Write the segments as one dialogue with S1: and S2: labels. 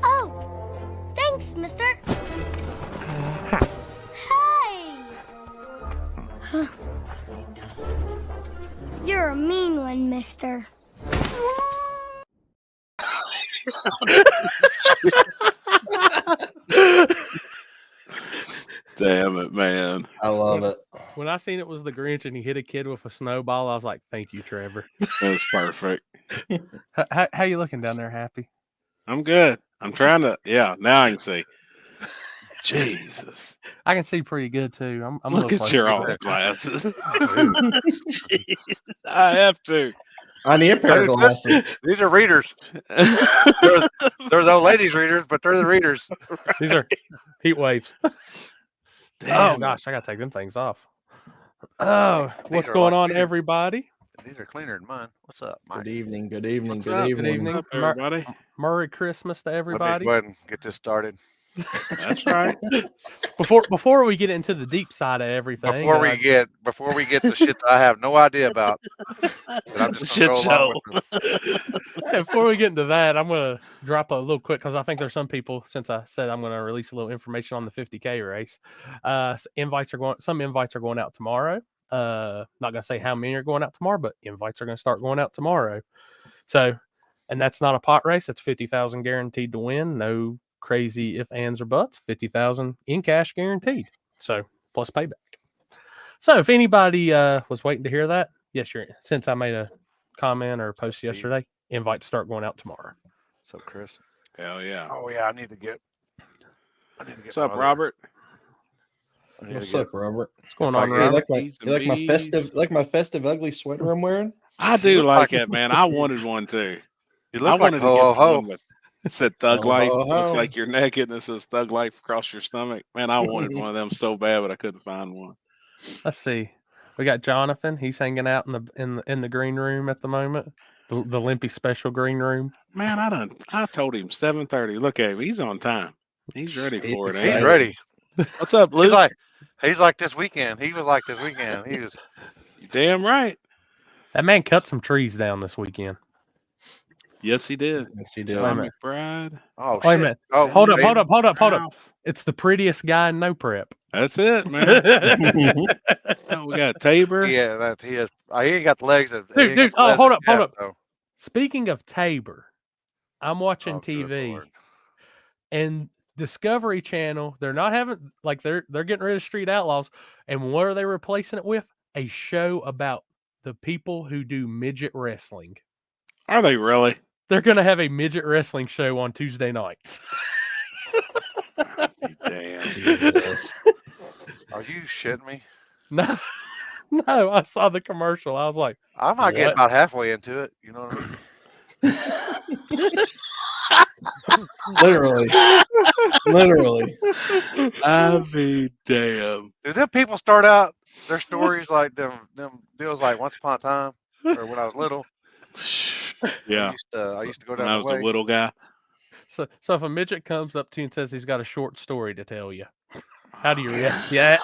S1: Oh, thanks, mister. Hey! You're a mean one, mister.
S2: Damn it, man.
S3: I love it.
S4: When I seen it was the Grinch and he hit a kid with a snowball, I was like, "Thank you, Trevor."
S2: That's perfect.
S4: How you looking down there, Happy?
S2: I'm good. I'm trying to. Yeah, now I can see. Jesus.
S4: I can see pretty good too. I'm
S2: Look
S4: a
S2: at
S4: little
S2: your
S4: closer.
S2: old glasses. Jeez, I have to.
S3: I need a pair of glasses.
S5: These are readers. There's old ladies readers, but they're the readers.
S4: These are heat waves.
S2: Damn
S4: Oh
S2: it.
S4: gosh, I gotta take them things off. Oh, what's
S5: are
S4: going
S5: like
S4: on,
S5: cleaner.
S4: everybody?
S5: These are cleaner than mine. What's up, Mike?
S3: Good evening. Good evening.
S2: What's
S3: Good
S2: up?
S3: evening.
S4: Good evening.
S2: What's up, everybody?
S4: Merry Christmas to
S5: Let me
S4: everybody.
S5: go ahead and get this started.
S2: That's right.
S4: Before we get into the deep side of everything,
S5: Before we get the shit that I have no idea about, and I'm just gonna
S2: Shit
S5: go along
S2: show.
S5: with them.
S4: before we get into that, I'm gonna drop a little quick because I think there's some people. Since I said I'm gonna release a little information on the 50K race, some invites are going out tomorrow. Not gonna say how many are going out tomorrow, but invites are gonna start going out tomorrow. So, and that's not a pot race. That's 50,000 guaranteed to win. No crazy if, ands, or buts. 50,000 in cash guaranteed. So plus payback. So if anybody was waiting to hear that, yes, since I made a comment or post yesterday, invites start going out tomorrow.
S5: So Chris.
S2: Hell yeah.
S5: Oh yeah, I need to get.
S2: What's up, Robert?
S3: What's up, Robert?
S4: What's going
S5: If I
S4: on,
S5: get-
S3: You
S4: Robert?
S3: like my festive ugly sweater I'm wearing?
S2: I do
S5: look
S2: like
S5: like-
S2: it, man. I wanted one too.
S5: You
S2: I
S5: look like
S2: wanted to
S5: ho
S2: get
S5: ho
S2: the
S5: ho.
S2: one that said Thug
S3: Ho,
S2: Life.
S3: ho,
S2: Looks
S3: ho.
S2: like you're naked and it says Thug Life across your stomach. Man, I wanted one of them so bad, but I couldn't find one.
S4: Let's see. We got Jonathan. He's hanging out in the green room at the moment. The Limpy special green room.
S2: Man, I told him 7:30. Look at him. He's on time. He's ready
S3: He's
S2: for it.
S5: He's
S2: ain't he?
S5: ready.
S2: What's up, Luke?
S5: He's like this weekend. He was like this weekend. He was.
S2: You damn right.
S4: That man cut some trees down this weekend.
S2: Yes, he did.
S3: Yes, he did.
S2: John
S4: minute.
S2: McBride.
S5: Oh
S4: Wait a
S5: shit.
S4: minute.
S5: Oh,
S4: Hold up,
S5: baby.
S4: hold up.
S2: Ralph.
S4: It's the prettiest guy in No Prep.
S2: That's it, man. Oh, we got Tabor.
S5: Yeah, that he has. He ain't got the legs.
S4: Dude, hold up. Speaking of Tabor, I'm watching
S5: Oh, good
S4: TV
S5: Lord.
S4: and Discovery Channel, they're not having they're getting rid of Street Outlaws. And what are they replacing it with? A show about the people who do midget wrestling.
S2: Are they really?
S4: They're gonna have a midget wrestling show on Tuesday nights.
S2: Damn.
S3: Jesus.
S5: Are you shitting me?
S4: No, I saw the commercial. I was like,
S5: I might get
S4: What?
S5: about halfway into it. You know what I mean?
S3: Literally.
S2: I be damn.
S5: Do them people start out their stories like them deals like Once Upon a Time or when I was little?
S2: Yeah.
S5: I used to go
S2: When
S5: down
S2: I
S5: the
S2: was
S5: way.
S2: a little guy.
S4: so if a midget comes up to you and says he's got a short story to tell you, how do you react? Yeah.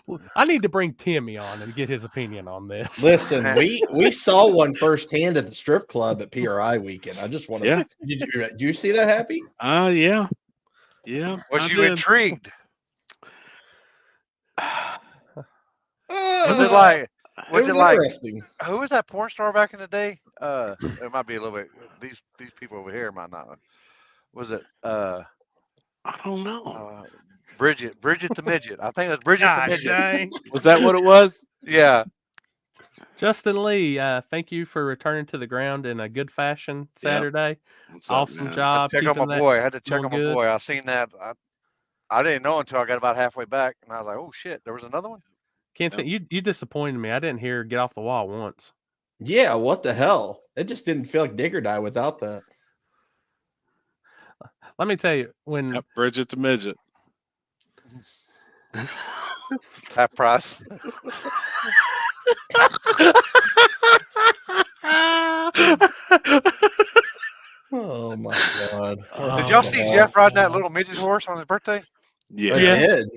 S4: Well, I need to bring Timmy on and get his opinion on this.
S3: Listen, we saw one firsthand at the strip club at PRI weekend. I just want to.
S2: Yeah.
S3: Did you see that, Happy?
S2: Yeah. Yeah.
S5: Was
S2: I
S5: you
S2: did.
S5: intrigued? Was
S3: Was
S5: it like? Was
S3: it
S5: it like?
S3: interesting?
S5: Who was that porn star back in the day? It might be a little bit. These people over here might not. Was it?
S2: I don't know.
S5: Bridget the midget. I think it was Bridget the
S4: Gosh
S5: midget.
S4: dang.
S2: Was that what it was?
S5: Yeah.
S4: Justin Lee, thank you for returning to the ground in a good fashion Saturday.
S2: What's up,
S4: Awesome
S2: man?
S4: job.
S5: Check on
S4: keeping
S5: my
S4: that
S5: boy. I had to check
S4: going
S5: on my
S4: good.
S5: boy. I seen that. I didn't know until I got about halfway back, and I was like, "Oh shit, there was another one."
S4: Can't say you disappointed me. I didn't hear Get Off the Wall once.
S3: Yeah. What the hell? It just didn't feel like Dig or Die without that.
S4: Let me tell you, when
S2: Yep, Bridget the midget.
S5: Half price.
S3: Oh my god!
S5: Did y'all see Jeff riding that little midget horse on his birthday?
S2: Yeah,
S3: I
S4: Yeah.
S3: did.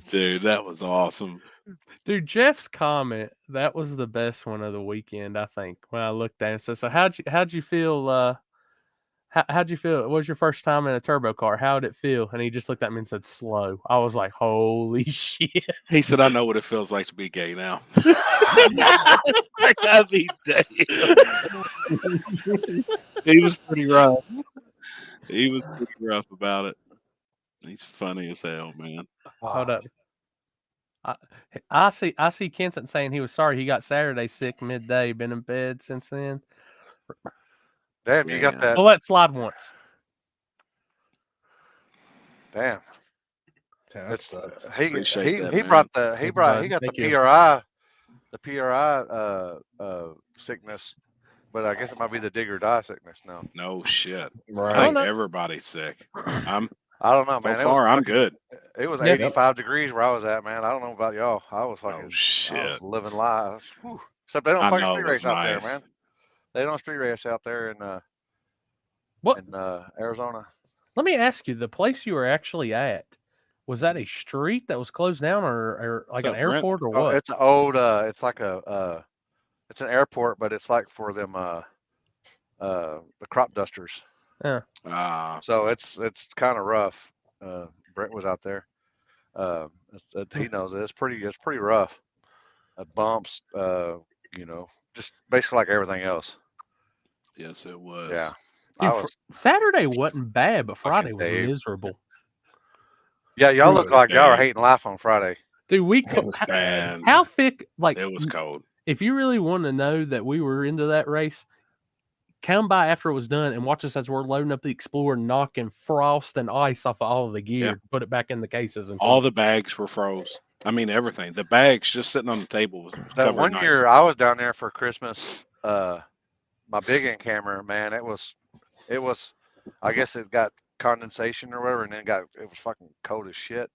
S2: dude, that was awesome.
S4: Dude, Jeff's comment, that was the best one of the weekend, I think, when I looked at it and said, so how'd you feel how'd you feel? What was your first time in a turbo car? How'd it feel? And he just looked at me and said, slow. I was like, holy shit.
S2: He said, I know what it feels like to be gay now.
S6: I mean, damn. He was pretty rough.
S2: He was pretty rough about it. He's funny as hell, man.
S4: Hold up. I see Kenton saying he was sorry he got Saturday sick midday, been in bed since then.
S5: Damn, you got
S2: Damn.
S5: that.
S4: We'll let it slide once.
S5: Damn.
S3: That
S5: It's,
S3: sucks.
S2: Appreciate that,
S5: he
S2: man.
S5: brought he
S3: you,
S5: got
S3: bud.
S5: the
S3: Thank you.
S5: PRI sickness, but I guess it might be the dig or die sickness now.
S2: No shit. I
S3: Right.
S2: think
S4: know.
S2: everybody's sick. I'm
S5: I don't know,
S2: so
S5: man.
S2: far, I'm good.
S5: It was
S4: Yeah.
S5: 85 degrees where I was at, man. I don't know about y'all. I was fucking
S2: Oh
S5: I
S2: shit.
S5: was living live. Whew. Except they don't
S2: I
S5: fucking
S2: know,
S5: street
S2: it was
S5: race out there,
S2: nice.
S5: man. They don't street race out there in
S4: What?
S5: Arizona.
S4: Let me ask you, the place you were actually at, was that a street that was closed down or like
S2: What's
S4: an
S2: up, Brent?
S4: airport or
S5: Oh,
S4: what?
S5: it's an old it's like it's an airport, but it's like for them the crop dusters. So it's kind of rough. Brent was out there. He knows it. It's pretty rough. Bumps, you know, just basically like everything else.
S2: Yes, it was.
S5: Yeah.
S4: Dude,
S5: I was,
S4: Saturday wasn't bad, but Friday was
S5: Dave.
S4: miserable.
S5: yeah, y'all
S2: Dude,
S5: look like y'all are
S2: Dave.
S5: hating life on Friday.
S4: Dude,
S2: It was bad.
S4: how thick, like,
S2: It was cold.
S4: if you really want to know that we were into that race, come by after it was done and watch us as we're loading up the Explorer, knocking frost and ice off of all of the gear,
S2: Yeah.
S4: put it back in the cases. And
S2: All the bags were froze. I mean, everything. The bags just sitting on the table was
S5: That
S2: covered
S5: one
S2: in ice.
S5: year I was down there for Christmas, my big end camera, man, it was I guess it got condensation or whatever, and then it was fucking cold as shit.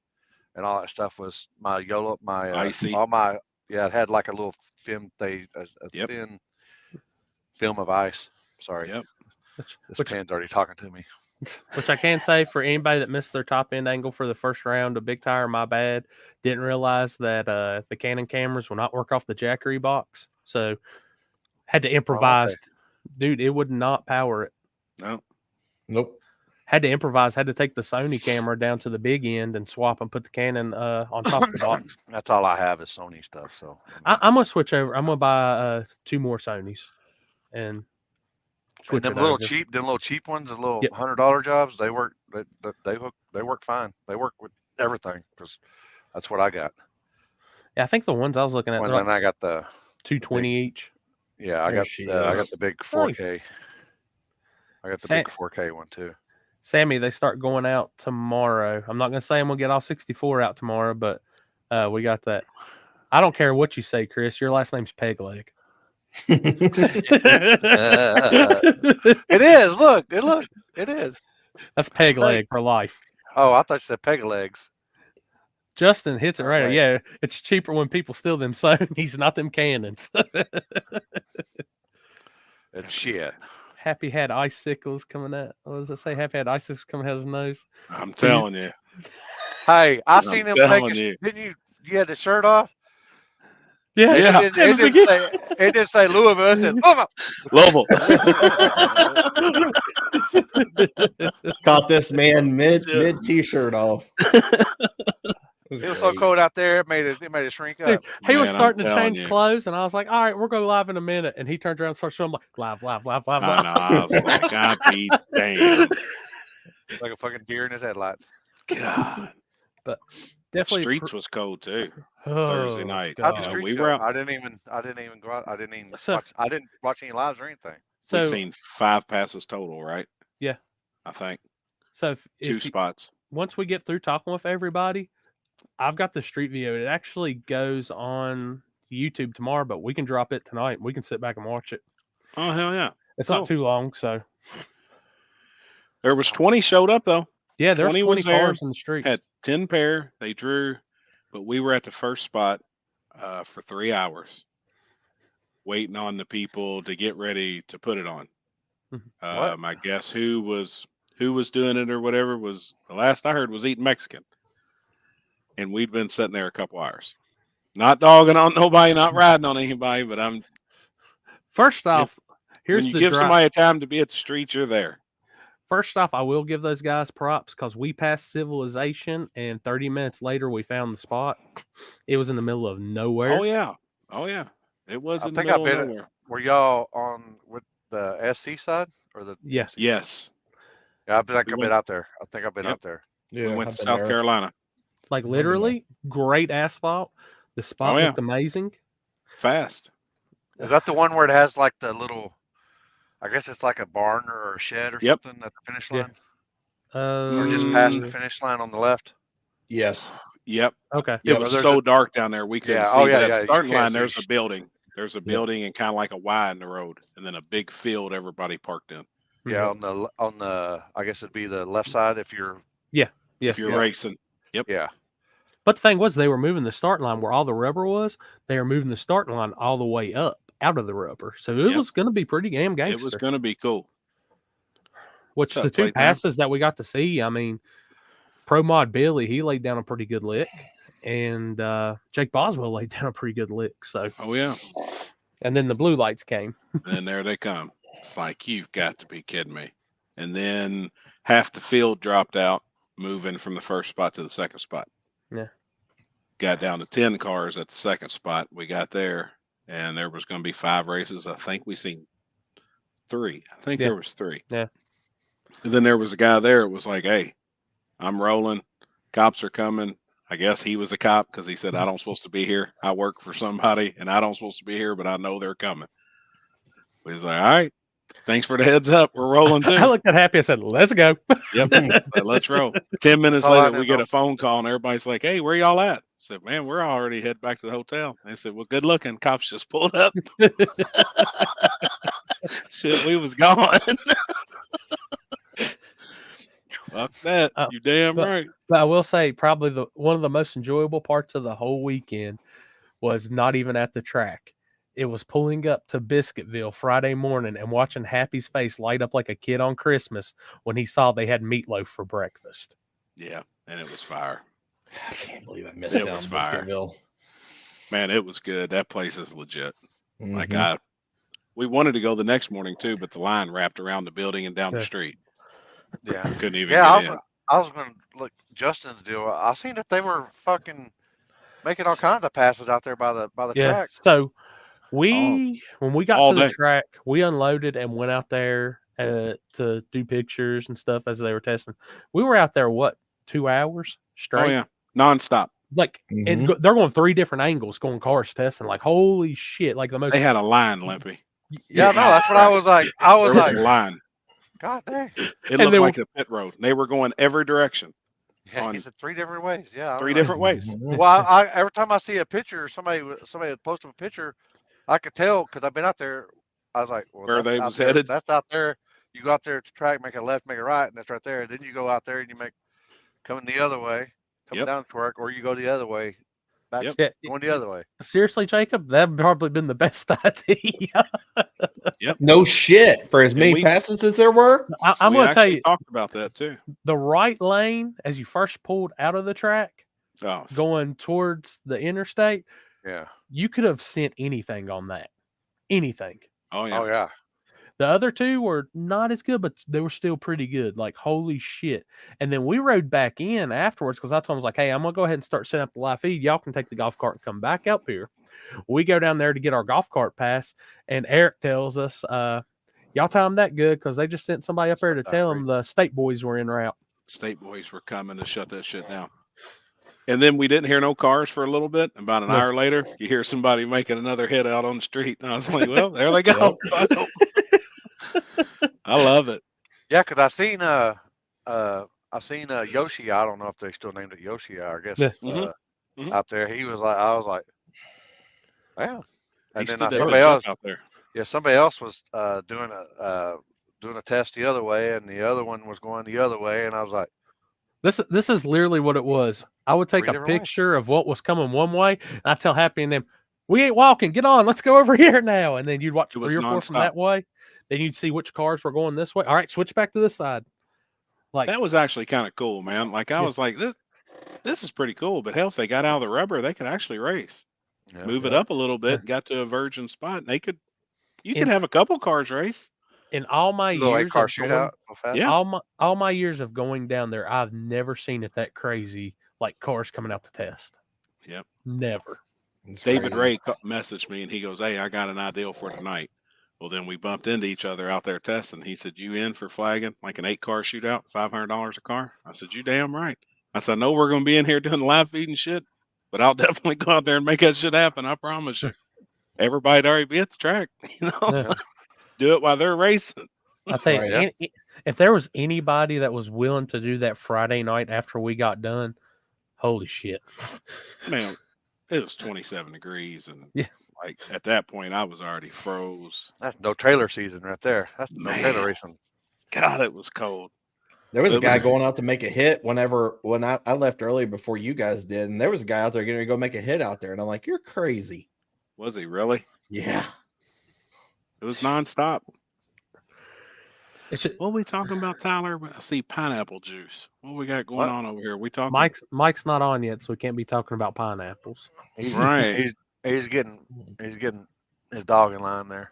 S5: And all that stuff was my YOLO,
S2: Icy.
S5: all my, yeah, it had like a little film, a
S2: Yep.
S5: thin film of ice. Sorry.
S2: Yep.
S5: This pen's already talking to me.
S4: which I can say for anybody that missed their top end angle for the first round, a big tire, my bad. Didn't realize that the Canon cameras will not work off the Jackery box, so had to improvise. Dude, it would not power it.
S2: No.
S3: Nope.
S4: Had to improvise. Had to take the Sony camera down to the big end and swap and put the Canon on top of the box.
S5: That's all I have is Sony stuff. So
S4: I'm gonna switch over. I'm gonna buy 2 more Sonys and switch
S5: them
S4: it
S5: little
S4: over.
S5: cheap ones, the little
S4: Yep.
S5: $100 jobs, they work. They work fine. They work with everything because that's what I got.
S4: Yeah, I think the ones I was looking at,
S5: And
S4: they're
S5: then
S4: like
S5: I got the
S4: 220 each.
S5: yeah, I
S3: There
S5: got
S3: she
S5: I
S3: is.
S5: got the big 4K. I got the
S4: Sam-
S5: big 4K one too.
S4: Sammy, they start going out tomorrow. I'm not gonna say I'm gonna get all 64 out tomorrow, but we got that. I don't care what you say, Chris. Your last name's Pegleg.
S5: It is. Look, it is.
S4: That's Pegleg for life.
S5: Oh, I thought you said peg legs.
S4: Justin hits it right.
S5: Okay.
S4: Yeah, it's cheaper when people steal them Sonys, not them Canons.
S5: It's shit.
S4: Happy had icicles coming out. What does it say? Happy had icicles coming out of his nose.
S2: I'm telling you.
S5: Hey, I
S2: I'm
S5: seen him
S2: telling
S5: take
S2: you.
S5: Didn't you? You had the shirt off.
S4: Yeah,
S2: Yeah.
S5: It didn't say Louisville. It said Louisville.
S2: Louisville.
S3: Caught this man mid t-shirt off.
S5: It was so cold out there. It made it shrink
S4: Dude,
S5: up.
S4: he was
S2: Man, I'm
S4: starting to
S2: telling
S4: change
S2: you.
S4: clothes, and I was like, "All right, we'll go live in a minute." And he turned around and started showing like live.
S2: I know. I was like, I be damn.
S5: Like a fucking deer in his headlights.
S2: God.
S4: Definitely
S2: Streets was cold too.
S4: oh,
S2: Thursday night.
S5: How'd the
S2: Yeah,
S4: God.
S5: streets
S2: we
S5: go?
S2: were out.
S5: I didn't even go out. I didn't even
S4: So-
S5: watch any lives or anything.
S2: We've
S4: So,
S2: seen 5 passes total, right?
S4: Yeah.
S2: I think
S4: so if
S2: 2
S4: you-
S2: spots.
S4: once we get through talking with everybody, I've got the street video. It actually goes on YouTube tomorrow, but we can drop it tonight. We can sit back and watch it.
S2: Oh hell yeah!
S4: It's
S2: Cool.
S4: not too long, so
S2: There was 20 showed up though.
S4: yeah, there's
S2: 20
S4: 20
S2: was there,
S4: cars in the streets.
S2: Had 10 pair. They drew, but we were at the first spot for 3 hours, waiting on the people to get ready to put it on.
S4: Mhm.
S2: I guess who was doing it or whatever was the last I heard was eating Mexican, and we'd been sitting there a couple hours. Not dogging on nobody, not riding on anybody, but I'm.
S4: First off, here's
S2: when you
S4: the
S2: give
S4: drive.
S2: somebody a time to be at the street, you're there.
S4: First off, I will give those guys props because we passed civilization, and 30 minutes later, we found the spot. It was in the middle of nowhere.
S2: Oh yeah, it was in the
S5: think
S2: middle of nowhere.
S5: Were y'all on with the SC side or the?
S4: Yeah.
S2: Yes.
S5: Yeah, I've been out there. I think I've been out there.
S2: Yeah, we went to South Carolina.
S4: Like literally, great asphalt. The spot looked amazing.
S2: Fast.
S5: Is that the one where it has like the little? I guess it's like a barn or a shed or something at the finish line. Or just past the finish line on the left.
S3: Yes.
S2: Yep.
S4: Okay.
S2: It was so dark down there we couldn't see. But at the starting line, there's a building. There's a building and kind of like a Y in the road, and then a big field everybody parked in.
S5: Yeah, on the I guess it'd be the left side if you're
S2: if you're racing. Yep.
S5: Yeah.
S4: But the thing was, they were moving the starting line where all the rubber was. They were moving the starting line all the way up out of the rubber, so it was going to be pretty damn gangster.
S2: It was going to be cool.
S4: Which the two passes that we got to see, I mean, Pro Mod Billy, he laid down a pretty good lick, and Jake Boswell laid down a pretty good lick. So, and then the blue lights came,
S2: and there they come. It's like, you've got to be kidding me. And then half the field dropped out, moving from the first spot to the second spot.
S4: Yeah,
S2: got down to 10 cars at the second spot. We got there, and there was going to be 5 races. I think we seen 3. I think there was 3.
S4: Yeah.
S2: And then there was a guy there. It was like, hey, I'm rolling. Cops are coming. I guess he was a cop because he said, I don't supposed to be here. I work for somebody, and I don't supposed to be here, but I know they're coming. We was like, all right, thanks for the heads up. We're rolling too.
S4: I looked at Happy. I said, let's go.
S2: Yep. Let's roll. 10 minutes later, we get a phone call, and everybody's like, hey, where y'all at? I said, man, we're already headed back to the hotel. They said, well, good looking. Cops just pulled up. Shit, we was gone. Fuck that. You damn right.
S4: But I will say, probably one of the most enjoyable parts of the whole weekend was not even at the track. It was pulling up to Biscuitville Friday morning and watching Happy's face light up like a kid on Christmas when he saw they had meatloaf for breakfast.
S2: Yeah, and it was fire.
S3: I can't believe I missed it. It was fire.
S2: Man, it was good. That place is legit. Like we wanted to go the next morning too, but the line wrapped around the building and down the street.
S5: Yeah,
S2: couldn't even get in.
S5: I was going to look Justin's deal. I seen that they were fucking making all kinds of passes out there by the track.
S4: So when we got to the track, we unloaded and went out there to do pictures and stuff as they were testing. We were out there 2 hours straight?
S2: Oh yeah, nonstop.
S4: Like, and they're going 3 different angles, going cars testing. Like, holy shit! Like the most.
S2: They had a line, Limpy.
S5: Yeah, no, that's what I was like. I was like,
S2: line.
S5: God dang!
S2: It looked like a pit road. They were going every direction.
S5: Yeah, he said 3 different ways. Yeah,
S2: 3 different ways.
S5: Well, every time I see a picture, somebody had posted a picture, I could tell because I've been out there. I was like, well,
S2: where they was
S5: headed.
S2: Headed.
S5: That's out there. You go out there to track, make a left, make a right, and that's right there. And then you go out there and you make coming the other way, coming down the track, or you go the other way. Back going the other way.
S4: Seriously, Jacob, that'd probably been the best idea.
S3: No shit. For as many passes as there were,
S4: I'm going to tell you.
S2: Talked about that too.
S4: The right lane, as you first pulled out of the track, going towards the interstate, you could have sent anything on that. Anything.
S2: Oh yeah.
S5: Oh yeah.
S4: The other 2 were not as good, but they were still pretty good. Like, holy shit. And then we rode back in afterwards because I told him, I was like, hey, I'm going to go ahead and start setting up the live feed. Y'all can take the golf cart and come back up here. We go down there to get our golf cart pass, and Eric tells us, y'all timed that good because they just sent somebody up there to tell them the state boys were en route.
S2: State boys were coming to shut that shit down. And then we didn't hear no cars for a little bit. About an hour later, you hear somebody making another hit out on the street. And I was like, well, there they go. I love it.
S5: Yeah, because I seen Yoshi. I don't know if they still named it Yoshi. I guess out there. He was like, I was like, yeah. And then somebody else
S2: out there.
S5: Yeah, somebody else was doing a test the other way, and the other one was going the other way, and I was like,
S4: this is literally what it was. I would take a picture of what was coming one way, and I tell Happy and them, we ain't walking. Get on. Let's go over here now. And then you'd watch 3 or 4 from that way. Then you'd see which cars were going this way. All right, switch back to this side. Like,
S2: that was actually kind of cool, man. Like I was like, this is pretty cool. But hell, if they got out of the rubber, they could actually race. move it up a little bit, got to a virgin spot. They could, you could have a couple cars race.
S4: In all my years
S5: car
S4: of
S5: shootout,
S4: all my years of going down there, I've never seen it that crazy, like cars coming out to test.
S2: Yep.
S4: Never.
S2: David Ray messaged me and he goes, "Hey, I got an idea for tonight." Well, then we bumped into each other out there testing. He said, "You in for flagging like an 8-car shootout, $500 a car?" I said, "You damn right." I said, "I know we're going to be in here doing live feed and shit, but I'll definitely go out there and make that shit happen. I promise you." Everybody'd already be at the track, do it while they're racing.
S4: I'll tell you, if there was anybody that was willing to do that Friday night after we got done, holy shit.
S2: Man, it was 27 degrees. And like at that point, I was already froze.
S5: That's no trailer season right there. That's no trailer racing.
S2: God, it was cold.
S3: There was a guy going out to make a hit when I left early before you guys did. And there was a guy out there getting ready to go make a hit out there. And I'm like, you're crazy.
S2: Was he really?
S3: Yeah.
S2: It was nonstop. What are we talking about, Tyler? I see pineapple juice. What we got going on over here? We talking.
S4: Mike's not on yet, so we can't be talking about pineapples.
S2: Right.
S5: He's getting his dog in line there.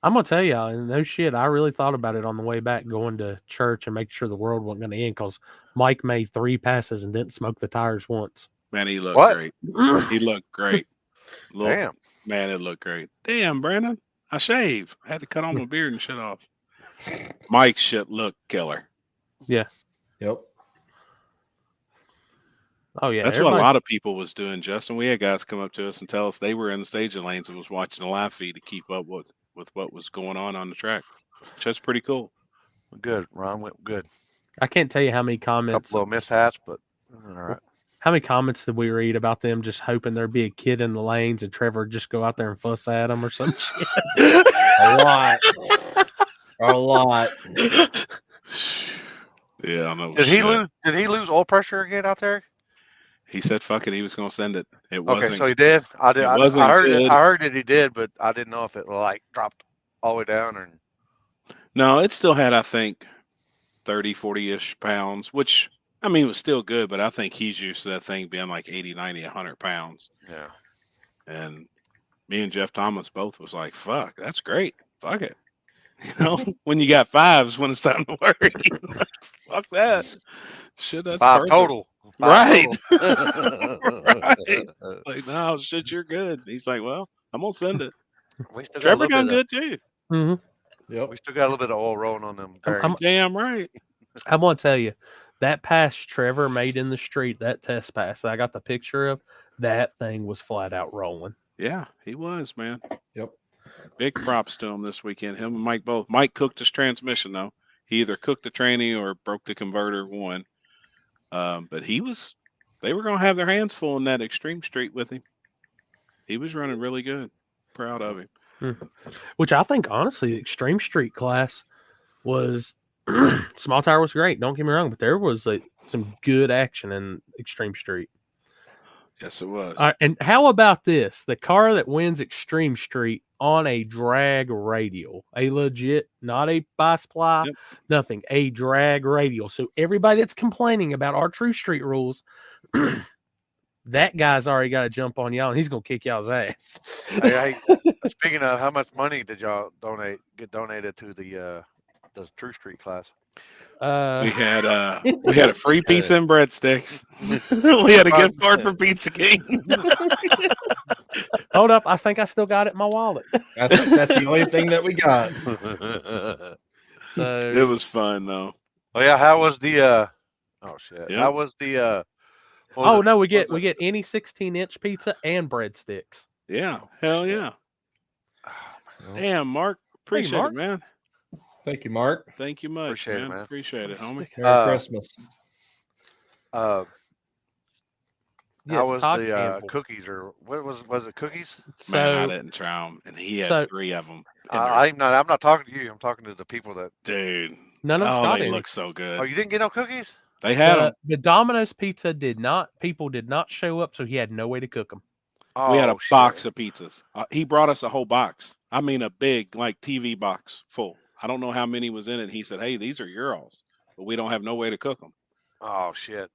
S4: I'm gonna tell y'all, and no shit, I really thought about it on the way back, going to church and making sure the world wasn't gonna end, because Mike made 3 passes and didn't smoke the tires once.
S2: Man, he looked great. He looked great.
S5: Damn.
S2: Man, it looked great. Damn, Brandon. I shave. I had to cut all my beard and shit off. Mike's shit looked killer.
S4: Yeah.
S3: Yep.
S4: Oh yeah.
S2: That's what a lot of people was doing, Justin. We had guys come up to us and tell us they were in the staging lanes and was watching the live feed to keep up with what was going on the track. Which is pretty cool.
S5: Good. Ron went good.
S4: I can't tell you how many comments.
S5: Couple little mishaps, but all right.
S4: How many comments did we read about them just hoping there'd be a kid in the lanes and Trevor would just go out there and fuss at them or some shit?
S3: A lot. A lot.
S2: Yeah, I know.
S5: Did he lose oil pressure again out there?
S2: He said, "Fuck it." He was going to send it. It wasn't.
S5: Okay, so he did. I heard that he did, but I didn't know if it like dropped all the way down or.
S2: No, it still had, I think, 30, 40-ish pounds, which, I mean, it was still good, but I think he's used to that thing being like 80, 90, 100 pounds.
S5: Yeah.
S2: And me and Jeff Thomas both was like, fuck, that's great. Fuck it. You know, when you got 5s, when it's time to worry. Fuck that. Shit, that's
S5: 5
S2: perfect.
S5: total.
S2: Right. Right. Like, no, shit, you're good. He's like, well, I'm going to send it. Trevor done good too.
S4: Mm-hmm.
S3: Yep.
S5: We still got a little bit of oil rolling on them.
S4: I'm
S2: damn right.
S4: I'm going to tell you, that pass Trevor made in the street, that test pass that I got the picture of, that thing was flat out rolling.
S2: Yeah, he was, man.
S3: Yep.
S2: Big props to him this weekend. Him and Mike both. Mike cooked his transmission, though. He either cooked the tranny or broke the converter, one. But they were going to have their hands full in that Extreme Street with him. He was running really good. Proud of him.
S4: Which I think, honestly, the Extreme Street class was small tire was great. Don't get me wrong, but there was some good action in Extreme Street.
S2: Yes, it was.
S4: All right, and how about this? The car that wins Extreme Street on a drag radial, a legit, not a bi-sply, nothing, a drag radial. So everybody that's complaining about our True Street rules, that guy's already got to jump on y'all, and he's gonna kick y'all's ass.
S5: Hey, speaking of, how much money did y'all get donated to the True Street class?
S2: We had a free pizza and breadsticks. We had a gift card for Pizza King.
S4: Hold up, I think I still got it in my wallet.
S3: I think that's the only thing that we got.
S4: So
S2: it was fun though.
S5: Oh yeah, how was the? Oh shit,
S2: Yep.
S5: how was the?
S4: Oh no, we get any 16-inch pizza and breadsticks.
S2: Yeah, hell yeah. Damn, Mark, appreciate it, man.
S3: Thank you, Mark.
S2: Thank you much, man. Appreciate it, homie.
S3: Merry Christmas.
S5: How was
S4: Todd
S5: the
S4: Campbell.
S5: cookies, or what was it? Cookies?
S2: Man, I didn't try them, and he had 3 of them.
S5: I'm not talking to you. I'm talking to the people that.
S2: Dude,
S4: none of them got
S2: they
S4: any.
S2: look so good.
S5: Oh, you didn't get no cookies?
S2: They had them.
S4: The Domino's pizza people did not show up, so he had no way to cook them.
S5: Oh,
S2: we had a box of pizzas. He brought us a whole box. I mean, a big like TV box full. I don't know how many was in it. He said, "Hey, these are yours, but we don't have no way to cook them."
S5: Oh shit!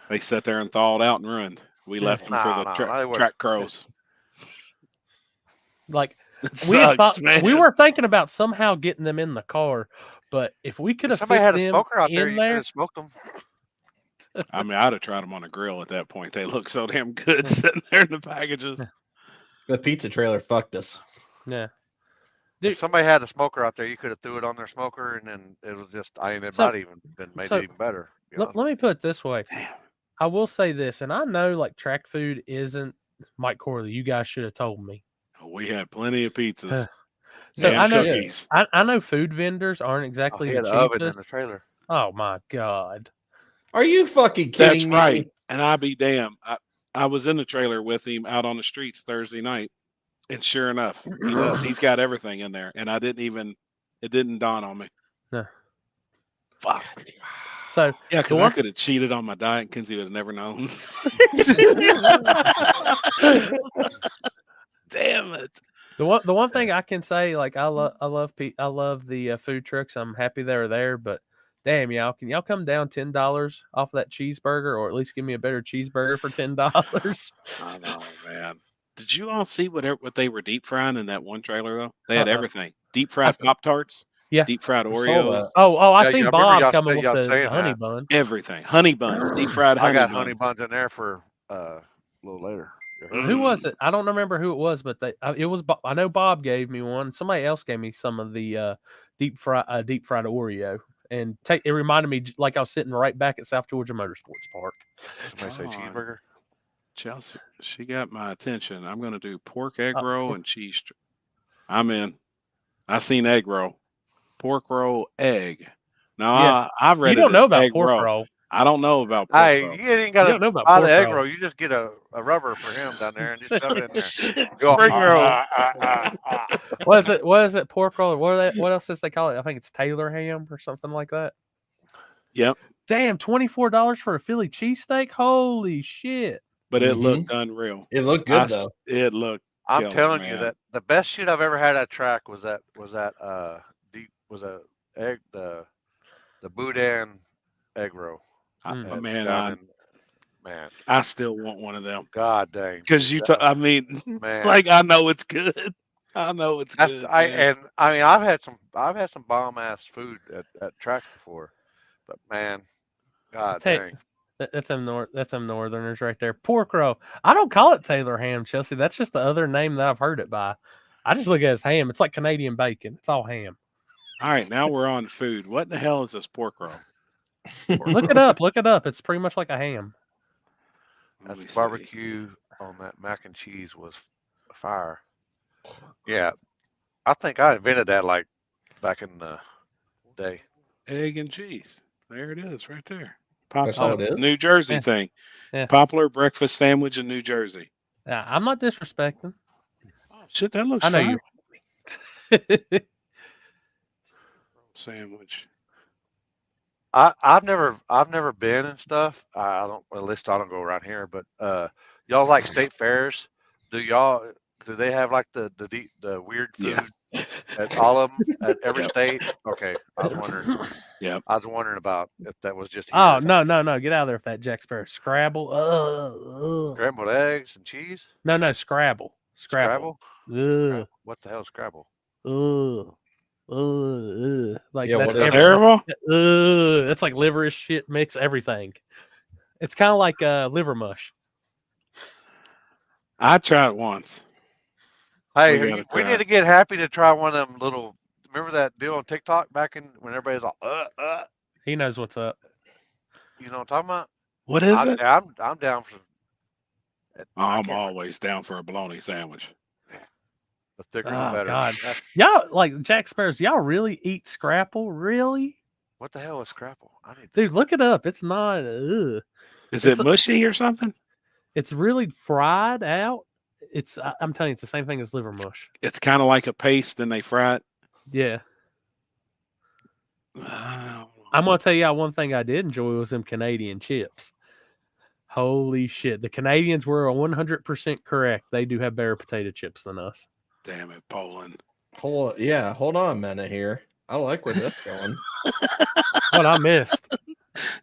S2: They sat there and thawed out and ruined. We left them for the track crows.
S4: Like
S6: It
S4: we had
S6: sucks,
S4: thought,
S6: man.
S4: we were thinking about somehow getting them in the car, but if we could
S5: If
S4: have
S5: somebody
S4: fit
S5: had a
S4: them
S5: smoker out there,
S4: in
S5: you could
S4: there,
S5: have smoked them.
S2: I mean, I'd have tried them on a grill at that point. They look so damn good sitting there in the packages.
S3: The pizza trailer fucked us.
S4: yeah.
S5: If
S4: Dude,
S5: somebody had a smoker out there, you could have threw it on their smoker, and then it was just. I mean, it
S4: So-
S5: might even been made
S4: so,
S5: it even better. You
S4: let
S5: know?
S4: me put it this way.
S2: Damn.
S4: I will say this, and I know like track food isn't Mike Corley. You guys should have told me.
S2: We had plenty of pizzas.
S4: So
S2: and
S4: I know
S2: cookies.
S4: I know food vendors aren't
S5: Oh,
S4: exactly
S5: he
S4: the
S5: had an oven in
S4: cheapest.
S5: the trailer.
S4: Oh my god.
S3: Are you fucking kidding
S2: That's
S3: me?
S2: right. And I be damned. I was in the trailer with him out on the streets Thursday night. And sure enough, he does. He's got everything in there. And it didn't dawn on me.
S4: No.
S2: Fuck.
S4: So
S2: Yeah, because
S4: the
S2: I
S4: one-
S2: could have cheated on my diet. Kinsey would have never known. Damn it.
S4: The one thing I can say, like I love the food trucks. I'm happy they're there, but damn y'all, can y'all come down $10 off of that cheeseburger, or at least give me a better cheeseburger for $10?
S2: I know, man. Did you all see what they were deep frying in that one trailer though? They had everything: deep fried Pop-Tarts,
S4: Yeah.
S2: deep fried
S3: I saw
S2: Oreos,
S3: that.
S4: Oh, I
S5: Yeah,
S4: seen
S5: I remember
S4: Bob
S5: y'all
S4: coming
S5: say-
S4: with
S5: y'all
S4: the
S5: saying
S4: honey
S5: that.
S4: bun.
S2: everything, honey buns, deep fried
S5: I
S2: honey
S5: got
S2: buns.
S5: honey buns in there for a little later.
S4: Who was it? I don't remember who it was, but it was. I know Bob gave me one. Somebody else gave me some of the deep fried Oreo, and it reminded me like I was sitting right back at South Georgia Motorsports Park.
S5: Somebody say
S2: Come on.
S5: cheeseburger.
S2: Chelsea, she got my attention. I'm going to do pork egg
S4: Oh,
S2: roll and cheese. I'm in. I seen egg roll, pork roll, egg. Now
S4: Yeah.
S2: I've read
S4: You don't
S2: it
S4: know
S2: as
S4: about
S2: egg
S4: pork
S2: roll.
S4: roll.
S2: I don't know about pork
S5: Hey,
S2: roll.
S5: you ain't
S4: You
S5: got
S4: don't know
S5: to
S4: about
S5: buy the
S4: pork
S5: egg
S4: roll.
S5: roll. You just get a rubber for him down there and just shove it in there.
S6: Shit,
S5: Go,
S6: spring roll.
S4: What is it? What is it? Pork roll? What else does they call it? I think it's Taylor ham or something like that.
S2: Yep,
S4: Damn, $24 for a Philly cheesesteak? Holy shit!
S2: but it
S3: Mhm.
S2: looked unreal.
S3: It looked good though.
S2: It looked.
S5: I'm
S2: killer,
S5: telling you
S2: man.
S5: that the best shit I've ever had at track was the boudin egg roll.
S4: Mm.
S5: Man,
S2: I still want one of them
S5: god dang.
S2: because
S5: dude,
S2: I mean,
S5: man.
S2: like I know it's good. I know it's
S5: That's
S2: good.
S5: I
S2: man.
S5: mean I've had some bomb ass food at tracks before, but man, god
S4: Hey,
S5: dang.
S4: That's them Northerners right there. Pork roll. I don't call it Taylor ham, Chelsea. That's just the other name that I've heard it by. I just look at it as ham. It's like Canadian bacon. It's all ham.
S2: All right, now we're on food. What in the hell is this pork roll?
S4: Look it up. Look it up. It's pretty much like a ham.
S2: Let me
S5: That's
S2: see.
S5: barbecue on that mac and cheese was fire. Yeah, I think I invented that like back in the day.
S2: Egg and cheese. There it is, right there.
S3: That's all it is?
S2: New Jersey
S4: Yeah.
S2: thing.
S4: Yeah.
S2: Popular breakfast sandwich in New Jersey.
S4: Yeah, I'm not disrespecting.
S2: Oh, shit, that looks
S4: I know
S2: fine.
S4: you.
S2: Sandwich.
S5: I've never been and stuff. I don't, at least I don't go around here. But y'all like state fairs? Do they have like the weird food
S2: Yeah.
S5: at all of them at every
S2: Yep.
S5: state? Okay, I was wondering.
S2: Yep.
S5: I was wondering about if that was just here.
S4: Oh no, get out of there with that Jack Sparrow. Scrabble.
S5: Scrambled eggs and cheese.
S4: No, Scrabble.
S5: Scrabble.
S4: Ugh.
S5: What the hell is Scrabble?
S4: Ugh. Like
S3: Yeah,
S4: that's
S3: what is it?
S2: Terrible.
S4: It's like liver shit mix everything. It's kind of like liver mush.
S2: I tried once.
S5: Hey,
S2: We gotta
S5: we
S2: try
S5: need
S2: it.
S5: to get Happy to try one of them little. Remember that deal on TikTok back in when everybody's all
S4: He knows what's up.
S5: You know what I'm talking about?
S2: What is it?
S5: I'm down for.
S2: I'm always down for a bologna sandwich.
S5: The thicker the
S4: Oh
S5: better.
S4: God, y'all like Jack Sparrows. Y'all really eat Scrapple? Really,
S5: What the hell is Scrapple? I need.
S4: dude? Look it up. It's not. Ugh.
S2: Is
S4: It's
S2: it mushy or something?
S4: It's really fried out. I'm telling you, it's the same thing as liver mush.
S2: It's kind of like a paste, then they fry it.
S4: Yeah.
S2: Oh,
S4: I'm gonna tell y'all one thing I did enjoy was them Canadian chips. Holy shit. The Canadians were 100% correct. They do have better potato chips than us.
S2: damn it, Poland.
S3: Hold on a minute here. I like where this going.
S4: What I missed.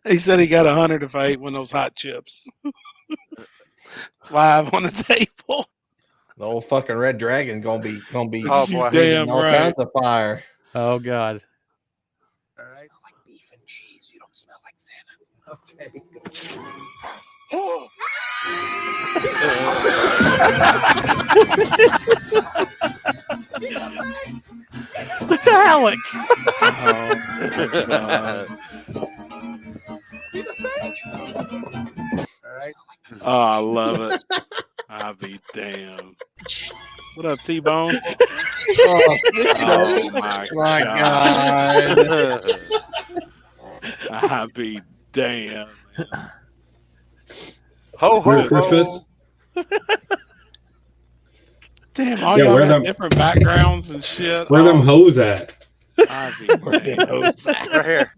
S2: He said he got 100 if I ate one of those hot chips. Live on the table.
S3: The old fucking Red Dragon gonna be
S5: Oh, boy.
S2: You damn
S3: all
S2: right.
S3: kinds of fire.
S4: Oh God.
S7: All right. Like beef and cheese. You don't smell like Santa. Okay.
S4: It's Alex.
S7: All right.
S2: Oh, I love it. I'll be damned. What up, T-Bone? Oh my God. I'll be damned.
S5: Ho, ho,
S8: Merry
S5: ho.
S8: Christmas.
S2: Damn, all
S8: Yeah,
S2: y'all
S8: where
S2: got
S8: them-
S2: different backgrounds and shit.
S8: Where them hoes at?
S2: I'll be damned.
S5: Right here.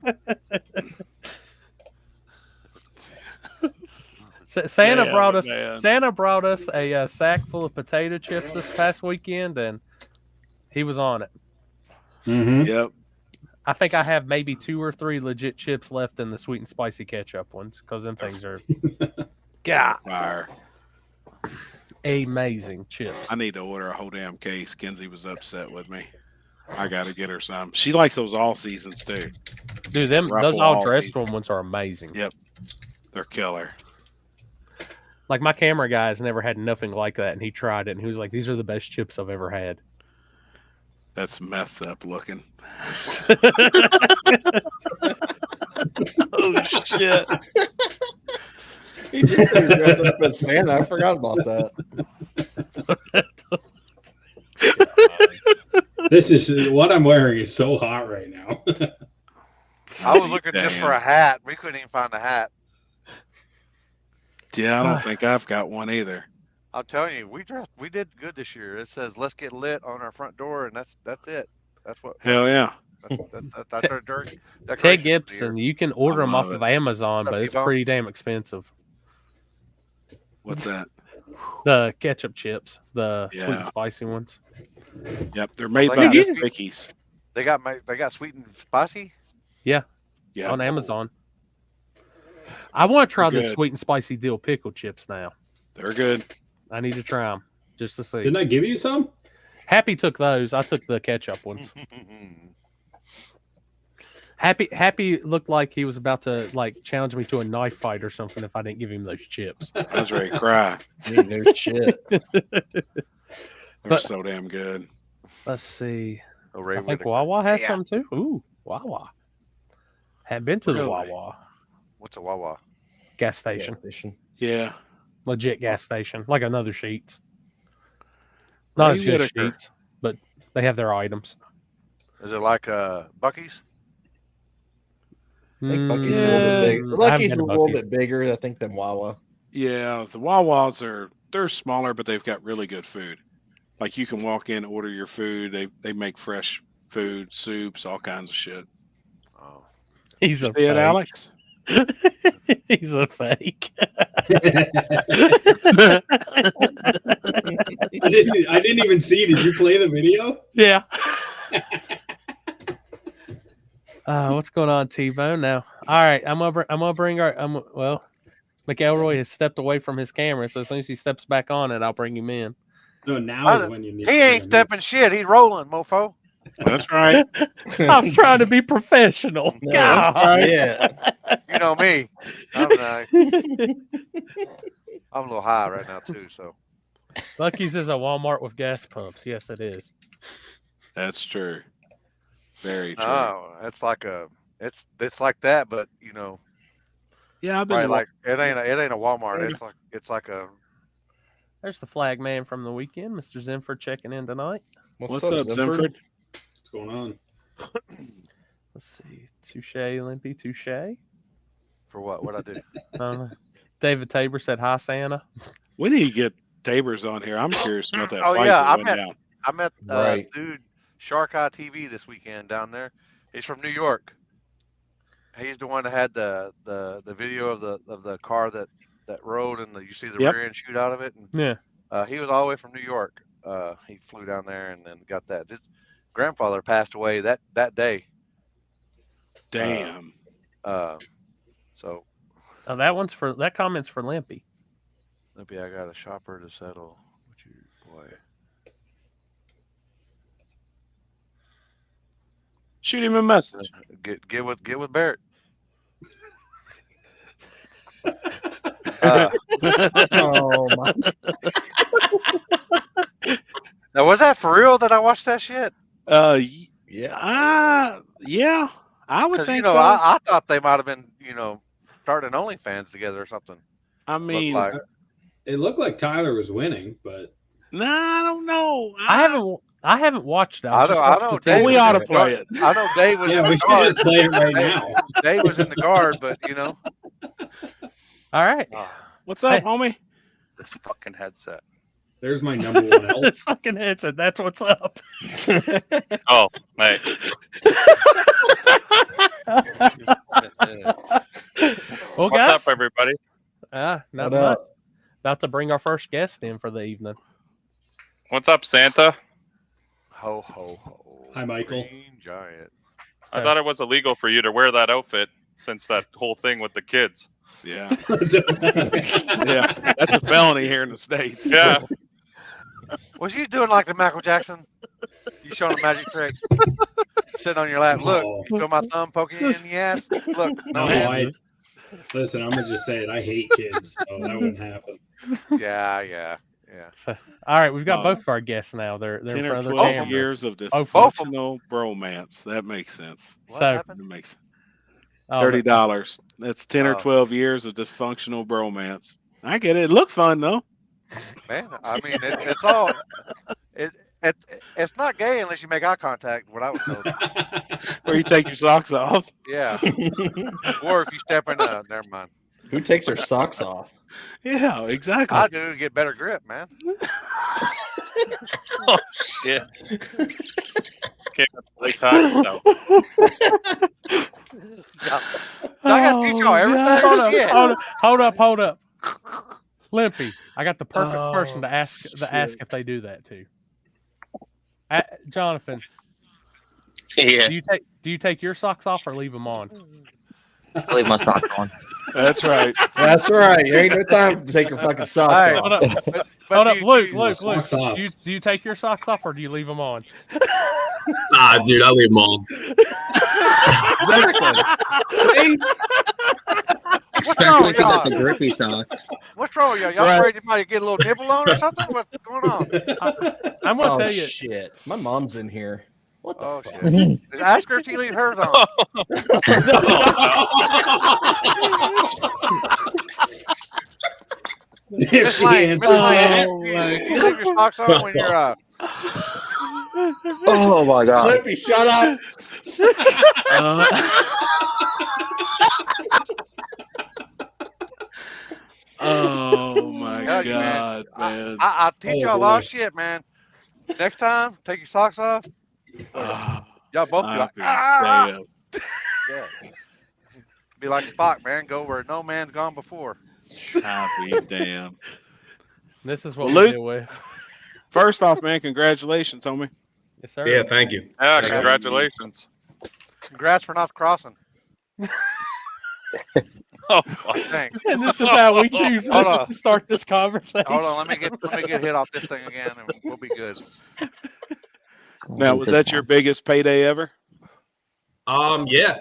S4: Santa
S2: Damn
S4: brought
S2: it,
S4: us.
S2: man.
S4: Santa brought us a sack full of potato chips this past weekend, and he was on it.
S8: Mm-hmm.
S2: Yep.
S4: I think I have maybe 2 or 3 legit chips left in the sweet and spicy ketchup ones because them things are, God,
S2: Fire.
S4: amazing chips.
S2: I need to order a whole damn case. Kenzie was upset with me. I got to get her some. She likes those all seasons too.
S4: Dude, those
S2: Ruffle
S4: all
S2: all
S4: dressed
S2: season.
S4: ones are amazing.
S2: Yep. They're killer.
S4: Like my camera guy has never had nothing like that, and he tried it, and he was like, "These are the best chips I've ever had."
S2: That's messed up looking.
S6: Oh shit!
S3: He just said he dressed up as Santa. I forgot about that.
S8: This is what I'm wearing is so hot right now.
S5: I was looking just for a hat. We couldn't even find a hat.
S2: Yeah, I don't think I've got one either.
S5: I'm telling you, we did good this year. It says "Let's get lit" on our front door, and that's it. That's what.
S2: Hell yeah.
S5: That's our
S4: Ted
S5: decoration
S4: Gibson, you can order them off
S2: love
S4: of Amazon,
S5: What's up,
S4: but it's
S5: T-Bone?
S4: pretty damn expensive.
S2: What's that?
S4: The ketchup chips, the sweet and
S2: Yeah.
S4: spicy ones.
S2: Yep, they're made
S5: they
S2: by
S5: got-
S2: Miss Vicky's.
S5: They got sweet and spicy.
S2: Yeah,
S4: On Amazon. I want to try
S2: They're
S4: the
S2: good.
S4: sweet and spicy dill pickle chips now.
S2: they're good.
S4: I need to try them just to see.
S8: Didn't I give you some?
S4: Happy took those. I took the ketchup ones. Happy looked like he was about to challenge me to a knife fight or something if I didn't give him those chips.
S2: I was ready to cry.
S3: Dude, they're shit.
S2: They're
S4: But-
S2: so damn good.
S4: Let's see.
S5: Oh, Ray
S4: I think
S5: Whitaker.
S4: Wawa has
S5: Yeah.
S4: some too. Ooh, Wawa. Hadn't been to the
S2: Really?
S4: Wawa
S5: What's a Wawa?
S4: gas station.
S3: Gas station.
S2: Yeah.
S4: Legit gas station, like another Sheets. Not
S2: Ray
S4: as good as
S2: Whitaker.
S4: Sheets, but they have their items.
S5: Is it like Bucky's?
S3: I think Bucky's a little bit bigger.
S4: Mm, I haven't
S3: Lucky's
S4: been
S3: a
S4: to
S3: little
S4: Buc-ee's.
S3: bit bigger, I think, than Wawa.
S2: Yeah, the Wawas they're smaller, but they've got really good food. Like you can walk in, order your food. They make fresh food, soups, all kinds of shit.
S5: Oh,
S4: He's a
S2: See it,
S4: fake.
S2: Alex?
S4: He's a fake.
S8: I didn't even see. Did you play the video?
S4: Yeah. What's going on, T-Bone? Now, all right, I'm gonna bring our. McElroy has stepped away from his camera, so as soon as he steps back on it, I'll bring him in.
S8: No, now is when you need.
S5: he ain't stepping shit. He's rolling, mofo.
S2: That's right.
S4: I was trying to be professional.
S3: No,
S4: God.
S3: that's right. Yeah.
S5: You know me. I'm a little high right now too. So
S4: Lucky's is a Walmart with gas pumps. Yes, it is.
S2: That's true. Very true.
S5: no, it's like it's like that, but
S2: Yeah, I've been
S5: right,
S2: to
S5: like it ain't a Walmart. It's like a
S4: There's the flag man from the weekend, Mr. Zenford, checking in tonight.
S2: What's up, Zenford?
S8: What's going on?
S4: Let's see. Touche, Limpy, touche.
S5: for what? What I do?
S4: David Tabor said, "Hi, Santa."
S2: We need to get Tabors on here. I'm curious about that
S5: Oh,
S2: fight
S5: yeah,
S2: that went down.
S5: I met
S3: Right.
S5: dude Shark Eye TV this weekend down there. He's from New York. He's the one that had the video of the car that rode and you see the
S2: Yep.
S5: rear end shoot out of it. And
S4: Yeah.
S5: he was all the way from New York. He flew down there and then got that. His grandfather passed away that day.
S2: Damn.
S5: So
S4: Oh, that comment's for Limpy.
S5: maybe I got a shopper to settle. What you boy.
S2: Shoot him a message.
S5: Get with Barrett.
S3: Oh my!
S5: Now, was that for real that I watched that shit?
S3: Yeah.
S2: Yeah. I would think so.
S5: I thought they might have been, starting OnlyFans together or something.
S2: I mean,
S8: it looked like Tyler was winning, but
S2: I don't know.
S4: I haven't watched it.
S5: I know Dave.
S2: We ought to play it.
S5: I know Dave was.
S8: yeah,
S5: in
S8: we
S5: the
S8: should
S5: guard.
S8: just play it right now.
S5: Dave was in the guard, but
S4: All right.
S2: What's up, homie?
S6: This fucking headset.
S8: There's my number one help.
S4: This fucking headset. That's what's up.
S6: Oh, hey.
S4: Well,
S6: What's
S4: guys,
S6: up, everybody?
S4: not
S3: What
S4: much.
S3: up?
S4: About to bring our first guest in for the evening.
S6: What's up, Santa?
S5: Ho ho ho.
S8: Hi, Michael.
S5: Green giant.
S6: I thought it was illegal for you to wear that outfit since that whole thing with the kids.
S2: Yeah. Yeah. That's a felony here in the States.
S6: Yeah.
S5: Was you doing like the Michael Jackson? You showing a magic trick? Sitting on your lap. Look,
S8: Oh.
S5: you feel my thumb poking you in the ass? Look, no
S8: No,
S5: hands.
S8: Listen, I'm gonna just say it. I hate kids, so that wouldn't happen.
S5: Yeah.
S4: All right, we've got both of our guests now. They're
S2: 10
S4: in
S2: or
S4: front of their
S2: 12
S4: cameras.
S2: years of
S5: Both of 'em.
S2: dysfunctional bromance. That makes sense.
S5: What
S4: So-
S5: happened?
S2: It makes
S4: Oh,
S2: $30. That's 10 or
S5: Oh.
S2: 12 years of dysfunctional bromance. I get it. It looked fun though.
S5: Man, I mean, it's all. It's not gay unless you make eye contact. What I was told.
S2: Where you take your socks off.
S5: Yeah. Or if you step in a. Never mind.
S3: Who takes their socks off?
S2: Yeah, exactly.
S5: I do to get better grip, man.
S6: Oh, shit. Can't really talk yourself.
S5: I gotta teach y'all everything.
S2: God.
S5: Shit.
S4: Hold up. Limpy, I got the perfect person to ask
S2: shit.
S4: if they do that too. Jonathan,
S9: Yeah,
S4: do you take your socks off or leave them on?
S9: I leave my socks on.
S2: That's right.
S3: That's right. There ain't no time to take your fucking socks
S5: Hey.
S3: off.
S4: Hold up,
S5: But
S4: hold up,
S5: you-
S4: Luke.
S5: you-
S8: Socks off.
S4: Do you take your socks off or do you leave them on?
S9: Nah, dude, I leave them on. Especially if you got the grippy socks.
S5: What's wrong with y'all? Y'all
S2: Right.
S5: afraid you might get a little nibble on or something? What's going on?
S4: I'm gonna
S3: Oh
S4: tell you.
S3: shit! My mom's in here. What the
S5: Oh
S3: fuck?
S5: shit! Ask her if she leave hers on.
S8: If
S5: Miss
S8: she
S5: Lane,
S8: answers
S5: Miss Lane,
S8: that,
S5: you leave your socks on when you're
S9: Oh my god.
S3: Lippy, shut up.
S2: Oh my
S5: Yeah, you
S2: God, man.
S5: I teach
S8: Oh,
S5: y'all a lot
S8: boy.
S5: of shit, man. Next time, take your socks off.
S2: Ah,
S5: Y'all both be
S2: I'll
S5: like,
S2: be
S5: ah!
S2: damned.
S5: Yeah. Be like Spock, man. Go where no man's gone before.
S2: I'll be damned.
S4: This is what
S2: Well,
S4: we
S2: Luke-
S4: deal with.
S2: First off, man, congratulations, homie.
S4: Yes, sir.
S10: Yeah, thank you.
S6: Yeah, congratulations.
S5: Congrats for not crossing.
S6: Oh, fuck.
S5: Thanks.
S4: And this is how we choose
S5: Hold
S4: to
S5: on.
S4: start this conversation.
S5: Hold on, let me get hit off this thing again, and we'll be good.
S2: Now, was that your biggest payday ever?
S10: Yeah.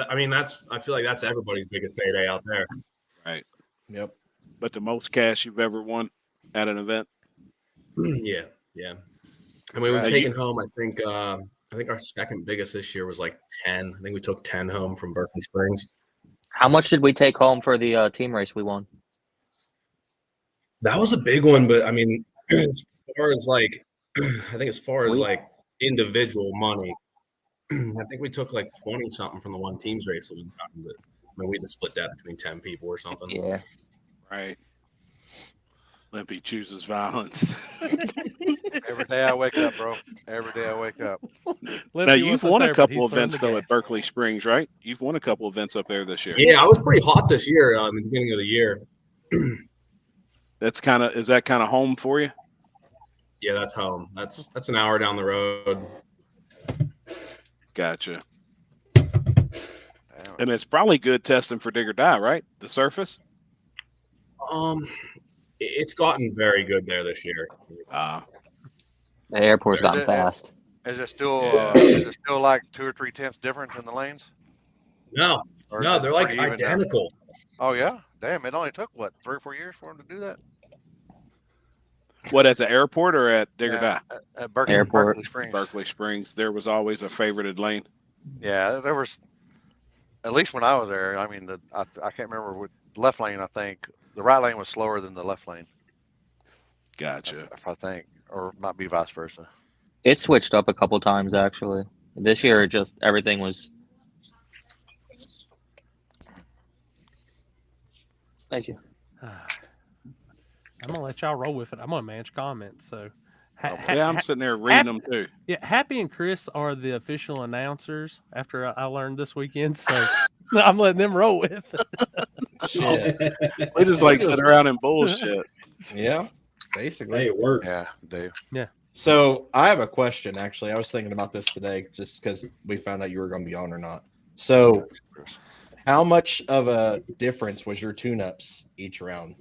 S10: I mean, I feel like that's everybody's biggest payday out there.
S2: Right.
S3: Yep.
S2: But the most cash you've ever won at an event?
S10: Yeah. I mean, we've
S2: You-
S10: taken home. I think our second biggest this year was like 10. I think we took 10 home from Berkeley Springs.
S9: How much did we take home for the team race we won?
S10: That was a big one, but I mean, as far as like, I think as far as like individual money, I think we took like 20 something from the one team's race. But I mean, we had to split that between 10 people or something.
S9: Yeah.
S2: Right. Limpy chooses violence.
S5: Every day I wake up, bro. Every day I wake up.
S2: Now, you've won a couple events, though, at Berkeley Springs, right? You've won a couple events up there this year.
S10: Yeah, I was pretty hot this year in the beginning of the year.
S2: Is that kind of home for you?
S10: Yeah, that's home. That's an hour down the road.
S2: Gotcha.
S5: Damn.
S2: And it's probably good testing for dig or die, right? The surface?
S10: It's gotten very good there this year.
S9: The airport's gotten
S5: it-
S9: fast.
S5: Is it still
S2: Yeah.
S5: is it still like 2 or 3 tenths difference in the lanes?
S10: No,
S5: Or is
S10: no,
S5: it
S10: they're like
S5: pretty even now?
S10: identical.
S5: Oh yeah, damn! It only took what 3 or 4 years for him to do that.
S2: What, at the airport or at Digger
S5: Yeah,
S2: Die?
S5: at Berkeley,
S9: Airport.
S5: Berkeley Springs.
S2: Berkeley Springs. There was always a favorited lane.
S5: Yeah, there was. At least when I was there, I mean, I can't remember what left lane. I think the right lane was slower than the left lane.
S2: Gotcha.
S5: If I think, or it might be vice versa.
S9: It switched up a couple times actually. This year, it just everything was. Thank you.
S4: I'm gonna let y'all roll with it. I'm gonna manage comments. So,
S2: Yeah, I'm sitting there reading them too.
S4: Yeah, Happy and Chris are the official announcers. After I learned this weekend, so I'm letting them roll with it.
S3: Shit.
S2: We just like sit around and bullshit.
S3: Yeah, basically.
S8: Hey, it worked.
S5: Yeah, Dave.
S4: Yeah.
S3: So I have a question. Actually, I was thinking about this today, just because we found out you were going to be on or not. So, how much of a difference was your tune-ups each round?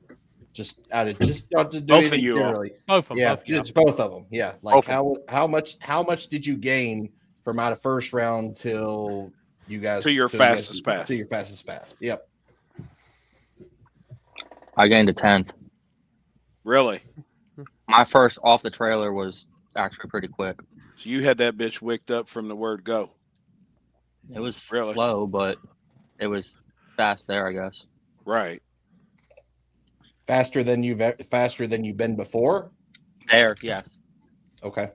S3: Just out of not to do
S2: Both of
S3: anything
S2: you all.
S3: generally.
S4: Both of them.
S3: Yeah,
S4: both of y'all.
S3: just both of them. Yeah, like
S5: Both of
S3: how much did you gain from out of first round till you guys
S2: To your
S3: till you guys-
S2: fastest pass.
S3: To your fastest pass. Yep.
S9: I gained a 10th.
S2: Really?
S9: My first off the trailer was actually pretty quick.
S2: So you had that bitch wicked up from the word go.
S9: It was
S2: Really?
S9: slow, but it was fast there, I guess.
S2: Right.
S3: Faster than you've been before.
S9: There, yes.
S3: Okay.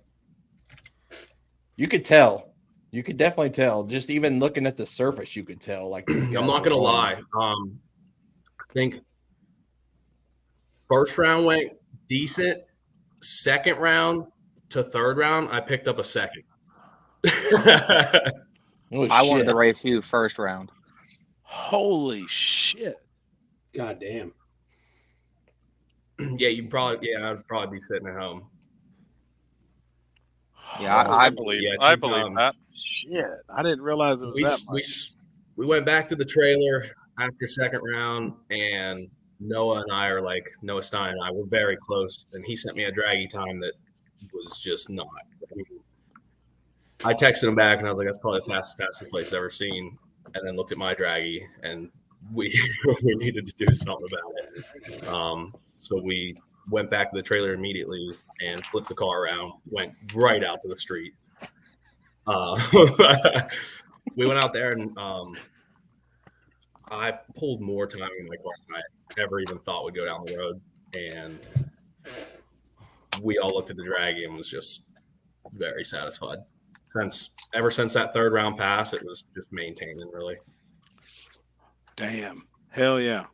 S3: You could tell. You could definitely tell. Just even looking at the surface, you could tell. Like these
S10: I'm
S3: guys
S10: not
S3: are
S10: gonna
S3: going-
S10: lie. I think first round went decent. Second round to third round, I picked up a second.
S3: Oh,
S9: I wanted
S3: shit.
S9: to race you first round.
S2: Holy shit.
S8: God damn.
S10: Yeah, I'd probably be sitting at home.
S9: Yeah,
S6: I believe.
S10: Yeah,
S6: I
S10: two
S6: believe
S10: times.
S6: that.
S2: Shit. I didn't realize it was that much.
S10: We went back to the trailer after second round, and Noah Stein and I were very close, and he sent me a draggy time that was just not. I mean, I texted him back, and I was like, "That's probably the fastest place I've ever seen." And then looked at my draggy, and we we needed to do something about it. So we went back to the trailer immediately and flipped the car around, went right out to the street. We went out there, and I pulled more time in my car than I ever even thought would go down the road. And we all looked at the draggy and was just very satisfied. Ever since that third round pass, it was just maintaining, really.
S2: Damn. Hell yeah.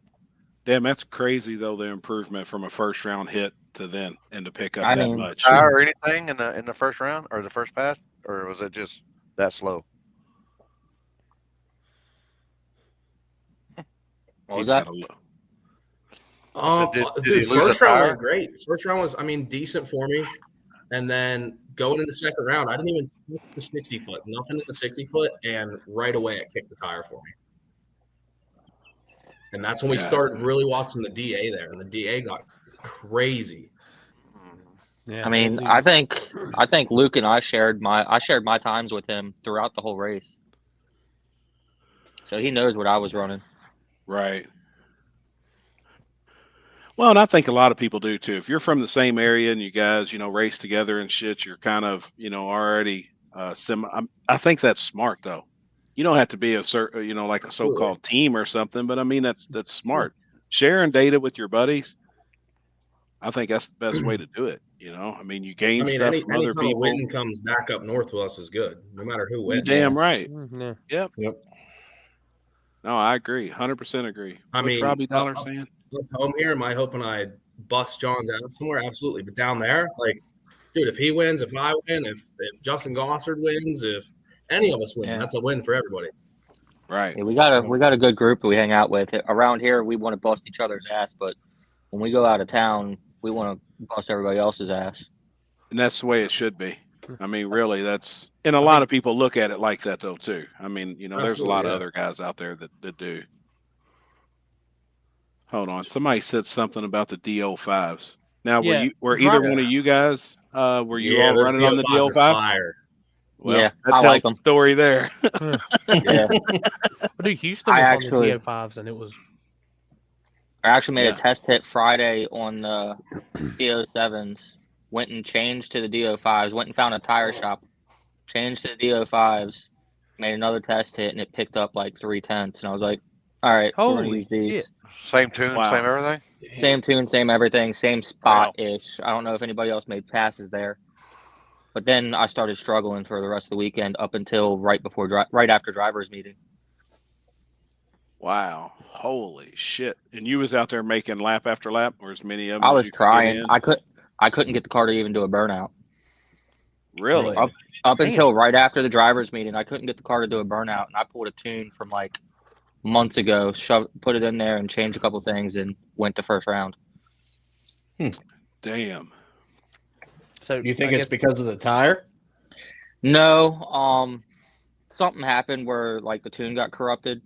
S2: Damn, that's crazy though, the improvement from a first round hit to then and to pick up that much.
S5: Tire or anything in the first round or the first pass, or was it just that slow?
S9: What was that?
S10: Dude, first round was great. First round was, decent for me. And then going into the second round, I didn't even touch the 60 foot, nothing in the 60 foot, and right away it kicked the tire for me. And that's when we started really watching the DA there, and the DA got crazy.
S4: Yeah,
S9: I mean, I think Luke and I shared my times with him throughout the whole race, so he knows what I was running.
S2: Right. Well, and I think a lot of people do too. If you're from the same area and you guys, race together and shit, you're kind of, already I think that's smart though. You don't have to be a certain, like a so-called team or something, but I mean that's smart. Sharing data with your buddies, I think that's the best way to do it. I mean, you gain stuff from other people.
S10: A win comes back up north with us is good, no matter who wins.
S2: You're damn right.
S4: Yeah.
S2: Yep. No, I agree. 100% agree. What's Robbie Dollar saying?
S10: Home here, am I hoping I bust John's out somewhere? Absolutely. But down there, dude, if he wins, if I win, if Justin Gossard wins, if any of us win, that's a win for everybody.
S2: Right.
S9: Yeah, we got a good group that we hang out with. Around here, we want to bust each other's ass, but when we go out of town, we want to bust everybody else's ass.
S2: And that's the way it should be. I mean, really, and a lot of people look at it like that though too. I mean, there's a lot of other guys out there that do. Hold on. Somebody said something about the DO5s. Now, were either one of you guys Were you all running on the
S10: DO5s are
S2: DO5?
S10: fire.
S2: Well,
S9: Yeah,
S2: that
S9: I
S2: tells
S9: like
S2: the
S9: them.
S2: story there.
S9: Yeah,
S4: I do. Houston
S9: I
S4: was
S9: actually-
S4: on the DO5s, and it was.
S9: I actually made
S2: Yeah.
S9: a test hit Friday on the CO7s. Went and changed to the DO5s. Went and found a tire shop. Changed to the DO5s. Made another test hit, and it picked up like 3/10. And I was like, all right, we're going to
S4: Holy
S9: use these.
S4: shit.
S5: Same tune,
S2: Wow.
S5: same everything.
S9: Same tune, same everything, same spot-ish. I don't know if anybody else made passes there. But then I started struggling for the rest of the weekend up until right after driver's meeting.
S2: Wow. Holy shit. And you was out there making lap after lap, or as many of them
S9: I
S2: as
S9: was
S2: you could
S9: trying.
S2: get in?
S9: I couldn't get the car to even do a burnout.
S2: Really?
S9: Up until right after the driver's meeting, I couldn't get the car to do a burnout, and I pulled a tune from like months ago, put it in there, and changed a couple things, and went to first round.
S2: Damn.
S4: So
S3: You think
S4: I
S3: it's
S4: guess-
S3: because of the tire?
S9: No, something happened where like the tune got corrupted,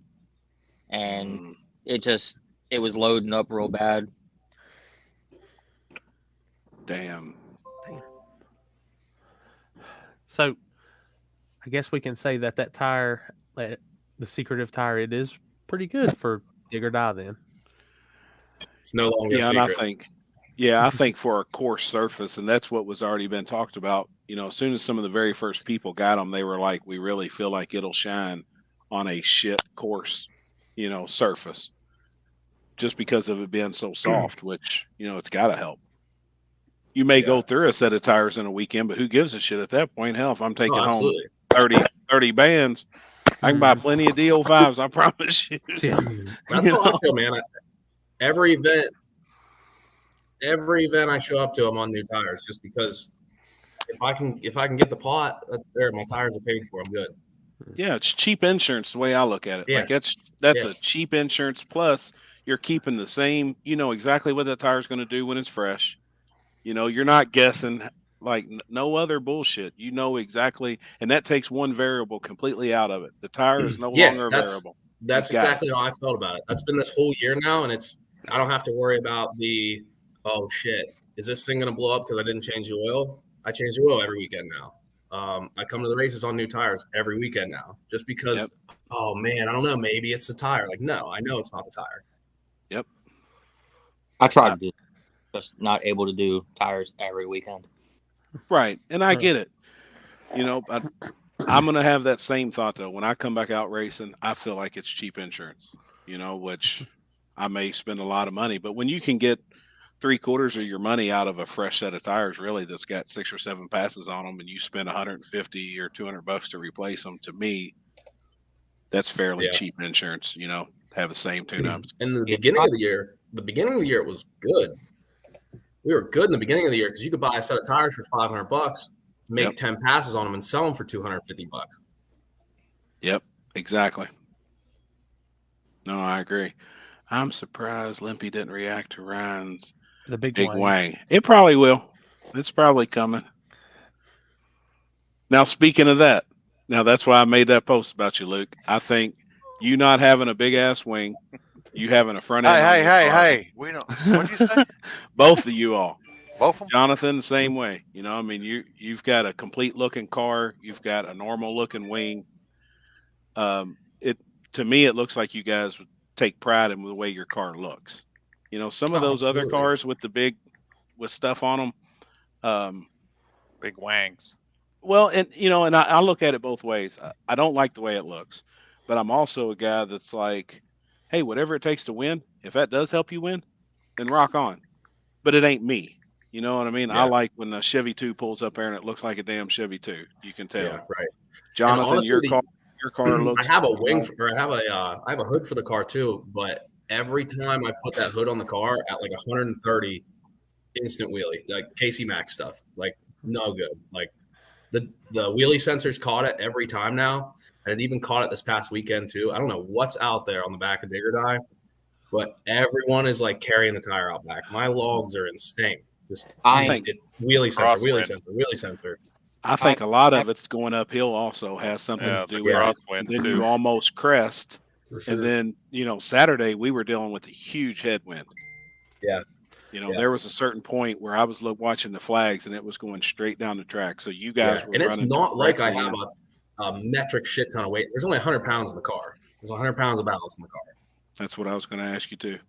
S9: and it was loading up real bad.
S2: Damn.
S4: So, I guess we can say that tire, the secretive tire, it is pretty good for dig or die. Then
S10: It's no longer
S2: Yeah,
S10: a
S2: and
S10: secret.
S2: I think for a course surface, and that's what was already been talked about. You know, as soon as some of the very first people got them, they were like, "We really feel like it'll shine on a shit course, surface, just because of it being so soft." Which it's got to help. You may go through a set of tires in a weekend, but who gives a shit at that point? Hell, if I'm taking home
S10: absolutely.
S2: 30 bands, I can buy plenty of DO5s. I promise you.
S10: That's how I feel, man. Every event I show up to, I'm on new tires, just because if I can get the pot there, my tires are paid for. I'm good.
S2: Yeah, it's cheap insurance the way I look at it.
S10: Yeah.
S2: Like that's a cheap insurance, plus you're keeping the same. You know exactly what that tire's going to do when it's fresh. You're not guessing like no other bullshit. You know exactly, and that takes one variable completely out of it. The tire is no longer a variable.
S10: That's
S2: You got
S10: exactly how I felt about it. That's been this whole year now, and I don't have to worry about oh shit, is this thing gonna blow up because I didn't change the oil? I change the oil every weekend now. I come to the races on new tires every weekend now, just because.
S2: Yep.
S10: Oh man, I don't know. Maybe it's the tire. Like, no, I know it's not the tire.
S2: Yep.
S9: I tried to do, just not able to do tires every weekend.
S2: Right, and I get it. I'm going to have that same thought though. When I come back out racing, I feel like it's cheap insurance. Which I may spend a lot of money, but when you can get 3/4 of your money out of a fresh set of tires, really, that's got 6 or 7 passes on them, and you spend $150 or $200 to replace them, to me, that's fairly cheap insurance. Have the same tune-ups.
S10: And the beginning of the year, it was good. We were good in the beginning of the year because you could buy a set of tires for $500, make 10 passes on them, and sell them for $250.
S2: Yep, exactly. No, I agree. I'm surprised Limpy didn't react to Ryan's
S4: the big
S2: wang. It probably will. It's probably coming. Now, speaking of that, that's why I made that post about you, Luke. I think you not having a big ass wing, you having a front end.
S5: Hey! We don't. What'd you say?
S2: Both of you all.
S5: Both of them.
S2: Jonathan, the same way. You've got a complete looking car. You've got a normal looking wing. To me, it looks like you guys would take pride in the way your car looks. Some of those other cars with with stuff on them,
S6: big wangs.
S2: Well, and I look at it both ways. I don't like the way it looks, but I'm also a guy that's like, hey, whatever it takes to win. If that does help you win, then rock on. But it ain't me. You know what I mean?
S10: Yeah.
S2: I like when the Chevy 2 pulls up there and it looks like a damn Chevy 2. You can tell.
S10: Yeah, right.
S2: Jonathan,
S10: honestly,
S2: your car looks.
S10: I have a wing, I have a hood for the car too. But every time I put that hood on the car at like 130, instant wheelie, like Casey Max stuff, like no good. Like the wheelie sensors caught it every time now, and it even caught it this past weekend too. I don't know what's out there on the back of Dig or Die, but everyone is like carrying the tire out back. My logs are insane. Just wheelie sensor.
S2: I think a lot of it's going uphill also has something to do with it. And then you almost crest. Sure. And then, Saturday we were dealing with a huge headwind.
S10: Yeah.
S2: You know, there was a certain point where I was watching the flags and it was going straight down the track. So you guys were
S10: and it's
S2: running
S10: not like I
S2: directly
S10: have a metric shit ton of weight. There's only 100 pounds in the car. There's 100 pounds of ballast in the car.
S2: That's what I was going to ask you too.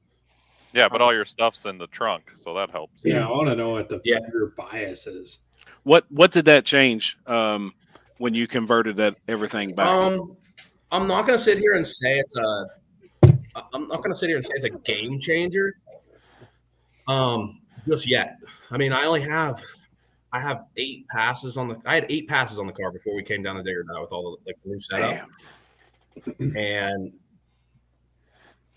S6: Yeah, but all your stuff's in the trunk, so that helps.
S8: Yeah, I want to know what the your bias is.
S2: What did that change when you converted everything back?
S10: I'm not going to sit here and say it's a game changer. Just yet. I mean, I have 8 passes on the. I had 8 passes on the car before we came down to Digger now with all the new setup. And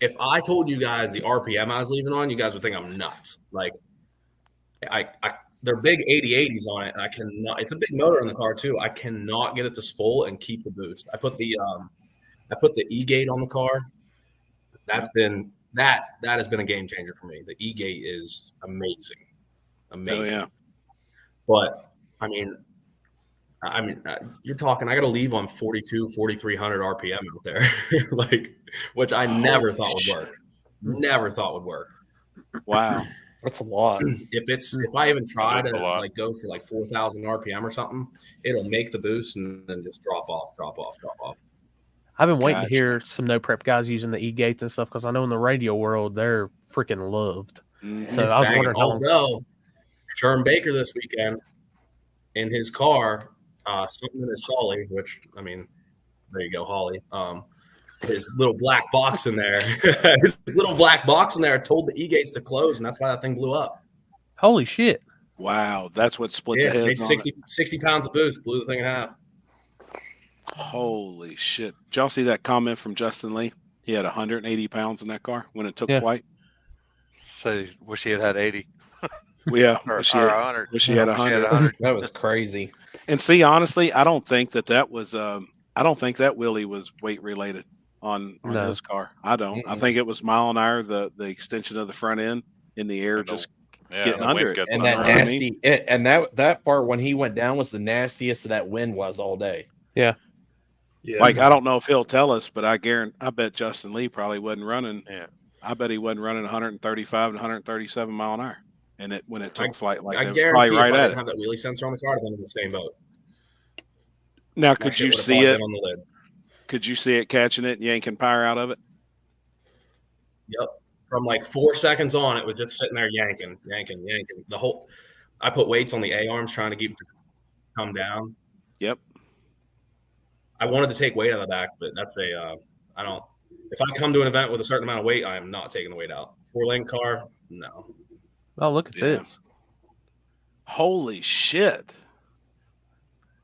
S10: if I told you guys the RPM I was leaving on, you guys would think I'm nuts. Like, they're big 80/80s on it, and I cannot. It's a big motor in the car too. I cannot get it to spool and keep the boost. I put the E-gate on the car. That has been a game changer for me. The E-gate is amazing.
S2: Oh, yeah.
S10: But I mean, you're talking. I got to leave on 4,300 RPM out there, like, which I never thought would work. Never thought would work.
S2: Wow,
S3: that's a lot.
S10: If I even try to like go for like 4,000 RPM or something, it'll make the boost and then just drop off.
S4: I've been waiting to hear some no prep guys using the E-gates and stuff because I know in the radio world they're freaking loved. So I was wondering how long.
S10: Sherm Baker this weekend in his car, something in his Holly, which I mean, there you go, Holly. His little black box in there, told the E-gates to close, and that's why that thing blew up.
S4: Holy shit!
S2: Wow, that's what split the heads.
S10: 60 pounds of boost, blew the thing in half.
S2: Holy shit! Did y'all see that comment from Justin Lee? He had 180 pounds in that car when it took flight.
S5: So wish he had 80.
S2: Yeah,
S5: or
S2: 100. Wish he had 100.
S3: That was crazy.
S2: And see, honestly, I don't think that was. I don't think that Willie was weight related on his car. I don't. I think it was mile an hour, the extension of the front end in the air, just getting under it.
S3: And that nasty. And that part when he went down was the nastiest that wind was all day.
S4: Yeah.
S8: Yeah.
S2: Like, I don't know if he'll tell us, but I bet Justin Lee probably wasn't running.
S5: Yeah.
S2: I bet he wasn't running 135 to 137 mile an hour. And when it took flight, like
S10: I
S2: that,
S10: guarantee
S2: was right
S10: if I
S2: at
S10: didn't have that wheelie sensor on the car, I'd have been in the same boat.
S2: Now, could you see it?
S10: On the lid.
S2: Could you see it catching it and yanking power out of it?
S10: Yep. From like 4 seconds on, it was just sitting there yanking. I put weights on the A-arms trying to keep it to come down.
S2: Yep.
S10: I wanted to take weight out of the back, but that's I don't. If I come to an event with a certain amount of weight, I am not taking the weight out. 4-lane car, no.
S4: Oh, look at this.
S2: Holy shit.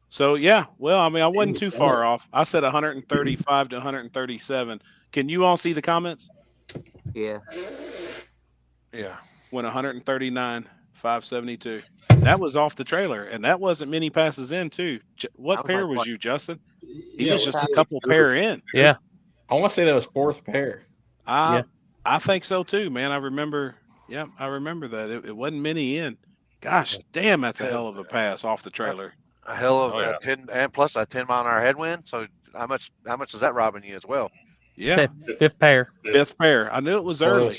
S2: So, yeah, well, I mean, I wasn't too far off. I said 135 to 137. Can you all see the comments?
S9: Yeah.
S5: Yeah.
S2: Went 139, 572. That was off the trailer, and that wasn't many passes in, too. What pair was you, Justin? He was just a couple pair in.
S4: Yeah.
S3: I want to say that was 4th pair.
S2: I think so, too, man. I remember that. It wasn't many in. Gosh, damn, that's a hell of a pass off the trailer.
S5: A hell of a 10, and plus a 10 mile an hour headwind. So how much is that robbing you as well?
S2: Yeah.
S4: 5th pair.
S2: 5th pair. I knew it was early.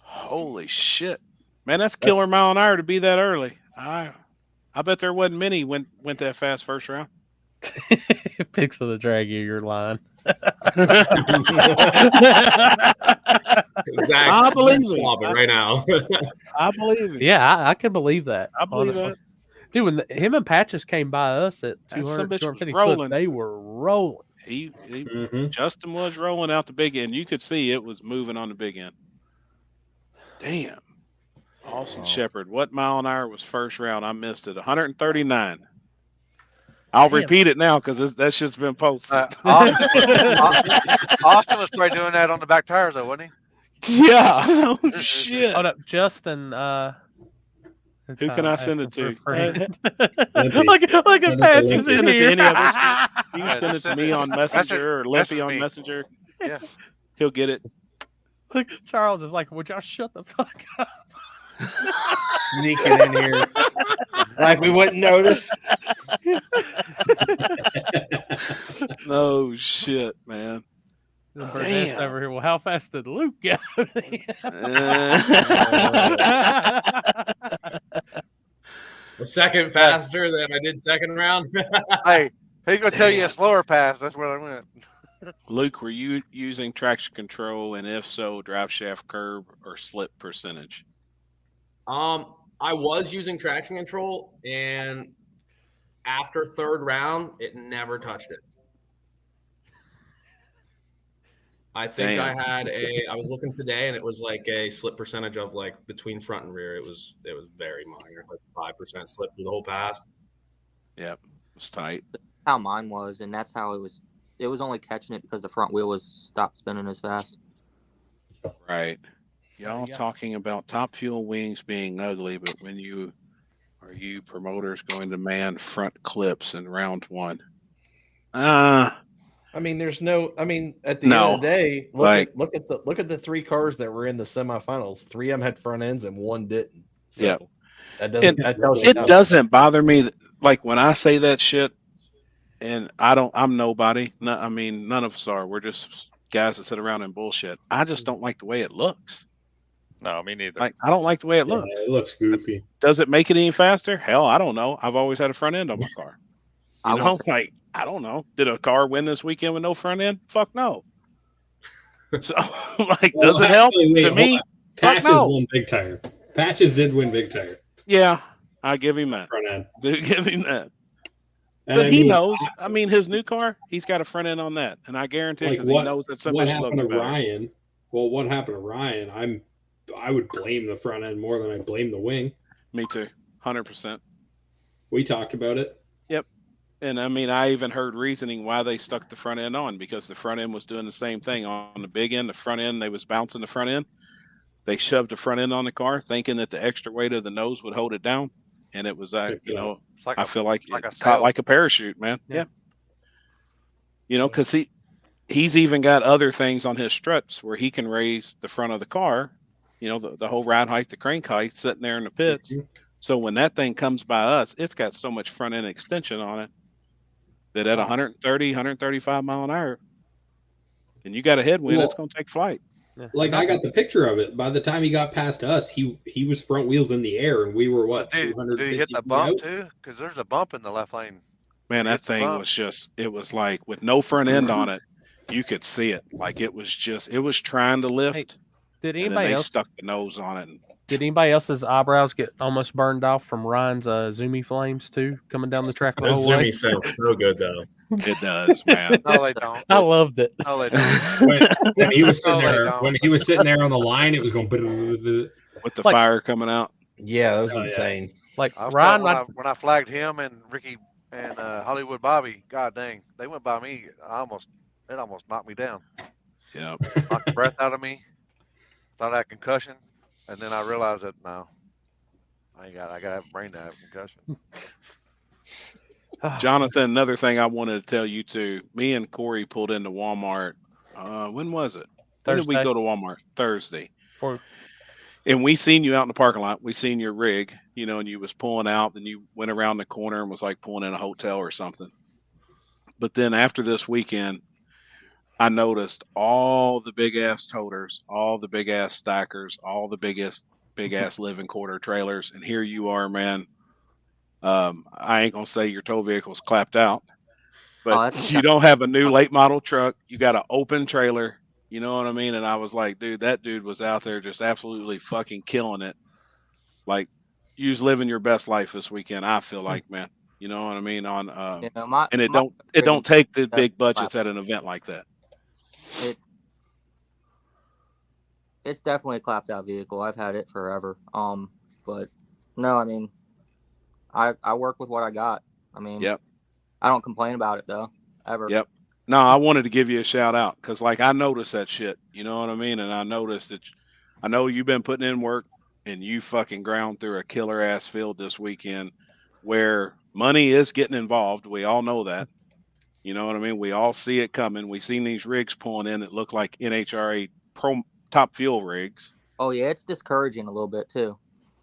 S2: Holy shit. Man, that's killer mile an hour to be that early. I bet there wasn't many went that fast first round.
S4: Pics of the Draggy, you're lying.
S10: Exactly.
S2: I believe it.
S10: Stop it right now.
S2: I believe it.
S4: Yeah, I can believe that.
S2: I believe it.
S4: Dude, when him and Patches came by us at
S2: That
S4: 200,
S2: some bitch was
S4: 250
S2: rolling.
S4: foot, they were rolling.
S2: Justin was rolling out the big end. You could see it was moving on the big end. Damn. Austin Shepard. What mile an hour was first round? I missed it. 139. I'll repeat it now because that shit's been posted.
S5: Austin was probably doing that on the back tires, though, wasn't
S2: he? Yeah. Oh, shit.
S4: Hold up, Justin.
S2: Who can I send it to?
S4: Look at Patches in here.
S2: You can send it to me on Messenger or Lippy on Messenger.
S5: Yeah.
S2: He'll get it.
S4: Look, Charles is like, would y'all shut the fuck up?
S3: Sneaking in here like we wouldn't notice.
S2: No shit, man.
S4: the Burnett's over here. Well, how fast did Luke go?
S10: A second faster than I did second round.
S5: Hey, he's gonna tell you a slower pass. That's where I went.
S2: Luke, were you using traction control, and if so, drive shaft curb or slip percentage?
S10: I was using traction control, and after third round, it never touched it. I think I was looking today, and it was like a slip percentage of like between front and rear. It was very minor, like 5% slip through the whole pass.
S2: Yep, it was tight.
S9: That's how mine was, and that's how it was. It was only catching it because the front wheel was stopped spinning as fast.
S2: Right. Y'all talking about Top Fuel wings being ugly, but are you promoters going to man front clips in round one?
S3: I mean, at the end of the day, look at the three cars that were in the semifinals. 3 of them had front ends and 1 didn't. So
S2: yeah,
S3: that
S2: doesn't bother me. Like when I say that shit, and I'm nobody. None of us are. We're just guys that sit around and bullshit. I just don't like the way it looks.
S6: No, me neither.
S2: Like I don't like the way it looks.
S8: It looks goofy.
S2: Does it make it any faster? Hell, I don't know. I've always had a front end on my car. I don't know. Did a car win this weekend with no front end? Fuck no. So, does it help? To me,
S8: Patches won big tire. Patches did win big tire.
S2: Yeah, I give him that.
S8: Front end.
S2: Do give him that. But he knows. His new car, he's got a front end on that, and I guarantee because he knows that something looks better.
S8: Ryan? Well, what happened to Ryan? I would blame the front end more than I blame the wing.
S2: Me too, 100%.
S8: We talked about it.
S2: Yep, and I even heard reasoning why they stuck the front end on, because the front end was doing the same thing on the big end. The front end, they was bouncing the front end. They shoved the front end on the car, thinking that the extra weight of the nose would hold it down, and it was I feel like it caught like a parachute, man. Yeah. Because he's even got other things on his struts where he can raise the front of the car. The whole ride height, the crank height, sitting there in the pits. Mm-hmm. So when that thing comes by us, it's got so much front end extension on it that at 130, 135 mile an hour, and you got a headwind, it's going to take flight.
S8: Like I got the picture of it. By the time he got past us, he was front wheels in the air, and we were what?
S5: Did he hit the bump too? Because there's a bump in the left lane.
S2: Man, that thing was it was like with no front end on it, you could see it. Like it was trying to lift.
S4: Hey, did anybody else
S2: stuck the nose on it?
S4: Did anybody else's eyebrows get almost burned off from Ryan's Zoomy flames too, coming down the track the whole way?
S10: Zoomy sounds so good though.
S2: It does, man.
S5: No, they don't.
S4: I loved it.
S5: No, they don't.
S8: When he was sitting there on the line, it was going
S2: with the fire coming out.
S3: Yeah, that was insane.
S4: Like
S5: Ryan, when I flagged him and Ricky and Hollywood Bobby, god dang, they went by me. It almost knocked me down.
S2: Yeah,
S5: knocked the breath out of me. Thought I had concussion, and then I realized that no, I gotta have a brain to have concussion.
S2: Jonathan, another thing I wanted to tell you too. Me and Corey pulled into Walmart. When was it? When did we go to Walmart? Thursday. And we seen you out in the parking lot. We seen your rig, and you was pulling out. Then you went around the corner and was like pulling in a hotel or something. But then after this weekend, I noticed all the big ass toters, all the big ass stackers, all the big ass living quarter trailers, and here you are, man. I ain't gonna say your tow vehicle's clapped out, but you don't have a new late model truck. You got an open trailer. You know what I mean? And I was like, dude, that dude was out there just absolutely fucking killing it. Like, you was living your best life this weekend. I feel like, man. You know what I mean? And it don't take the big budgets at an event like that.
S9: It's definitely a clapped out vehicle. I've had it forever. But no, I work with what I got.
S2: Yep.
S9: I don't complain about it though, ever.
S2: Yep. No, I wanted to give you a shout out because I noticed that shit. You know what I mean? And I noticed that I know you've been putting in work and you fucking ground through a killer ass field this weekend where money is getting involved. We all know that. You know what I mean? We all see it coming. We seen these rigs pulling in that look like NHRA Pro Top Fuel rigs.
S9: Oh yeah, it's discouraging a little bit too.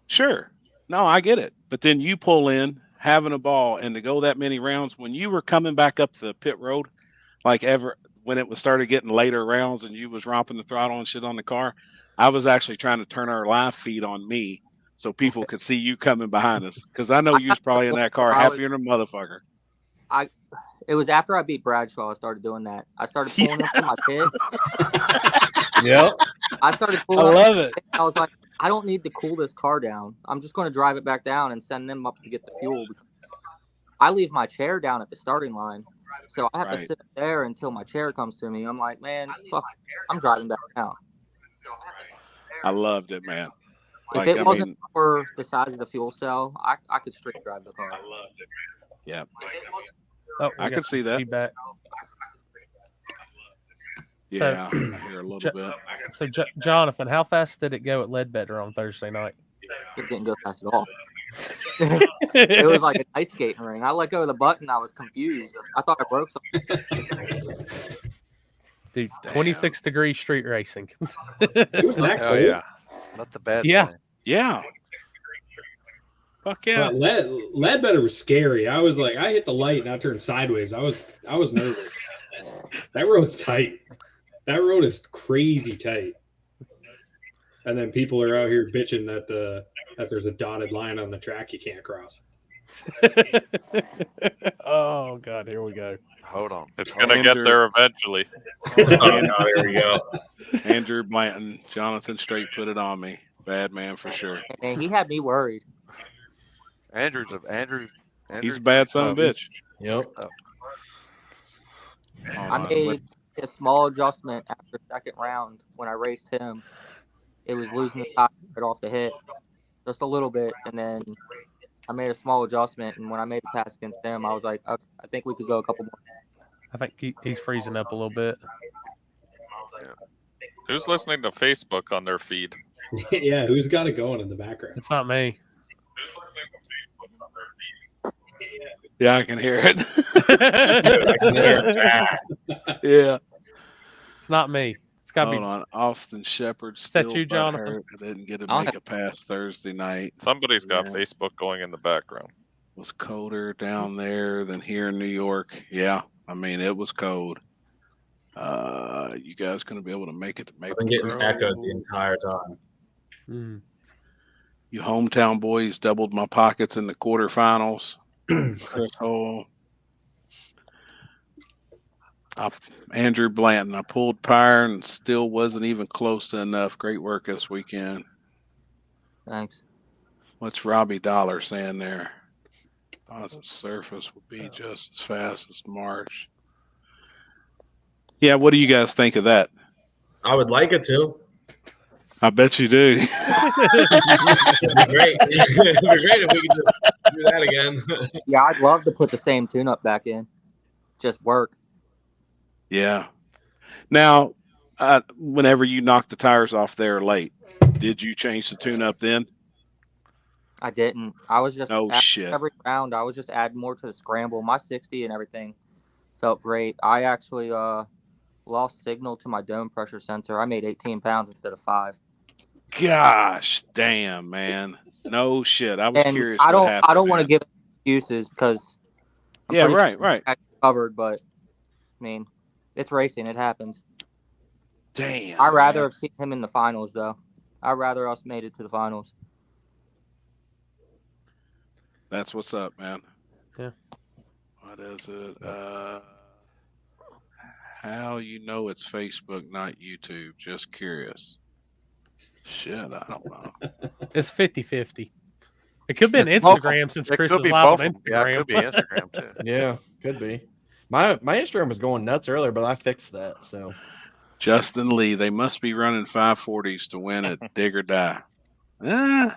S2: Sure. No, I get it. But then you pull in having a ball and to go that many rounds when you were coming back up the pit road, when it was started getting later rounds and you was romping the throttle and shit on the car, I was actually trying to turn our live feed on me so people could see you coming behind us. Because I know you was probably in that car happier than a motherfucker.
S9: It was after I beat Bradshaw, I started doing that. I started pulling up to my pit.
S3: Yep.
S9: I started pulling
S3: I
S9: up.
S3: love it.
S9: I was like, I don't need to cool this car down. I'm just going to drive it back down and send them up to get the fuel. I leave my chair down at the starting line. So I have to sit there until my chair comes to me. I'm like, man, fuck, I'm driving back down.
S2: I loved it, man.
S9: If it wasn't for the size of the fuel cell, I could straight drive the car. I loved it, man.
S2: Yeah.
S4: Oh,
S2: I could see that.
S4: Feedback.
S2: Yeah, I hear a little bit.
S4: So, Jonathan, how fast did it go at Ledbetter on Thursday night?
S9: It didn't go fast at all. It was like an ice skating ring. I let go of the button. I was confused. I thought I broke something.
S4: Dude, 26-degree street racing.
S8: It was that cold.
S5: Oh yeah, not the bad.
S4: Yeah.
S5: thing.
S2: Yeah. Fuck yeah.
S8: Ledbetter was scary. I was like, I hit the light and I turned sideways. I was nervous. That road's tight. That road is crazy tight. And then people are out here bitching that there's a dotted line on the track you can't cross.
S4: Oh God, here we go.
S5: Hold on.
S6: It's gonna get there eventually.
S10: Oh, no, here we go.
S2: Andrew Blanton, Jonathan straight put it on me. Bad man for sure.
S9: And he had me worried.
S5: Andrew.
S2: He's a bad son of a bitch.
S3: Yep.
S9: I made a small adjustment after second round when I raced him. It was losing the tire right off the hit, just a little bit, and then I made a small adjustment. And when I made the pass against him, I was like, okay, I think we could go a couple more.
S4: I think he's freezing up a little bit.
S6: Who's listening to Facebook on their feed?
S8: Yeah, who's got it going in the background?
S4: It's not me.
S2: Yeah, I can hear it. Yeah.
S4: It's not me. It's got to be.
S2: Hold on. Austin Shepard
S4: Is that
S2: still
S4: you, Jonathan?
S2: hurt. I didn't get to make it past Thursday night.
S6: Somebody's got Facebook going in the background.
S2: Was colder down there than here in New York. Yeah, I mean it was cold. You guys gonna be able to make it to Maple
S10: I've been getting
S2: Grove?
S10: echoed the entire time.
S2: You hometown boys doubled my pockets in the quarterfinals. Chris Hole. Andrew Blanton. I pulled Pyre and still wasn't even close to enough. Great work this weekend.
S9: Thanks.
S2: What's Robbie Dollar saying there? Deposit surface will be just as fast as March. Yeah, what do you guys think of that?
S10: I would like it to.
S2: I bet you do.
S10: It'd be great. It'd be great if we could just do that again.
S9: Yeah, I'd love to put the same tune-up back in. Just work.
S2: Yeah. Now, whenever you knocked the tires off there late, did you change the tune-up then?
S9: I didn't. I was just
S2: shit.
S9: Every round, I was just adding more to the scramble. My 60 and everything felt great. I actually lost signal to my dome pressure sensor. I made 18 pounds instead of 5.
S2: Gosh, damn, man. No shit. I was curious.
S9: I don't want to give excuses because
S2: I'm right.
S9: I covered, but I mean, it's racing. It happens.
S2: Damn.
S9: I'd rather have seen him in the finals, though. I'd rather us made it to the finals.
S2: That's what's up, man.
S4: Yeah.
S2: What is it? How you know it's Facebook, not YouTube? Just curious. Shit, I don't know.
S4: It's 50-50. It could be an Instagram since Chris is live on Instagram.
S5: Yeah, it could be Instagram too.
S3: Yeah, could be. My Instagram was going nuts earlier, but I fixed that. So
S2: Justin Lee, they must be running 540s to win at Dig or Die. I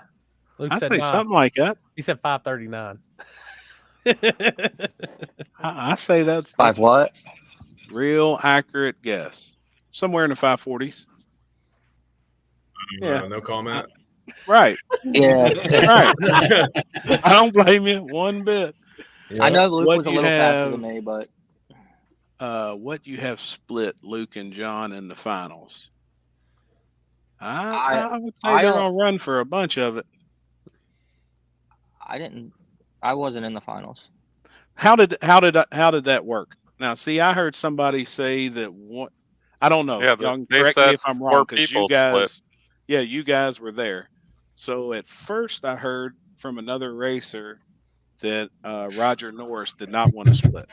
S2: say something like that.
S4: He said 539.
S2: I say that's
S9: 5 what?
S2: Real accurate guess. Somewhere in the 540s.
S10: Yeah, no comment.
S2: Right.
S9: Yeah.
S2: Right. I don't blame you one bit.
S9: Yeah. I know Luke was a little faster than me, but
S2: what you have split Luke and John in the finals? I would say they're gonna run for a bunch of it.
S9: I wasn't in the finals.
S2: How did that work? Now, see, I heard somebody say that one. I don't know.
S6: Yeah,
S2: Y'all can
S6: they
S2: correct me
S6: said
S2: if I'm
S6: 4
S2: wrong because
S6: people
S2: you guys,
S6: split.
S2: yeah, you guys were there. So at first, I heard from another racer that Roger Norris did not want to split.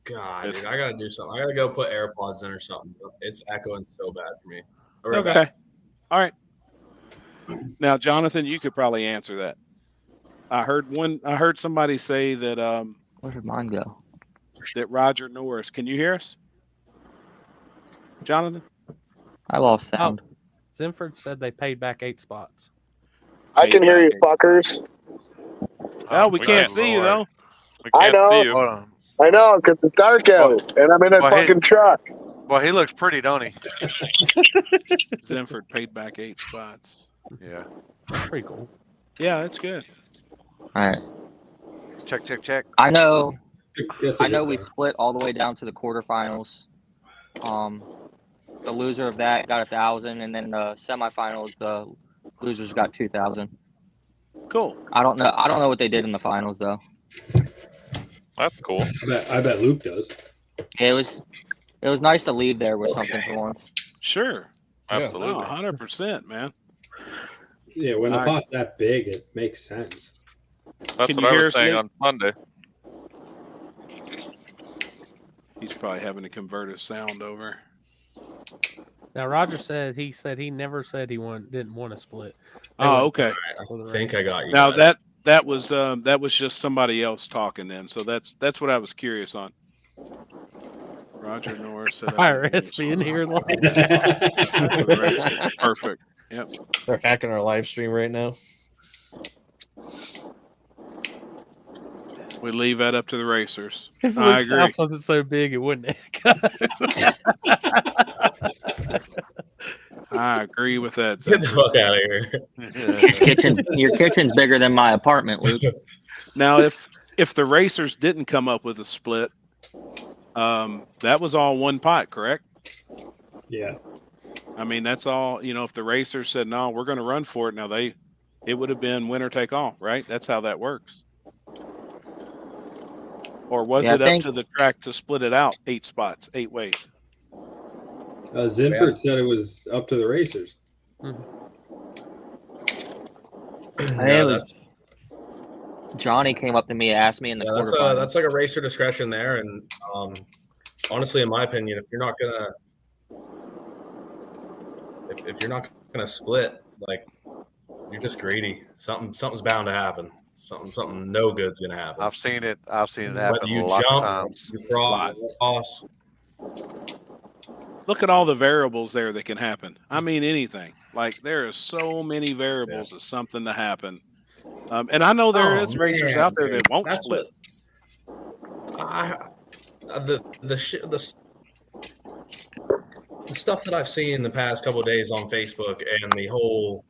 S10: God, dude, I gotta do something. I gotta go put AirPods in or something. It's echoing so bad for me.
S2: Okay. All right. Now, Jonathan, you could probably answer that. I heard somebody say that.
S9: Where did mine go?
S2: That Roger Norris. Can you hear us, Jonathan?
S9: I lost sound.
S4: Zinford said they paid back 8 spots.
S11: I can hear you, fuckers.
S2: Well, we can't see you though.
S6: We can't see you.
S5: Hold on.
S11: I know, because it's dark out, and I'm in a fucking truck.
S5: Well, he looks pretty, don't he?
S2: Zinford paid back 8 spots.
S5: Yeah.
S4: Pretty cool.
S2: Yeah, that's good.
S9: All right.
S5: Check.
S9: I know.
S8: That's a
S9: I know
S8: good
S9: we
S8: thing.
S9: split all the way down to the quarterfinals. The loser of that got 1,000, and then the semifinals, the losers got 2,000.
S2: Cool.
S9: I don't know what they did in the finals though.
S6: That's cool.
S8: I bet Luke does.
S9: It was nice to leave there with something for once.
S2: Sure.
S6: Absolutely.
S2: 100%, man.
S8: Yeah, when the
S2: All right.
S8: pot's that big, it makes sense.
S6: That's
S2: Can
S6: what
S2: you
S6: I
S2: hear
S6: was
S2: us,
S6: saying
S2: Nick?
S6: on Sunday.
S2: He's probably having to convert his sound over.
S4: Now Roger said he never said he didn't want to split.
S2: Oh, okay.
S10: I think I got you.
S2: Now
S10: guys.
S2: that was just somebody else talking then. So that's what I was curious on. Roger Norris said
S4: IRS being here live.
S2: Perfect. Yep.
S3: They're hacking our live stream right now.
S2: We leave that up to the racers.
S4: If
S2: I
S4: Luke's
S2: agree.
S4: house wasn't so big, it wouldn't echo.
S2: I agree with that.
S10: Get the fuck out of here.
S9: Your kitchen's bigger than my apartment, Luke.
S2: Now, if the racers didn't come up with a split, that was all one pot, correct?
S8: Yeah.
S2: I mean, that's all. If the racers said no, we're going to run for it. Now it would have been winner take all, right? That's how that works. Or was it up to the track to split it out 8 spots, 8 ways?
S8: Zinford said it was up to the racers.
S9: Johnny came up to me and asked me in the quarterfinals.
S10: That's like a racer discretion there, and honestly, in my opinion, if you're not gonna split, like you're just greedy. Something's bound to happen. Something no good's gonna happen.
S5: I've seen it happen
S10: Whether you
S5: a lot
S10: jump,
S5: of times.
S10: you cross.
S2: Look at all the variables there that can happen. I mean, anything. Like there are so many variables of something to happen. And I know there is racers out there that won't split.
S10: The stuff that I've seen the past couple of days on Facebook and the whole,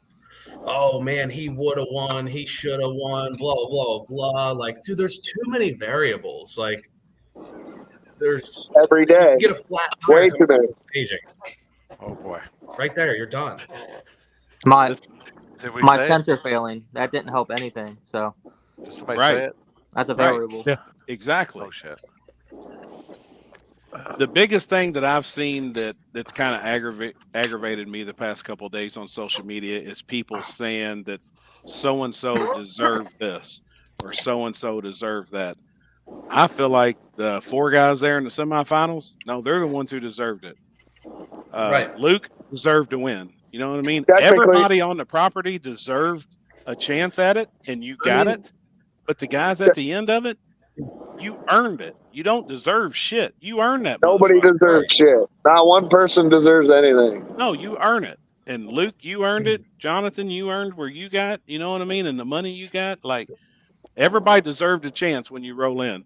S10: oh man, he would have won, he should have won, blah blah blah. Like, dude, there's too many variables. Like, there's
S11: every day.
S10: You get a flat tire
S11: Way too many.
S10: staging.
S5: Oh boy,
S10: right there, you're done.
S9: My
S5: say
S9: sensor failing, that didn't help anything. So
S5: Did somebody
S2: Right.
S5: say it?
S9: that's a variable.
S4: Yeah.
S2: Exactly.
S5: Oh shit.
S2: The biggest thing that I've seen that's kind of aggravated me the past couple of days on social media is people saying that so and so deserved this or so and so deserved that. I feel like the 4 guys there in the semifinals, no, they're the ones who deserved it.
S10: Right.
S2: Luke deserved to win. You know what I mean?
S11: Technically-
S2: Everybody on the property deserved a chance at it, and you got it. But the guys at the end of it, you earned it. You don't deserve shit. You earned that.
S11: Nobody deserves shit. Not one person deserves anything.
S2: No, you earn it. And Luke, you earned it. Jonathan, you earned where you got, you know what I mean? And the money you got, like everybody deserved a chance when you roll in.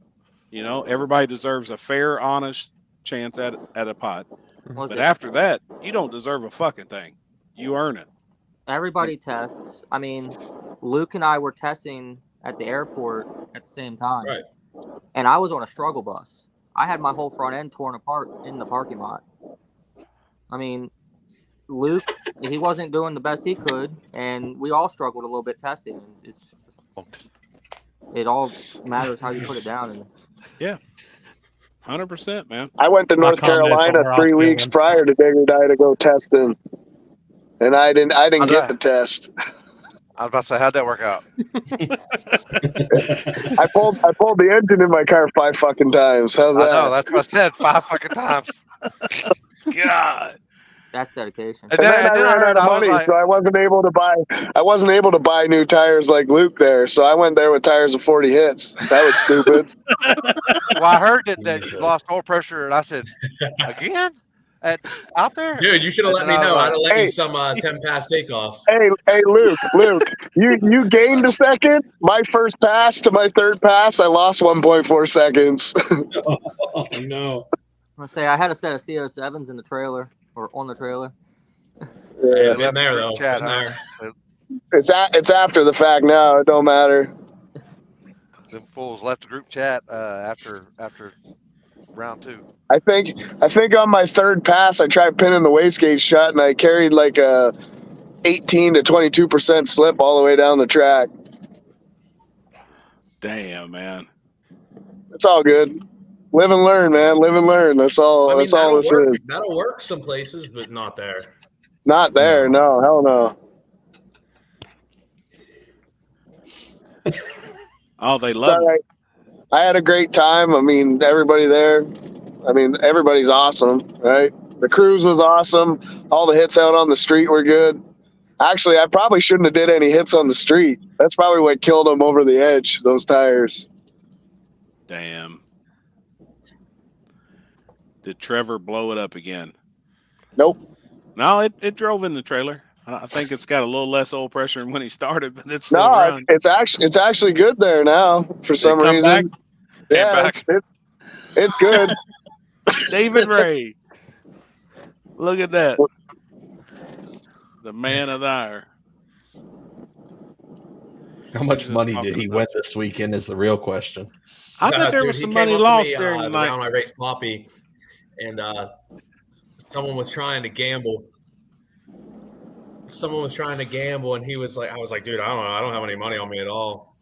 S2: Everybody deserves a fair, honest chance at a pot. But after that, you don't deserve a fucking thing. You earn it.
S9: Everybody tests. I mean, Luke and I were testing at the airport at the same time.
S10: Right.
S9: And I was on a struggle bus. I had my whole front end torn apart in the parking lot. I mean, Luke, he wasn't doing the best he could, and we all struggled a little bit testing. It's just, it all matters how you put it down. And
S2: Yeah. 100%, man.
S11: I went to
S4: My
S11: North
S4: comments on
S11: Carolina
S4: her
S11: 3
S4: off
S11: weeks
S4: feeling.
S11: prior to Digger Die to go testing, and I didn't get the test.
S5: I was about to say, how'd that work out?
S11: I pulled the engine in my car 5 fucking times. How's that?
S5: I know. That's what I said. 5 fucking times.
S2: God.
S9: That's dedication.
S11: And then I ran out of money, so I wasn't able to buy new tires like Luke there. So I went there with tires of 40 hits. That was stupid.
S5: Well, I heard that you lost oil pressure, and I said, again? Out there?
S10: Dude, you should have let me know. I'd have let you some 10-pass takeoffs.
S11: Hey, Luke, you gained a second. My first pass to my third pass, I lost 1.4 seconds.
S8: Oh no!
S9: I'm gonna say I had a set of CO7s in the trailer or on the trailer.
S10: Yeah, been there though.
S5: Chat,
S10: Been
S5: huh?
S10: there.
S11: It's after the fact now. It don't matter.
S5: Them fools left the group chat after round 2.
S11: I think on my third pass, I tried pinning the wastegate shut, and I carried like a 18 to 22% slip all the way down the track.
S2: Damn, man.
S11: It's all good. Live and learn, man. Live and learn. That's all.
S10: I mean,
S11: that's all this
S10: work.
S11: is.
S10: That'll work some places, but not there.
S11: Not there. No, hell no.
S2: Oh, they
S11: It's
S2: love
S11: all right. I had a great time. I mean, everybody there. I mean, everybody's awesome, right? The cruise was awesome. All the hits out on the street were good. Actually, I probably shouldn't have did any hits on the street. That's probably what killed them over the edge, those tires.
S2: Damn. Did Trevor blow it up again?
S11: Nope.
S2: No, it drove in the trailer. I think it's got a little less oil pressure than when he started, but it's still
S11: No,
S2: running.
S11: it's actually good there now for some
S2: come
S11: reason.
S2: back?
S11: Yeah,
S2: Came
S11: it's good.
S2: David Ray. Look at that. The man of the hour.
S3: How much money did he win this weekend is the real question.
S2: I bet there
S10: Dude,
S2: was
S10: he
S2: some
S10: came
S2: money
S10: up to
S2: lost
S10: me,
S2: during the
S10: the
S2: night.
S10: round I raced Poppy, and someone was trying to gamble. And he was like, I was like, dude, I don't know. I don't have any money on me at all.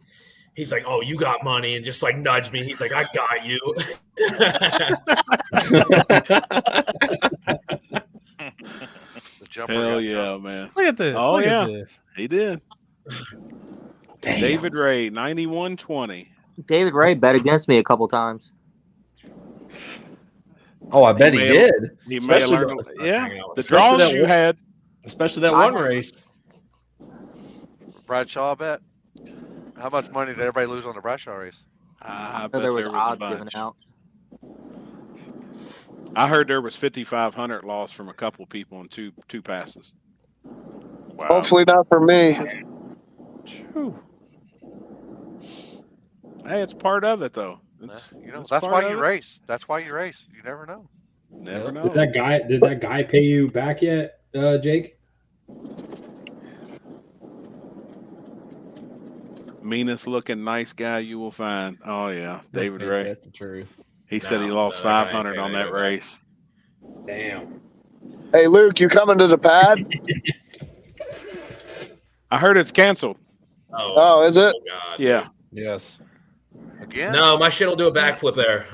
S10: He's like, oh, you got money, and just like nudged me. He's like, I got you.
S2: Hell yeah, man.
S4: Look at this.
S2: Oh,
S4: Look
S2: yeah.
S4: at this.
S2: He did.
S3: Damn.
S2: David Ray, 9120.
S9: David Ray bet against me a couple times.
S3: Oh, I bet he did.
S2: He may have
S3: Especially
S2: learned. Yeah, the
S3: especially
S2: draws
S3: that
S2: you
S3: one-
S2: had.
S3: Especially that one race.
S5: Bradshaw bet. How much money did everybody lose on the Bradshaw race?
S2: I
S9: So
S2: bet
S9: there was
S2: a
S9: odds given
S2: bunch.
S9: out.
S2: I heard there was 5,500 lost from a couple people in two passes.
S6: Wow.
S11: Hopefully not for me.
S2: Hey, it's part of it though. It's,
S5: That's
S2: part
S5: why
S2: of
S5: you
S2: it.
S5: race. That's why you race. You never know.
S2: Never know.
S8: Did that guy pay you back yet, Jake?
S2: Meanest looking nice guy you will find. Oh yeah, David
S3: Ain't
S2: Ray.
S3: that the truth?
S2: He said he
S10: No,
S2: lost
S10: no, that guy
S2: 500
S10: ain't
S2: on
S10: paying
S2: that
S10: me back.
S2: race.
S8: Damn.
S11: Hey, Luke, you coming to the pad?
S2: I heard it's canceled.
S11: Oh, is it?
S10: God.
S2: Yeah.
S3: Yes.
S5: Again?
S10: No, my shit will do a backflip there.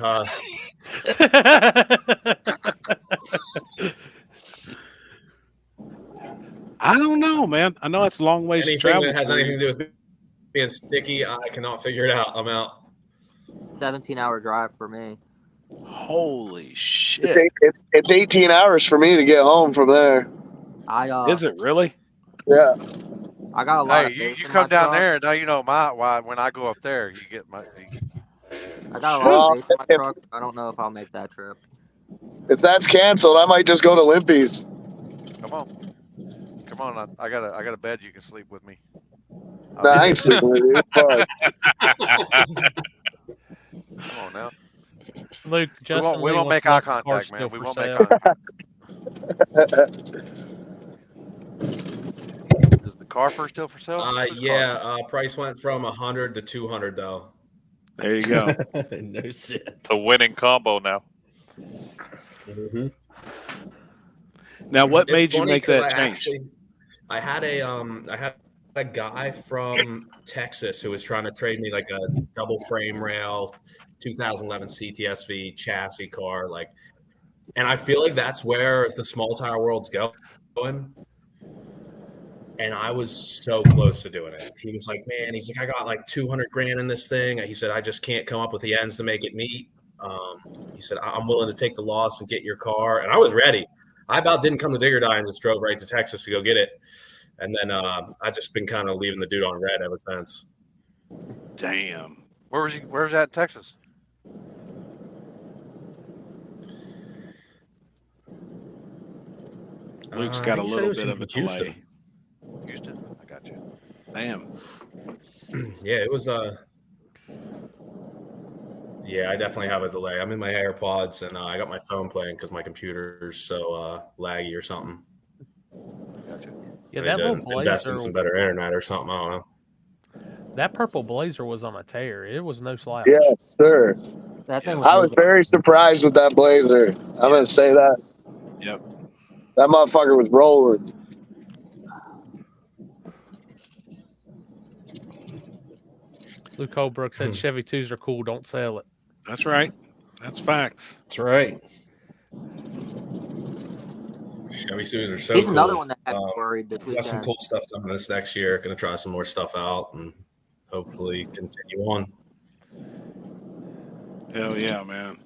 S2: I don't know, man. I know it's a long ways to
S10: Anything
S2: travel.
S10: that has
S2: for you.
S10: anything to do with being sticky, I cannot figure it out. I'm out.
S9: 17-hour drive for me.
S2: Holy shit!
S11: It's 18 hours for me to get home from there.
S2: Is it really?
S11: Yeah.
S9: I got a lot
S5: Hey,
S9: of
S5: you
S9: faith in
S5: come
S9: my
S5: down
S9: truck.
S5: there, now you know why when I go up there, you get my.
S9: I got a lot of faith in my truck. I don't know if I'll make that trip.
S11: If that's canceled, I might just go to Limpy's.
S5: Come on, I got a bed you can sleep with me.
S11: Nah, I ain't sleeping with you. Fuck.
S5: Come on now.
S4: Luke,
S5: We
S4: Justin
S5: won't, we
S4: Lee
S5: won't
S4: wants
S5: make
S4: to know
S5: eye
S4: if the car's
S5: contact,
S4: still
S5: man. We
S4: for
S5: won't
S4: sale.
S5: make eye contact. Is the car for still for sale?
S10: Yeah. Price went from 100 to 200 though.
S2: There you go.
S3: No shit.
S6: The winning combo now.
S8: Mm-hmm.
S2: Now, what
S10: It's
S2: made you
S10: funny
S2: make
S10: 'cause
S2: that change?
S10: I had a a guy from Texas who was trying to trade me like a double frame rail 2011 CTSV chassis car, like, and I feel like that's where the small tire world's going. And I was so close to doing it. He was like, man, he's like, I got like 200 grand in this thing. He said, I just can't come up with the ends to make it meet. He said, I'm willing to take the loss and get your car. And I was ready. I about didn't come to Dig or Die and just drove right to Texas to go get it. And then I just been kind of leaving the dude on red ever since.
S2: Damn.
S5: Where was that in Texas?
S2: Luke's got a little bit of a delay.
S5: Houston? I got you.
S2: Damn.
S10: Yeah, it was yeah, I definitely have a delay. I'm in my AirPods and I got my phone playing because my computer's so laggy or something.
S5: Gotcha.
S4: Yeah, that little
S10: invest in
S4: Blazer.
S10: some better internet or something. I don't know.
S4: That purple Blazer was on a tear. It was no slouch.
S11: Yes, sir.
S9: That thing
S11: I was very surprised with that Blazer. I'm going to say that.
S2: Yep.
S11: That motherfucker was rolling.
S4: Luke Holbrook said Chevy 2s are cool. Don't sell it.
S2: That's right. That's facts.
S3: That's right.
S10: Chevy Sues are so
S9: He's
S10: cool.
S9: another one that had me worried this
S10: We got some
S9: weekend.
S10: cool stuff coming this next year. Going to try some more stuff out and hopefully continue on.
S2: Hell yeah, man.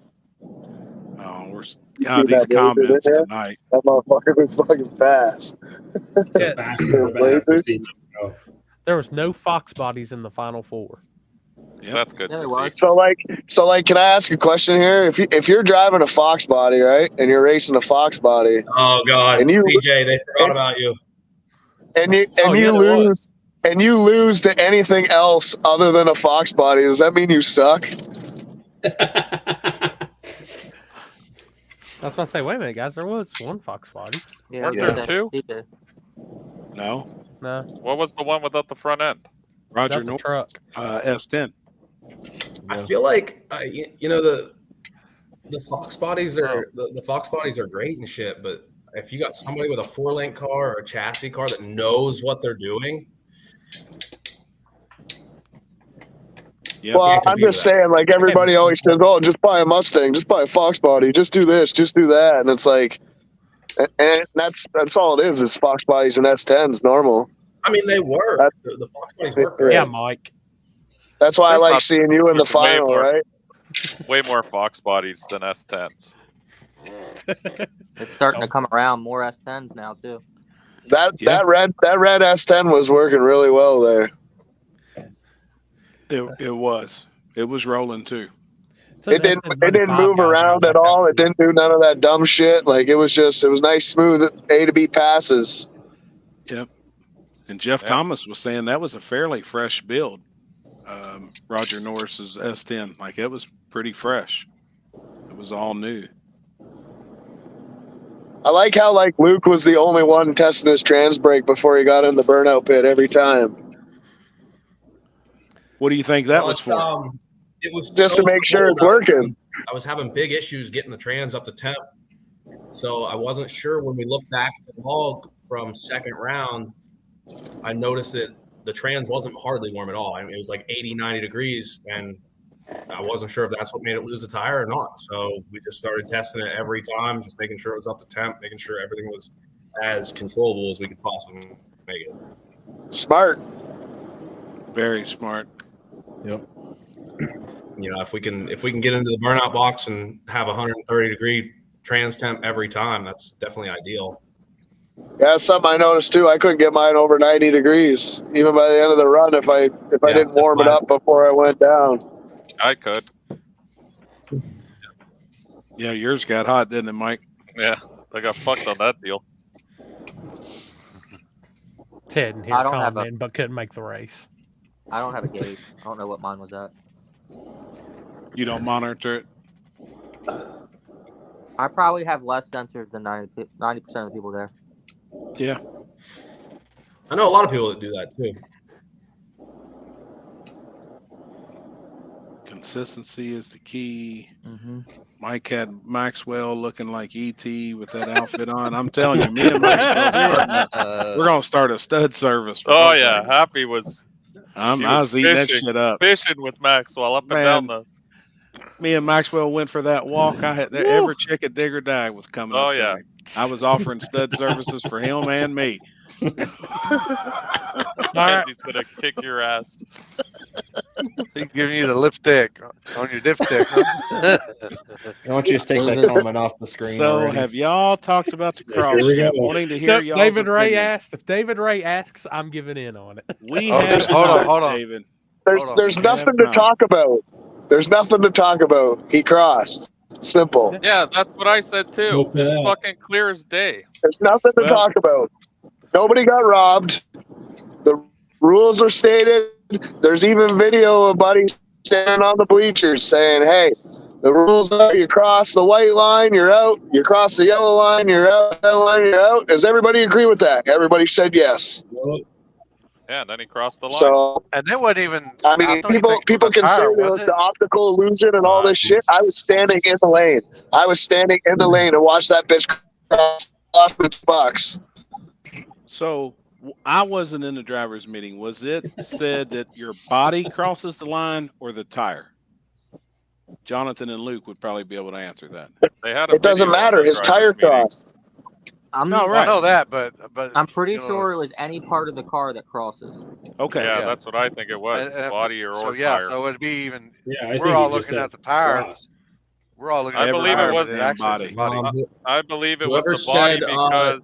S2: Oh, we're
S11: See
S2: God, these
S11: that Blazer
S2: comments
S11: there?
S2: tonight.
S11: That motherfucker was fucking fast.
S4: Yeah.
S8: Faster
S11: Blazer?
S4: There was no Fox bodies in the Final Four.
S2: Yep.
S6: That's good
S9: Yeah,
S6: to
S9: there
S6: see.
S9: was.
S11: So like, can I ask a question here? If you're driving a Fox body, right, and you're racing a Fox body,
S10: Oh God,
S11: And you-
S10: PJ, they forgot about you.
S11: and you
S4: Oh, yeah, there
S11: lose, and you lose to anything else other than a Fox body, does that mean you suck?
S4: I was going to say, wait a minute, guys. There was one Fox body.
S9: Yeah,
S6: Weren't
S9: he
S6: there
S9: did.
S6: two?
S9: He did.
S2: No.
S4: No,
S6: What was the one without the front end?
S2: Roger
S4: that's a
S2: North,
S4: truck.
S2: S10.
S10: I feel like you know the Fox bodies are the Fox bodies are great and shit, but if you got somebody with a 4-link car or a chassis car that knows what they're doing,
S2: Yep.
S11: Well,
S10: can't
S11: I'm
S10: compete
S11: just
S10: with that.
S11: saying, like everybody always says, "Oh, just buy a Mustang, just buy a Fox body, just do this, just do that," and it's like, and that's all it is Fox bodies and S10s normal.
S10: I mean, they work.
S11: That-
S10: The Fox bodies work great.
S4: Yeah, Mike.
S11: That's why
S6: There's
S11: I like
S6: not-
S11: seeing you in the
S6: there's way
S11: final,
S6: more.
S11: right?
S6: Way more Fox bodies than S10s.
S9: It's starting to come around. More S10s now too.
S11: That red S10 was working really well there.
S2: It was rolling too.
S11: It didn't move around at all. It didn't do none of that dumb shit. Like it was nice, smooth A to B passes.
S2: Yep. And Jeff Thomas was saying that was a fairly fresh build. Roger Norris's S10, like it was pretty fresh. It was all new.
S11: I like how like Luke was the only one testing his trans brake before he got in the burnout pit every time.
S2: What do you think that
S10: Well,
S2: was
S10: it's,
S2: for?
S10: It was
S11: Just
S10: so
S11: to make sure
S10: cold.
S11: it's working.
S10: I was having big issues getting the trans up to temp, so I wasn't sure when we looked back at the log from second round. I noticed that the trans wasn't hardly warm at all. I mean, it was like 80, 90 degrees, and I wasn't sure if that's what made it lose the tire or not. So we just started testing it every time, just making sure it was up to temp, making sure everything was as controllable as we could possibly make it.
S11: Smart.
S2: Very smart.
S3: Yep.
S10: You know, if we can get into the burnout box and have 130 degree trans temp every time, that's definitely ideal.
S11: Yeah, that's something I noticed too. I couldn't get mine over 90 degrees, even by the end of the run, if I didn't warm it up before I went down.
S6: I could.
S2: Yeah, yours got hot, didn't it, Mike?
S6: Yeah, I got fucked on that deal.
S4: Ted and here
S9: I don't have
S4: commenting, but couldn't make the race.
S9: I don't have a gauge. I don't know what mine was at.
S2: You don't monitor it?
S9: I probably have less sensors than 90% of the people there.
S2: Yeah.
S10: I know a lot of people that do that too.
S2: Consistency is the key.
S9: Mm-hmm.
S2: Mike had Maxwell looking like E.T. with that outfit on. I'm telling you, me and Maxwell, we're gonna start a stud service.
S6: Oh yeah, Happy was.
S2: I was eating that shit up.
S6: Fishing with Maxwell up and down the.
S2: Me and Maxwell went for that walk. I had every chick at Digger Dag was coming.
S6: Oh
S2: up to
S6: yeah,
S2: me. I was offering stud services for him and me.
S6: Mackenzie's gonna kick your ass.
S5: He's giving you the lipstick on your dipstick. Huh?
S3: I want you to take that comment off the screen.
S2: So,
S3: already.
S2: have y'all talked about the cross? Wanting to hear y'all.
S4: David Ray asked. If David Ray asks, I'm giving in on it.
S2: We have
S5: hold on,
S2: David.
S11: There's nothing to talk about. There's nothing to talk about. He crossed. Simple.
S6: Yeah, that's what I said too.
S8: Okay.
S6: It's fucking clear as day.
S11: There's nothing to talk about. Nobody got robbed. The rules are stated. There's even video of Buddy standing on the bleachers saying, hey, the rules are you cross the white line, you're out. You cross the yellow line, you're out. That line, you're out. Does everybody agree with that? Everybody said yes.
S6: Yeah, then he crossed the line.
S11: So,
S5: and they wouldn't even.
S11: I mean, people can say the optical illusion and all this shit. I was standing in the lane. I was standing in the lane and watched that bitch cross off the box.
S2: So I wasn't in the driver's meeting. Was it said that your body crosses the line or the tire? Jonathan and Luke would probably be able to answer that.
S6: They had
S11: it doesn't matter. His tire crossed.
S9: I'm
S2: no, right.
S5: I know that, but
S9: I'm pretty sure it was any part of the car that crosses.
S2: Okay.
S6: Yeah, that's what I think it was. Body or tire.
S5: So it'd be even.
S8: Yeah,
S5: we're all looking at the tire.
S8: Cross.
S5: We're all looking.
S6: I
S5: at
S6: believe
S5: the
S6: it was
S5: the
S2: body.
S6: I believe it was
S10: Whoever
S6: the body
S10: said,
S6: because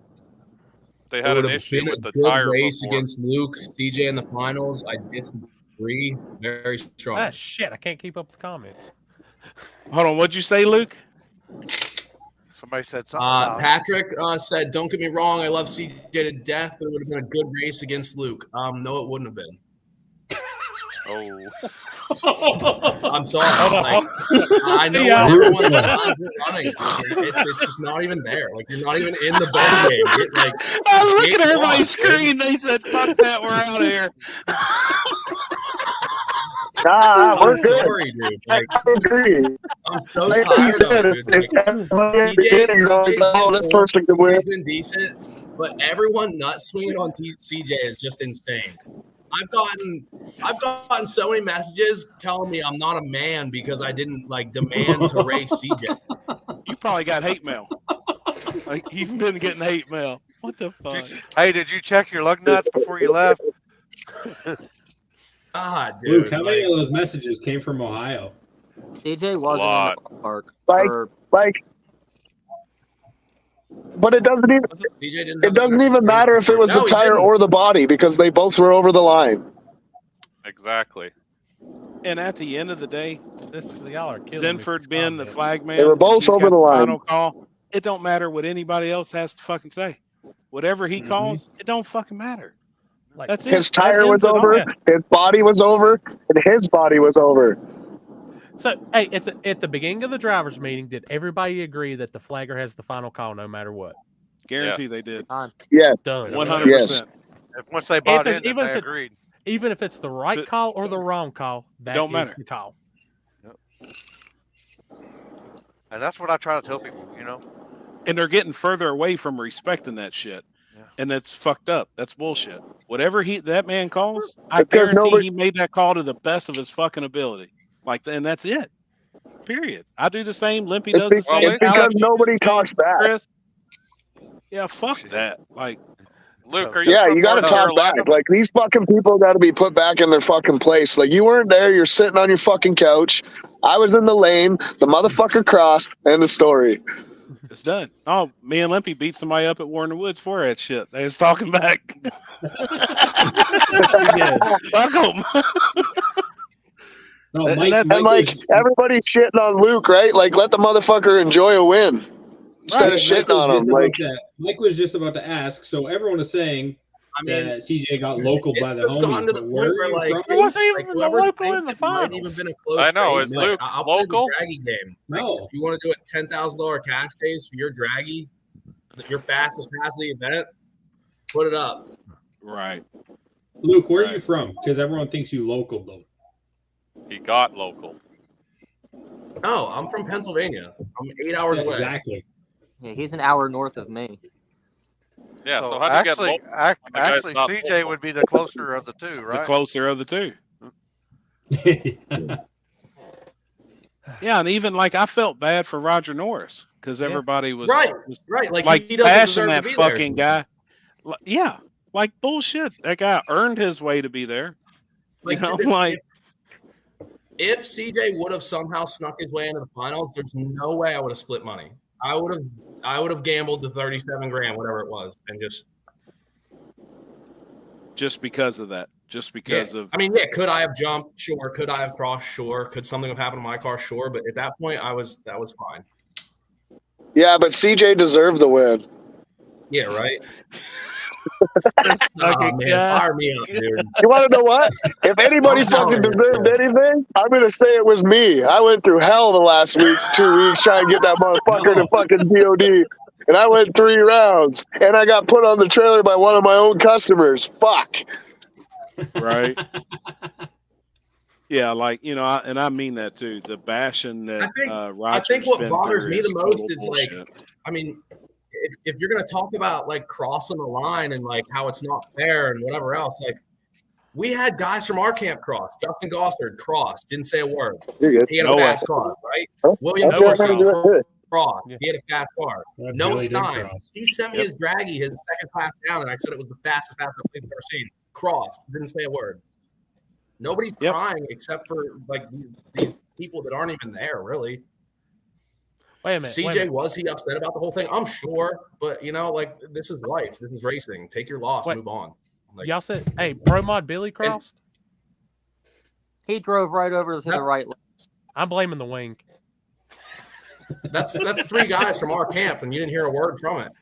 S6: they
S10: it
S6: had
S10: would
S6: an
S10: have
S6: issue
S10: been a
S6: with the
S10: good
S6: tire
S10: race
S6: before.
S10: against Luke, CJ in the finals. I disagree very strong.
S4: Ah, shit! I can't keep up with the comments.
S2: Hold on. What'd you say, Luke?
S5: Somebody said something. About
S10: Patrick said, "Don't get me wrong, I love CJ to death, but it would have been a good race against Luke." No, it wouldn't have been.
S6: Oh,
S10: I'm sorry. Like, I know everyone's lines are running. It's just not even there. Like you're not even in the ball game.
S2: I'm looking at everybody's screen. They said, "Fuck that, we're out of here."
S11: Nah, we're
S10: I'm
S11: good.
S10: sorry, dude. Like,
S11: I agree.
S10: I'm so
S11: Like
S10: tired
S11: you said,
S10: of it, dude.
S11: this person can win.
S10: CJ's been decent, but everyone nut swinging on CJ is just insane. I've gotten so many messages telling me I'm not a man because I didn't demand to race CJ.
S2: You probably got hate mail. Like you've been getting hate mail. What the fuck?
S5: Hey, did you check your lug nuts before you left?
S10: God, dude.
S8: Luke, how many of those messages came from Ohio?
S9: CJ wasn't in the park.
S11: But it doesn't even matter if it was the tire or the body because they both were over the line.
S6: exactly.
S2: And at the end of the day,
S4: y'all are killing
S2: Zenford Ben, the flag man,
S11: They were both
S2: he's
S11: over
S2: got
S11: the line.
S2: Final call. It don't matter what anybody else has to fucking say. Whatever he calls, it don't fucking matter. That's it.
S11: His tire
S2: That
S11: was
S2: ends it all.
S11: over, his body was over, and his body was over.
S4: So, hey, at the beginning of the drivers' meeting, did everybody agree that the flagger has the final call no matter what?
S2: Guarantee they did.
S11: Yeah.
S4: Done.
S2: 100%.
S11: Yes.
S5: Once they bought
S4: Even-
S5: in,
S4: even
S5: they
S4: if it-
S5: agreed.
S4: Even if it's the right call or the wrong call, that
S2: Don't
S4: is
S2: matter.
S4: the call.
S5: And that's what I try to tell people,
S2: And they're getting further away from respecting that shit. And that's fucked up. That's bullshit. Whatever that man calls, I
S11: Because
S2: guarantee he made that call to the best of his fucking ability. And that's it. Period. I do the same. Limpy does the same.
S11: It's because nobody talks back.
S2: Chris. Yeah, fuck that. Like,
S6: Luke, are you?
S11: Yeah,
S6: from
S11: you got to
S6: North
S11: talk
S6: Carolina?
S11: back. Like these fucking people got to be put back in their fucking place. Like you weren't there. You're sitting on your fucking couch. I was in the lane. The motherfucker crossed. End of story.
S2: it's done. Oh, me and Limpy beat somebody up at Warner Woods for that shit. They was talking back. Fuck them.
S8: No,
S11: And
S8: Mike
S11: everybody's shitting on Luke, right? Like let the motherfucker enjoy a win instead of
S8: Mike
S11: shitting
S8: was
S11: on
S8: just
S11: him.
S8: about
S11: Like
S8: to- Mike was just about to ask. So everyone is saying that CJ got local by the
S10: It's gotten
S8: homies.
S10: to the
S8: but
S10: point
S8: where are
S10: where
S8: you
S10: like,
S8: from?
S10: whoever thinks it might even been a close
S6: I know,
S10: race,
S6: is
S10: like,
S6: Luke
S10: I'll
S6: local?
S10: play the draggy game. Like,
S8: No.
S10: if you want to do a $10,000 cash days for your draggy, your fastest pass of the event, put it up.
S2: Right.
S8: Luke, where are you from? Because everyone thinks you local though.
S6: He got local.
S10: No, I'm from Pennsylvania. I'm 8 hours away.
S8: Exactly.
S9: Yeah, he's an hour north of me.
S6: Yeah.
S5: So
S6: So how do you
S5: actually,
S6: get both?
S5: actually,
S6: not
S5: CJ would be the closer of the two,
S2: The
S5: right?
S2: closer of the two. Yeah, and even like I felt bad for Roger Norris because everybody was
S10: Right. Like he doesn't
S2: bashing
S10: deserve
S2: that
S10: to be there.
S2: fucking guy. Yeah, like bullshit. That guy earned his way to be there.
S10: Like,
S2: You know,
S10: if-
S2: like
S10: If CJ would have somehow snuck his way into the finals, there's no way I would have split money. I would have gambled the 37 grand, whatever it was, and
S2: just because of that. Just because of
S10: I mean, yeah, could I have jumped? Sure. Could I have crossed? Sure. Could something have happened to my car? Sure. But at that point, that was fine.
S11: Yeah, but CJ deserved the win.
S10: Yeah, right.
S2: fucking
S10: Man,
S2: guy.
S10: fire me up, dude.
S11: You want to know what? If anybody fucking deserved anything, I'm going to say it was me. I went through hell the last 2 weeks trying to get that motherfucker to fucking DOD. And I went 3 rounds. And I got put on the trailer by one of my own customers. Fuck.
S2: right. Yeah, like and I mean that too. The bashing that
S10: I think what
S2: Roger's
S10: bothers
S2: been
S10: me
S2: through
S10: the
S2: is
S10: most
S2: total
S10: is
S2: bullshit.
S10: I mean, if you're gonna talk about like crossing the line and like how it's not fair and whatever else, like we had guys from our camp cross. Justin Gossard crossed, didn't say a word.
S11: You're good.
S10: He had
S11: No
S10: a
S11: way.
S10: fast car, right? William
S11: That's what I'm
S10: Dorsey
S11: doing.
S10: crossed. He had a fast car. Noah
S8: Billy did
S10: Stein,
S8: cross.
S10: he sent me his draggy, his second class down, and I said it was the fastest I've ever seen. Crossed, didn't say a word. Nobody's crying except for like these people that aren't even there, really.
S4: Wait a minute.
S10: CJ, was he upset about the whole thing? I'm sure, but like this is life. This is racing. Take your loss, move on. Like,
S4: Y'all said, hey, Pro Mod Billy crossed?
S9: He drove right over to the right lane.
S4: I'm blaming the wing.
S10: That's 3 guys from our camp, and you didn't hear a word from it.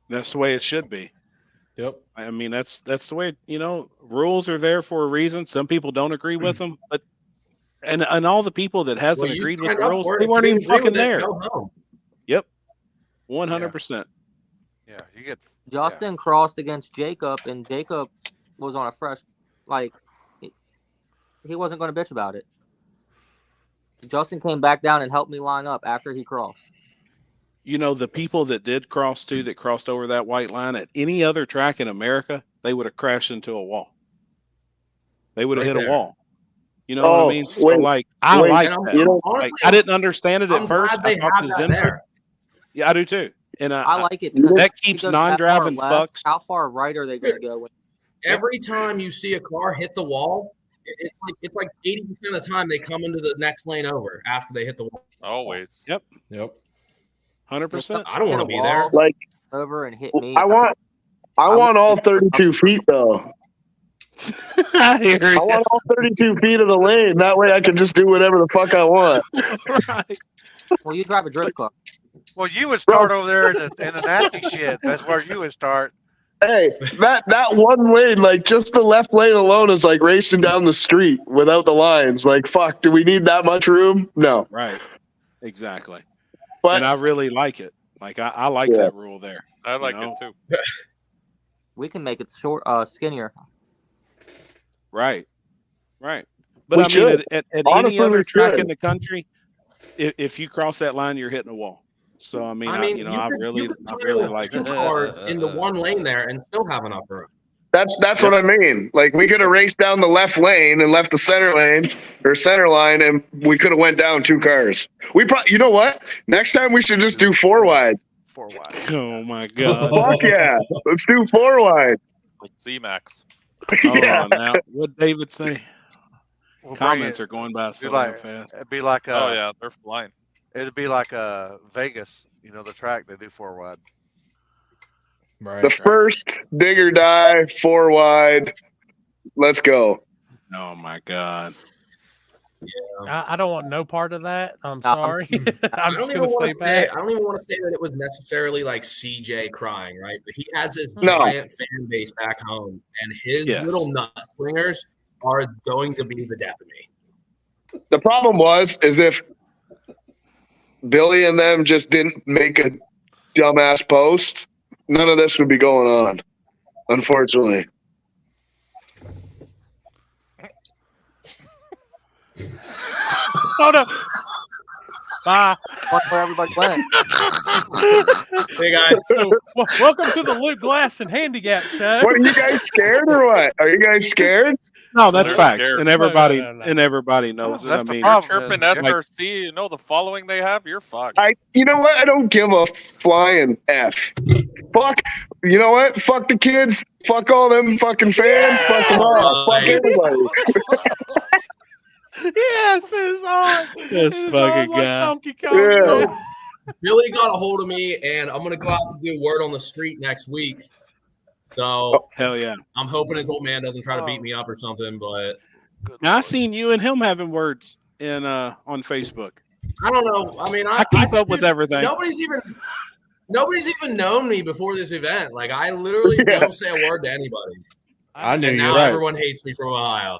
S2: That's the way it should be.
S3: Yep.
S2: I mean, that's the way, rules are there for a reason. Some people don't agree with them, but and all the people that hasn't
S10: you
S2: agreed with
S10: signed
S2: the
S10: up
S2: rules,
S10: for it.
S2: they
S10: If
S2: weren't
S10: you
S2: even
S10: didn't agree
S2: fucking
S10: with it,
S2: there.
S10: go home.
S2: Yep. 100%.
S5: Yeah, you get
S9: Justin crossed against Jacob, and Jacob was on a fresh, he wasn't going to bitch about it. Justin came back down and helped me line up after he crossed.
S2: The people that did cross too, that crossed over that white line at any other track in America, they would have crashed into a wall. They would have hit a wall. You know what I mean? So, I like that.
S10: Honestly,
S2: I didn't understand it at
S10: I'm
S2: first.
S10: glad they
S2: I thought
S10: have
S2: the
S10: that
S2: Zimzer-
S10: there.
S2: Yeah, I do too. And
S9: I like it because
S2: that keeps
S9: because that far
S2: non-driving
S9: left,
S2: fucks.
S9: How far right are they going to go?
S10: Every time you see a car hit the wall, it's like 80% of the time they come into the next lane over after they hit the wall.
S6: Always.
S2: Yep. 100%.
S10: I don't want to be there.
S11: Like,
S9: over and hit me.
S11: I want all 32 feet though.
S2: I hear
S11: I
S2: you.
S11: want all 32 feet of the lane. That way I can just do whatever the fuck I want.
S2: Right.
S9: Well, you drive a drift car.
S5: Well, you would start over there in the nasty shit. That's where you would start.
S11: Hey, that one lane, like just the left lane alone is like racing down the street without the lines. Like, fuck, do we need that much room? No.
S2: Right. Exactly.
S11: But
S2: and I really like it. Like I like that rule there.
S6: I like it too.
S9: We can make it short, skinnier.
S2: Right. Right. But
S11: We
S2: I mean,
S11: should.
S2: at
S11: Honestly,
S2: any other
S11: we
S2: track
S11: should.
S2: in the country, if you cross that line, you're hitting a wall. So I mean, I really like
S10: two
S2: it.
S10: cars into one lane there and still have enough room.
S11: That's what I mean. Like we could have raced down the left lane and left the center lane or center line, and we could have went down 2 cars. We probably, you know what? Next time we should just do 4 wide.
S5: 4 wide.
S2: Oh my god!
S11: Fuck yeah! Let's do 4 wide.
S6: With Z-Max.
S2: Hold
S11: Yeah.
S2: on now. What David say?
S5: We'll bring
S2: Comments
S5: it-
S2: are going by so
S5: be like,
S2: fast.
S5: It'd be like
S6: Oh yeah, they're flying.
S5: It'd be like Vegas. The track they do 4 wide.
S3: Right.
S11: The first dig or die 4 wide. Let's go.
S2: Oh my god!
S4: I don't want no part of that. I'm
S9: No, I'm
S4: sorry.
S10: I
S4: I'm
S10: don't
S4: just
S10: even
S4: going to
S10: want
S4: stay
S10: to say.
S4: back.
S10: I don't even want to say that it was necessarily like CJ crying, right? But he has this
S11: No.
S10: giant fan base back home, and his
S2: Yes.
S10: little nut slingers are going to be the death of me.
S11: The problem is if Billy and them just didn't make a dumbass post, none of this would be going on. Unfortunately.
S4: Oh no! Bye.
S9: That's where everybody went.
S10: Hey guys.
S4: So, welcome to the Luke Glass and Handicap Show.
S11: What, are you guys scared or what? Are you guys scared?
S2: No, that's
S6: They're
S2: facts,
S6: scared.
S2: and everybody
S4: No.
S2: and everybody knows it. I
S5: That's the
S2: mean,
S5: problem.
S6: Chirping
S5: Like-
S6: FRC, you know the following they have, you're fucked.
S11: You know what? I don't give a flying F. Fuck. You know what? Fuck the kids. Fuck all them fucking fans. Fuck them all. Fuck everybody.
S4: Yes, it's on.
S2: This
S4: It is
S2: fucking
S4: on like
S2: guy.
S4: Donkey Kong.
S11: Yeah.
S10: So, Billy got a hold of me, and I'm gonna go out to do word on the street next week. So
S2: hell yeah!
S10: I'm hoping his old man doesn't try to beat me up or something. But
S2: Now I seen you and him having words in on Facebook.
S10: I don't know. I mean,
S2: I keep up with everything.
S10: Nobody's even known me before this event. Like I literally don't say a word to anybody.
S3: I knew
S10: And
S3: you
S10: now
S3: right.
S10: everyone hates me from Ohio.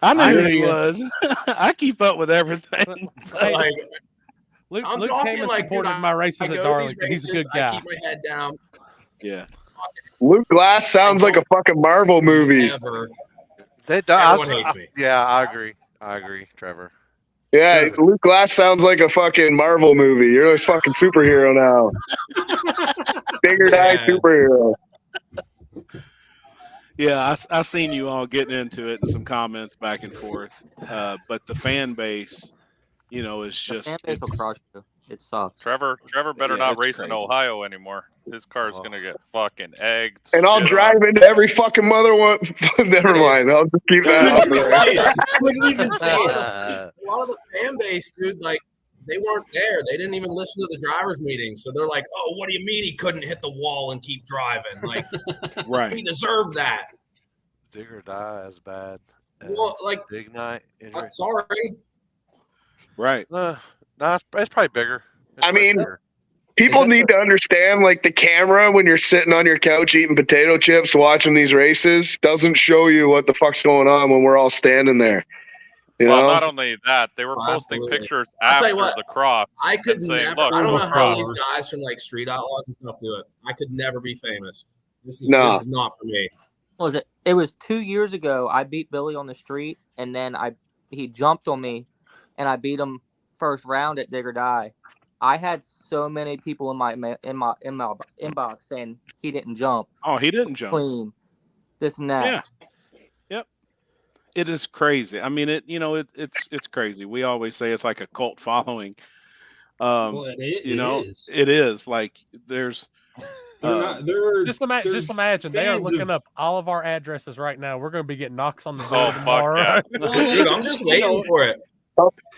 S2: I knew
S3: I
S2: who
S3: knew
S2: he
S3: you.
S2: was. I keep up with everything.
S4: Hey,
S10: Like
S4: Luke,
S10: I'm
S4: Luke
S10: talking
S4: came and
S10: like,
S4: supported
S10: dude,
S4: my races
S10: I
S4: at
S10: go to
S4: Darlington.
S10: these
S4: He's a
S10: races,
S4: good
S10: I
S4: guy.
S10: keep my head down.
S2: Yeah.
S11: Luke Glass sounds like a fucking Marvel movie.
S10: Ever.
S5: Everyone
S10: hates me.
S5: Yeah, I agree, Trevor.
S11: Yeah, Luke Glass sounds like a fucking Marvel movie. You're a fucking superhero now. Big or die
S10: Yeah.
S11: superhero.
S2: Yeah, I seen you all getting into it and some comments back and forth. But the fan base, you know, is
S9: The
S2: just
S9: fan base will
S2: it's-
S9: crush you. It sucks.
S6: Trevor better
S2: Yeah,
S6: not
S2: it's
S6: race in
S2: crazy.
S6: Ohio anymore. His car's gonna get fucking egged.
S11: And I'll
S6: shit
S11: drive
S6: on.
S11: into every fucking mother one. Never mind. I'll just keep that out there.
S3: Couldn't even say it.
S10: A lot of the fan base, dude, like they weren't there. They didn't even listen to the drivers' meeting. So they're like, "Oh, what do you mean he couldn't hit the wall and keep driving? Like
S2: right.
S10: he deserved that."
S5: Dig or die as bad as
S10: Well, like,
S5: Big Night injury.
S10: sorry.
S2: Right.
S5: No, it's probably bigger. It's
S11: I
S5: probably
S11: mean,
S5: bigger.
S11: people need to understand, like, the camera when you're sitting on your couch eating potato chips watching these races doesn't show you what the fuck's going on when we're all standing there. You
S6: Well,
S11: know?
S6: not only that, they were
S10: Oh,
S6: posting
S10: absolutely.
S6: pictures
S10: I'll tell you
S6: after
S10: what,
S6: the cross
S10: I could
S6: and saying,
S10: never.
S6: "Look,
S10: I don't know how
S4: Cross.
S10: these guys from like Street Outlaws and stuff do it. I could never be famous. This is
S11: No.
S10: this is not for me.
S9: Was it? It was 2 years ago. I beat Billy on the street, and then he jumped on me, and I beat him first round at Dig or Die. I had so many people in my inbox saying he didn't jump
S2: Oh, he didn't jump.
S9: clean, this and that.
S2: Yeah. Yep. It is crazy. I mean, it's crazy. We always say it's like a cult following.
S8: Well, it is.
S2: It is like there's.
S8: They're
S4: Just imagine they are
S8: fans
S4: looking
S8: of-
S4: up all of our addresses right now. We're going to be getting knocks on the door
S6: Oh, fuck
S4: tomorrow.
S10: Dude, I'm just waiting for it.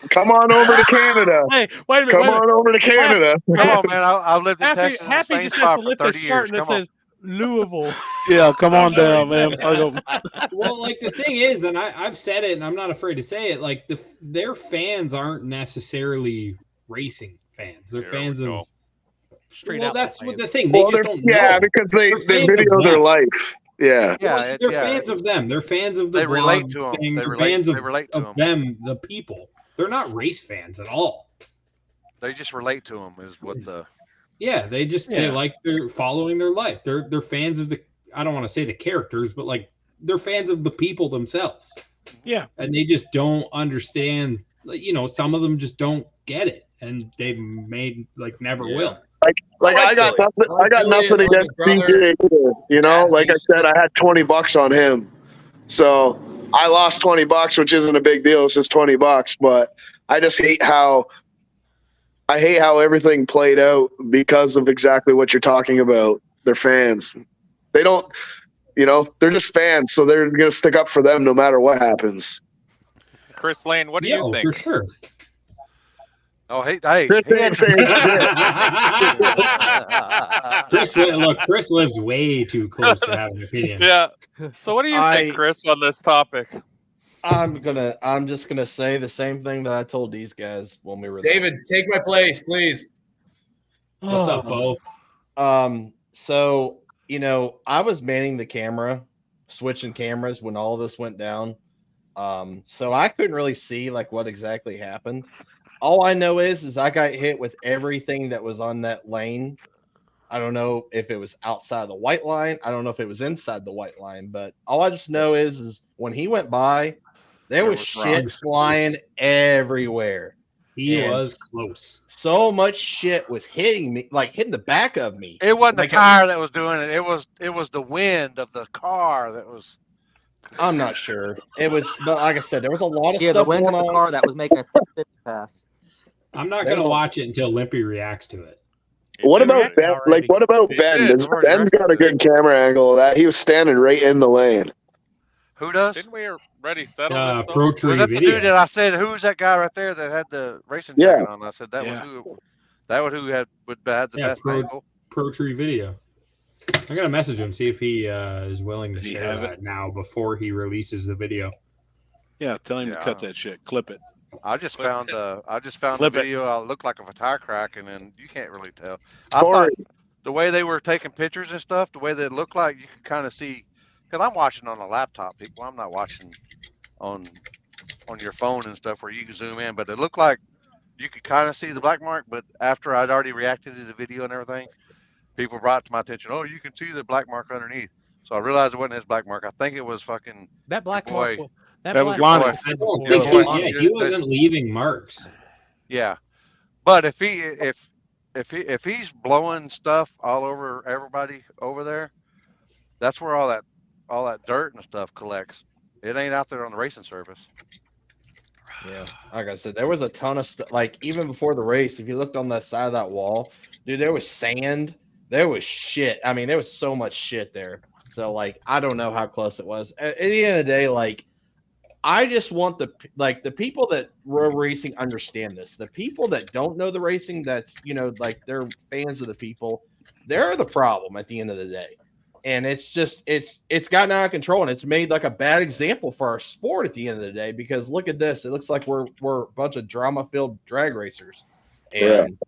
S11: Come on over to Canada.
S4: Hey, wait a minute.
S11: Come
S4: wait a minute.
S11: on over to Canada.
S5: Come on, man. I've lived in
S4: Happy,
S5: Texas in the
S4: Happy
S5: same
S4: just has
S5: spot
S4: to
S5: for
S4: lift his
S5: 30
S4: shirt
S5: years.
S4: and it
S5: Come on.
S4: says Louisville.
S2: Yeah, come on down, man.
S8: Well, like the thing is, and I've said it, and I'm not afraid to say it. Like their fans aren't necessarily racing fans. They're
S6: There
S8: fans
S6: we
S8: of.
S6: go.
S4: Straight
S8: Well,
S4: out
S8: that's
S4: the
S8: what
S4: fans.
S8: the thing. They
S11: Well,
S8: just
S11: they're-
S8: don't
S11: yeah,
S8: know.
S11: because they
S8: They're fans of
S11: video their
S8: them.
S11: life. Yeah.
S5: Yeah,
S8: They're
S5: yeah.
S8: fans of them. They're fans of the
S5: They relate
S8: vlog
S5: to 'em.
S8: thing.
S5: They
S8: They're
S5: relate-
S8: fans
S5: they relate to
S8: of them, the people. They're not race fans at all.
S5: They just relate to them is what the
S8: Yeah, they
S2: Yeah.
S8: like they're following their life. They're fans of the. I don't want to say the characters, but like they're fans of the people themselves.
S2: Yeah.
S8: And they just don't understand. Like, some of them just don't get it, and they've made never
S10: Yeah.
S8: will.
S11: Like I got
S10: Billy.
S11: nothing.
S10: I
S11: I got
S10: Billy
S11: nothing
S10: and
S11: against
S10: his brother.
S11: TJ either. You know,
S10: That's
S11: like I
S10: decent.
S11: said, I had $20 on him, so I lost $20, which isn't a big deal. It's just $20, but I just hate how everything played out because of exactly what you're talking about. They're fans. They don't, they're just fans, so they're gonna stick up for them no matter what happens.
S6: Chris Lane, what do
S8: Yeah,
S6: you
S8: oh,
S6: think?
S8: for sure.
S5: Oh, hey,
S11: Chris ain't saying shit.
S8: Chris lives way too close to have an opinion.
S6: Yeah. So what do you think, Chris, on this topic?
S3: I'm just gonna say the same thing that I told these guys when we were there.
S10: David, take my place, please.
S8: What's up, Bo?
S3: So I was manning the camera, switching cameras when all this went down. So I couldn't really see like what exactly happened. All I know is I got hit with everything that was on that lane. I don't know if it was outside the white line. I don't know if it was inside the white line, but all I just know is when he went by, there was shit
S8: rocks.
S3: flying everywhere.
S8: He
S3: And
S8: was close.
S3: So much shit was hitting me, like hitting the back of me.
S5: It wasn't
S3: Like,
S5: the tire that was doing it. It was the wind of the car that was.
S3: I'm not sure. It was, but like I said, there was a lot of
S12: Yeah,
S3: stuff
S12: the wind
S3: going
S12: of the
S3: on.
S12: car that was making a 650 pass.
S8: I'm not gonna watch it until Limpy reacts to it.
S11: What about Ben? Like, what about Ben? Ben's got a good camera angle of that. He was standing right in the lane.
S5: Who does?
S6: Didn't we already settle this? though?
S8: Pro Tree
S5: Was that the
S8: Video.
S5: dude that I said, who's that guy right there that had the racing
S11: Yeah.
S5: jacket on? I said that was who. That was who had the best angle.
S8: Pro Tree Video. I'm gonna message him, see if he is willing to
S2: Does he
S8: share
S2: have
S8: that now before he releases the video.
S2: Yeah, tell him to cut that shit. Clip it.
S5: I just found the
S2: Clip it.
S5: video. It looked like a tire crack, and then you can't really tell. I thought the way they were taking pictures and stuff, the way they looked like, you could kind of see. Because I'm watching on a laptop, people. I'm not watching on your phone and stuff where you can zoom in. But it looked like you could kind of see the black mark. But after I'd already reacted to the video and everything, people brought it to my attention. Oh, you can see the black mark underneath. So I realized it wasn't his black mark. I think it was fucking
S4: that black
S5: boy.
S4: mark.
S2: That was
S4: black
S2: Lonnie's.
S4: mark-
S8: Yeah, he wasn't leaving marks.
S5: Yeah, but if he's blowing stuff all over everybody over there, that's where all that dirt and stuff collects. It ain't out there on the racing surface.
S3: Yeah, like I said, there was a ton of stuff. Like even before the race, if you looked on that side of that wall, dude, there was sand, there was shit. I mean, there was so much shit there. So like, I don't know how close it was. At the end of the day, like, I just want the people that were racing understand this. The people that don't know the racing, that's like they're fans of the people, they're the problem at the end of the day. And it's just it's gotten out of control, and it's made like a bad example for our sport at the end of the day. Because look at this, it looks like we're a bunch of drama-filled drag racers, and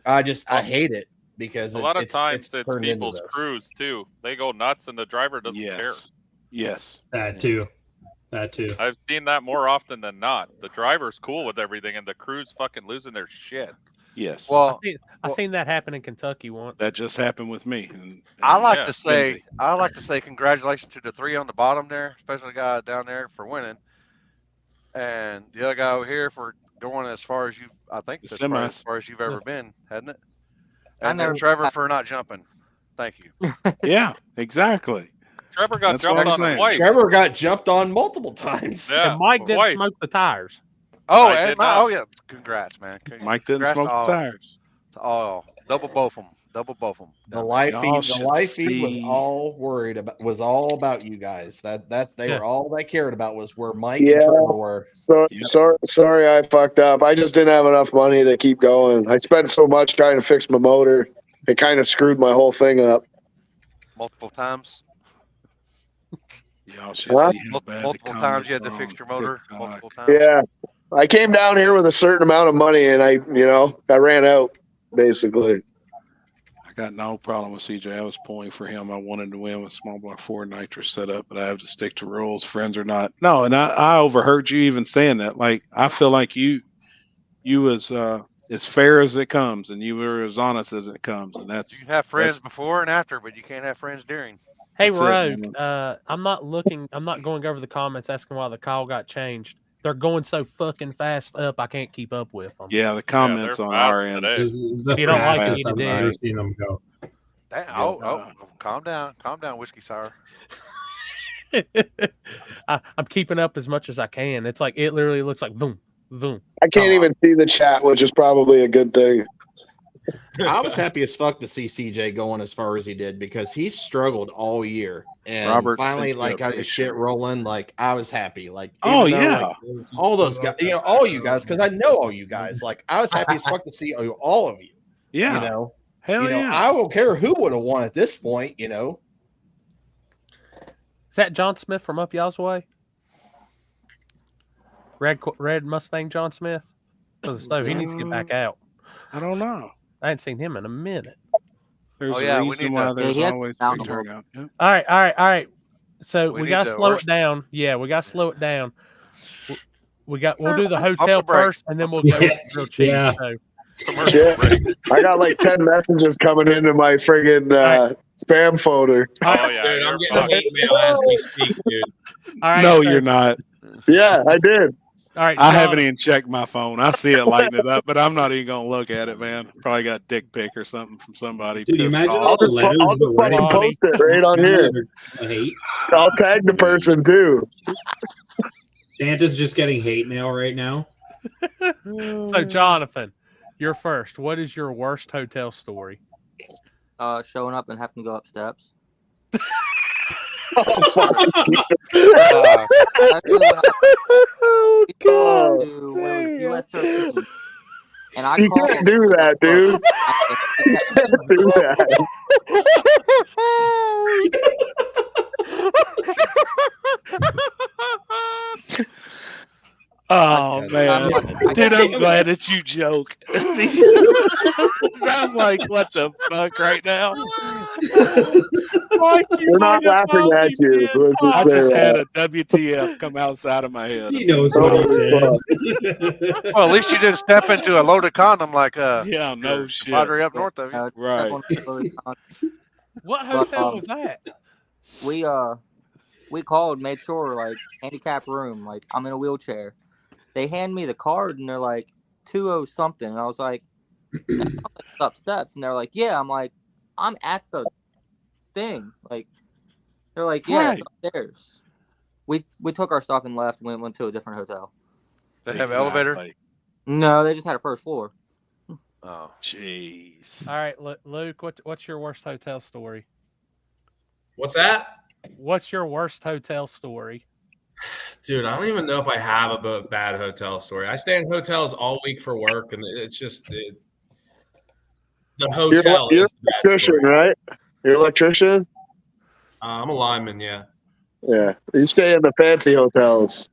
S3: I hate it because
S6: A lot of times it's
S3: turned into
S6: people's
S3: this.
S6: crews too. They go nuts and the driver doesn't care.
S2: Yes.
S8: That too.
S6: I've seen that more often than not. The driver's cool with everything and the crew's fucking losing their shit.
S2: Yes.
S5: Well,
S4: I seen that happen in Kentucky once.
S2: That just happened with me. And
S5: I like
S6: yeah,
S5: to say congratulations to the three on the bottom there, especially the guy down there for winning, and the other guy over here for going as far as I think
S2: The
S5: that's probably
S2: semis.
S5: as far as you've ever been, hadn't it?
S12: I
S5: And then
S12: never-
S5: Trevor for not jumping. Thank you.
S2: Yeah, exactly.
S6: Trevor got
S2: That's what
S6: jumped
S2: I'm
S6: on
S2: saying.
S6: twice.
S3: Trevor got jumped on multiple times.
S6: Yeah,
S4: and Mike didn't
S6: twice.
S4: smoke the tires.
S5: Oh,
S6: I
S5: and
S6: did not.
S5: yeah, congrats, man.
S2: Mike didn't
S5: Congrats
S2: smoke
S5: to all-
S2: the tires.
S5: to all. Double both of them.
S3: The live
S2: Y'all
S3: feed,
S2: should
S3: was
S2: see-
S3: all worried about, was all about you guys. That they
S4: Yeah.
S3: were all they cared about was where Mike
S11: Yeah.
S3: and Trevor were.
S11: Sorry, I fucked up. I just didn't have enough money to keep going. I spent so much trying to fix my motor. It kind of screwed my whole thing up.
S5: multiple times.
S2: Y'all should
S11: Huh?
S2: see how bad the
S5: Multiple times you had to
S2: comments
S5: fix
S2: are
S5: your
S2: on
S5: motor.
S2: TikTok.
S5: Multiple times.
S11: Yeah. I came down here with a certain amount of money and I ran out basically.
S2: I got no problem with CJ. I was pulling for him. I wanted to win with small block 4 nitrous setup, but I have to stick to rules. Friends or not. No, and I overheard you even saying that. Like, I feel like you as fair as it comes, and you were as honest as it comes, and
S5: You can have friends before and after, but you can't have friends during.
S4: Hey,
S2: That's it,
S4: Rogue,
S2: man.
S4: I'm not going over the comments asking why the call got changed. They're going so fucking fast up, I can't keep up with them.
S2: Yeah, the comments
S6: they're
S2: on
S6: fast
S2: our end.
S6: today.
S4: If you don't like it, you
S8: I've
S4: did.
S8: never seen them go.
S5: Damn, oh, calm down, whiskey sour.
S4: I'm keeping up as much as I can. It's like it literally looks like boom, boom.
S11: I can't even see the chat, which is probably a good thing.
S3: I was happy as fuck to see CJ going as far as he did because he struggled all year, and
S2: Robert
S3: finally,
S2: sent you
S3: like,
S2: a
S3: got his
S2: picture.
S3: shit rolling. Like, I was happy. Like,
S2: Oh,
S3: even though,
S2: yeah.
S3: like, all those guys, all you guys, because I know all you guys. Like, I was happy as fuck to see all of you.
S2: Yeah. Hell yeah.
S3: I don't care who would have won at this point.
S4: Is that John Smith from up y'all's way? Red Mustang John Smith? So he needs to get back out.
S2: I don't know.
S4: I hadn't seen him in a minute.
S2: There's
S5: Oh, yeah,
S2: a
S5: we
S2: reason
S5: need
S2: why
S5: to-
S2: there's
S12: he had
S2: always
S12: down
S2: big
S12: the road.
S2: turnout. Yep.
S4: All right. So
S5: We
S4: we
S5: need
S4: got to
S5: to
S4: slow
S5: worst-
S4: it down. Yeah, we got to slow it down. We'll do the
S5: Pump
S4: hotel
S5: the brakes.
S4: first, and then we'll go with the grilled cheese.
S8: Yeah.
S4: So,
S6: Commercial
S11: Yeah.
S6: break.
S11: I got like 10 messages coming into my friggin' spam folder.
S6: Oh yeah,
S10: Dude, I'm
S6: you're
S10: getting
S6: fucked.
S10: hate mail as we speak, dude.
S4: all right.
S2: No,
S4: so
S2: you're not.
S11: Yeah, I did.
S4: All right,
S2: I
S4: John,
S2: haven't even checked my phone. I see it lighting it up, but I'm not even gonna look at it, man. Probably got a dick pic or something from somebody.
S8: Dude,
S2: pissed
S8: imagine
S2: off.
S8: all the letters.
S11: I'll just
S8: but
S11: fucking
S8: right-
S11: post it right on here.
S8: Hate.
S11: I'll tag the person too.
S8: Santa's just getting hate mail right now.
S4: So, Jonathan, you're first. What is your worst hotel story?
S12: Showing up and having to go up steps.
S11: Oh, fucking Jesus.
S12: God, when it was US 13. And I
S11: You
S12: called.
S11: can't do that, dude. You can't do that.
S2: Oh man, dude, I'm glad that you joke. I'm like, what the fuck right now?
S11: We're not laughing at you. Let's just
S2: I
S11: say
S2: just had
S11: that.
S2: a WTF come outside of my head.
S8: He knows what he said.
S5: Well, at least you didn't step into a loaded condom like
S2: Yeah, no
S5: your
S2: shit.
S5: compadre up north of you.
S2: Right.
S4: What hotel was that?
S12: We called, made sure, like, handicap room, like, I'm in a wheelchair. They hand me the card and they're like 20 something, and I was like, up steps, and they're like, yeah. I'm like, I'm at the thing. Like, they're like, yeah, it's upstairs. We took our stuff and left and went to a different hotel.
S5: They have an elevator?
S12: No, they just had a first floor.
S5: Oh,
S2: jeez.
S4: All right, Luke, what's your worst hotel story?
S10: What's that?
S4: What's your worst hotel story?
S10: Dude, I don't even know if I have a bad hotel story. I stay in hotels all week for work, and it's just the hotel
S11: You're
S10: is
S11: an
S10: the bad
S11: electrician,
S10: story.
S11: right? You're an electrician?
S10: I'm a lineman, yeah.
S11: Yeah. You stay in the fancy hotels.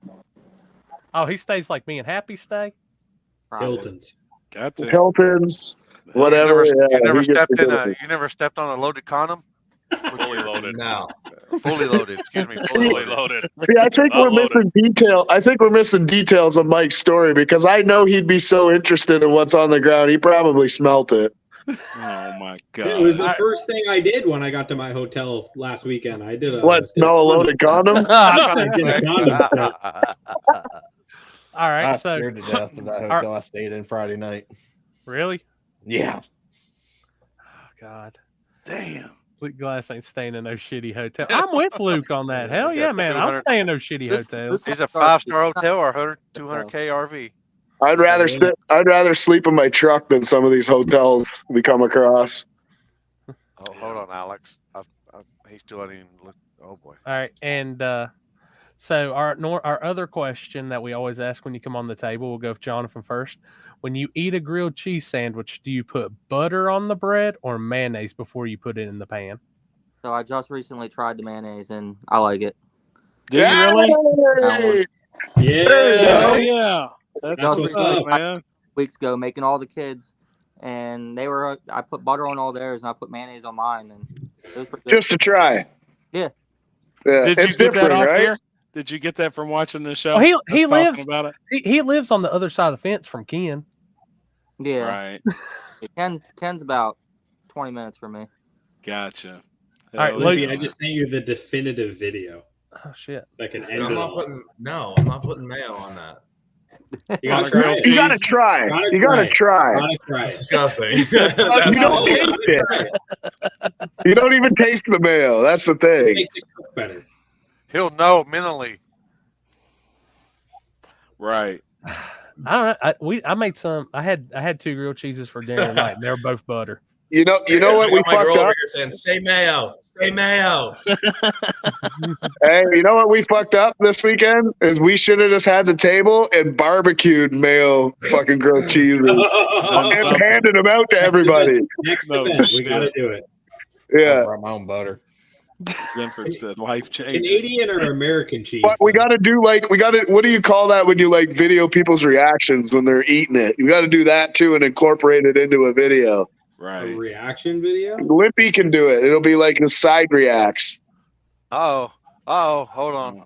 S4: Oh, he stays like me and Happy stay?
S8: Hilton's.
S2: Got to.
S11: Hilton's, whatever.
S5: You never
S11: he gets
S5: stepped
S11: the
S5: in
S11: Hilton.
S5: you never stepped on a loaded condom?
S6: Fully loaded.
S10: No.
S5: Fully loaded. Excuse me.
S6: Fully loaded.
S11: See, I think
S6: Not
S11: we're missing detail. I think we're missing details of Mike's story because I know he'd be so interested in what's on the ground. He probably smelt it.
S2: Oh my god!
S8: It was the first thing I did when I got to my hotel last weekend. I did a
S11: What? Smell a loaded condom?
S8: I did a condom set.
S4: All right,
S3: I
S4: so
S3: scared to death of that hotel I stayed in Friday night.
S4: Really?
S3: Yeah.
S4: Oh God.
S2: Damn.
S4: Luke Glass ain't staying in no shitty hotel. I'm with Luke on that. Hell yeah, man. I'm staying in no shitty hotels.
S5: He's a 5-star hotel or 200K RV.
S11: I'd rather sleep in my truck than some of these hotels we come across.
S5: Oh, hold on, Alex. He still hasn't even looked. Oh boy.
S4: All right, and so our other question that we always ask when you come on the table, we'll go with Jonathan first. When you eat a grilled cheese sandwich, do you put butter on the bread or mayonnaise before you put it in the pan?
S12: So I just recently tried the mayonnaise and I like it.
S2: Do you really?
S8: Yeah.
S2: Yeah. That's
S12: Just
S2: what's
S12: recently,
S2: up, man.
S12: weeks ago, making all the kids, and I put butter on all theirs and I put mayonnaise on mine, and it was pretty good.
S11: Just to try.
S12: Yeah.
S11: Yeah.
S2: Did you
S11: It's
S2: get that
S11: different,
S2: off
S11: right?
S2: here? Did you get that from watching the show?
S4: Oh, he
S2: Us talking
S4: lives
S2: about it.
S4: he lives on the other side of the fence from Ken.
S12: Yeah.
S2: Right.
S12: Ken's about 20 minutes from me.
S2: Gotcha.
S4: All right,
S2: Hell
S4: Luke.
S2: yeah.
S8: I just sent you the definitive video
S4: Oh shit.
S8: that can
S10: Dude,
S8: end
S10: I'm
S8: it
S10: not
S8: all.
S10: putting I'm not putting mayo on that.
S8: You gotta try it.
S11: You gotta try. You gotta try.
S8: Gotta try
S10: That's
S8: it.
S10: disgusting.
S11: You don't taste it. You don't even taste the mayo. That's the thing.
S8: Makes it cook better.
S5: He'll know mentally.
S2: Right.
S4: I don't know. I made some. I had 2 grilled cheeses for dinner tonight, and they were both butter.
S11: You know what
S10: I
S11: we
S10: got my girl
S11: fucked
S10: over
S11: up?
S10: here saying, "Say mayo, say mayo."
S11: Hey, you know what we fucked up this weekend? Is we should have just had the table and barbecued mayo fucking grilled cheeses and handed them out to everybody.
S8: Next
S2: No
S8: event, we
S2: shit.
S8: gotta do it.
S3: I
S11: Yeah.
S3: brought my own butter.
S2: Zenford said life changing.
S8: Canadian or American cheese?
S11: But we got to do what do you call that when you like video people's reactions when they're eating it? You got to do that too and incorporate it into a video.
S8: A
S2: Right.
S8: reaction video?
S11: Lippy can do it. It'll be like his side reacts.
S5: Oh, hold on.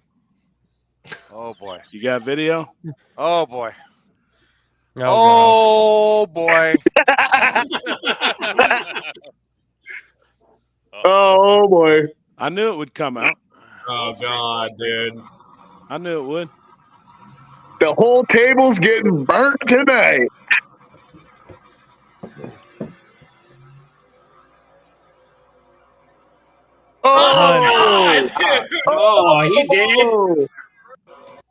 S5: Oh boy.
S2: You got video?
S5: Oh boy.
S4: Oh,
S5: Oh boy.
S11: Oh boy.
S2: I knew it would come out.
S10: Oh god, dude.
S2: I knew it would.
S11: The whole table's getting burnt tonight.
S10: Oh,
S8: Oh, he did.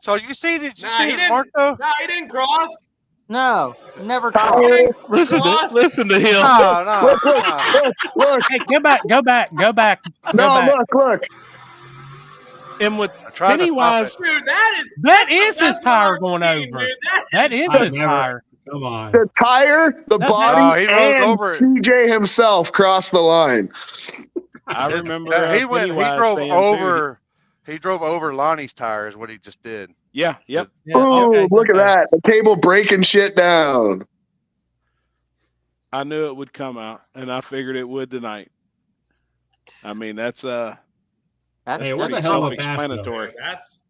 S5: So you see? Did you
S10: Nah,
S5: see
S10: he
S5: it,
S10: didn't.
S5: Marco?
S10: Nah, he didn't cross.
S12: No, never
S10: He
S12: crossed.
S10: didn't
S4: Listen
S10: cross.
S4: to him.
S5: No.
S11: Look.
S4: Hey, go back.
S11: No, look.
S2: And with
S5: I tried to stop
S2: Pennywise,
S10: Dude,
S4: That is
S10: the
S4: his
S10: best
S4: tire
S10: one I've
S4: going
S10: seen,
S4: over.
S10: dude.
S4: That is
S8: I've
S4: his
S8: never-
S4: tire.
S8: Come on.
S11: The tire, the
S4: No,
S11: body,
S5: he rode
S11: and
S5: over it.
S11: CJ himself crossed the line.
S2: I remember
S5: He went. He
S2: Pennywise
S5: drove
S2: saying,
S5: over. He drove over Lonnie's tire. Is what he just did.
S2: Yeah, yep.
S4: Yeah,
S11: Ooh,
S4: okay,
S11: look
S4: okay.
S11: at that. The table breaking shit down.
S2: I knew it would come out, and I figured it would tonight. I mean, that's
S12: That's
S8: Hey, what
S2: pretty
S8: the hell of a pass,
S2: self-explanatory.
S10: That's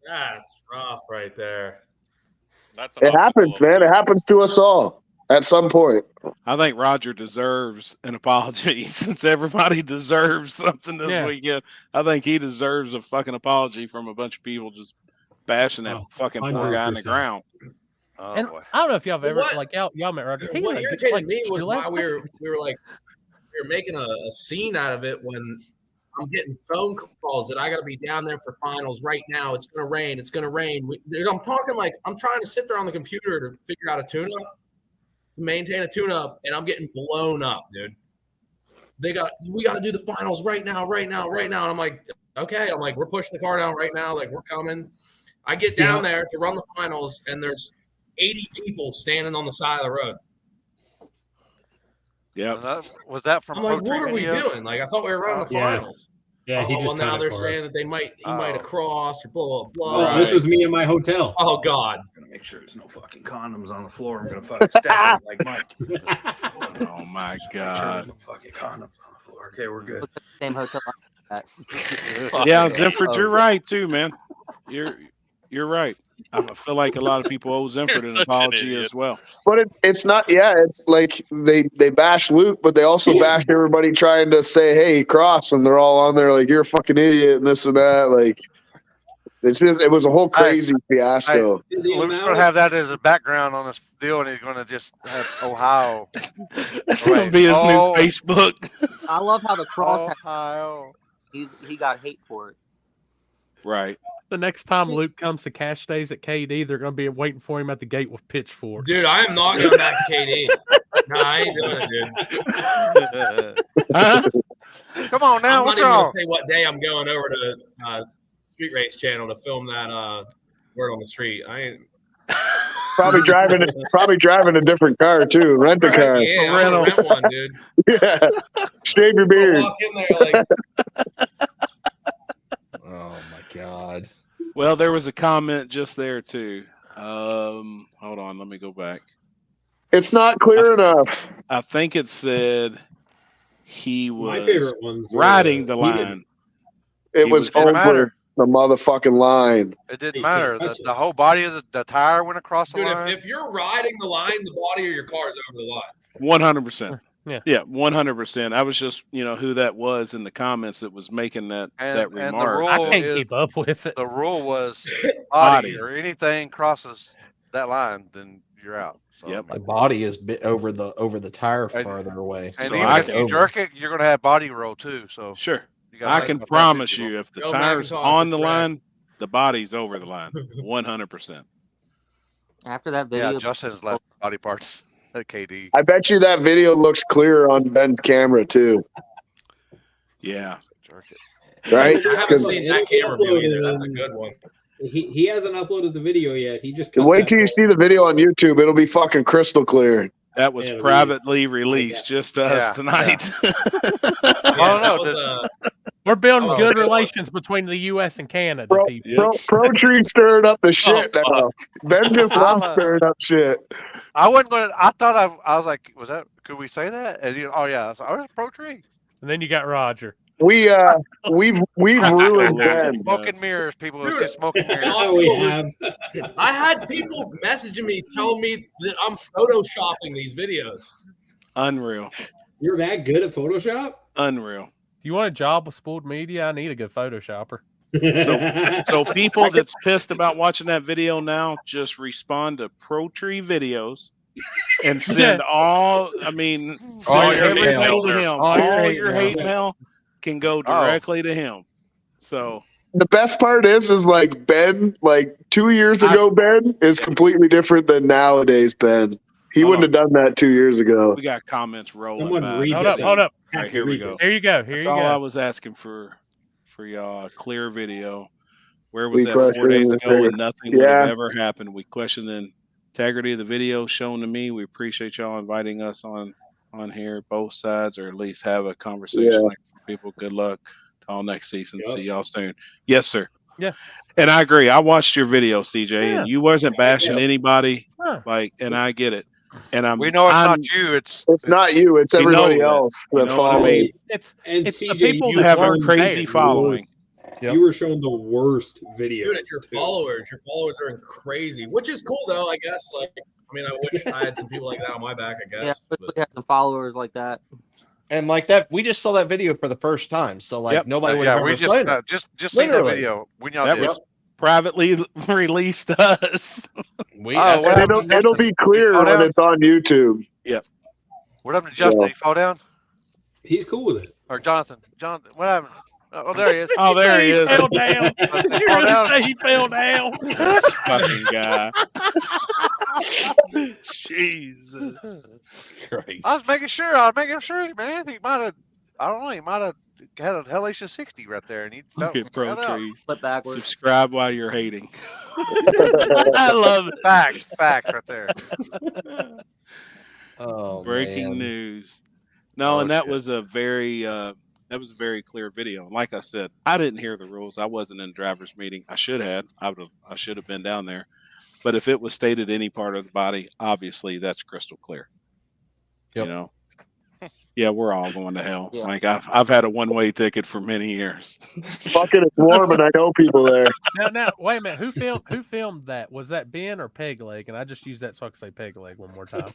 S10: rough right there.
S6: That's
S11: It happens, man. It happens to us all at some point.
S2: I think Roger deserves an apology since everybody deserves something this weekend. I think he deserves a fucking apology from a bunch of people just bashing that fucking poor guy in the
S8: 100%.
S2: ground.
S5: Oh
S4: And
S5: boy.
S4: I don't know if y'all have ever
S10: What-
S4: like y'all met Roger. He
S10: What
S4: was
S10: irritated
S4: like,
S10: me was
S4: your
S10: why
S4: last
S10: we were like we were making a scene out of it when I'm getting phone calls that I got to be down there for finals right now. It's gonna rain. It's gonna rain. Dude, I'm talking like I'm trying to sit there on the computer to figure out a tune-up, to maintain a tune-up, and I'm getting blown up, dude. We got to do the finals right now. And I'm like, okay. I'm like, we're pushing the car down right now. Like, we're coming. I get down there to run the finals, and there's 80 people standing on the side of the road.
S2: Yeah.
S5: Was that from?
S10: I'm like,
S5: Pro
S10: what are we
S5: Tree
S10: doing? Like, I thought we were running the
S8: Yeah.
S10: finals.
S8: Yeah, he
S10: Oh,
S8: just
S10: well, now
S8: cut it
S10: they're
S8: for
S10: saying
S8: us.
S10: that he might
S5: Oh.
S10: have crossed or blah blah
S8: Oh,
S10: blah.
S8: this was me in my hotel.
S10: Oh God!
S7: I'm gonna make sure there's no fucking condoms on the floor. I'm gonna fucking stack them like Mike.
S2: Oh my
S7: Make sure
S2: God.
S7: there's no fucking condoms on the floor. Okay, we're good.
S12: Same hotel.
S2: Yeah, Zinford, you're right too, man. You're right. I feel like a lot of people owe Zinford
S6: You're
S2: an
S6: such an
S2: apology
S6: idiot.
S2: as well.
S11: But it's not, it's like they bash Luke, but they also bash everybody trying to say, hey, cross, and they're all on there like, you're a fucking idiot and this and that. Like, it was a whole crazy fiasco.
S5: Luke's going to have that as a background on this deal, and he's going to just have Ohio.
S2: That's going to be his new Facebook.
S12: I love how the cross.
S5: Ohio.
S12: He got hate for it.
S2: Right.
S4: The next time Luke comes to cash days at KD, they're going to be waiting for him at the gate with pitchforks.
S10: Dude, I am not going back to KD. No, I ain't doing it, dude.
S5: Come on now,
S10: I'm not
S5: what's
S10: even
S5: wrong?
S10: gonna say what day I'm going over to Street Race Channel to film that Word on the Street. I ain't.
S11: Probably driving a different car too. Rent a car.
S10: Yeah, I'm gonna rent one, dude.
S11: Yeah. Shave your beard.
S10: I'll walk in there like.
S3: Oh my God.
S2: Well, there was a comment just there too. Hold on, let me go back.
S11: It's not clear enough.
S2: I think it said he was
S8: My favorite ones were,
S2: riding the
S8: he
S2: line.
S8: didn't-
S11: It
S2: He
S11: was
S2: was-
S11: over the motherfucking line.
S5: It didn't
S8: You
S5: matter.
S8: can't touch
S5: The whole body of the tire went across the
S10: Dude,
S5: line.
S10: if you're riding the line, the body of your car is over the line.
S2: 100%.
S4: Yeah.
S2: Yeah, 100%. I was just, who that was in the comments that was making that
S5: And the
S2: remark.
S5: rule
S4: I can't
S5: is-
S4: keep up with it.
S5: The rule was
S2: Body.
S5: body or anything crosses that line, then you're out. So,
S2: Yep.
S11: Oh,
S3: The body is bit over the tire
S5: And-
S3: farther away.
S5: And
S2: So
S5: even
S2: I
S5: if
S2: can-
S5: you jerk it, you're going to have body roll too. So
S2: Sure.
S5: you gotta
S2: I
S5: think
S2: can
S5: about that,
S2: promise
S5: people.
S2: you if the
S10: Joe
S2: tire's
S10: McIntosh
S2: on
S10: is
S2: the
S10: correct.
S2: line, the body's over the line. 100%.
S12: After that video,
S5: Yeah, Justin's left body parts at KD.
S11: I bet you that video looks clearer on Ben's camera too.
S2: Yeah.
S5: Jerk it.
S11: Right?
S10: I haven't seen that camera view either. That's a good one.
S8: He hasn't uploaded the video yet. He just cut
S11: Wait
S8: that
S11: till you
S8: part.
S11: see the video on YouTube. It'll be fucking crystal clear.
S2: That was
S8: Yeah,
S2: privately released just to us
S5: Yeah,
S2: tonight.
S10: Yeah,
S5: don't know,
S10: that was,
S4: We're building
S10: Oh,
S4: good
S10: okay.
S4: relations between the U.S. and Canada,
S11: Pro,
S4: people.
S11: pro Tree stirring up the shit now. Ben just loves
S5: I'll,
S11: stirring up shit.
S5: I wasn't going to, I thought I was like, could we say that? And oh yeah, I was like, oh, it's Pro Tree.
S4: And then you got Roger.
S11: We've ruined Ben.
S5: Smoke and mirrors, people. It's
S10: Dude,
S5: just smoke and mirrors.
S8: Oh, we have.
S10: I had people messaging me telling me that I'm photoshopping these videos.
S2: Unreal.
S8: You're that good at Photoshop?
S2: Unreal.
S4: If you want a job with Spooled Media, I need a good Photoshopper.
S2: So people that's pissed about watching that video now, just respond to Pro Tree videos and send all your hate mail to him. All your hate mail can go directly to him. So
S11: the best part is like Ben, like 2 years ago, Ben is completely different than nowadays, Ben. He wouldn't have done that 2 years ago.
S2: We got comments rolling.
S4: Hold up.
S2: All right, here we go.
S4: Here you go.
S2: That's all I was asking for y'all. A clear video. Where was that 4 days ago and nothing would have ever happened? We questioned the integrity of the video shown to me. We appreciate y'all inviting us on here, both sides, or at least have a conversation like people. Good luck to all next season. See y'all soon. Yes, sir.
S4: Yeah.
S2: And I agree. I watched your video, CJ, and you wasn't bashing anybody. And I get it. And
S5: we know it's not you. It's
S11: not you. It's everybody else that follows.
S4: It's
S8: CJ,
S4: the people
S2: you have a crazy following.
S8: You were showing the worst videos.
S10: Dude, it's your followers. Your followers are crazy, which is cool though. I guess. I wish I had some people like that on my back. I guess.
S12: Yeah, we had some followers like that.
S3: And like that, we just saw that video for the first time, so nobody would have
S5: we just seen that video when y'all
S2: that
S5: did.
S2: was privately released to us.
S11: It'll be clear when it's on YouTube.
S2: Yep.
S5: What happened to Justin? Did he fall down?
S8: He's cool with it.
S5: Or Jonathan? What happened? Oh, there he is.
S2: Oh, there he is.
S4: He fell down. Did you really say he fell down?
S2: This fucking guy. Jesus Christ.
S5: I was making sure, man. He might have, I don't know, he might have had a Hellacious 60 right there. And he
S2: Look at Pro Trees.
S12: Flip backwards.
S2: Subscribe while you're hating. I love it.
S5: Facts right there.
S3: Oh,
S2: breaking news. No, and that was a very clear video. Like I said, I didn't hear the rules. I wasn't in the driver's meeting. I should have. I should have been down there. But if it was stated any part of the body, obviously that's crystal clear.
S3: Yep.
S2: You know. Yeah, we're all going to hell. Yeah. Like I've had a one-way ticket for many years.
S11: Fucking it's warm and I know people there.
S4: Now, wait a minute. Who filmed that? Was that Ben or Peg Leg? And I just used that so I could say Peg Leg one more time.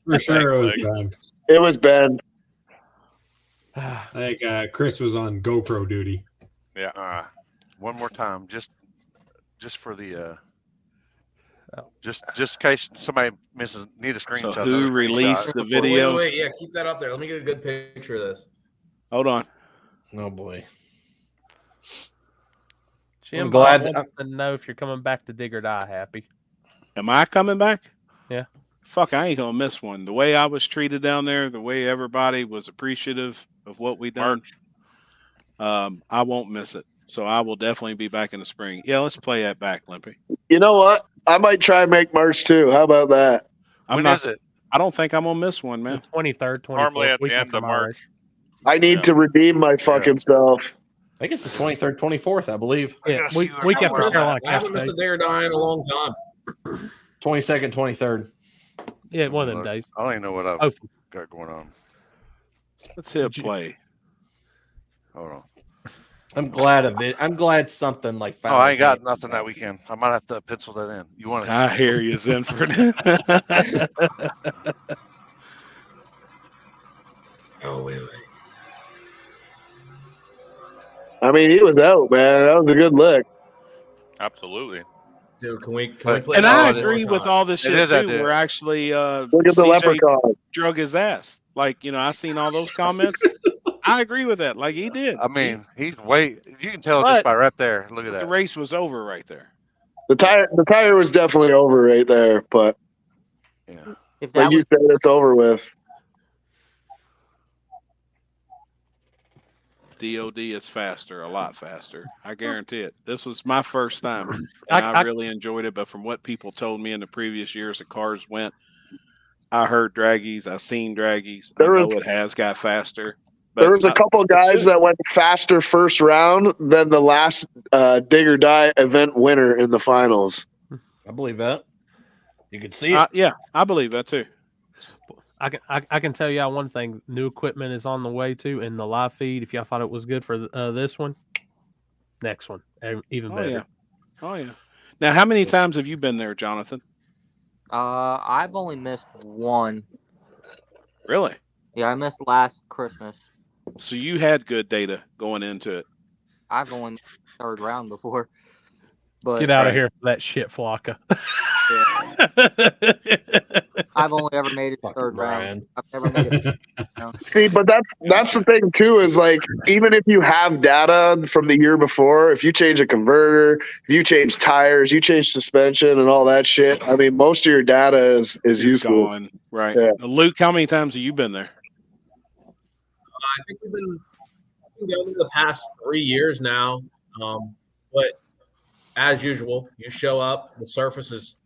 S8: For sure it was Ben.
S11: It was Ben.
S8: I think Chris was on GoPro duty.
S5: Yeah. One more time, just for the just in case somebody need a screenshot.
S2: So who released the video?
S10: Wait, yeah, keep that up there. Let me get a good picture of this.
S2: Hold on.
S3: Oh boy.
S4: Jim, I'm glad to know if you're coming back to Dig or Die, Happy.
S2: Am I coming back?
S4: Yeah.
S2: Fuck, I ain't gonna miss one. The way I was treated down there, the way everybody was appreciative of what we done, I won't miss it. So I will definitely be back in the spring. Yeah, let's play that back, Limpy.
S11: You know what? I might try and make March too. How about that?
S5: When is it?
S2: I don't think I'm gonna miss one, man.
S4: The 23rd, 24th.
S6: Normally at the end of March.
S11: I need to redeem my fucking self.
S3: I think it's the 23rd, 24th, I believe.
S4: Yeah, week after Carolina.
S10: I haven't missed a day or die in a long time.
S3: 22nd, 23rd.
S4: Yeah, one of them days.
S5: I don't even know what I've got going on.
S2: Let's hit play.
S5: Hold on.
S3: I'm glad of it. I'm glad something like.
S5: Oh, I ain't got nothing that weekend. I might have to pencil that in. You want?
S2: I hear you, Zenford.
S10: Oh wait.
S11: I mean, he was out, man. That was a good lick.
S6: Absolutely.
S10: Dude, can we play?
S2: And I agree with all this shit too. We're actually
S11: look at the leprechaun
S2: drug his ass. Like, you know, I seen all those comments. I agree with that. Like he did.
S5: I mean, he's way. You can tell just by right there. Look at that.
S2: The race was over right there.
S11: The tire was definitely over right there, but
S5: yeah,
S11: like you said, it's over with.
S2: DOD is faster, a lot faster. I guarantee it. This was my first time, and I really enjoyed it. But from what people told me in the previous years, the cars went. I heard draggies. I seen draggies. I know it has got faster.
S11: There was a couple guys that went faster first round than the last Dig or Die event winner in the finals.
S3: I believe that. You could see it.
S2: Yeah, I believe that too.
S4: I can tell y'all one thing. New equipment is on the way too in the live feed. If y'all thought it was good for this one, next one even better.
S2: Yeah. Oh yeah. Now, how many times have you been there, Jonathan?
S12: I've only missed one.
S2: Really?
S12: Yeah, I missed last Christmas.
S2: So you had good data going into it.
S12: I've only made the third round before. But
S4: get out of here for that shit, Flocka.
S12: I've only ever made it the third round. I've never made it.
S11: See, but that's the thing too, is like, even if you have data from the year before, if you change a converter, if you change tires, you change suspension and all that shit, I mean, most of your data is useful.
S2: Gone. Right.
S11: Yeah.
S2: Luke, how many times have you been there?
S10: I think we've been going the past 3 years now. But as usual, you show up, the surface is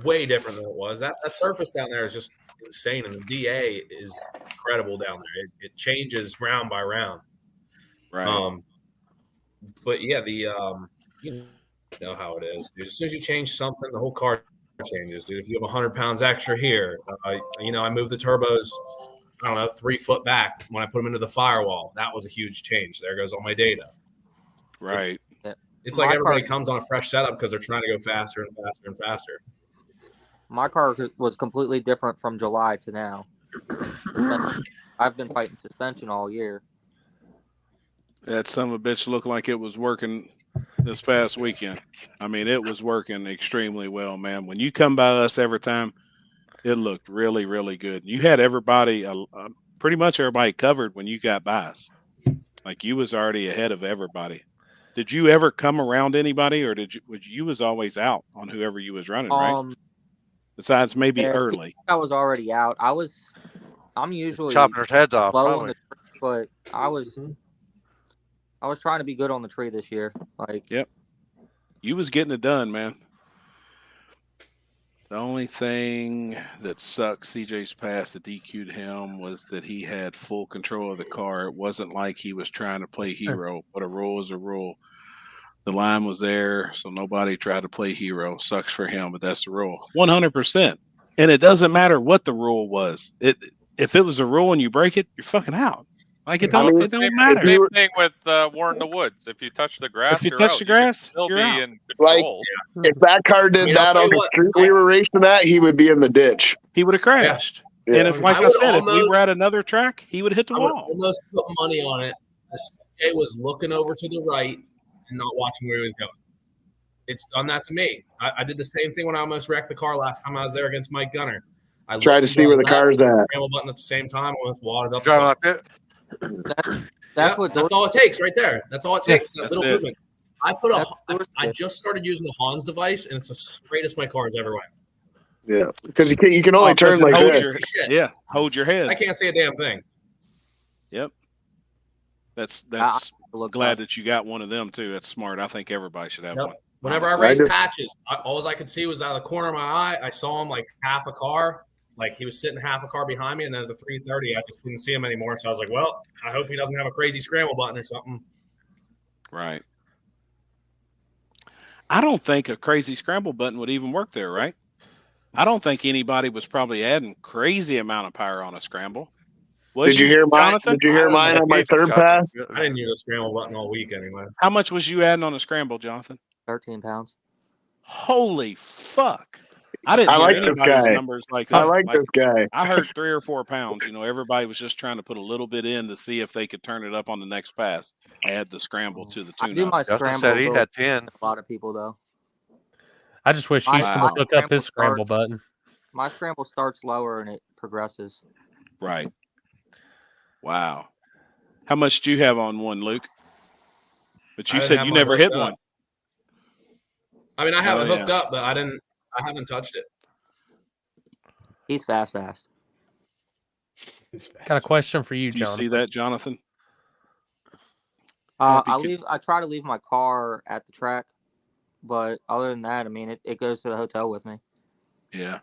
S10: way different than it was. That surface down there is just insane, and the DA is incredible down there. It changes round by round.
S2: Right.
S10: But yeah, you know how it is, dude. As soon as you change something, the whole car changes, dude. If you have 100 pounds extra here, I moved the turbos, I don't know, 3 foot back when I put them into the firewall. That was a huge change. There goes all my data.
S2: Right.
S10: It's like everybody comes on a fresh setup because they're trying to go faster and faster and faster.
S12: My car was completely different from July to now. I've been fighting suspension all year.
S2: That son of a bitch looked like it was working this past weekend. I mean, it was working extremely well, man. When you come by us every time, it looked really, really good. You had everybody, pretty much everybody covered when you got by us. Like, you was already ahead of everybody. Did you ever come around anybody, or you was always out on whoever you was running, right? Besides maybe early.
S12: I was already out. I'm usually
S5: chopping their heads off,
S12: low
S5: probably.
S12: on the tree, but I was trying to be good on the tree this year. Like,
S2: yep, you was getting it done, man. The only thing that sucked CJ's pass that DQ'd him was that he had full control of the car. It wasn't like he was trying to play hero, but a rule is a rule. The line was there, so nobody tried to play hero. Sucks for him, but that's the rule. 100%. And it doesn't matter what the rule was. If it was a rule and you break it, you're fucking out. Like, it don't matter.
S6: Same thing with Warren the Woods. If you touch the grass,
S2: if you touch the grass,
S6: you'll be
S2: out.
S6: in
S11: Like,
S6: control.
S11: if that car did that on the street we were racing at, he would be in the ditch.
S2: He would have crashed.
S11: Yeah.
S2: And if we were at another track, he would have hit the wall.
S10: Almost put money on it. CJ was looking over to the right and not watching where he was going. It's done that to me. I did the same thing when I almost wrecked the car last time I was there against Mike Gunner. I
S11: tried to see where the car's at.
S10: Scramble button at the same time, almost wadded up.
S5: Driving like that.
S12: That's
S10: all it takes right there. That's all it takes. That little
S2: it.
S10: movement. I just started using the Hans device, and it's the straightest my car has ever went.
S11: Yeah, because you can only turn like this.
S2: Yeah, hold your head.
S10: I can't see a damn thing.
S2: Yep. That's glad that you got one of them too. That's smart. I think everybody should have one.
S10: Whenever I raced patches, all I could see was out of the corner of my eye. I saw him like half a car. Like, he was sitting half a car behind me, and then at the 330, I just didn't see him anymore. So I was like, well, I hope he doesn't have a crazy scramble button or something.
S2: Right. I don't think a crazy scramble button would even work there, right? I don't think anybody was probably adding crazy amount of power on a scramble.
S11: Did you hear mine? Did you hear mine on my third pass?
S10: I didn't use a scramble button all week anyway.
S2: How much was you adding on a scramble, Jonathan?
S12: 13 pounds.
S2: Holy fuck. I didn't
S11: like
S2: hear
S11: this
S2: anybody's
S11: guy.
S2: numbers like
S11: I
S2: that.
S11: like this guy.
S2: I heard 3 or 4 pounds. Everybody was just trying to put a little bit in to see if they could turn it up on the next pass. Add the scramble to the tune.
S12: I do my scramble.
S5: Said he had 10.
S12: A lot of people though.
S4: I just wish Houston would hook up his scramble button.
S12: My scramble starts lower and it progresses.
S2: Right. Wow. How much do you have on one, Luke? But you said you never hit one.
S10: I mean, I have it hooked up, but I haven't touched it.
S12: He's fast.
S4: Got a question for you,
S2: Jonathan. Do you see that, Jonathan?
S12: I try to leave my car at the track, but other than that, I mean, it goes to the hotel with me.
S2: Yeah.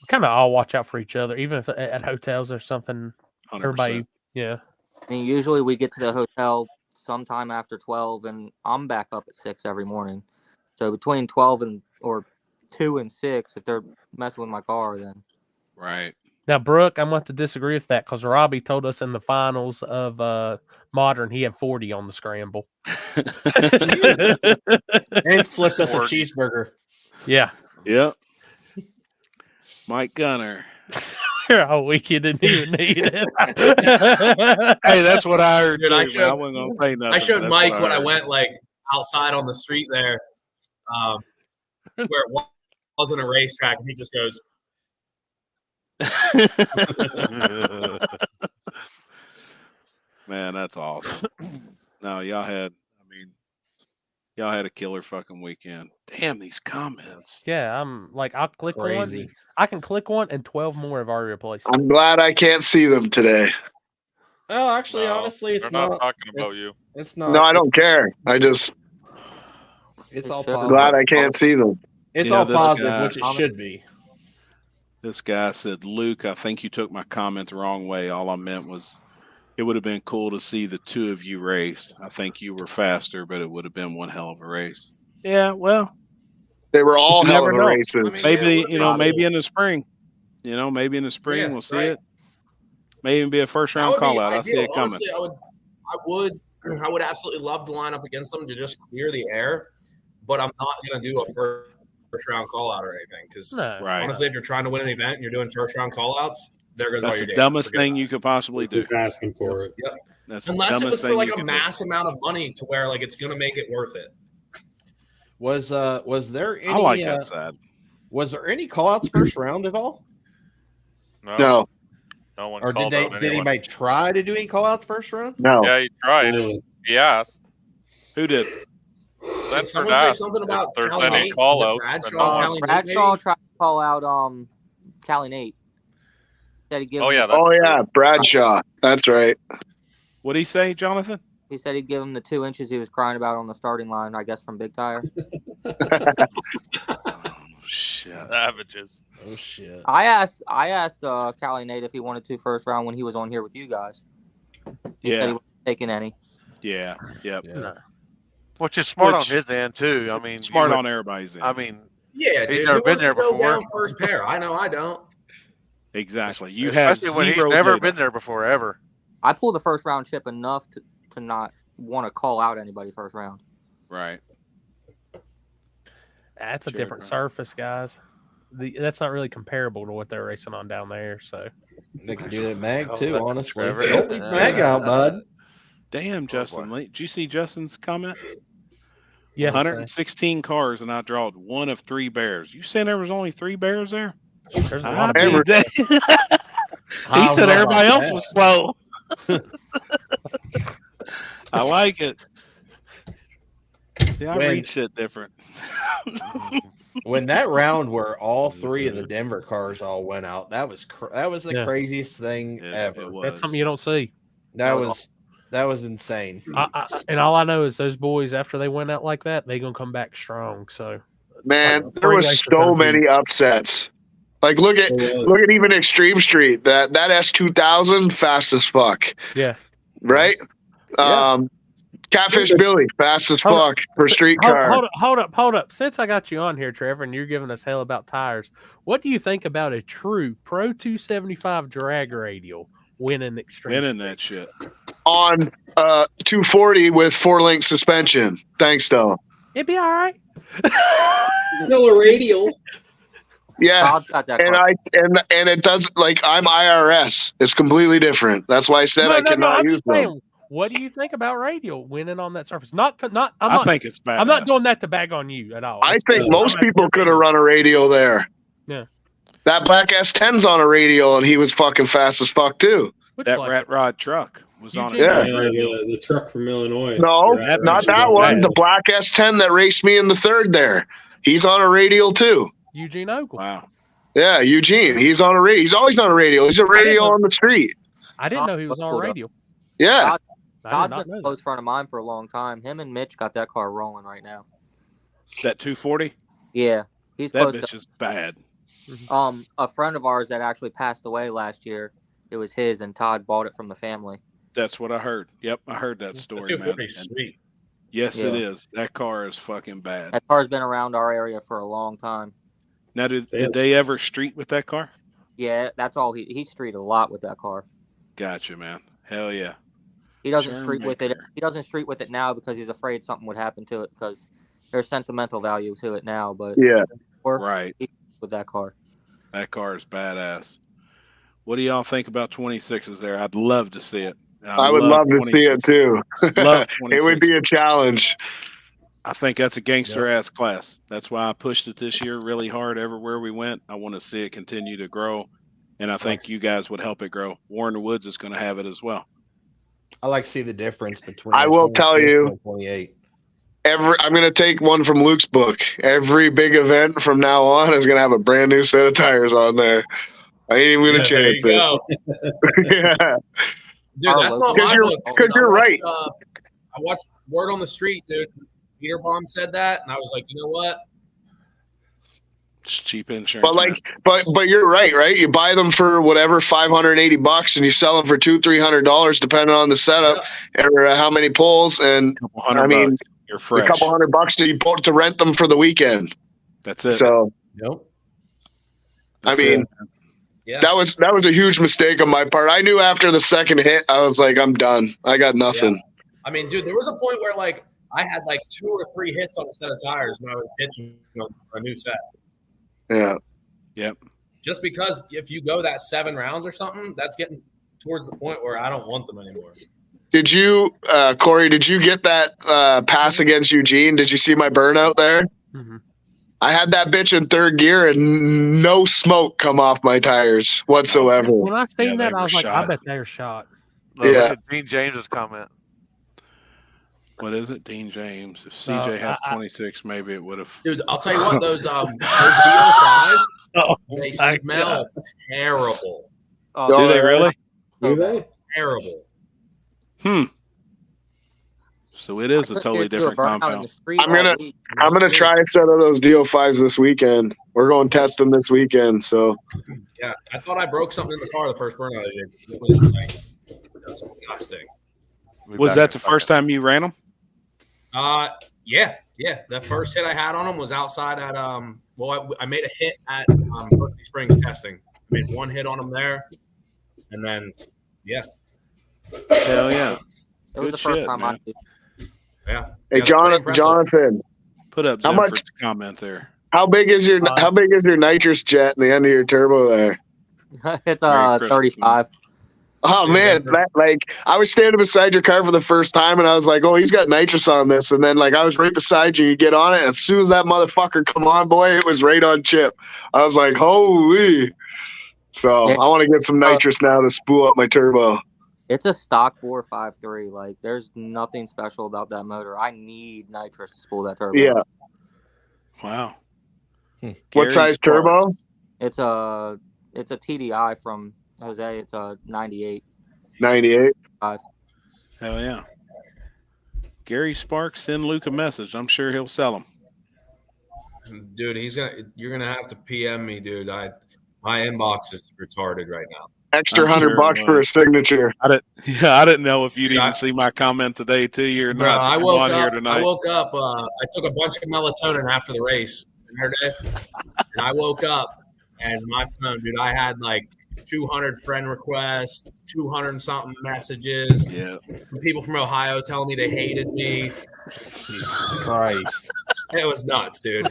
S4: Kind of all watch out for each other, even if at hotels or something.
S2: 100%.
S4: Everybody, yeah.
S12: I mean, usually we get to the hotel sometime after 12, and I'm back up at 6 every morning. So between 12 or 2 and 6, if they're messing with my car, then.
S2: Right.
S4: Now, Brooke, I'm going to disagree with that because Robbie told us in the finals of Modern he had 40 on the scramble.
S3: And flipped us a cheeseburger.
S4: Yeah.
S2: Yep. Mike Gunner.
S4: here all week. You didn't even need it.
S2: Hey, that's what I heard
S10: Dude,
S2: too.
S10: I
S2: man.
S10: showed-
S2: I wasn't gonna say nothing.
S10: I showed
S2: That's
S10: Mike
S2: what
S10: when I
S2: heard.
S10: went like outside on the street there, where it wasn't a racetrack, and he just goes,
S2: Man, that's awesome. No, y'all had a killer fucking weekend. Damn, these comments.
S4: Yeah, I'm like, I'll click
S3: Crazy.
S4: one. I can click one, and 12 more have already replaced.
S11: I'm glad I can't see them today.
S3: Oh, actually,
S6: No,
S3: honestly, it's
S6: they're not
S3: not
S6: talking about
S3: it's,
S6: you.
S3: It's not.
S11: No, I don't care. I just
S3: It's all
S12: Glad
S3: positive.
S11: glad I can't see them.
S3: It's
S2: Yeah,
S3: all
S2: this
S3: positive,
S2: guy-
S3: which it should be.
S2: This guy said, Luke, I think you took my comment the wrong way. All I meant was it would have been cool to see the two of you race. I think you were faster, but it would have been one hell of a race. Yeah, well,
S11: They were all
S2: you
S11: hell of
S2: never
S11: a
S2: know.
S11: races.
S10: I mean,
S2: maybe,
S10: yeah,
S2: maybe in the spring. Maybe in the spring
S10: Yeah,
S2: we'll see
S10: right.
S2: it. Maybe even be a first
S10: That
S2: round
S10: would be
S2: call out. I
S10: ideal.
S2: see it coming.
S10: Honestly, I would absolutely love to line up against them to just clear the air, but I'm not going to do a first round call out or anything because
S4: No,
S2: Right.
S10: honestly, if you're trying to win an event and you're doing first round call outs, there goes all
S2: That's
S10: your
S2: the
S10: day.
S2: dumbest
S10: Forget
S2: thing
S10: about
S2: you could possibly
S8: We're
S2: do.
S8: just asking for it.
S10: Yep.
S2: That's the
S10: Unless it
S2: dumbest
S10: was for
S2: thing
S10: like
S2: you
S10: a
S2: could do.
S10: mass amount of money to where like it's going to make it worth it.
S3: Was there any?
S2: I like that side.
S3: Was there any callouts first round at all?
S11: No,
S6: No one
S3: Or did
S6: called
S3: they?
S6: out
S3: Did
S6: anyone.
S3: anybody try to do any callouts first round?
S11: no.
S6: Yeah, he tried.
S8: No.
S6: He asked.
S2: Who did?
S10: Did
S6: Censored
S10: someone say
S6: asked
S10: something
S6: if
S10: about
S6: there's
S10: Cali
S6: any
S10: Nate?
S6: call
S10: Was it
S6: outs.
S10: Bradshaw,
S6: and
S10: Cali Nate,
S12: Bradshaw
S10: maybe?
S12: tried to call out Cali Nate. Said he'd give
S6: Oh
S12: him,
S6: yeah, that's
S11: Oh
S6: true.
S11: yeah, Bradshaw. That's right.
S2: What'd he say, Jonathan?
S12: he said he'd give him the 2 inches he was crying about on the starting line, I guess from Big Tire.
S2: Oh, shit.
S6: Savages.
S3: Oh shit!
S12: I asked Cali Nate if he wanted to first round when he was on here with you guys. He said he
S2: Yeah.
S12: wasn't taking any.
S2: Yeah. Yep.
S3: Yeah.
S5: Which is smart
S2: Which-
S5: on his end too. I mean,
S2: Smart
S5: you
S2: on everybody's end.
S5: I mean,
S10: Yeah,
S5: He's
S10: dude.
S5: never
S10: Who
S5: been
S10: wants
S5: there
S10: to go
S5: before.
S10: down first pair? I know I don't.
S2: Exactly. You have
S5: especially when he's
S2: zero
S5: never
S2: data.
S5: been there before ever.
S12: I pulled the first round chip enough to not want to call out anybody first round.
S2: Right.
S4: That's a
S2: Sure,
S4: different
S2: bro.
S4: surface, guys. That's not really comparable to what they're racing on down there. So
S3: They can do that mag
S5: Oh,
S3: too.
S5: that-
S3: Honestly,
S5: Trevor.
S3: don't leave mag out, bud.
S2: Damn, Justin.
S5: boy.
S2: Did you see Justin's comment?
S4: yeah,
S2: 116 cars, and I drawed one of 3 bears. You saying there was only 3 bears there?
S4: there's a
S2: I
S4: lot of
S2: believe that.
S3: I
S2: He
S3: don't
S2: said
S3: know
S2: everybody
S3: about
S2: else
S3: that.
S2: was slow. I like it. See, I
S3: When-
S2: read shit different.
S3: When that round where all 3 of the Denver cars all went out, that was the
S4: Yeah.
S3: craziest thing
S2: Yeah,
S3: ever.
S2: it was.
S4: that's something you don't see.
S3: That was insane.
S4: And all I know is those boys, after they went out like that, they gonna come back strong. So
S11: Man,
S4: Like,
S11: there
S4: three
S11: was
S4: races
S11: so
S4: gonna be-
S11: many upsets. Like look at
S8: There was.
S11: look at even Extreme Street. That S2000 fast as fuck,
S4: yeah.
S11: right?
S3: Yeah.
S11: Catfish Billy fast as
S4: Hold
S11: fuck for street car.
S4: Hold up. Since I got you on here, Trevor, and you're giving us hell about tires, what do you think about a true Pro 275 drag radial winning extreme?
S2: Winning that shit.
S11: On 240 with 4-link suspension. Thanks, though.
S4: It'd be all right.
S8: Still a radial.
S11: Yeah,
S12: Todd's got that
S11: and
S12: car.
S11: and it does like I'm IRS. It's completely different. That's why I said I cannot
S4: I'm
S11: use
S4: just
S11: them.
S4: saying, what do you think about radial winning on that surface?
S2: I think it's bad.
S4: I'm not doing that to bag on you at all.
S11: I
S4: It's
S11: think
S4: just-
S11: most
S4: I'm at
S11: people
S4: your
S11: could have
S4: opinion.
S11: run a radial there.
S4: Yeah.
S11: That black S10's on a radial, and he was fucking fast as fuck too.
S4: Which
S2: that
S4: black-
S2: rat rod truck was on it.
S11: Yeah.
S8: The truck from Illinois.
S11: No,
S8: That
S11: not
S8: race was
S11: that
S8: on
S11: one.
S8: radial.
S11: The black S10 that raced me in the third there. He's on a radial too.
S4: Eugene Ogle.
S2: Wow.
S11: Yeah, Eugene. He's on a radial. He's always on a radial. He's a radial on the street.
S4: I didn't know he was on
S12: Cool, though.
S4: radio.
S11: Yeah.
S4: I did
S12: Todd's
S4: not
S12: been
S4: know
S12: a
S4: that.
S12: close friend of mine for a long time. Him and Mitch got that car rolling right now.
S2: That 240?
S12: Yeah, he's
S2: That
S12: close
S2: bitch
S12: to.
S2: is bad.
S12: A friend of ours that actually passed away last year. It was his, and Todd bought it from the family.
S2: That's what I heard. Yep, I heard that story, man.
S10: 240
S2: And
S10: sweet.
S2: yes, it
S12: Yeah.
S2: is. That car is fucking bad.
S12: That car's been around our area for a long time.
S2: Now, did they ever street with that car?
S12: Yeah, that's all he streeted a lot with that car.
S2: Gotcha, man. Hell yeah.
S12: He doesn't
S2: Sherm
S12: street with it.
S2: Maker.
S12: He doesn't street with it now because he's afraid something would happen to it because there's sentimental value to it now. But
S11: Yeah.
S12: or
S2: Right.
S12: with that car.
S2: That car is badass. What do y'all think about 26s there? I'd love to see it.
S11: I would love to see it too.
S2: Love
S11: It would
S2: 26.
S11: be a challenge.
S2: I think that's a gangster ass class. That's why I pushed it this year really hard everywhere we went. I want to see it continue to grow, and I think you guys would help it grow. Warren Woods is going to have it as well.
S3: I like to see the difference between.
S11: I will tell you,
S3: 28.
S11: I'm going to take one from Luke's book. Every big event from now on is going to have a brand new set of tires on there. I ain't even going to chance it. Yeah.
S10: Dude, that's not my book.
S11: Because you're right.
S10: I watched Word on the Street, dude. Peter Baum said that, and I was like, you know what?
S2: It's cheap insurance.
S11: But you're right? You buy them for whatever $580, and you sell them for $200-$300 depending on the setup or how many pulls. And I mean,
S2: you're fresh.
S11: A couple $100 to rent them for the weekend.
S2: That's it.
S11: So,
S2: That's
S11: I mean, that was a huge mistake on my part. I knew after the second hit, I was like, I'm done. I got nothing.
S10: Yeah. I mean, dude, there was a point where like I had like 2 or 3 hits on a set of tires when I was ditching a new set.
S11: Yeah.
S2: Yep.
S10: Just because if you go that 7 rounds or something, that's getting towards the point where I don't want them anymore.
S11: Did you, Corey, did you get that pass against Eugene? Did you see my burnout there?
S4: Mm-hmm.
S11: I had that bitch in 3rd gear and no smoke come off my tires whatsoever.
S4: When I seen that, I was like, I bet they're shot.
S5: Look at Dean James's comment.
S2: What is it, Dean James? If CJ had 26, maybe it would have.
S10: Dude, I'll tell you what, those DO5s, they smell terrible.
S2: Do they really?
S8: Do they?
S10: Terrible.
S2: So it is a totally different compound.
S11: I'm gonna try a set of those DO5s this weekend. We're going to test them this weekend. So
S10: yeah, I thought I broke something in the car the first burnout I did. It was like disgusting.
S2: Was that the first time you ran them?
S10: Yeah. The first hit I had on them was outside at I made a hit at Berkeley Springs testing. I made 1 hit on them there, and then
S2: hell yeah,
S12: it was the first time I did.
S10: Yeah.
S11: Hey, Jonathan,
S2: put up Zenford's comment there.
S11: How big is your nitrous jet in the end of your turbo there?
S12: It's 35.
S11: Oh man, I was standing beside your car for the first time, and I was like, "Oh, he's got nitrous on this." And then I was right beside you. You get on it, and as soon as that motherfucker come on, boy, it was right on chip. I was like, "Holy!" So I want to get some nitrous now to spool up my turbo.
S12: It's a stock 453. Like, there's nothing special about that motor. I need nitrous to spool that turbo.
S11: Yeah.
S2: Wow.
S11: What size turbo?
S12: It's a TDI from Jose. It's a 98.
S11: 98.
S12: Hell
S2: yeah. Gary Sparks, send Luke a message. I'm sure he'll sell them.
S10: Dude, you're gonna have to PM me, dude. My inbox is retarded right now.
S11: Extra $100 for a signature.
S2: I didn't know if you'd even see my comment today to you or not.
S10: I woke up. I took a bunch of melatonin after the race Saturday, and I woke up and my phone, dude, I had like 200 friend requests, 200 and something messages.
S2: Yeah.
S10: Some people from Ohio telling me they hated me.
S3: Jesus Christ.
S10: It was nuts, dude.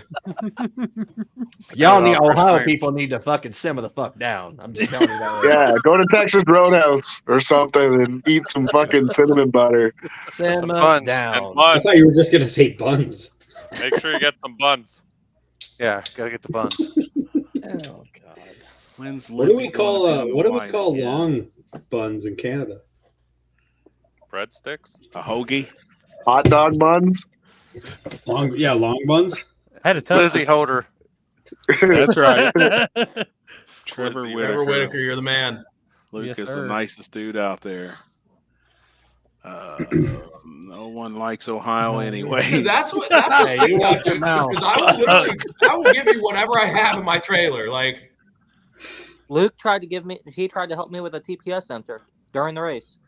S3: Ohio people need to fucking simmer the fuck down. I'm just telling you that.
S11: Yeah, go to Texas Roadhouse or something and eat some fucking cinnamon butter.
S3: Simmer down.
S8: I thought you were just gonna say buns.
S6: Make sure you get some buns.
S5: Yeah, gotta get the buns.
S3: Oh God.
S8: What do we call long buns in Canada?
S6: Breadsticks?
S2: A hoagie?
S11: Hot dog buns?
S8: Long buns.
S4: I had a tough
S5: Lizzie Holder.
S2: That's right. Trevor
S10: Whitaker, you're the man.
S2: Luke is the nicest dude out there. No one likes Ohio anyway.
S10: That's what you want, dude. Because I will give you whatever I have in my trailer. Like,
S12: Luke tried to help me with a TPS sensor during the race.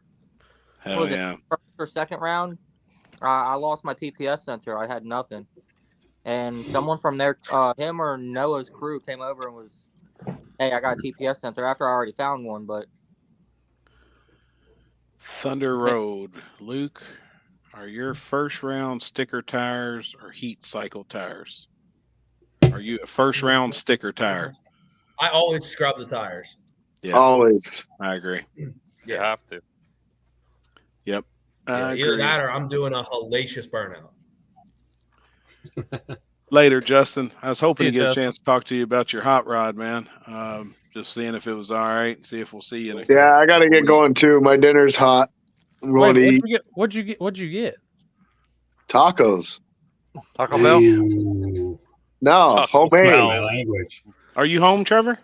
S2: Hell yeah.
S12: First or second round, I lost my TPS sensor. I had nothing. And someone from there, him or Noah's crew came over and was, hey, I got a TPS sensor after I already found one, but.
S2: Thunder Road. Luke, are your first round sticker tires or heat cycle tires? Are you a first round sticker tire?
S10: I always scrub the tires.
S2: Yeah,
S11: Always.
S2: I agree.
S6: You have to.
S2: Yep.
S10: Yeah, either that or I'm doing a hellacious burnout.
S2: Later, Justin. I was hoping
S4: See
S2: to
S4: you,
S2: get a
S4: Justin.
S2: chance to talk to you about your hot rod, man. Just seeing if it was all right. See if we'll see you.
S11: Yeah, I got to get going too. My dinner's hot. I'm going
S4: Wait,
S11: to eat
S4: what'd you get?
S11: tacos.
S5: Taco Bell.
S8: Ooh,
S11: No, homemade.
S6: Bell.
S8: my language.
S2: Are you home, Trevor?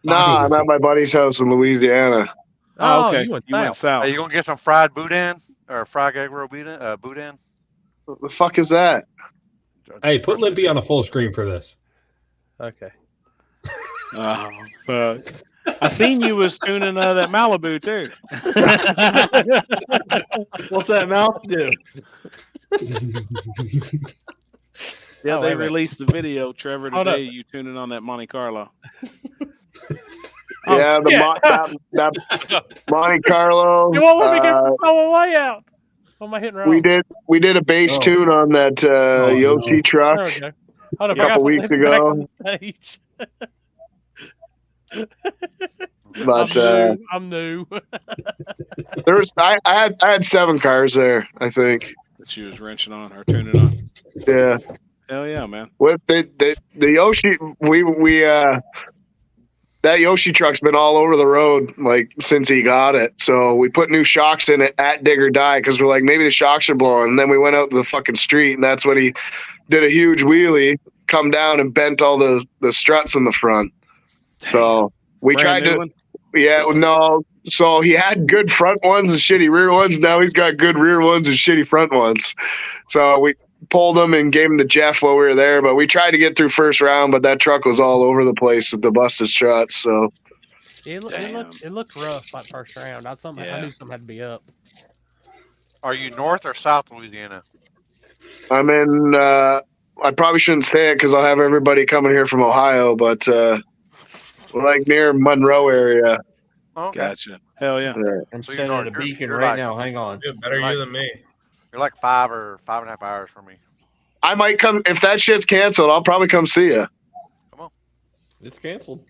S11: Nah, I'm at my buddy's house in Louisiana.
S2: Oh, okay.
S4: You went
S2: went
S4: south.
S2: south.
S5: Are you gonna get some fried boudin or fried egg roll boudin?
S11: What the fuck is that?
S8: Hey, put Limpy on the full screen for this.
S4: Okay.
S2: Oh, fuck. I seen you was tuning that Malibu too.
S3: What's that mouth do?
S2: Yeah,
S4: Oh,
S2: they
S4: wait a minute.
S2: released the video, Trevor,
S4: Hold
S2: today. You tuning on that Monte Carlo.
S4: Oh,
S11: Yeah,
S4: shit.
S11: that Monte Carlo.
S4: You won't let me get the solo layout. What am I hitting wrong?
S11: We did a bass tune on that Yoshi
S8: no.
S11: truck
S4: There we go. Hold up,
S11: a couple weeks ago.
S4: Stage.
S11: But
S4: I'm new.
S11: there was I had 7 cars there, I think.
S2: That she was wrenching on or tuning on.
S11: Yeah.
S2: Hell yeah, man.
S11: With the Yoshi, we that Yoshi truck's been all over the road like since he got it. So we put new shocks in it at Dig or Die because we're like, maybe the shocks are blowing. And then we went out to the fucking street, and that's when he did a huge wheelie, come down and bent all the struts in the front. So we
S2: Brand
S11: tried
S2: new
S11: to,
S2: one?
S11: yeah, no. So he had good front ones and shitty rear ones. Now he's got good rear ones and shitty front ones. So we pulled him and gave him to Jeff while we were there. But we tried to get through first round, but that truck was all over the place with the busted struts. So
S4: It looked rough that first round. I knew something had to be up.
S5: Are you North or South Louisiana?
S11: I'm in. I probably shouldn't say it because I'll have everybody coming here from Ohio, but we're like near Monroe area.
S5: Okay.
S2: Gotcha. Hell yeah.
S3: I'm
S5: So
S3: sending a
S5: you're
S3: beacon
S5: like-
S3: right now. Hang on.
S10: Dude, better you than me.
S5: You're like 5 or 5.5 hours from me.
S11: I might come if that shit's canceled. I'll probably come see you.
S3: It's canceled.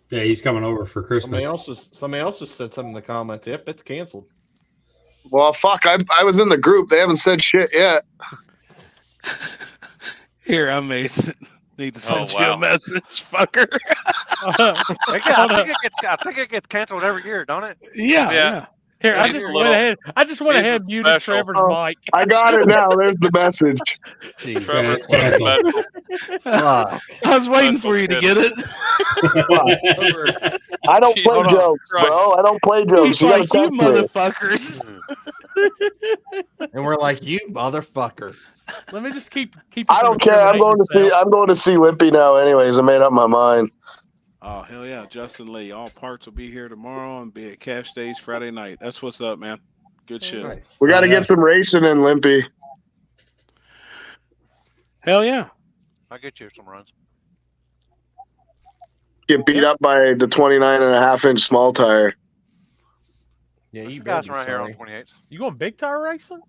S8: Yeah, he's coming over for Christmas.
S3: Somebody else just said something in the comments. Yep, it's canceled.
S11: Well, fuck. I was in the group. They haven't said shit yet.
S2: Here, I may need to send you
S6: wow.
S2: a message, fucker.
S5: I think it gets canceled every year, don't it?
S2: Yeah.
S4: Here, I
S6: He's
S4: just
S6: a
S4: went
S6: little-
S4: ahead. I just went
S6: he's a
S4: ahead and muted
S6: special.
S4: Trevor's
S11: Oh,
S4: mic.
S11: I got it now. There's the message.
S3: Jeez.
S6: Trevor's
S8: Yeah, it's
S6: special.
S3: Fuck.
S2: I was waiting for you to get it.
S11: I don't
S6: Jeez,
S11: play
S6: hold on.
S11: jokes, bro. I don't play jokes.
S2: He's
S11: You gotta
S2: like, you
S11: test me.
S2: motherfuckers.
S3: And we're like, you motherfucker.
S4: Let me just keep.
S11: I don't care. I'm going to see Limpy now. Anyways, I made up my mind.
S2: Oh, hell yeah. Justin Lee. All parts will be here tomorrow and be at Cash Days Friday night. That's what's up, man. Good shit.
S3: Nice.
S11: We got to
S8: Oh, yeah.
S11: get some racing in Limpy.
S2: Hell yeah.
S5: I'll get you some runs.
S11: Get beat up by the 29.5-inch small tire.
S3: Yeah, you
S5: guys
S3: better
S5: around
S3: be
S5: here on
S3: sorry.
S5: 28s.
S4: You going big tire racing?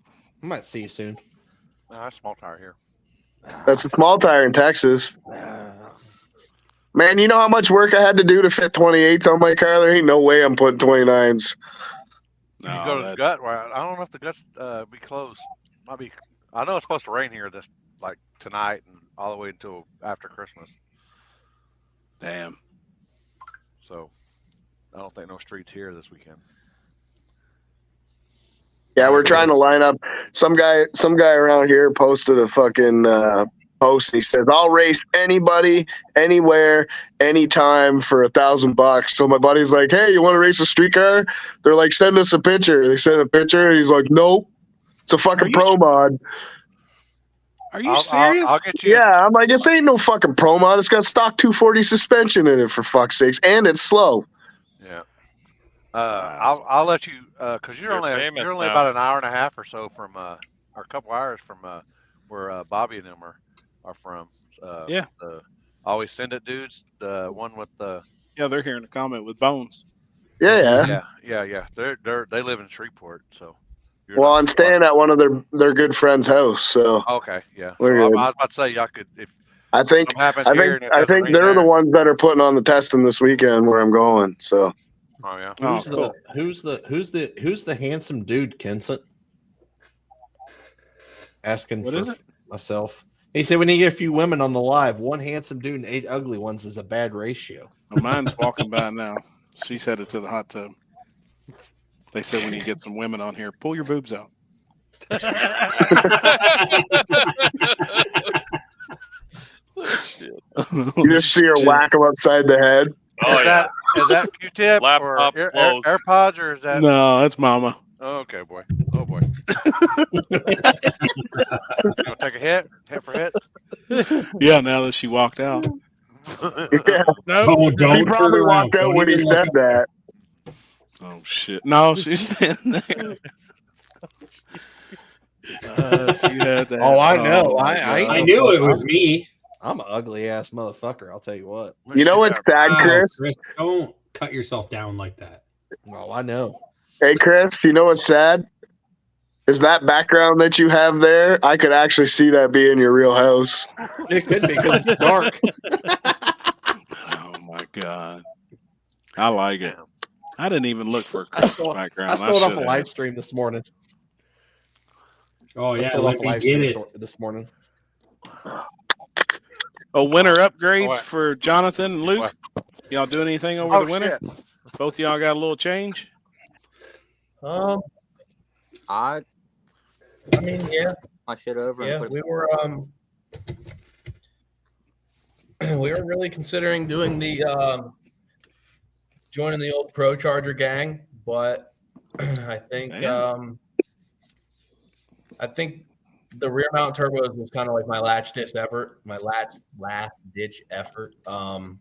S3: I might see you soon.
S5: No, that's small tire here.
S11: That's a small tire in Texas. Man, you know how much work I had to do to fit 28s on my car? There ain't no way I'm putting 29s.
S5: You go to the gut. Right? I don't know if the guts be closed. Might be. I know it's supposed to rain here this like tonight and all the way until after Christmas.
S2: Damn.
S5: So I don't think no streets here this weekend.
S11: Yeah, we're trying to line up. Some guy around here posted a fucking post. He says, "I'll race anybody, anywhere, anytime for $1,000." So my buddy's like, "Hey, you want to race a street car?" They're like, "Send us a picture." They sent a picture, and he's like, "Nope, it's a fucking pro mod."
S2: Are you serious?
S5: I'll get you.
S11: Yeah, I'm like, this ain't no fucking pro mod. It's got stock 240 suspension in it, for fuck's sakes, and it's slow.
S5: Yeah. I'll let you because you're only
S6: famous now.
S5: about an hour and a half or so from or a couple hours from where Bobby and them are from.
S2: Yeah.
S5: The Always Send It dudes, the one with the
S2: Yeah, they're here in the comment with Bones.
S11: Yeah.
S5: They live in Shreveport, so.
S11: Well, I'm staying at one of their good friends' house, so
S5: Okay, yeah.
S11: We're
S5: So
S11: good.
S5: I was about to say y'all could if
S11: I think they're the ones that are putting on the testing this weekend where I'm going. So.
S5: Oh yeah.
S3: Who's the handsome dude, Kenson? Asking
S2: what
S3: for
S2: is it?
S3: Myself. He said we need to get a few women on the live. 1 handsome dude and 8 ugly ones is a bad ratio.
S2: Well, mine's walking by now. She's headed to the hot tub. They said we need to get some women on here. Pull your boobs out.
S11: You just see her whack him upside the head.
S5: Oh, is that Q-tip or AirPods, or is that?
S2: No, that's Mama.
S5: Oh, okay, boy. Oh boy. You want to take a hit for hit?
S2: Yeah, now that she walked out.
S11: Yeah.
S8: No,
S11: she probably walked out when he said that.
S2: Oh shit! No, she's standing there.
S3: I know.
S8: I knew it was me.
S3: I'm an ugly ass motherfucker. I'll tell you what.
S11: You know what's sad, Chris?
S8: Don't cut yourself down like that.
S3: No, I know.
S11: Hey, Chris, you know what's sad? Is that background that you have there? I could actually see that being your real house.
S3: It could be because it's dark.
S2: Oh my god, I like it. I didn't even look for a background.
S3: I stole it off a live stream this morning.
S8: Oh yeah, let me get it
S3: this morning.
S2: Winter upgrades for Jonathan and Luke. Y'all do anything over the winter?
S5: Shit.
S2: Both of y'all got a little change?
S12: I
S10: mean, yeah.
S12: My shit over.
S10: Yeah, we were really considering doing the joining the old Pro Charger gang, but I think the rear mount turbos was kind of like my last ditch effort, and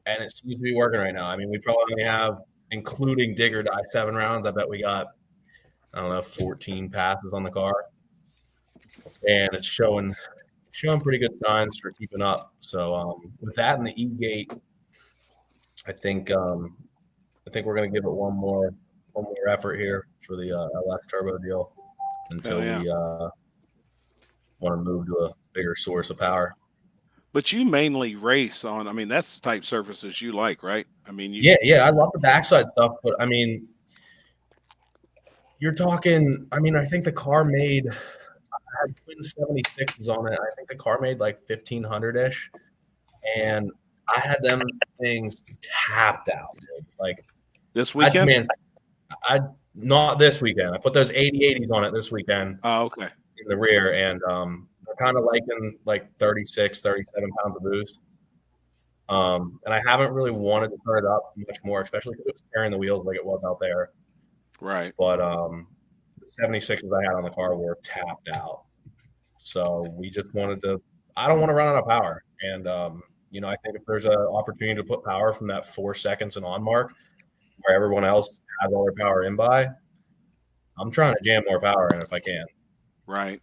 S10: it seems to be working right now. I mean, we probably only have, including digger die, 7 rounds. I bet we got, 14 passes on the car, and it's showing pretty good signs for keeping up. So with that and the E-gate, I think we're going to give it one more effort here for the LS turbo deal until we want to move to a bigger source of power.
S2: But you mainly race on, I mean, that's the type surfaces you like, right? I mean,
S10: yeah, I love the backside stuff, but I mean, you're talking, I mean, I think the car made, I had twin 76s on it. I think the car made like 1,500-ish, and I had them things tapped out, dude. Like
S2: this weekend?
S10: I not this weekend. I put those 80/80s on it this weekend.
S2: Oh, okay.
S10: In the rear, and they're kind of liking like 36, 37 pounds of boost. And I haven't really wanted to turn it up much more, especially because it was carrying the wheels like it was out there.
S2: Right.
S10: But the 76s I had on the car were tapped out. So we just wanted to – I don't want to run out of power. And, I think if there's an opportunity to put power from that 4 seconds and on mark where everyone else has all their power in by, I'm trying to jam more power in if I can.
S2: Right.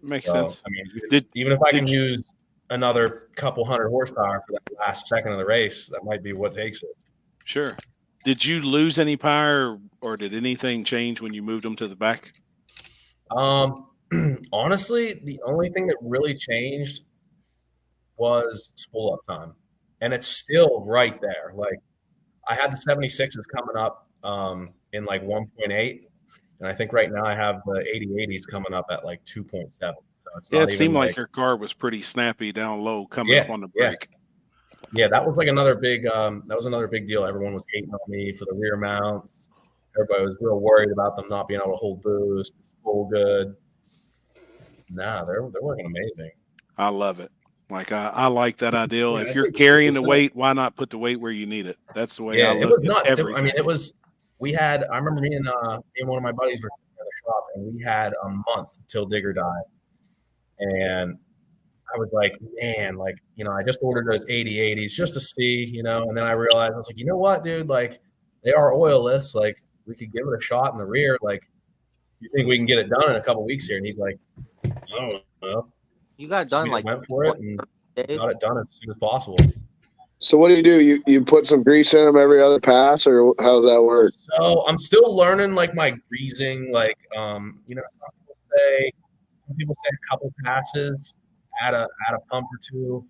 S2: Makes sense.
S10: I mean, even if I can use another couple hundred horsepower for that last second of the race, that might be what takes it.
S2: Sure. Did you lose any power, or did anything change when you moved them to the back?
S10: Honestly, the only thing that really changed was spool up time, and it's still right there. Like I had the 76s coming up in like 1.8, and I think right now I have the 80/80s coming up at like 2.7. So it's
S2: it seemed like your car was pretty snappy down low coming up on the brake.
S10: Yeah, that was like another big deal. Everyone was hating on me for the rear mounts. Everybody was real worried about them not being able to hold boost, spool good. Nah, they're working amazing.
S2: I love it. Like I like that ideal. If you're carrying the weight, why not put the weight where you need it? That's the way I look at everything.
S10: I mean, it was. I remember me and one of my buddies were in the shop, and we had a month till digger died, and I was like, man, like, I just ordered those 80/80s just to see, and then I realized, I was like, you know what, dude, like, they are oilless, like, we could give it a shot in the rear, like, you think we can get it done in a couple weeks here? And he's like, I don't know.
S12: You got it done like
S10: went for it and got it done as soon as possible.
S11: So what do? You put some grease in them every other pass, or how does that work?
S10: So I'm still learning, like, my greasing, like, some people say a couple passes add a pump or two.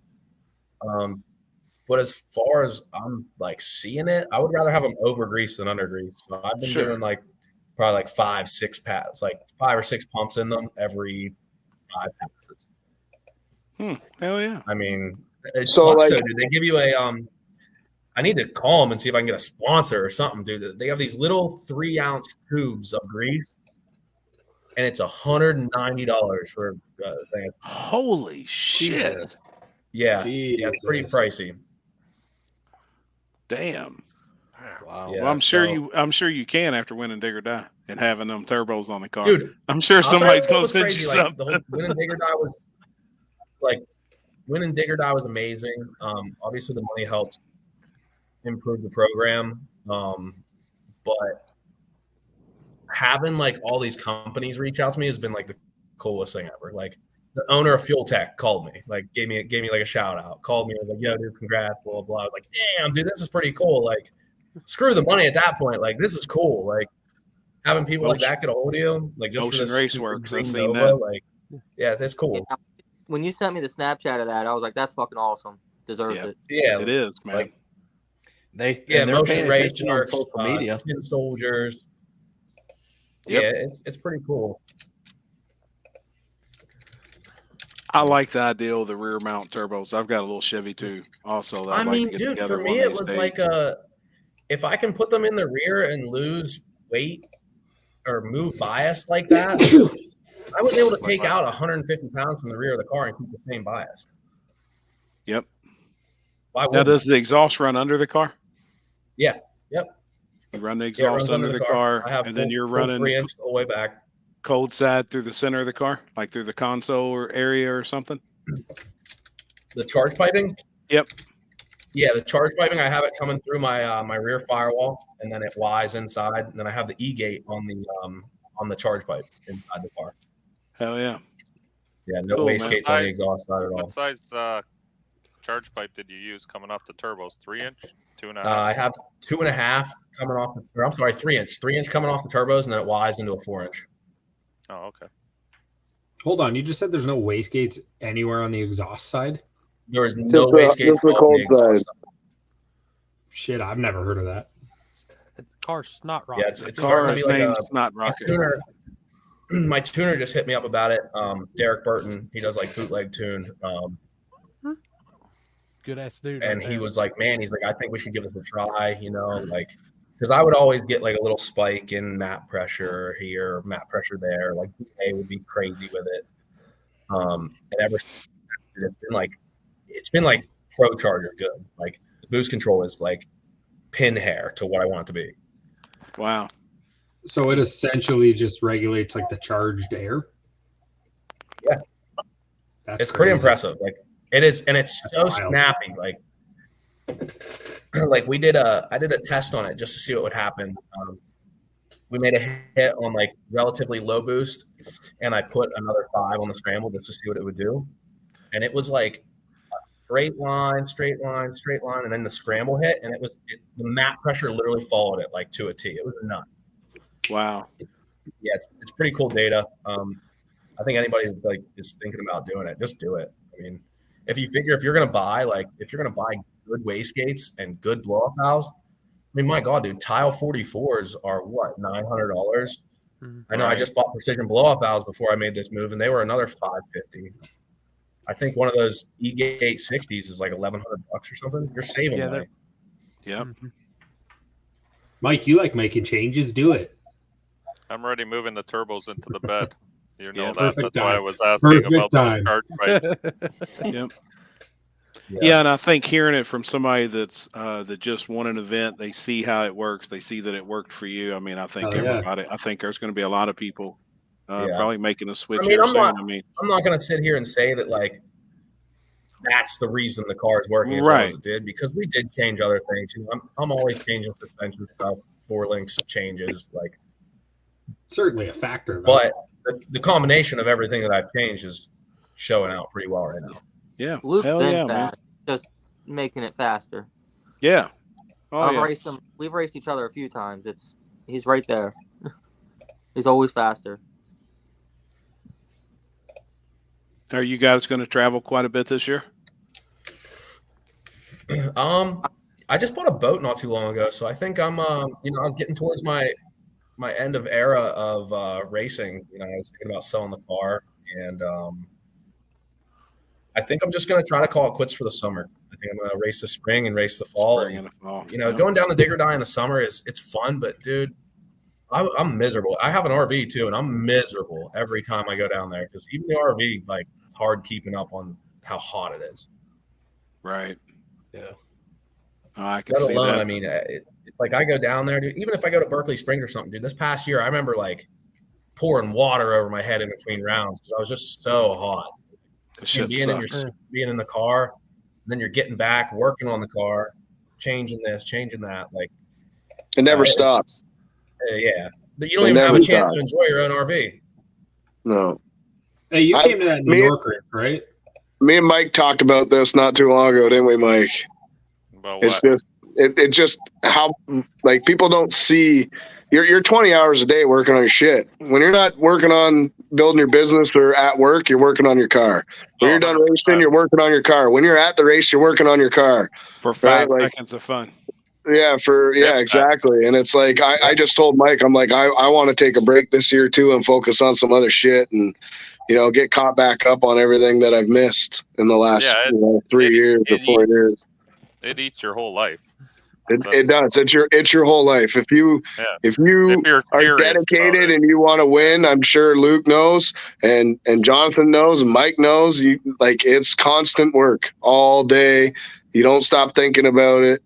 S10: But as far as I'm like seeing it, I would rather have them over grease than under grease. So I've been doing like probably like 5-6 pads, like 5 or 6 pumps in them every 5 passes.
S2: Hell yeah!
S10: I mean, it's
S11: So, like-
S10: dude. They give you a I need to call them and see if I can get a sponsor or something, dude. They have these little 3-ounce tubes of grease, and it's $190 for a thing.
S2: Holy shit!
S10: Yeah, yeah, it's pretty pricey.
S2: Damn.
S3: Wow.
S10: Yeah,
S2: Well, I'm sure you can after Win and Dig or Die and having them turbos on the car.
S10: Dude,
S2: I'm sure
S10: I'll tell
S2: somebody's
S10: what
S2: gonna
S10: was
S2: send
S10: crazy,
S2: you
S10: like,
S2: something.
S10: the whole Win and Dig or Die was like Win and Dig or Die was amazing. Obviously the money helps improve the program. But having like all these companies reach out to me has been like the coolest thing ever. Like the owner of Fuel Tech called me, like gave me like a shout out, called me, was like, yo, dude, congrats, blah, blah, blah. I was like, damn, dude, this is pretty cool. Like, screw the money at that point. Like, this is cool. Like, having people like that get a hold of you, like just
S2: Ocean
S10: for
S2: Race
S10: this
S2: Works,
S10: green
S2: I've seen
S10: Nova,
S2: that.
S10: like, yeah, that's cool.
S12: Yeah. When you sent me the Snapchat of that, I was like, that's fucking awesome. Deserves it.
S10: Yeah,
S2: It is, man.
S10: Like,
S3: They
S10: yeah,
S3: and they're
S10: Motion
S3: paying
S10: Race
S3: attention on
S10: Works,
S3: social media.
S10: Tin Soldiers.
S2: Yep.
S10: Yeah, it's pretty cool.
S2: I like the idea of the rear mount turbos. I've got a little Chevy too, also. That I'd
S10: I
S2: like
S10: mean,
S2: to get
S10: dude,
S2: together
S10: for
S2: one
S10: me,
S2: of
S10: it
S2: these
S10: was
S2: days.
S10: like if I can put them in the rear and lose weight or move bias like that, I was able to take out 150 pounds from the rear of the car and keep the same bias.
S2: Yep.
S10: Why
S2: Now,
S10: wouldn't
S2: does the exhaust run under the car?
S10: Yeah. Yep.
S2: You run the
S10: Yeah, it
S2: exhaust
S10: runs
S2: under the car,
S10: I have
S2: and then
S10: full-
S2: you're
S10: full
S2: running
S10: 3-inch all the way back.
S2: cold side through the center of the car, like through the console or area or something.
S10: The charge piping?
S2: Yep.
S10: Yeah, the charge piping, I have it coming through my my rear firewall, and then it Y's inside, and then I have the E-gate on the charge pipe inside the car.
S2: Hell yeah.
S10: Yeah, no
S2: Cool,
S10: waste
S2: man.
S10: gates on the exhaust side at all.
S6: What size charge pipe did you use coming off the turbos? 3-inch, 2.5?
S10: I have 2.5 coming off, or I'm sorry, 3-inch. 3-inch coming off the turbos, and then it Y's into a 4-inch.
S6: Oh, okay.
S8: Hold on, you just said there's no waste gates anywhere on the exhaust side?
S10: There is no waste gates on the exhaust side.
S8: Shit, I've never heard of that.
S4: The car's snot rocket.
S10: Yeah, it's starting to be like a
S2: not rocket.
S10: tuner. My tuner just hit me up about it. Derek Burton, he does like bootleg tune.
S4: Good ass dude.
S10: And
S4: right
S10: he
S4: there.
S10: was like, man, he's like, I think we should give this a try, you know, like, because I would always get like a little spike in mat pressure here, mat pressure there. Like, DA would be crazy with it. And ever since, it's been like Pro Charger good. Like, the boost control is like pin hair to what I want it to be.
S2: Wow.
S8: So it essentially just regulates like the charged air?
S10: Yeah.
S8: That's
S10: It's pretty
S8: crazy.
S10: impressive. Like, it is, and it's so
S8: wild.
S10: snappy. Like I did a test on it just to see what would happen. We made a hit on like relatively low boost, and I put another 5 on the scramble just to see what it would do. And it was like a straight line, and then the scramble hit, and the mat pressure literally followed it like to a T. It was nuts.
S2: Wow.
S10: Yeah, it's pretty cool data. I think anybody like is thinking about doing it, just do it. I mean, if you're gonna buy good wastegates and good blow off valves, I mean, my God, dude, tile 44s are what, $900? I know. I just bought precision blow off valves before I made this move, and they were another $550. I think one of those E-gate 60s is like $1,100 or something. You're saving money.
S2: Yep.
S8: Mike, you like making changes? Do it.
S6: I'm already moving the turbos into the bed. You know
S2: Yeah,
S6: that.
S8: perfect
S6: That's why I
S8: time.
S6: was asking
S8: Perfect
S6: about
S8: time.
S6: the charge pipes.
S2: Yep. Yeah, and I think hearing it from somebody that's that just won an event, they see how it works. They see that it worked for you. I mean, I think
S8: Oh, yeah.
S2: everybody. I think there's going to be a lot of people
S10: Yeah.
S2: probably making a switch
S10: I mean,
S2: here
S10: I'm
S2: soon.
S10: not,
S2: I mean,
S10: I'm not going to sit here and say that like that's the reason the car is working as well as
S2: Right.
S10: it did, because we did change other things. You know, I'm always changing suspension stuff, 4 links changes, like.
S8: Certainly a factor. though.
S10: But the combination of everything that I've changed is showing out pretty well right now.
S2: yeah,
S12: Luke's
S2: hell
S12: been
S2: yeah, man.
S12: fast, just making it faster.
S2: Yeah. Oh
S12: I've
S2: yeah.
S12: raced him. We've raced each other a few times. He's right there. He's always faster.
S2: Are you guys going to travel quite a bit this year?
S10: I just bought a boat not too long ago, so I think I'm I was getting towards my end of era of racing. I was thinking about selling the car, and I think I'm just going to try to call it quits for the summer. I think I'm going to race the spring and race the fall. Going down to Digger Die in the summer it's fun, but dude, I'm miserable. I have an RV too, and I'm miserable every time I go down there because even the RV, like, it's hard keeping up on how hot it is.
S2: Right.
S3: Yeah.
S2: I can
S10: Let
S2: see
S10: alone,
S2: that.
S10: I mean, it's like I go down there, dude. Even if I go to Berkeley Springs or something, dude. This past year, I remember like pouring water over my head in between rounds because I was just so hot. Being in the car, and then you're getting back, working on the car, changing this, changing that. Like,
S11: it never stops.
S10: Yeah, but you don't even have a chance to enjoy your own RV.
S11: No.
S8: Hey, you came to that New York race, right?
S11: Me and Mike talked about this not too long ago, didn't we, Mike?
S6: About
S11: it's
S6: what?
S11: just it just how, like, people don't see you're 20 hours a day working on your shit. When you're not working on building your business or at work, you're working on your car. When you're done racing, you're working on your car. When you're at the race, you're working on your car.
S2: For 5 seconds of fun.
S11: Yeah, exactly. And it's like I just told Mike, I'm like, I want to take a break this year too and focus on some other shit and get caught back up on everything that I've missed in the last 3 years or 4 years.
S6: It eats your whole life.
S11: It does. It's your whole life. If you are dedicated and you want to win, I'm sure Luke knows and Jonathan knows and Mike knows. It's constant work all day. You don't stop thinking about it.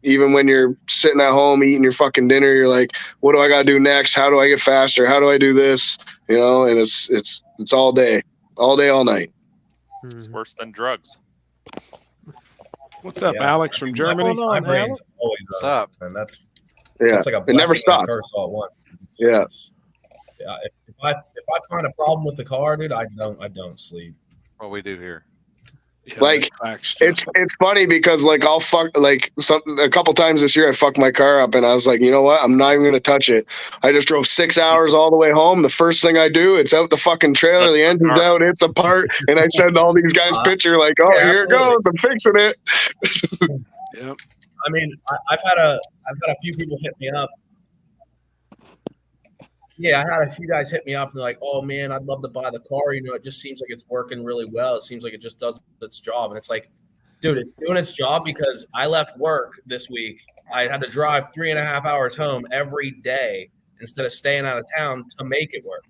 S11: Even when you're sitting at home eating your fucking dinner, you're like, what do I got to do next? How do I get faster? How do I do this? And it's all day, all night.
S6: It's worse than drugs.
S2: What's up, Alex from Germany?
S10: My brain's always up, and that's like a
S11: it never
S10: blessing and a
S11: stops.
S10: curse all at once.
S11: Yeah.
S10: If I find a problem with the car, dude, I don't sleep.
S5: What we do here.
S11: It's funny because I'll fuck a couple times this year I fucked my car up and I was like, you know what? I'm not even gonna touch it. I just drove 6 hours all the way home. The first thing I do, it's out the fucking trailer, the engine's out, it's apart, and I send all these guys picture like, oh, here it goes, I'm fixing it.
S2: Yep.
S10: I mean, I've had a few people hit me up. Yeah, I had a few guys hit me up and they're like, oh man, I'd love to buy the car. It just seems like it's working really well. It seems like it just does its job. And it's like, dude, it's doing its job because I left work this week. I had to drive 3.5 hours home every day instead of staying out of town to make it work.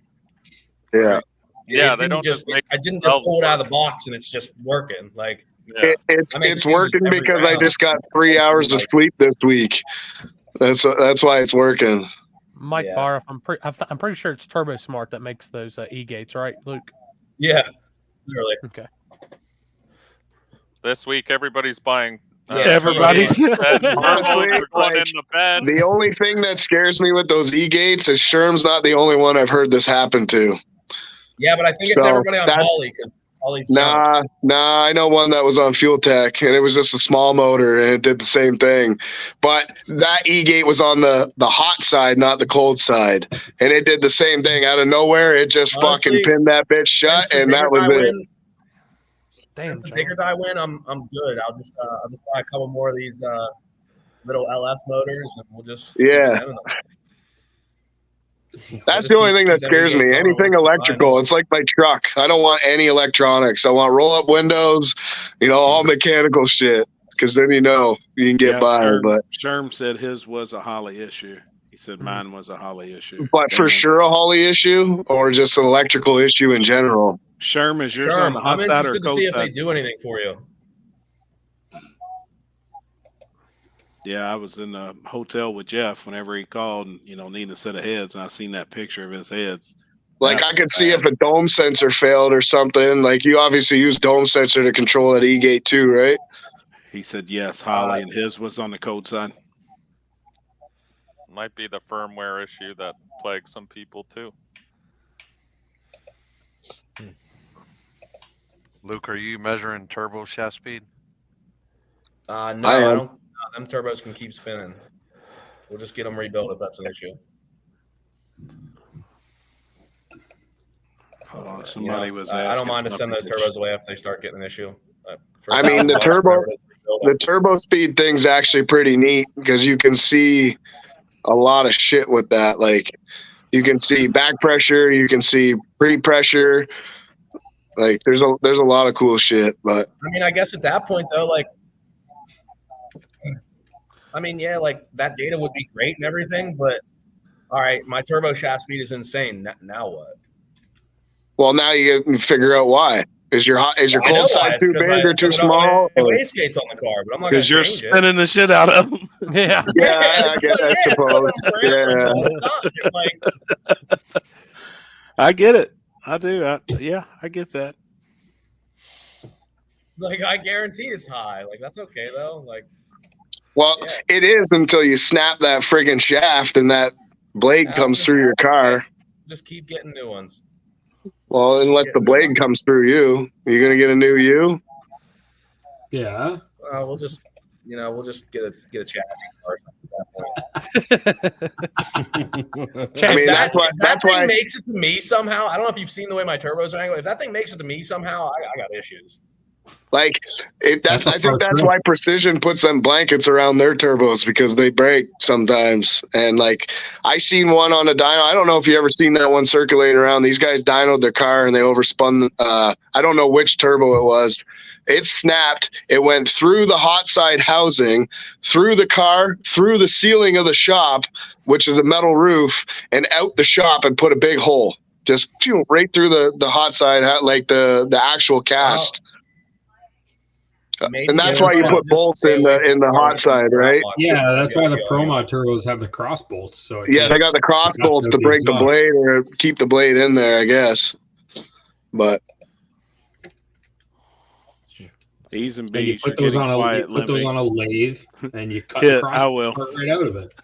S11: Yeah.
S6: Yeah, they don't just make
S10: I didn't just pull it out of the box and it's just working. Like,
S11: it's working because I just got 3 hours of sleep this week. That's why it's working.
S4: Mike Barr, I'm pretty sure it's Turbo Smart that makes those e-gates, right, Luke?
S10: Yeah, literally.
S4: Okay.
S6: This week, everybody's buying.
S2: Everybody's
S11: honestly, the only thing that scares me with those e-gates is Sherm's not the only one I've heard this happen to.
S10: Yeah, but I think it's everybody on Holly because Holly's
S11: Nah, I know one that was on Fuel Tech and it was just a small motor and it did the same thing. But that e-gate was on the hot side, not the cold side. And it did the same thing. Out of nowhere, it just fucking pinned that bitch shut and that was it.
S10: Since the Digger Die win, I'm good. I'll just buy a couple more of these little LS motors and we'll just keep sending them.
S11: That's the only thing that scares me. Anything electrical. It's like my truck. I don't want any electronics. I want roll-up windows, all mechanical shit. Because then you can get by. But
S2: Sherm said his was a Holly issue. He said mine was a Holly issue.
S11: But for sure a Holly issue or just an electrical issue in general?
S2: Sherm, is yours on the hot side or cold side?
S10: I'm interested to see if they do anything for you.
S2: Yeah, I was in the hotel with Jeff whenever he called and, needing a set of heads. And I seen that picture of his heads.
S11: I could see if a dome sensor failed or something. You obviously use dome sensor to control that e-gate too, right?
S2: He said, yes, Holly, and his was on the cold side.
S6: Might be the firmware issue that plagues some people too.
S5: Luke, are you measuring turbo shaft speed?
S10: No, I don't. Them turbos can keep spinning. We'll just get them rebuilt if that's an issue.
S2: Hold on, somebody was
S10: I
S2: asking.
S10: don't mind to send those
S2: something.
S10: turbos away if they start getting an issue.
S11: I mean, the turbo speed thing's actually pretty neat because you can see a lot of shit with that. Like, you can see back pressure, you can see pre-pressure. Like, there's a lot of cool shit. But
S10: I mean, I guess at that point though, like, I mean, yeah, like that data would be great and everything, but all right, my turbo shaft speed is insane. Now what?
S11: well, now you can figure out why. Is your cold side too big or too small?
S10: Wastegates on the car, but I'm not
S2: Because you're
S10: change it.
S2: spinning the shit out of them.
S4: Yeah.
S11: Yeah, I suppose. Yeah.
S2: I get it. I do. Yeah, I get that.
S10: Like, I guarantee it's high. Like, that's okay though. Like,
S11: Well, it is until you snap that friggin' shaft and that blade comes through your car.
S10: just keep getting new ones.
S11: Well, unless the blade comes through you, you're gonna get a new U.
S8: Yeah.
S10: We'll just get a chassis car at that point.
S11: I mean, that's why
S10: It makes it to me somehow. I don't know if you've seen the way my turbos are angled. If that thing makes it to me somehow, I got issues.
S11: Like, I think that's why Precision puts them blankets around their turbos, because they break sometimes. And like, I seen one on a dyno. I don't know if you ever seen that one circulating around. These guys dynoed their car and they overspun. I don't know which turbo it was. It snapped. It went through the hot side housing, through the car, through the ceiling of the shop, which is a metal roof, and out the shop and put a big hole. Just right through the hot side, like the actual cast. And that's why you put bolts in the hot side, right?
S8: Yeah, that's why the Pro Mod turbos have the cross bolts. So
S11: yeah, they got the cross bolts to break the blade or keep the blade in there, I guess. But
S2: E's and
S8: you
S2: B's.
S8: put those on a lathe and you cut the cross part right out of it.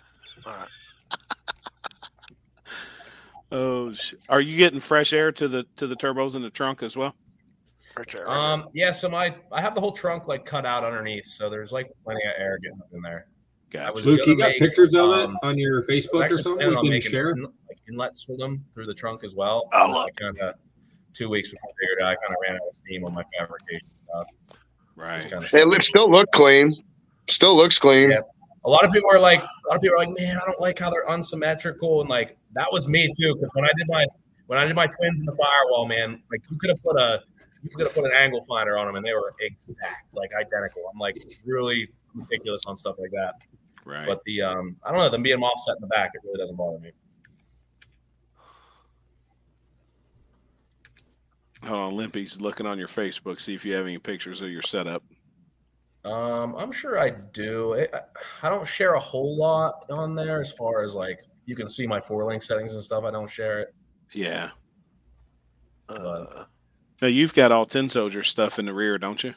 S2: Oh, are you getting fresh air to the turbos in the trunk as well?
S10: Yeah, so I have the whole trunk like cut out underneath, so there's like plenty of air getting up in there.
S2: Gotcha.
S8: Luke, you got pictures of it on your Facebook or something? You can share
S10: like inlets for them through the trunk as well.
S2: Oh,
S10: kind of 2 weeks before I figured out, I kind of ran out of steam on my fabrication stuff.
S2: Right.
S11: It still look clean. Still looks clean.
S10: Yeah. A lot of people are like, man, I don't like how they're unsymmetrical, and like that was me too. Because when I did my twins in the firewall, man, like you could have put an angle finder on them and they were exact, like identical. I'm like really ridiculous on stuff like that.
S2: Right.
S10: But the I don't know, them being offset in the back, it really doesn't bother me.
S2: Hold on, Limpy's looking on your Facebook, see if you have any pictures of your setup.
S10: I'm sure I do. I don't share a whole lot on there as far as like you can see my 4-link settings and stuff. I don't share it.
S2: Yeah. Now you've got all Tin Soldier stuff in the rear, don't you?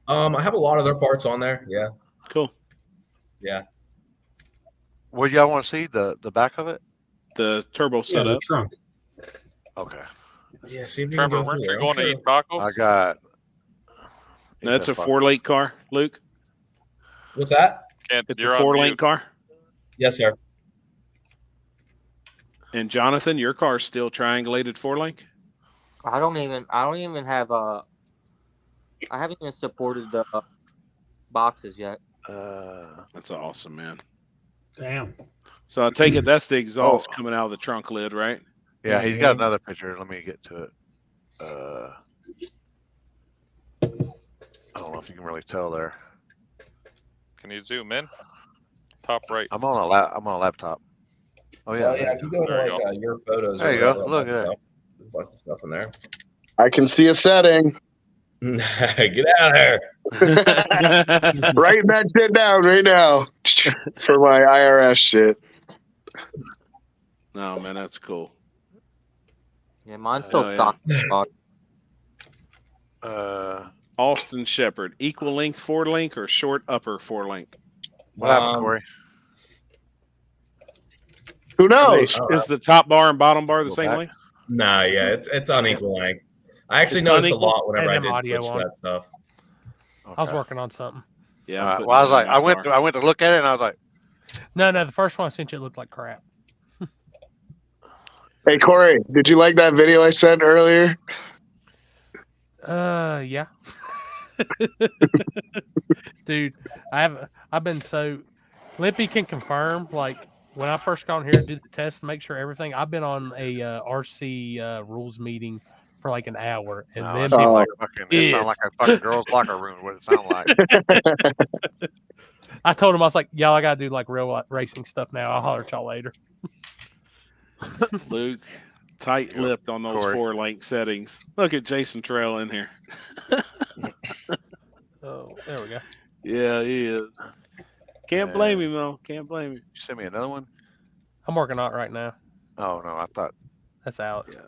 S10: I have a lot of their parts on there. Yeah.
S2: Cool.
S10: Yeah.
S5: What do y'all want to see? The back of it?
S2: The turbo setup.
S8: The trunk.
S5: Okay.
S10: Yeah. See if you
S6: Trevor,
S10: can go
S6: weren't
S10: through
S6: you
S10: there.
S6: going to eat tacos?
S5: I got.
S2: That's a 4-link car, Luke.
S10: What's that?
S6: Kent,
S2: It's a
S6: you're on
S2: 4-link
S6: mute.
S2: car.
S10: Yes, sir.
S2: And Jonathan, your car's still triangulated 4-link.
S12: I don't even have I haven't even supported the boxes yet.
S2: That's awesome, man.
S8: Damn.
S2: So I take it that's the exhaust coming out of the trunk lid, right?
S5: Yeah, he's got another picture. Let me get to it. I don't know if you can really tell there.
S6: Can you zoom in? Top right.
S5: I'm on a laptop. Oh yeah.
S10: Well, yeah. If you go to
S6: There you
S10: like your photos,
S5: There
S10: or
S5: you go.
S10: whatever,
S5: Look at that.
S10: There's a bunch of stuff in there.
S11: I can see a setting.
S10: Get out of here.
S11: Writing that shit down right now for my IRS shit.
S2: No, man, that's cool.
S12: Yeah, mine's still
S2: Oh,
S12: stock.
S2: Austin Shepherd, equal length 4-link or short upper 4-link?
S5: What happened, Corey?
S11: Who knows?
S2: Is the top bar and bottom bar the same
S5: back.
S2: length?
S10: Nah, yeah, it's unequal length. I actually
S2: It's
S10: noticed
S2: unequal?
S10: a lot whenever I
S4: And
S10: did
S4: audio
S10: switch
S4: on.
S10: that stuff.
S4: I was working on something.
S2: Yeah.
S5: Well, I was like, I went to look at it and I was like,
S4: No, the first one I sent you looked like crap.
S11: Hey Corey, did you like that video I sent earlier?
S4: Yeah. Dude, I've been so Lippy can confirm, like when I first got on here and did the test to make sure everything, I've been on a RC rules meeting for like an hour, and then
S5: it
S4: people
S5: sounds like a fucking girls' locker room. What it sound like?
S4: I told him, I was like, y'all, I gotta do like real racing stuff now. I'll holler at y'all later.
S2: Luke, tight-lipped on those
S5: Corey.
S2: 4-link settings. Look at Jason Trail in here.
S4: Oh, there we go.
S2: Yeah, he is. Can't blame him though. Can't blame him.
S5: You send me another one?
S4: I'm working on it right now.
S5: Oh no, I thought
S4: that's Alex.
S2: Yeah.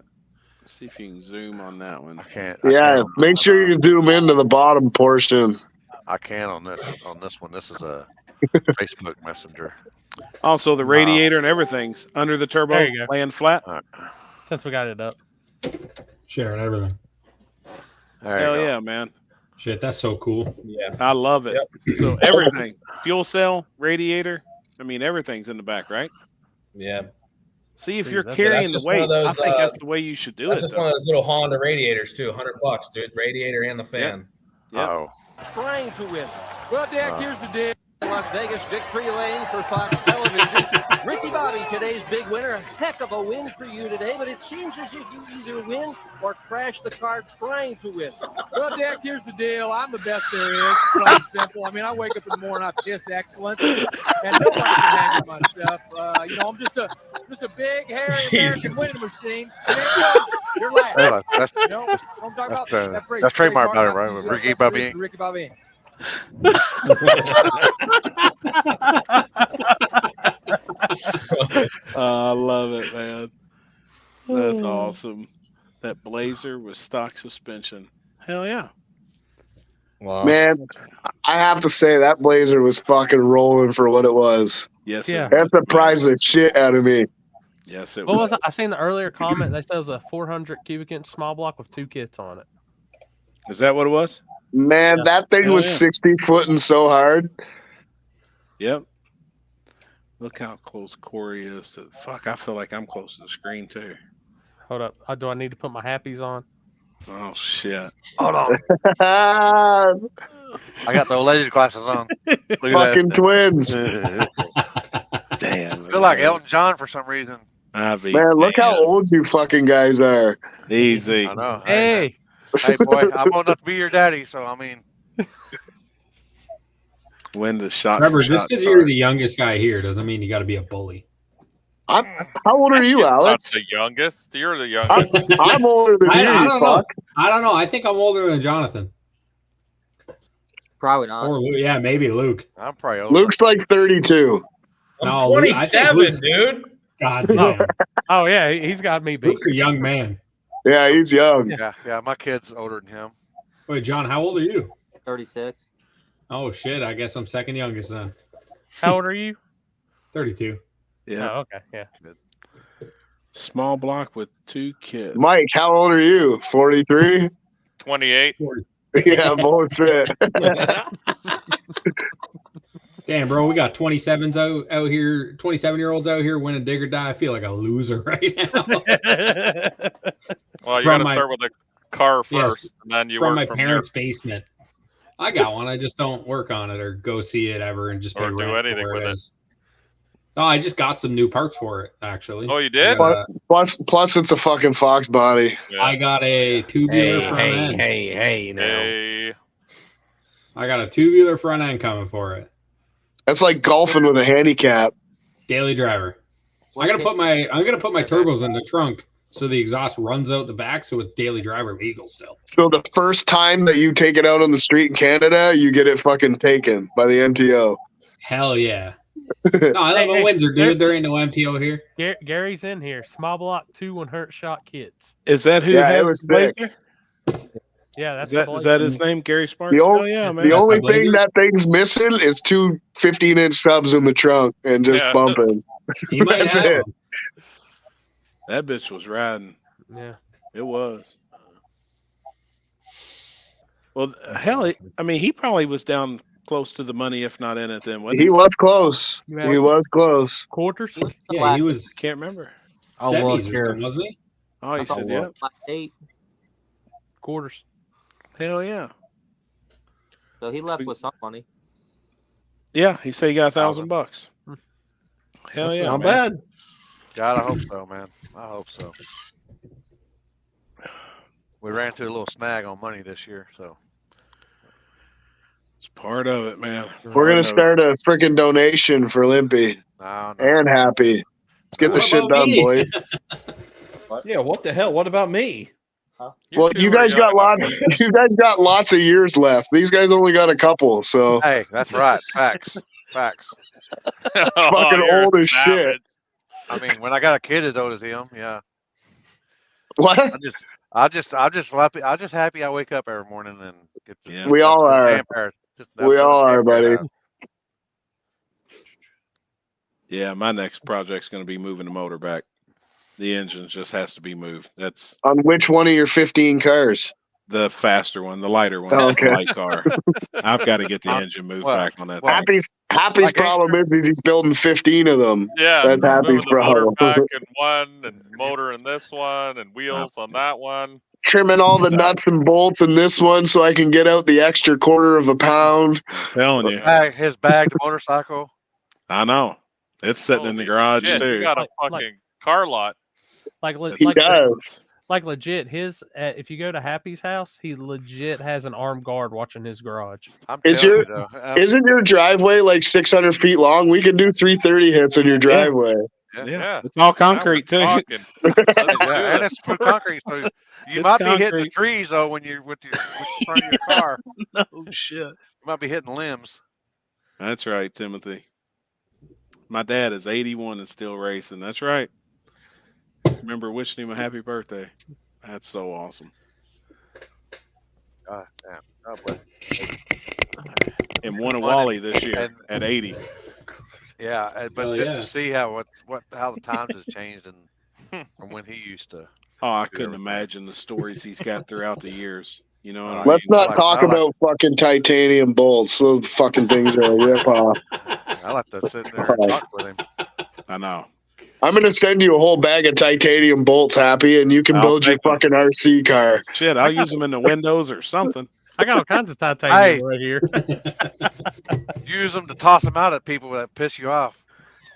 S2: Let's see if you can zoom on that one.
S5: I can't.
S11: Yeah, make sure you zoom into the bottom portion.
S5: I can on this one. This is a Facebook Messenger.
S2: Also, the radiator and everything's under the turbo,
S4: There you go.
S2: laying flat.
S4: Since we got it up.
S8: Sharing everything.
S2: Hell yeah, man.
S8: Shit, that's so cool.
S10: Yeah.
S2: I love it. So everything, fuel cell, radiator, I mean, everything's in the back, right?
S10: Yeah.
S2: See, if you're
S10: That's
S2: carrying the
S10: just one
S2: weight,
S10: of those,
S2: I think that's the way you should do
S10: That's
S2: it.
S10: just one of those little Honda radiators too. $100, dude. Radiator and the fan.
S2: Yep.
S5: Oh.
S13: Trying to win. Well, Dak, here's the deal. Las Vegas victory lane for Fox Television. Ricky Bobby, today's big winner. A heck of a win for you today, but it seems as if you either win or crash the car trying to win. Well, Dak, here's the deal. I'm the best there is. Plain and simple. I mean, I wake up in the morning, I piss excellence, and nobody can handle my stuff. I'm just a big, hairy American winning machine. You're laughing.
S5: That's
S13: I'm talking about that phrase.
S5: That's trademark by it, right? Ricky Bobby.
S13: Ricky Bobby.
S2: I love it, man. That's awesome. That Blazer with stock suspension. Hell yeah.
S3: Wow.
S11: Man, I have to say that Blazer was fucking rolling for what it was.
S2: Yes,
S4: Yeah.
S11: That surprised the shit out of me.
S2: Yes, it
S4: What
S2: was.
S4: was it? I seen the earlier comment. They said it was a 400 cubic inch small block with 2 kits on it.
S2: Is that what it was?
S11: Man, that thing
S2: Hell
S11: was
S2: yeah.
S11: 60 footing so hard.
S2: Yep. Look how close Corey is to. Fuck, I feel like I'm close to the screen too.
S4: Hold up. Do I need to put my happies on?
S2: Oh shit!
S5: Hold on.
S11: Fucking
S5: I got the legend glasses on. Look at
S11: twins.
S2: Damn.
S5: I feel like Elton John for some reason.
S11: Man, look how old you fucking guys are.
S2: Easy.
S5: I know.
S4: Hey.
S5: Hey, boy, I'm old enough to be your daddy, so I mean.
S2: When the shot.
S8: Trevor,
S2: for
S8: just
S2: shot
S8: because
S2: start.
S8: you're the youngest guy here doesn't mean you got to be a bully.
S11: How old are you,
S6: Not
S11: Alex?
S6: the youngest. You're the youngest.
S11: I'm older than you,
S8: I
S11: you
S8: don't know.
S11: fuck.
S8: I don't know. I think I'm older than Jonathan.
S12: Probably not.
S8: Or Luke. Yeah, maybe Luke.
S5: I'm probably older.
S11: Luke's like 32.
S10: I'm
S8: No, Luke- I think
S10: 27,
S8: Luke's-
S10: dude.
S8: God damn.
S4: Oh yeah, he's got me beat.
S8: Luke's a young man.
S11: Yeah, he's young.
S5: Yeah, my kid's older than him.
S8: Wait, John, how old are you?
S12: 36.
S8: Oh, shit. I guess I'm second youngest then.
S4: How old are you?
S8: 32.
S2: Yeah.
S4: Oh, okay. Yeah.
S2: Small block with 2 kids.
S11: Mike, how old are you? 43?
S6: 28.
S11: Yeah, bullshit.
S8: Damn, bro, we got 27s out here, 27-year-olds out here winning dig or die. I feel like a loser right now.
S6: Well, you
S8: From
S6: got to
S8: my-
S6: start with a car
S8: Yes,
S6: first, and then you
S8: from
S6: work
S8: my
S6: from
S8: parents' basement. I got one. I just don't work on it or go see it ever and just pay
S6: Or do
S8: rent
S6: anything
S8: for
S6: with it.
S8: is. No, I just got some new parts for it, actually.
S6: Oh, you did?
S11: Plus, it's a fucking Fox body.
S8: I got a tubular
S3: Hey,
S8: front end.
S3: hey, now.
S6: Hey.
S8: I got a tubular front end coming for it.
S11: That's like golfing with a handicap.
S8: Daily driver. I'm gonna put my turbos in the trunk so the exhaust runs out the back, so it's daily driver legal still.
S11: So the first time that you take it out on the street in Canada, you get it fucking taken by the MTO.
S8: Hell yeah. No, I live in Windsor, dude. There ain't no MTO here.
S4: Gary's in here. Small block 2 100 shot kits.
S2: Is that who
S11: Yeah, it
S2: has
S11: was
S2: the Blazer?
S4: Yeah, that's
S2: Is that his name, Gary Sparks?
S11: The,
S2: Oh yeah, man.
S11: the only
S8: my Blazer.
S11: thing that thing's missing is 2 15-inch subs in the trunk and just
S6: Yeah.
S11: bumping.
S8: He might
S11: That's
S8: have
S11: it.
S8: them.
S2: That bitch was riding.
S4: Yeah.
S2: It was. Well, hell, he probably was down close to the money, if not in it. Then wasn't
S11: He was close.
S4: Yeah.
S11: He was close.
S4: Quarters?
S8: Yeah, he was.
S2: Can't remember.
S3: I'll
S8: Semis
S3: look
S8: or
S3: here.
S8: something, wasn't he?
S2: Oh, he said, yeah.
S12: Like 8.
S4: Quarters.
S2: Hell yeah.
S12: So he left with some money.
S2: Yeah, he said he got $1,000. Hell
S3: That's
S2: yeah,
S3: not
S2: man.
S3: bad.
S5: God, I hope so, man. I hope so. We ran into a little snag on money this year, so
S2: It's part of it, man.
S11: We're gonna start a freaking donation for Limpy and Happy. Let's get the shit done, boys.
S3: Yeah, what the hell? What about me?
S11: Well, you guys got lots. You guys got lots of years left. These guys only got a couple, so.
S5: Hey, that's right. Facts.
S11: Fucking old as shit.
S5: I mean, when I got a kid as old as him, yeah.
S11: What?
S5: I'm just happy I wake up every morning and get to.
S11: We all are. We all are, buddy.
S2: Yeah, my next project's going to be moving the motor back. The engine just has to be moved. That's
S11: on which one of your 15 cars?
S2: The faster one, the lighter one,
S11: Okay.
S2: the light car. I've got to get the engine moved back on that thing.
S11: Happy's problem is he's building 15 of them.
S6: Yeah,
S11: That's Happy's
S6: the motor
S11: problem.
S6: back in one, and motor in this one, and wheels on that one.
S11: Trimming all the nuts and bolts in this one so I can get out the extra quarter of a pound.
S2: Telling you.
S5: His bagged motorcycle.
S2: I know. It's sitting in the garage
S6: Shit,
S2: too.
S6: you got a fucking car lot.
S11: He does.
S4: Like legit, his if you go to Happy's house, he legit has an armed guard watching his garage.
S11: Isn't your driveway like 600 feet long? We could do 330 hits in your driveway.
S2: Yeah. It's all concrete too.
S5: And it's for concrete, so you
S2: It's
S5: might be hitting the
S2: concrete.
S5: trees though when you're with the front of your car.
S2: No shit.
S5: You might be hitting limbs.
S2: That's right, Timothy. My dad is 81 and still racing. That's right. Remember wishing him a happy birthday. That's so awesome.
S5: God damn. God bless.
S2: And won a Wally this year at 80.
S5: Yeah, but just to see how the times has changed and from when he used to.
S2: Oh, I couldn't imagine the stories he's got throughout the years. You know what I
S11: Let's
S2: mean?
S11: not talk about fucking titanium bolts. Those fucking things are a rip off.
S5: I like to sit there and talk with him.
S2: I know.
S11: I'm gonna send you a whole bag of titanium bolts, Happy, and you can
S2: I'll
S11: build your
S2: take 'em.
S11: fucking RC car.
S2: Shit, I'll use them in the windows or something.
S4: I got all kinds of titanium right here.
S5: Use them to toss them out at people that piss you off.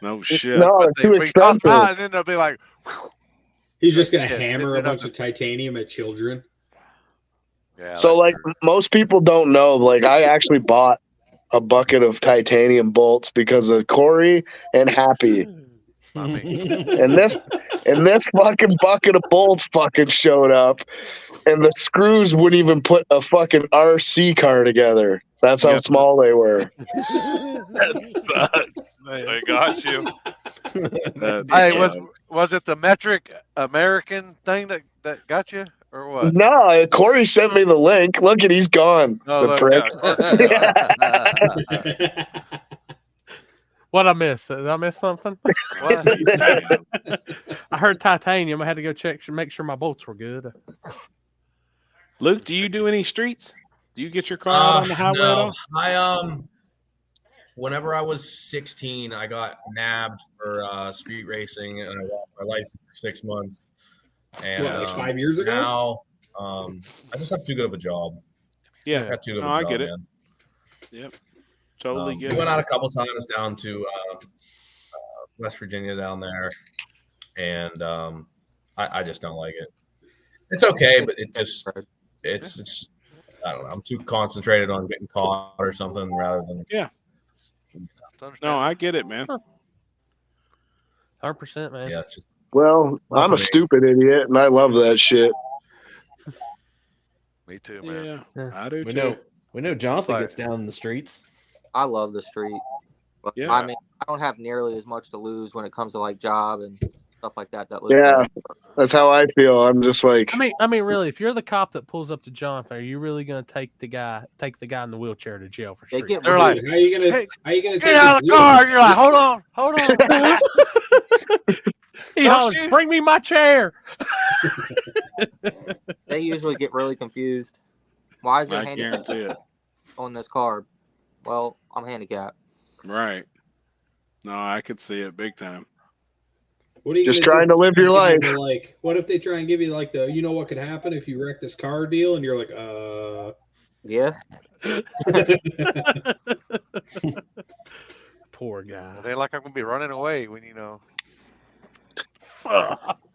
S2: No shit.
S11: No,
S5: But
S11: it's too
S5: we toss them
S11: expensive.
S5: out, and then they'll be like,
S8: He's just gonna
S5: Shit,
S8: hammer
S5: they're
S8: a
S5: not
S8: bunch of titanium at children.
S5: yeah.
S11: So, like, most people don't know, like, I actually bought a bucket of titanium bolts because of Corey and Happy.
S5: I mean,
S11: And this fucking bucket of bolts fucking showed up, and the screws wouldn't even put a fucking RC car together. That's how small they were.
S2: That sucks, man.
S6: They got you.
S5: hey, was it the metric American thing that got you, or what?
S11: No, Corey sent me the link. Look at, he's gone.
S5: Oh,
S11: the
S5: look,
S11: prick.
S4: What I miss? Did I miss something? I heard titanium. I had to go check, make sure my bolts were good.
S2: Luke, do you do any streets? Do you get your car out on the highway at all?
S10: I whenever I was 16, I got nabbed for street racing, and I lost my license for 6 months. And
S8: What, like 5 years ago?
S10: Now, I just have too good of a job.
S2: Yeah,
S10: I got too good of
S2: no,
S10: a
S2: I
S10: job,
S2: get it.
S10: man.
S2: Yep, totally get
S10: We
S2: it.
S10: went out a couple times down to West Virginia down there, and I just don't like it. It's okay, but it's I don't know. I'm too concentrated on getting caught or something rather than
S2: No, I get it, man.
S4: 100%, man.
S10: Yeah, just
S11: Well, I'm a stupid idiot, and I love that shit.
S5: Me too, man.
S2: Yeah, I do
S3: We
S2: too.
S3: know Jonathan gets down in the streets.
S12: I love the street. But
S2: Yeah.
S12: I mean, I don't have nearly as much to lose when it comes to like job and stuff like that.
S11: Yeah, that's how I feel. I'm just like,
S4: I mean, really, if you're the cop that pulls up to Jonathan, are you really going to take the guy in the wheelchair to jail for
S12: They
S4: street?
S5: They're like,
S8: how you gonna
S5: get
S8: take
S5: out of
S8: his
S5: the car?
S8: wheel?
S5: And you're like, hold on.
S4: He hollers, "Bring me my chair!"
S12: They usually get really confused. Why is there
S2: I
S12: handicap
S2: guarantee it.
S12: on this card? Well, I'm handicapped.
S2: Right. No, I could see it big time.
S8: What are you
S11: Just
S8: gonna
S11: trying
S8: do?
S11: to live your life.
S8: Like, what if they try and give you like the, you know what could happen if you wreck this car deal, and you're like,
S12: Yeah.
S4: Poor guy.
S5: It ain't like I'm gonna be running away when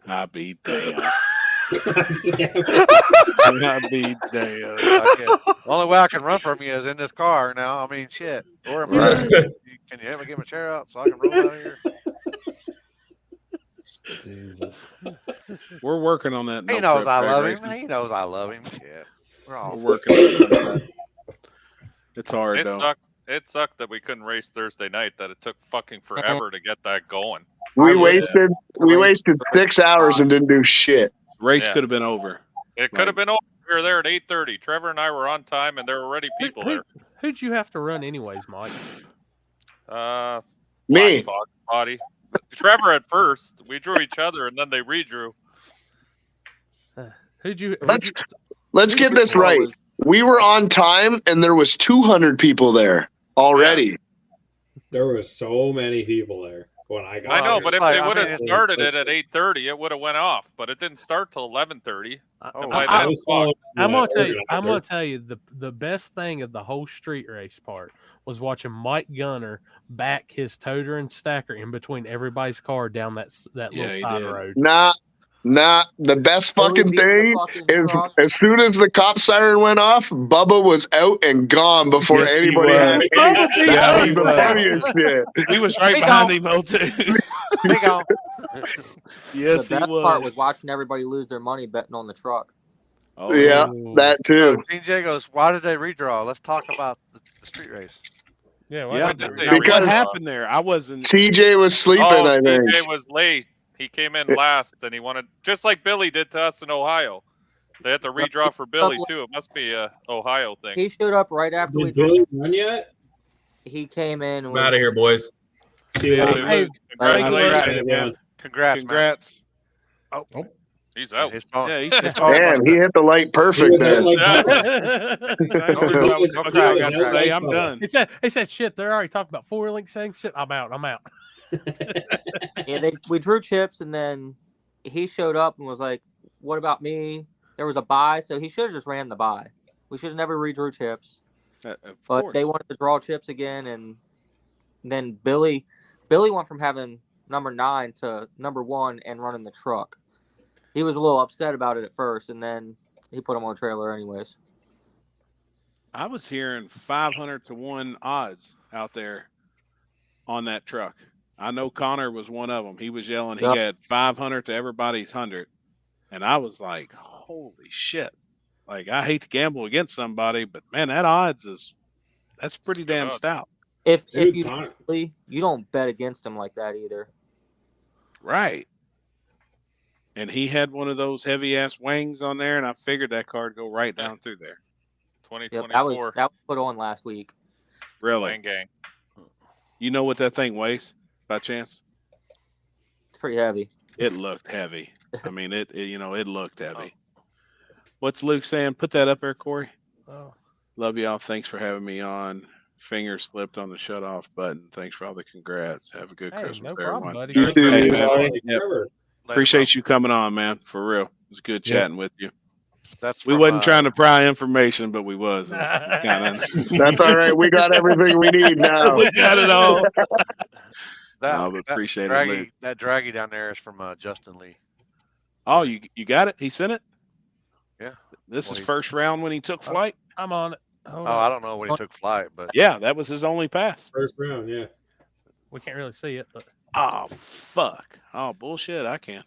S2: I'll be damned. I'll be damned.
S5: The only way I can run from you is in this car now. I mean, shit. Or can you ever get my chair up so I can roll out of here?
S3: Jesus.
S2: We're working on that.
S5: He knows I love him. He knows I love him. Shit. We're
S2: working on some of that. It's hard though.
S6: It sucked that we couldn't race Thursday night. That it took fucking forever to get that going.
S11: We wasted 6 hours and didn't do shit.
S2: Race could have been over.
S6: It could have been over. We were there at 8:30. Trevor and I were on time, and there were already people there.
S4: Who'd you have to run anyways, Mike?
S11: Me.
S6: Fox body. Trevor at first. We drew each other, and then they redrew.
S11: Let's get this right. We were on time, and there was 200 people there already.
S8: Yeah. There was so many people there when I got.
S6: I know, but if they would have started it at 8:30, it would have went off. But it didn't start till 11:30. I'm
S4: gonna tell you the best thing of the whole street race part was watching Mike Gunner back his toter and stacker in between everybody's car down that little side road.
S11: Nah, the best fucking thing is as soon as the cop siren went off, Bubba was out and gone before anybody had it. That was the funniest shit.
S2: He was right behind him, though, too. Yes,
S12: the best part was watching everybody lose their money betting on the truck.
S11: Oh, yeah, that too.
S5: TJ goes, why did they redraw? Let's talk about the street race.
S4: Yeah,
S11: because
S2: what happened there? I wasn't.
S11: CJ was sleeping, I think.
S6: CJ was late. He came in last, and he wanted, just like Billy did to us in Ohio. They had to redraw for Billy too. It must be a Ohio thing.
S12: He showed up right after we
S8: Billy run yet?
S12: He came in.
S10: I'm out of here, boys.
S6: Hey, congratulations, man.
S5: Congrats.
S6: Oh, he's out.
S2: Yeah, he's
S11: Man, he hit the light perfect there.
S2: I'm done.
S4: He said, shit, they're already talking about four-link saying shit. I'm out.
S12: Yeah, we drew chips, and then he showed up and was like, what about me? There was a buy, so he should have just ran the buy. We should have never redrew chips. But they wanted to draw chips again, and then Billy went from having number 9 to number 1 and running the truck. He was a little upset about it at first, and then he put him on the trailer anyways.
S2: I was hearing 500 to 1 odds out there on that truck. I know Connor was one of them. He was yelling. He had 500 to everybody's 100. And I was like, holy shit. Like, I hate to gamble against somebody, but man, that odds that's pretty damn stout.
S12: If you don't bet against him like that either.
S2: Right. And he had one of those heavy ass wings on there, and I figured that car would go right down through there.
S6: 2024.
S12: That was put on last week.
S2: Really?
S6: Gang.
S2: You know what that thing weighs by chance?
S12: It's pretty heavy.
S2: It looked heavy. I mean, it looked heavy. What's Luke saying? Put that up there, Corey.
S4: Oh.
S2: Love y'all. Thanks for having me on. Finger slipped on the shut off button. Thanks for all the congrats. Have a good Christmas,
S4: no problem,
S2: everyone.
S4: buddy.
S11: You too,
S2: Hey,
S11: man.
S2: man. Appreciate you coming on, man. For real. It was good chatting with you.
S5: That's
S2: we wasn't trying to pry information, but we was.
S11: That's all right. We got everything we need now.
S2: We got it all.
S5: That
S2: appreciate
S5: draggy,
S2: it. Luke.
S5: that draggy down there is from Justin Lee.
S2: Oh, you got it? He sent it?
S5: Yeah.
S2: This is first round when he took flight?
S4: I'm on it.
S5: I don't know when he took flight, but
S2: yeah, that was his only pass.
S8: First round, yeah.
S4: We can't really see it, but
S2: oh fuck. Oh bullshit, I can.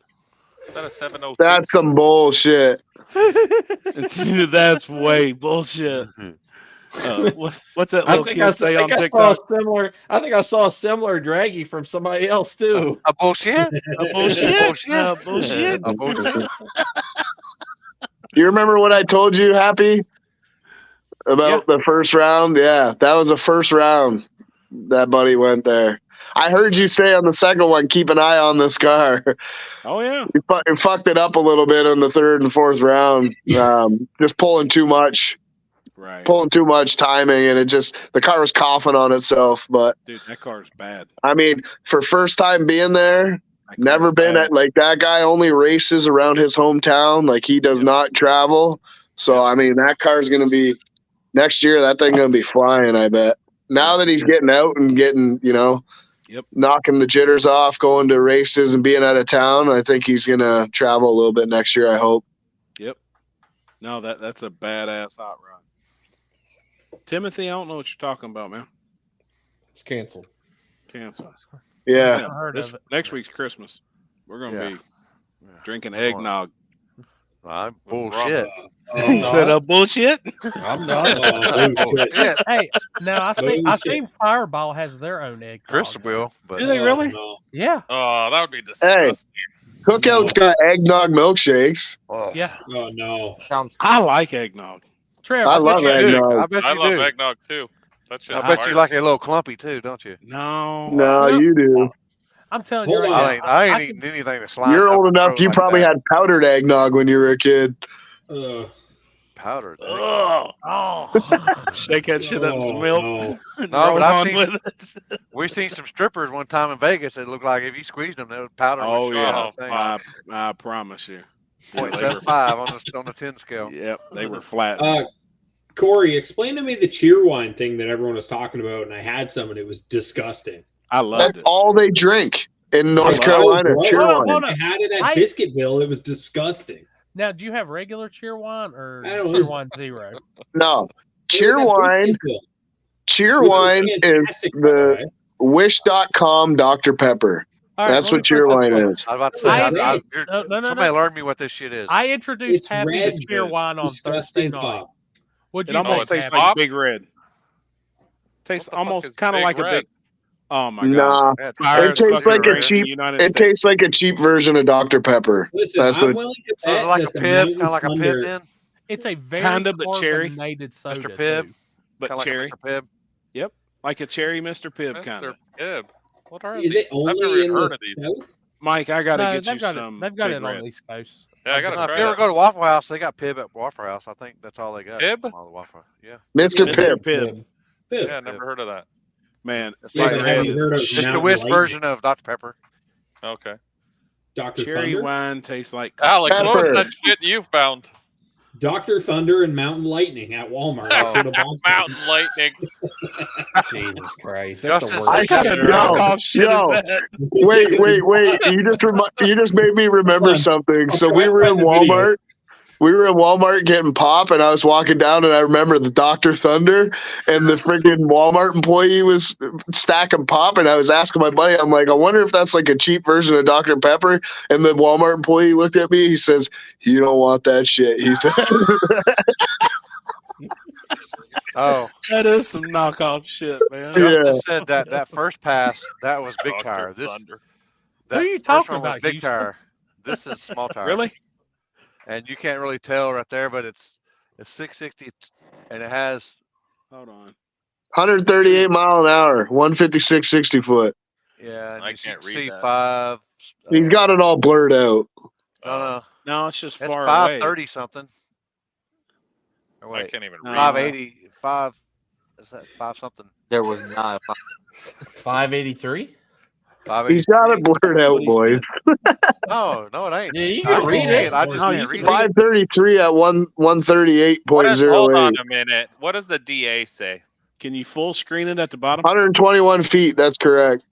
S6: Is that a 702?
S11: That's some bullshit.
S2: That's way bullshit. What's that little kid say on TikTok?
S3: I think I saw a similar draggy from somebody else too.
S5: A bullshit?
S2: A bullshit? Bullshit?
S5: A bullshit?
S11: You remember what I told you, Happy? About the first round? Yeah, that was the first round that buddy went there. I heard you say on the second one, keep an eye on this car.
S2: Oh, yeah.
S11: You fucked it up a little bit in the third and fourth round. Just pulling too much.
S2: Right.
S11: Pulling too much timing, and the car was coughing on itself. But
S2: dude, that car's bad.
S11: I mean, for first time being there, Never been at like that guy only races around his hometown. Like he does not travel. So I mean that car's gonna be next year, that thing gonna be flying, I bet. Now that he's getting out and getting, knocking the jitters off, going to races and being out of town, I think he's gonna travel a little bit next year, I hope.
S2: Yep. No, that's a badass hot rod. Timothy, I don't know what you're talking about, man.
S3: It's canceled.
S2: Cancel.
S11: Yeah.
S2: Next week's Christmas. We're gonna be drinking eggnog.
S5: Bullshit.
S2: He said bullshit.
S3: I'm not.
S4: Hey, now I think Fireball has their own egg.
S5: Chris will, but
S2: do they really?
S4: Yeah.
S6: Oh, that would be
S11: Hey,
S6: disgusting.
S11: Cookout's got eggnog milkshakes.
S4: Yeah.
S8: Oh no.
S2: I like eggnog.
S4: Trevor,
S11: I love eggnog.
S5: I bet you
S6: love
S5: do.
S6: eggnog too.
S5: I bet you like it a little clumpy too, don't you?
S11: No, you do.
S4: I'm telling you right now.
S5: I ain't eating anything to slide.
S11: You're old enough. You probably had powdered eggnog when you were a kid.
S5: Powdered.
S4: Oh.
S2: Shake that shit up in some milk.
S5: No, but we've seen some strippers one time in Vegas. It looked like if you squeezed them, they would powder.
S2: Oh yeah, I promise you.
S5: 0.75 on the 10 scale.
S2: Yep, they were flat.
S8: Corey, explain to me the cheer wine thing that everyone was talking about, and I had some, and it was disgusting.
S2: I loved
S11: That's all they drink in North
S8: Oh,
S11: Carolina.
S8: bro.
S11: Cheer
S8: Hold
S11: wine.
S8: on. I had it at Biscuitville. It was disgusting.
S4: Now, do you have regular cheer wine or
S8: I don't
S4: cheer
S8: know.
S4: wine zero?
S11: No, cheer
S8: It was at
S11: wine.
S8: Biscuitville.
S11: Cheer
S8: It was
S11: wine is
S8: fantastic, by the
S11: the
S8: way.
S11: Wish.com Dr. Pepper.
S4: All right,
S11: That's
S4: let me
S11: what cheer
S4: put it this
S11: wine
S4: way.
S11: is.
S5: I was about to say,
S4: No.
S5: somebody learn me what this shit is.
S4: I introduced
S8: It's
S4: Happy
S8: red,
S4: to cheer wine on Thursday
S8: disgusting
S4: night.
S8: pop.
S4: What'd
S2: It
S4: you
S2: almost
S4: think,
S2: tastes
S4: Happy?
S2: like Big Red. Tastes
S6: What the fuck
S2: almost
S6: is
S2: kind of
S6: Big
S2: like
S6: Red?
S2: a big. Oh my
S11: Nah,
S2: god! Fire
S11: it tastes
S2: fucking
S11: like a
S2: red in
S11: cheap.
S2: the United
S11: It
S2: States.
S11: tastes like a cheap version of Dr. Pepper.
S8: Listen,
S11: That's
S8: I'm
S11: what.
S8: willing to
S5: So
S8: bet
S5: it's like a
S8: that the
S5: pib,
S8: Mountain
S5: kind of like a pib
S8: Thunder-
S5: then?
S4: It's a very
S2: Kind of, but cherry.
S4: carbonated soda.
S5: Mr. Pibb?
S4: too.
S2: But
S5: Kind of
S2: cherry.
S5: like a Mr. Pibb?
S2: Yep, like a cherry Mr. Pibb kind
S6: Mr.
S2: of.
S6: Pibb. What are
S8: Is
S6: these?
S8: it
S6: I've never
S8: only in
S6: even heard
S8: the
S6: of these.
S8: South?
S2: Mike, I gotta
S4: No,
S2: get
S4: they've
S2: you
S4: got
S2: some.
S4: it. They've got
S2: Big
S4: it
S2: Red.
S4: on the East Coast.
S6: Yeah, I gotta
S5: No, if
S6: try
S5: you ever
S6: that.
S5: go to Waffle House, they got Pibb at Waffle House. I think that's all they got.
S6: Pibb?
S5: All the Waffle House. Yeah.
S11: Mr.
S2: Mr.
S11: Pibb.
S2: Pibb.
S8: Pib.
S6: Yeah, never heard of that.
S2: Man,
S5: It's
S8: Yeah,
S5: like
S8: but
S2: Big
S8: have
S2: Red
S8: you
S2: is
S8: heard of
S5: it's the
S8: Mountain
S5: Wish
S8: Lightning?
S5: version of Dr. Pepper.
S6: Okay.
S8: Dr.
S2: cherry
S8: Thunder?
S2: wine tastes like.
S6: Alex, what was
S11: Pepper.
S6: that shit you found?
S8: Dr. Thunder and Mountain Lightning at Walmart.
S5: Oh.
S8: I should have bought some.
S6: Mountain Lightning.
S3: Jesus Christ. That's the
S5: Justice,
S3: worst.
S11: I gotta
S2: What
S11: know.
S2: knockoff shit
S11: Yo.
S2: is that?
S11: Wait. You just made me remember
S8: Hold on.
S11: something.
S8: I'll
S11: So
S8: try
S11: we
S8: to
S11: were in
S8: find the video.
S11: Walmart. We were in Walmart getting pop, and I was walking down, and I remember the Dr. Thunder, and the freaking Walmart employee was stacking pop, and I was asking my buddy, I'm like, I wonder if that's like a cheap version of Dr. Pepper. And the Walmart employee looked at me. He says, "You don't want that shit." He said,
S5: Oh,
S2: That is some knockoff shit, man.
S5: Justin
S11: Yeah.
S5: said that first pass, that was big
S6: Dr.
S5: tire. This
S6: Thunder.
S5: that
S4: Who are you
S5: first
S4: talking
S5: one was
S4: about,
S5: big
S4: Houston?
S5: tire. This is small tire.
S2: Really?
S5: And you can't really tell right there, but it's 660 and it has
S2: Hold on.
S11: 138 mile an hour, 156 60 foot.
S5: yeah, and
S6: I
S5: you
S6: can't read
S5: see
S6: that.
S5: 5
S11: He's got it all blurred out.
S5: no,
S2: No, it's just
S5: it's
S2: far away.
S5: 530 something. Or
S6: I
S5: wait,
S6: can't even
S2: No.
S6: read.
S5: 580 5 is that 5 something?
S12: There was not.
S3: 583?
S5: 580.
S11: He's got it blurred out,
S2: What he
S11: boys.
S5: No, it ain't.
S3: Yeah, you
S5: I
S3: can
S5: can
S3: read
S5: see
S3: it.
S5: I just
S2: No,
S5: can't
S2: you
S5: read
S2: can
S5: it.
S11: 533 at 138.08.
S6: Hold on a minute. What does the DA say?
S2: Can you full screen it at the bottom?
S11: 121 feet. That's correct.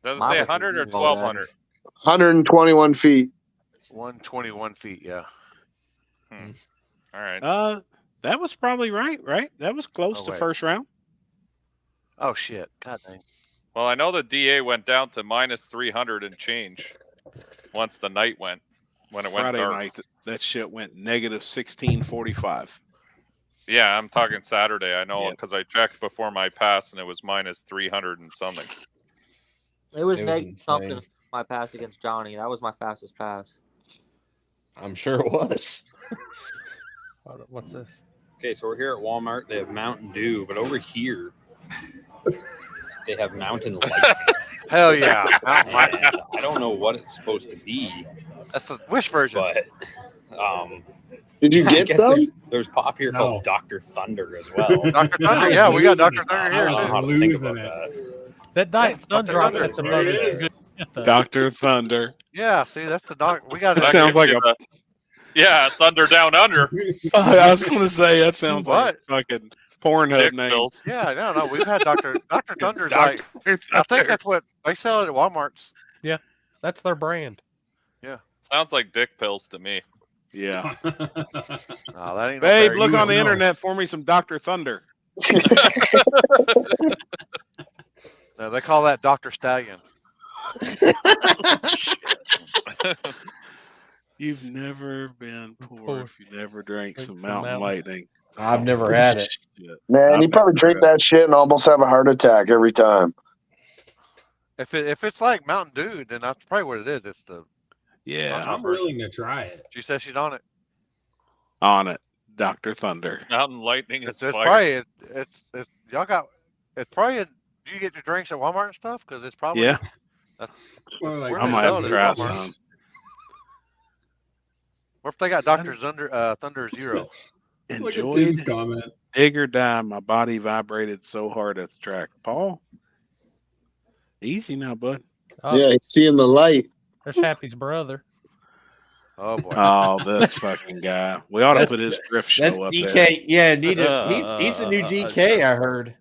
S6: Does it
S12: Mine
S6: say
S12: was
S6: 100 or
S12: reading all that.
S6: 1200?
S11: 121 feet.
S5: 121 feet, yeah.
S6: All right.
S2: That was probably right. That was close
S5: Oh,
S2: to
S5: wait.
S2: first round.
S5: Oh shit. God dang.
S6: Well, I know the DA went down to minus 300 and change once the night went, when it went
S2: Friday
S6: dark.
S2: night, that shit went negative 1645.
S6: Yeah, I'm talking Saturday. I know
S2: Yeah.
S6: because I checked before my pass and it was minus 300 and something.
S12: It was
S3: It was
S12: negative something.
S3: insane.
S12: My pass against Johnny. That was my fastest pass.
S3: I'm sure it was.
S4: What's this?
S14: Okay, so we're here at Walmart. They have Mountain Dew, but over here they have Mountain Light.
S5: Hell yeah. Mountain Light.
S14: And I don't know what it's supposed to be,
S5: That's the Wish version.
S14: but
S11: Did you
S14: I
S11: get
S14: guess
S11: some?
S14: there's pop here
S8: No.
S14: called Dr. Thunder as well.
S5: Dr. Thunder, yeah, we got Dr. Thunder
S14: I
S5: here
S14: don't know
S5: too.
S14: how to think
S8: Losing
S14: about
S8: it.
S14: that.
S4: That Diet
S5: Yeah,
S4: Sun
S5: Dr.
S4: drop
S5: Thunder.
S4: at the
S8: There it
S4: bonus.
S8: is.
S2: Dr. Thunder.
S5: Yeah, see, that's the doc. We got.
S2: That sounds like
S6: Yeah, Thunder Down Under.
S2: I was going to say that sounds like a fucking Pornhub name.
S6: Pills.
S5: Yeah, no, we've had Dr. Thunder's like. I think that's what they sell it at Walmart's.
S4: Yeah, that's their brand.
S5: Yeah,
S6: sounds like dick pills to me.
S2: Yeah.
S5: No, that ain't.
S2: Babe, look on the internet for me some Dr. Thunder.
S5: No, they call that Dr. Stallion.
S2: You've never been poor if you never drank some Mountain Lightning.
S3: I've never had it.
S11: Man, you probably drink that shit and almost have a heart attack every time.
S5: If it's like Mountain Dew, then that's probably what it is. It's the
S8: I'm willing to try it.
S5: She says she's on it.
S2: On it, Dr. Thunder.
S6: Mountain Lightning is
S5: It's
S6: fire.
S5: probably it's y'all got it's probably. Do you get your drinks at Walmart and stuff? Because it's probably
S2: Yeah.
S8: Well, like,
S2: I might have to try some.
S5: What if they got Dr. Thunder Zero?
S8: Look at
S2: Enjoyed
S8: Tim's comment.
S2: Dig or Die. My body vibrated so hard at the track. Paul, easy now, bud.
S4: Oh,
S11: Yeah, he's seeing the light.
S4: There's Happy's brother.
S5: Oh boy.
S2: Oh, this fucking guy. We ought to put his drift
S3: That's
S2: show up
S3: DK.
S2: there.
S3: Yeah, he's the new DK. I heard.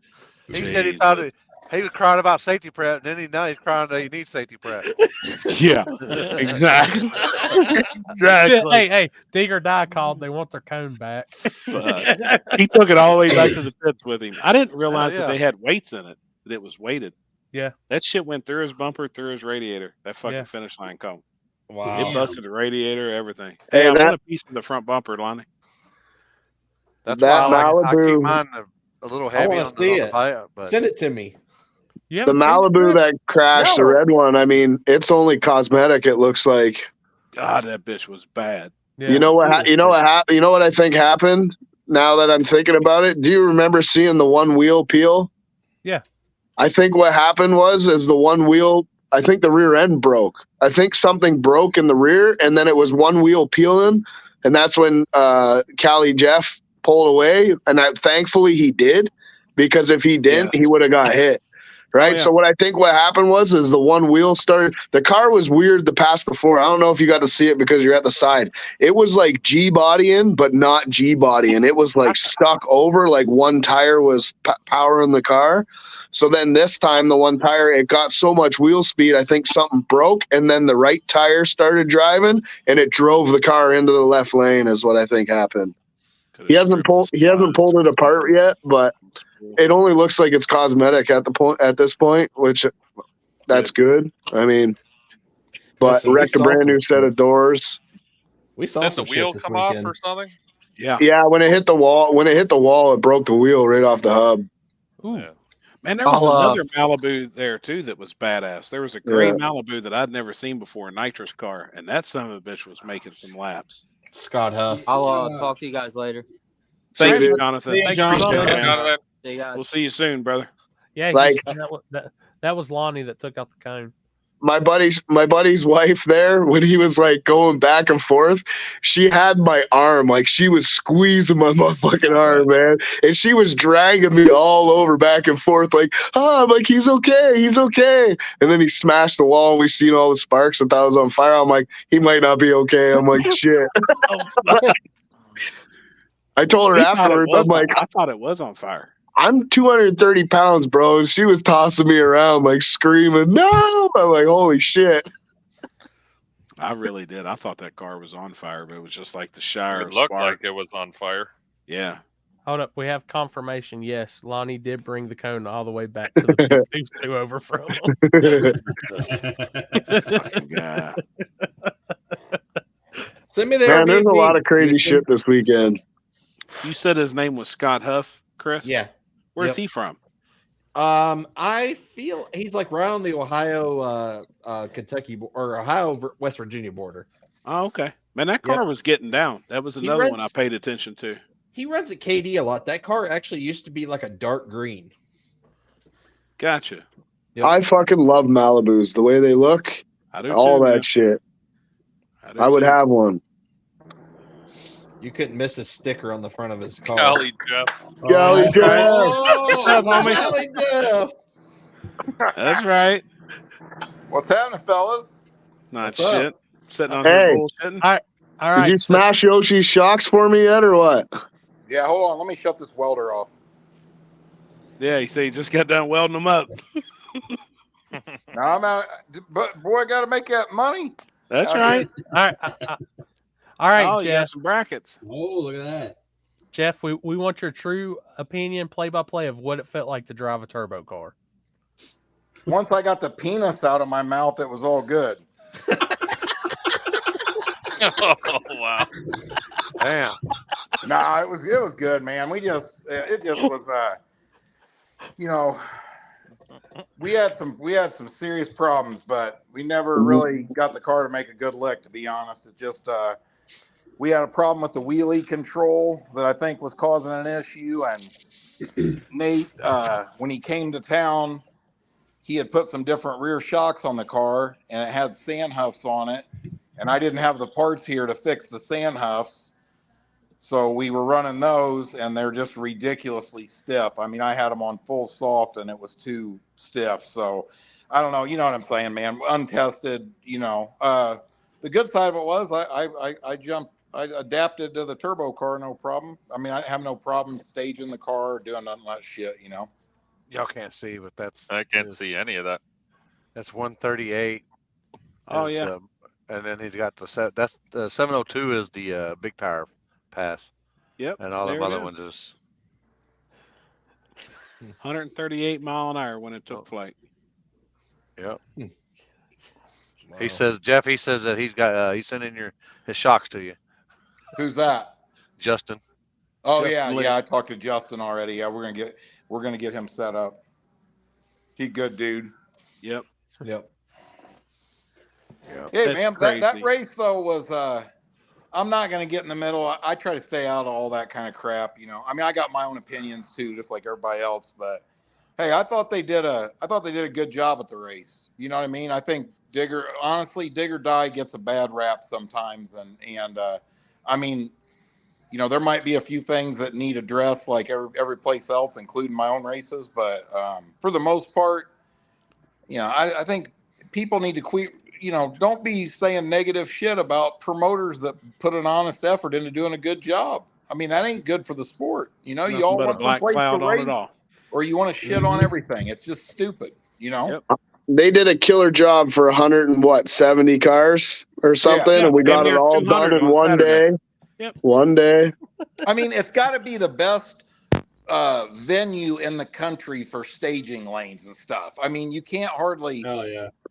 S5: He said he thought he was crying about safety prep, and then now he's crying that he needs safety prep.
S2: Yeah, exactly. Exactly.
S4: Hey, Dig or Die called. They want their cone back.
S2: He took it all the way back to the pits with him. I didn't realize
S5: yeah.
S2: that they had weights in it, that it was weighted.
S4: Yeah.
S2: That shit went through his bumper, through his radiator, that fucking finish line cone.
S3: Wow.
S2: It busted the radiator, everything.
S11: Hey,
S2: Hey, I
S11: that-
S2: want a piece of the front bumper, Lonnie.
S5: That's
S11: That
S5: why I keep
S11: Malibu-
S5: mine a little
S3: I
S5: heavy
S3: want
S5: on
S3: to see
S5: the
S3: it.
S5: buyout, but
S3: Send it to me.
S4: You
S11: The
S4: haven't seen it
S11: Malibu
S4: yet?
S11: that crashed, the
S3: No.
S11: red one, I mean, it's only cosmetic, it looks like.
S2: God, that bitch was bad.
S4: Yeah.
S11: You know what happened? You know what I think happened now that I'm thinking about it? Do you remember seeing the one wheel peel?
S4: Yeah.
S11: I think what happened is the one wheel, I think the rear end broke. I think something broke in the rear, and then it was one wheel peeling, and that's when Cali Jeff pulled away, and thankfully he did, because if he didn't, he would have got hit. Right.
S2: Oh, yeah.
S11: So what I think what happened is the one wheel started. The car was weird the pass before. I don't know if you got to see it because you're at the side. It was like G bodying, but not G bodying. It was like stuck over, like one tire was powering the car. So then this time the one tire, it got so much wheel speed, I think something broke, and then the right tire started driving, and it drove the car into the left lane. Is what I think happened. He hasn't pulled it apart yet, but it only looks like it's cosmetic at this point, which that's good. I mean, but
S3: Listen, we
S11: wrecked a
S3: saw
S11: brand
S3: some
S11: new set of doors.
S3: We saw
S6: Did the
S3: some shit
S6: wheel
S3: this
S6: come off
S3: weekend.
S6: or something?
S2: Yeah.
S11: Yeah, when it hit the wall, it broke the wheel right off the hub.
S4: Ooh.
S6: Yeah.
S2: Man, there was
S12: I'll,
S2: another Malibu there too that was badass. There was a gray
S11: Yeah.
S2: Malibu that I'd never seen before, a nitrous car, and that son of a bitch was making some laps.
S3: Scott Huff.
S12: I'll talk to you guys later.
S2: Thank
S11: See
S2: you,
S11: you.
S2: Jonathan.
S3: See you,
S2: Thank
S3: Jonathan.
S2: you,
S6: Yeah,
S2: man.
S6: Jonathan.
S12: See you guys.
S2: We'll see you soon, brother.
S4: Yeah,
S11: Like-
S4: that was Lonnie that took out the cone.
S11: My buddy's wife there, when he was like going back and forth, she had my arm, like she was squeezing my motherfucking arm, man, and she was dragging me all over back and forth, like, I'm like, he's okay, and then he smashed the wall, and we seen all the sparks and thought it was on fire. I'm like, he might not be okay. I'm like, shit. I told her
S2: We thought it
S11: afterwards,
S2: was
S11: I'm like,
S2: I thought it was on fire.
S11: I'm 230 pounds, bro. And she was tossing me around, like screaming, no. I'm like, holy shit.
S2: I really did. I thought that car was on fire, but it was just like the Shire.
S6: It looked
S2: spark.
S6: like it was on fire.
S2: Yeah.
S4: Hold up, we have confirmation. Yes, Lonnie did bring the cone all the way back to the pit. He was two over from him.
S2: Yeah.
S3: Send me the
S11: Man, there's a
S3: Airbnb.
S11: lot of crazy shit this weekend.
S2: You said his name was Scott Huff, Chris?
S3: Yeah.
S2: Where's
S3: Yep.
S2: he from?
S3: I feel he's like right on the Ohio, Kentucky, or Ohio, West Virginia border.
S2: Oh, okay. Man, that car was getting down. That was
S3: He
S2: another one I
S3: runs-
S2: paid attention to.
S3: He runs at KD a lot. That car actually used to be like a dark green.
S2: Gotcha.
S3: Yep.
S11: I fucking love Malibus. The way they look,
S2: I do
S11: all
S2: too,
S11: that
S2: man.
S11: shit.
S2: do
S11: I would
S2: too.
S11: have one.
S3: You couldn't miss a sticker on the front of his car.
S6: Golly, Jeff.
S11: Golly, Jeff.
S3: Oh,
S2: What's up, homie?
S3: Golly, Jeff.
S2: That's right.
S15: What's happening, fellas?
S2: Not
S8: What's up?
S2: shit. Sitting on
S11: Hey.
S2: here bullshitting.
S4: All right.
S11: Did you smash Yoshi's shocks for me yet, or what?
S15: Yeah, hold on. Let me shut this welder off.
S2: Yeah, you see, you just got done welding them up.
S15: Now I'm out, but boy, I got to make that money.
S2: That's right.
S4: All right,
S2: Oh, you got
S4: Jeff.
S2: some brackets.
S8: Oh, look at that.
S4: Jeff, we want your true opinion, play-by-play of what it felt like to drive a turbo car.
S15: Once I got the penis out of my mouth, it was all good.
S6: Oh wow!
S5: Damn.
S15: Nah, it was good, man. It just was you know, we had some serious problems, but we never really got the car to make a good lick, to be honest. It just we had a problem with the wheelie control that I think was causing an issue, and Nate when he came to town, he had put some different rear shocks on the car and it had sand huffs on it, and I didn't have the parts here to fix the sand huffs. So we were running those, and they're just ridiculously stiff. I mean, I had them on full soft, and it was too stiff. So I don't know. You know what I'm saying, man? Untested. You know, the good side of it was I adapted to the turbo car, no problem. I mean, I have no problem staging the car or doing nothing like shit. You know.
S5: Y'all can't see, but
S6: I can't see any of that.
S5: That's 138.
S2: Oh
S5: is
S2: yeah.
S5: And then he's got that's the 702 is the big tire pass.
S2: Yep.
S5: And all
S2: there
S5: the
S2: it
S5: other
S2: is.
S5: ones is
S2: 138 mile an hour when it took flight.
S5: Yep. He says, Jeff. He says that he's got he's sending his shocks to you.
S15: Who's that?
S5: Justin.
S15: Oh
S2: Justin Lee.
S15: yeah. I talked to Justin already. Yeah, we're gonna get him set up. He's a good dude.
S2: Yep.
S3: Yep.
S15: Hey
S2: That's
S15: man,
S2: crazy.
S15: that race though was I'm not gonna get in the middle. I try to stay out of all that kind of crap, you know. I mean, I got my own opinions too, just like everybody else. But hey, I thought they did a good job at the race. You know what I mean? I think Digger Die gets a bad rap sometimes, and I mean, you know, there might be a few things that need addressed, like every place else, including my own races. But for the most part, you know, I think people need to quit. You know, don't be saying negative shit about promoters that put an honest effort into doing a good job. I mean, that ain't good for the sport. You know, you all
S2: but a
S15: want some
S2: black
S15: place
S2: cloud
S15: to
S2: on
S15: race,
S2: it all.
S15: or you want to shit on everything. It's just stupid. You know.
S2: Yep.
S11: They did a killer job for 170 cars or something,
S2: Yeah,
S11: and we got
S2: damn
S11: it
S2: near
S11: all
S2: 200
S11: done in
S2: on
S11: one
S2: Saturday.
S11: day.
S2: Yep.
S11: One day.
S15: I mean, it's got to be the best venue in the country for staging lanes and stuff. I mean, you can't hardly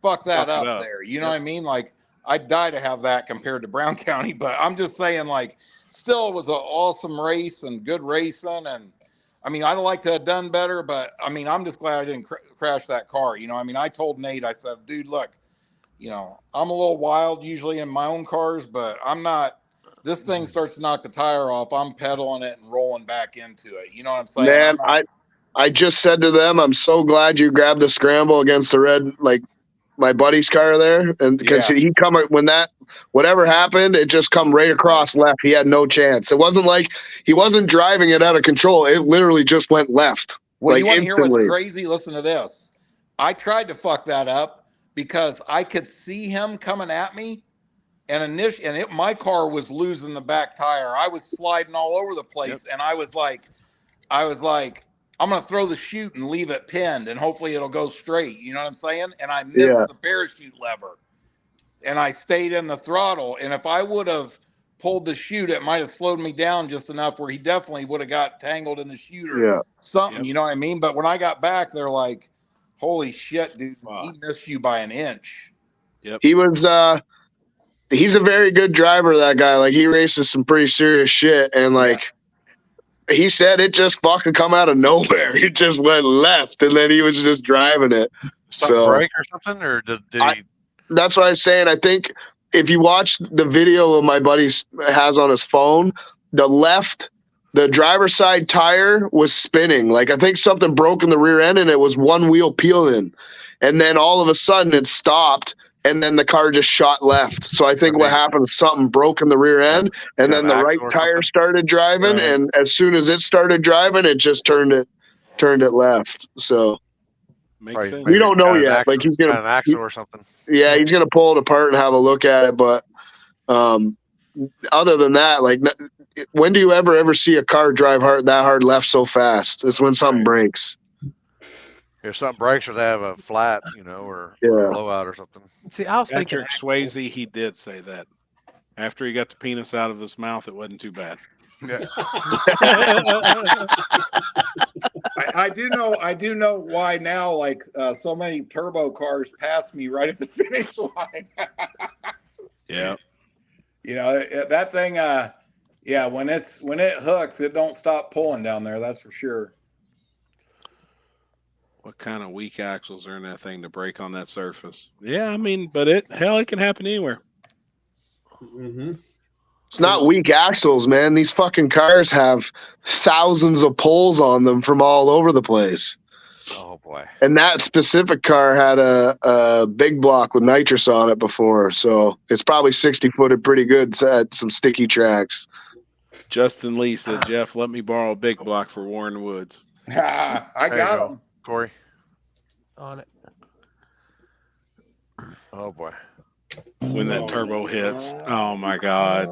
S15: fuck that
S2: Fuck it
S15: up
S2: up.
S15: there. You know what I mean? Like, I'd die to have that compared to Brown County, but I'm just saying, like, still it was an awesome race and good racing. And I mean, I'd like to have done better, but I mean, I'm just glad I didn't crash that car. You know, I mean, I told Nate, I said, dude, look, you know, I'm a little wild usually in my own cars, but I'm not. This thing starts to knock the tire off, I'm pedaling it and rolling back into it. You know what I'm saying?
S11: Man, I just said to them, I'm so glad you grabbed the scramble against the red, like my buddy's car there, and because he come when that whatever happened, it just come right across left. He had no chance. It wasn't like he wasn't driving it out of control. It literally just went left.
S15: Well,
S11: like
S15: you want to hear what's
S11: instantly.
S15: crazy? Listen to this. I tried to fuck that up because I could see him coming at me, and my car was losing the back tire. I was sliding all over the place, and I was like, I'm gonna throw the chute and leave it pinned, and hopefully it'll go straight. You know what I'm saying? And I missed the parachute lever, and I stayed in the throttle. And if I would have pulled the chute, it might have slowed me down just enough where he definitely would have got tangled in the chute or something. You know what I mean? But when I got back, they're like, "Holy shit, dude! He missed you by an inch."
S11: He was he's a very good driver, that guy. Like, he races some pretty serious shit, and like he said, it just fucking come out of nowhere. It just went left, and then he was just driving it.
S5: Break or something, or did he?
S11: That's what I was saying. I think if you watch the video of my buddy has on his phone, the driver's side tire was spinning. Like, I think something broke in the rear end, and it was one wheel peeling, and then all of a sudden it stopped. And then the car just shot left. So I think what happened is something broke in the rear end, and then the right tire started driving.
S2: Right.
S11: And as soon as it started driving, it just turned it left. So
S2: Makes sense.
S11: We don't know
S5: Got an
S11: yet.
S5: axle-
S11: Like he's
S5: got
S11: gonna
S5: an axle or something.
S11: Yeah, he's gonna pull it apart and have a look at it. But other than that, like, when do you ever see a car drive that hard left so fast? It's when something breaks.
S5: If something breaks or they have a flat, or a blowout or something.
S4: See, I was thinking
S2: Patrick Swayze, he did say that. After he got the penis out of his mouth, it wasn't too bad.
S15: Yeah. I do know why now, like so many turbo cars pass me right at the finish line.
S2: Yeah.
S15: That thing, when it hooks, it don't stop pulling down there, that's for sure.
S2: What kind of weak axles are in that thing to break on that surface? Yeah, I mean, but it can happen anywhere.
S8: Mm-hmm.
S11: It's not weak axles, man. These fucking cars have thousands of poles on them from all over the place.
S5: Oh boy!
S11: And that specific car had a big block with nitrous on it before, so it's probably 60-footed pretty good at some sticky tracks.
S2: Justin Lee said, "Jeff, let me borrow a big block for Warren Woods."
S15: I got him,
S5: Corey.
S4: On it.
S5: Oh boy!
S2: When that turbo hits, oh my god!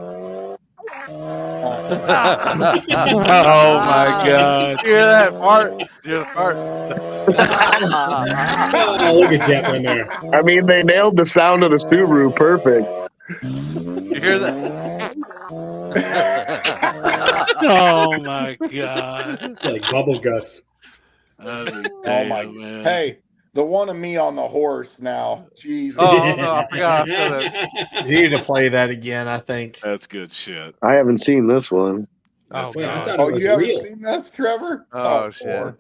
S2: Oh my god!
S5: You hear that fart? You hear the fart?
S8: Oh, look at Jeff in there.
S11: I mean, they nailed the sound of the Subaru perfect.
S5: You hear that?
S2: Oh my god!
S8: Like bubble guts.
S15: Oh my!
S2: Man.
S15: Hey, the one of me on the horse now. Jesus.
S5: Oh no, I forgot.
S3: You need to play that again, I think.
S2: That's good shit.
S11: I haven't seen this one.
S2: That's
S8: Wait, I
S2: good.
S8: thought
S15: Oh,
S8: it was
S15: you haven't
S8: real.
S15: seen this, Trevor?
S5: Oh shit!
S15: Lord.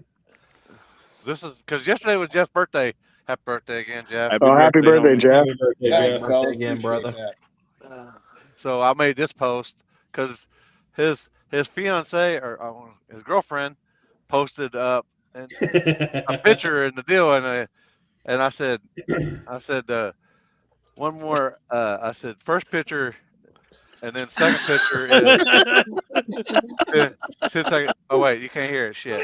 S5: This is because yesterday was Jeff's birthday. Happy birthday again, Jeff.
S11: Happy birthday,
S2: homie.
S11: Jeff.
S8: Happy birthday,
S15: Thanks,
S8: Jeff.
S15: fellas.
S3: again,
S15: Appreciate
S3: brother.
S15: that.
S5: So I made this post because his fiance or his girlfriend posted up a picture in the deal, and I said one more. I said first picture, and then second picture is 10 seconds. Oh wait, you can't hear it. Shit.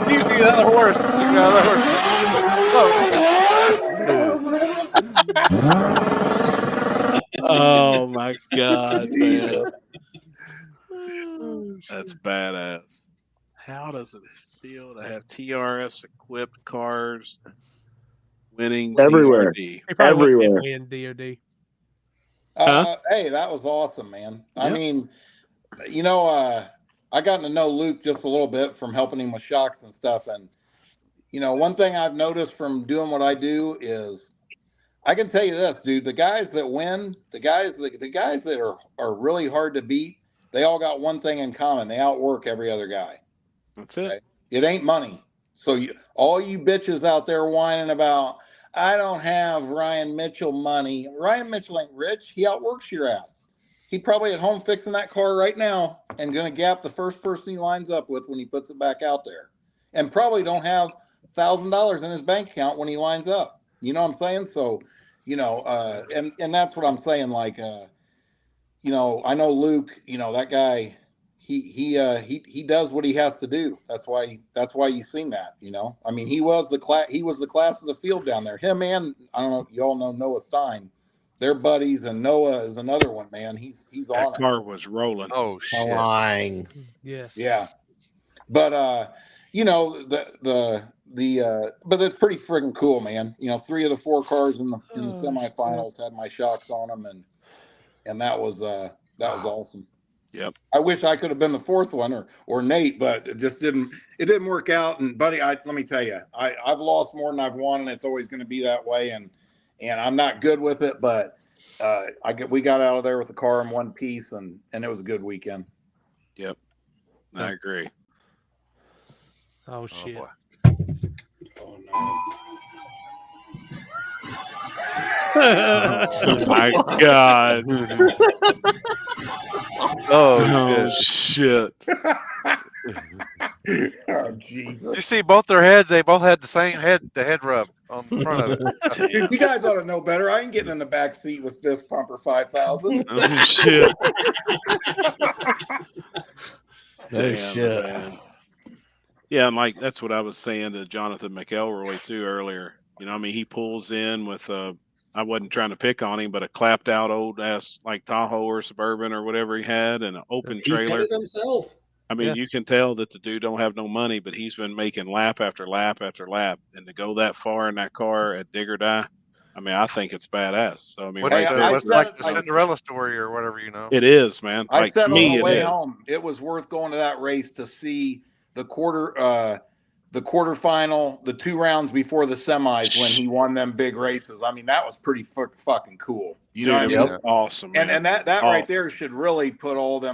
S5: You see that horse? You got that horse.
S2: Oh my god, man. That's badass. How does it feel to have TRS equipped cars winning
S11: Everywhere.
S2: DRD?
S4: He probably
S11: Everywhere.
S4: wouldn't win DOD.
S15: Hey, that was awesome, man. I
S2: Yep.
S15: mean, I gotten to know Luke just a little bit from helping him with shocks and stuff. And, one thing I've noticed from doing what I do is I can tell you this, dude, the guys that win, the guys that are really hard to beat, they all got one thing in common. They outwork every other guy.
S2: That's it.
S15: Okay? It ain't money. So all you bitches out there whining about, I don't have Ryan Mitchell money. Ryan Mitchell ain't rich. He outworks your ass. He probably at home fixing that car right now and going to gap the first person he lines up with when he puts it back out there. And probably don't have $1,000 in his bank account when he lines up. You know what I'm saying? So, and that's what I'm saying. Like, I know Luke, that guy, he does what he has to do. That's why you've seen that, I mean, he was the class of the field down there. Him and I don't know, you all know Noah Stein. They're buddies, and Noah is another one, man. He's
S2: That
S15: on it.
S2: car was rolling.
S5: Oh shit!
S3: Lying.
S4: Yes.
S15: Yeah. But but it's pretty friggin' cool, man. 3 of the 4 cars in the semifinals had my shocks on them, and that was awesome.
S2: Yep.
S15: I wish I could have been the 4th one or Nate, but it just didn't work out. And buddy, let me tell you, I've lost more than I've won, and it's always going to be that way. And I'm not good with it, but we got out of there with the car in one piece, and it was a good weekend.
S2: Yep. I agree.
S4: Oh shit.
S5: boy.
S8: Oh no.
S2: Oh my god.
S5: Oh
S2: shit.
S15: Oh Jesus!
S5: You see both their heads; they both had the same head rub on the front of it.
S15: Dude, you guys ought to know better. I ain't getting in the back seat with this Pumper 5000.
S2: Oh shit!
S3: No shit.
S2: Man. Yeah, and like that's what I was saying to Jonathan McElroy too earlier. You know, I mean, he pulls in with I wasn't trying to pick on him, but a clapped out old ass like Tahoe or Suburban or whatever he had, and an open
S8: He said
S2: trailer.
S8: it himself.
S2: I mean,
S8: Yeah.
S2: you can tell that the dude don't have no money, but he's been making lap after lap after lap, and to go that far in that car at Dig or Die, I mean, I think it's badass. So I mean,
S5: What's
S2: right there,
S5: what's like the Cinderella story or whatever, you know?
S2: it is, man.
S15: I
S2: Like
S15: said on
S2: me,
S15: the
S2: it
S15: way
S2: is.
S15: home, it was worth going to that race to see the quarterfinal, the 2 rounds before the semis when he won them big races. I mean, that was pretty fucking cool. You know what I
S2: Dude,
S15: mean?
S2: it was awesome, man.
S15: And that
S2: Awesome.
S15: right there should really put all the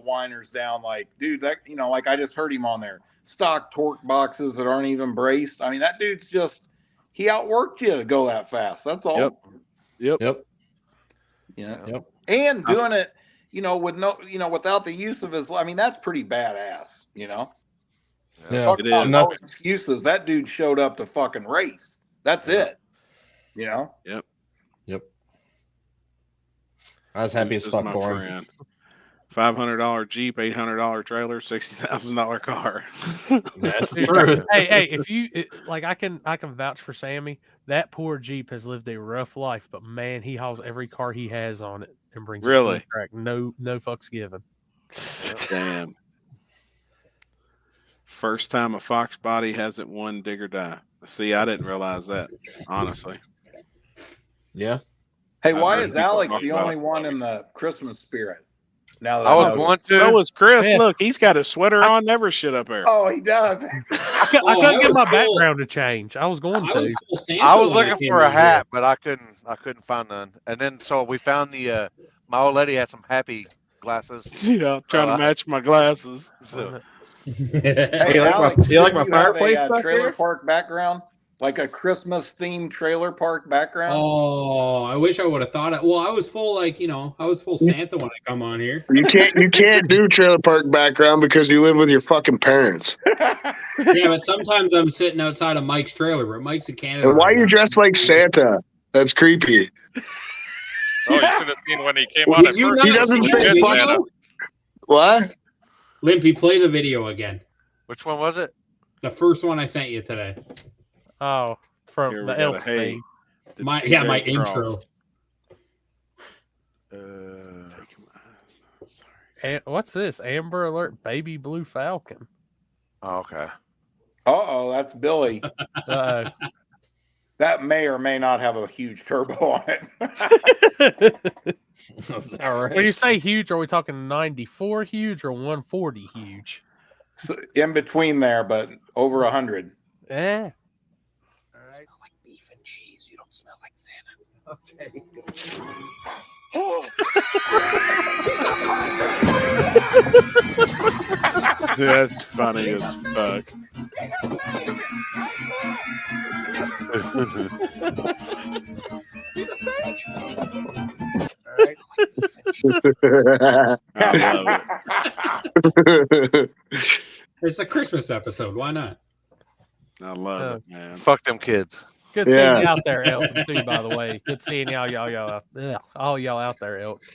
S15: whiners down. Like, dude, that like I just heard him on there. Stock torque boxes that aren't even braced. I mean, that dude's he outworked you to go that fast. That's all.
S2: Yep.
S15: Yep. And doing it, with without the use of his. I mean, that's pretty badass.
S3: Yeah,
S15: Talk
S3: it
S15: about
S3: is.
S15: no excuses. That dude showed up to fucking race. That's it.
S2: Yep.
S3: I was happy as fuck
S2: my
S3: for him.
S2: friend. $500 Jeep, $800 trailer, $60,000 car.
S3: That's
S4: Dude,
S3: true.
S4: Hey, if you I can vouch for Sammy. That poor Jeep has lived a rough life, but man, he hauls every car he has on it and brings it to
S2: Really?
S4: the track. No fucks given.
S2: Damn. First time a Fox body hasn't won Dig or Die. See, I didn't realize that, honestly.
S3: Yeah.
S15: Hey, why
S2: heard
S15: is
S2: people
S15: Alex
S2: talk
S15: the
S2: about
S15: only
S2: it.
S15: one in the Christmas spirit? Now that
S5: I was
S15: noticed.
S5: going to.
S2: So was Chris.
S4: Yeah.
S2: Look, he's got a sweater on, never shit up there.
S15: Oh, he does.
S4: I couldn't get my background to change. I was going to.
S5: I was looking for a hat, but I couldn't find none. And then so we found the my old lady had some happy glasses.
S2: Yeah, trying to match my glasses.
S5: So,
S15: Hey,
S3: you like
S15: Alex,
S3: my, you like
S15: didn't
S3: my
S15: have
S3: fireplace
S15: a
S3: back
S15: trailer
S3: there?
S15: park background, like a Christmas themed trailer park background?
S8: Oh, I wish I would have thought it. Well, I was full I was full Santa when I come on here.
S11: You can't do trailer park background because you live with your fucking parents.
S8: Yeah, but sometimes I'm sitting outside of Mike's trailer, but Mike's in Canada.
S11: And why
S8: right
S11: you
S8: now.
S11: dressed like Santa? That's creepy.
S6: Oh, you should have seen when he came on at
S8: Did you
S6: first.
S8: not
S11: He doesn't
S8: see
S11: fit
S8: that
S11: fuck-
S8: video?
S11: What?
S8: Limpy, play the video again.
S5: which one was it?
S8: The first one I sent you today.
S4: Oh, from
S2: Here we
S4: the
S2: got a
S4: elf
S2: hey.
S4: thing.
S2: Did
S8: My
S2: see Ray
S8: intro.
S2: Cross.
S4: And what's this? Amber Alert Baby Blue Falcon.
S5: Oh, okay.
S15: Uh-oh, that's Billy.
S4: Uh,
S15: That may or may not have a huge turbo on it.
S3: All right.
S4: when you say huge, are we talking 94 huge or 140 huge?
S15: So, in between there, but over 100.
S4: Yeah.
S7: Smell like beef and cheese. You don't smell like Santa. Okay.
S2: That's funny as fuck. I love it.
S8: It's a Christmas episode. Why not?
S2: I love it, man.
S5: Fuck them kids.
S4: Good seeing you out there, Elton, too, by the way. Good seeing y'all all y'all out there, Elton.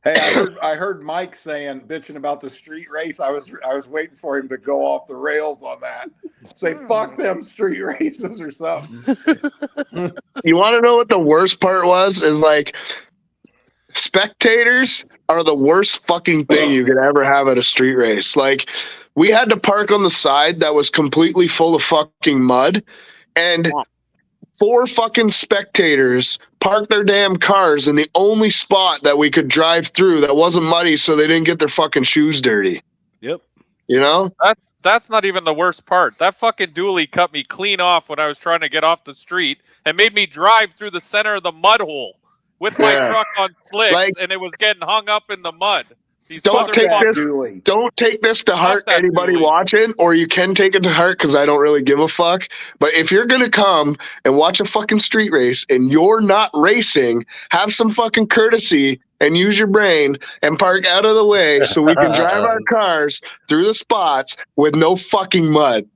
S15: Hey, I heard Mike bitching about the street race. I was waiting for him to go off the rails on that. Say fuck them street races or something.
S11: You want to know what the worst part was? Is like spectators are the worst fucking thing you could ever have at a street race. Like we had to park on the side that was completely full of fucking mud, and 4 fucking spectators parked their damn cars in the only spot that we could drive through that wasn't muddy, so they didn't get their fucking shoes dirty.
S2: Yep.
S11: You know?
S6: That's not even the worst part. That fucking dually cut me clean off when I was trying to get off the street and made me drive through the center of the mud hole with my truck on slicks, and it was getting hung up in the mud. These
S11: Don't take
S6: motherfuckers-
S11: this to heart, anybody watching, or you can take it to heart because I don't really give a fuck. But if you're gonna come and watch a fucking street race and you're not racing, have some fucking courtesy and use your brain and park out of the way so we can drive our cars through the spots with no fucking mud.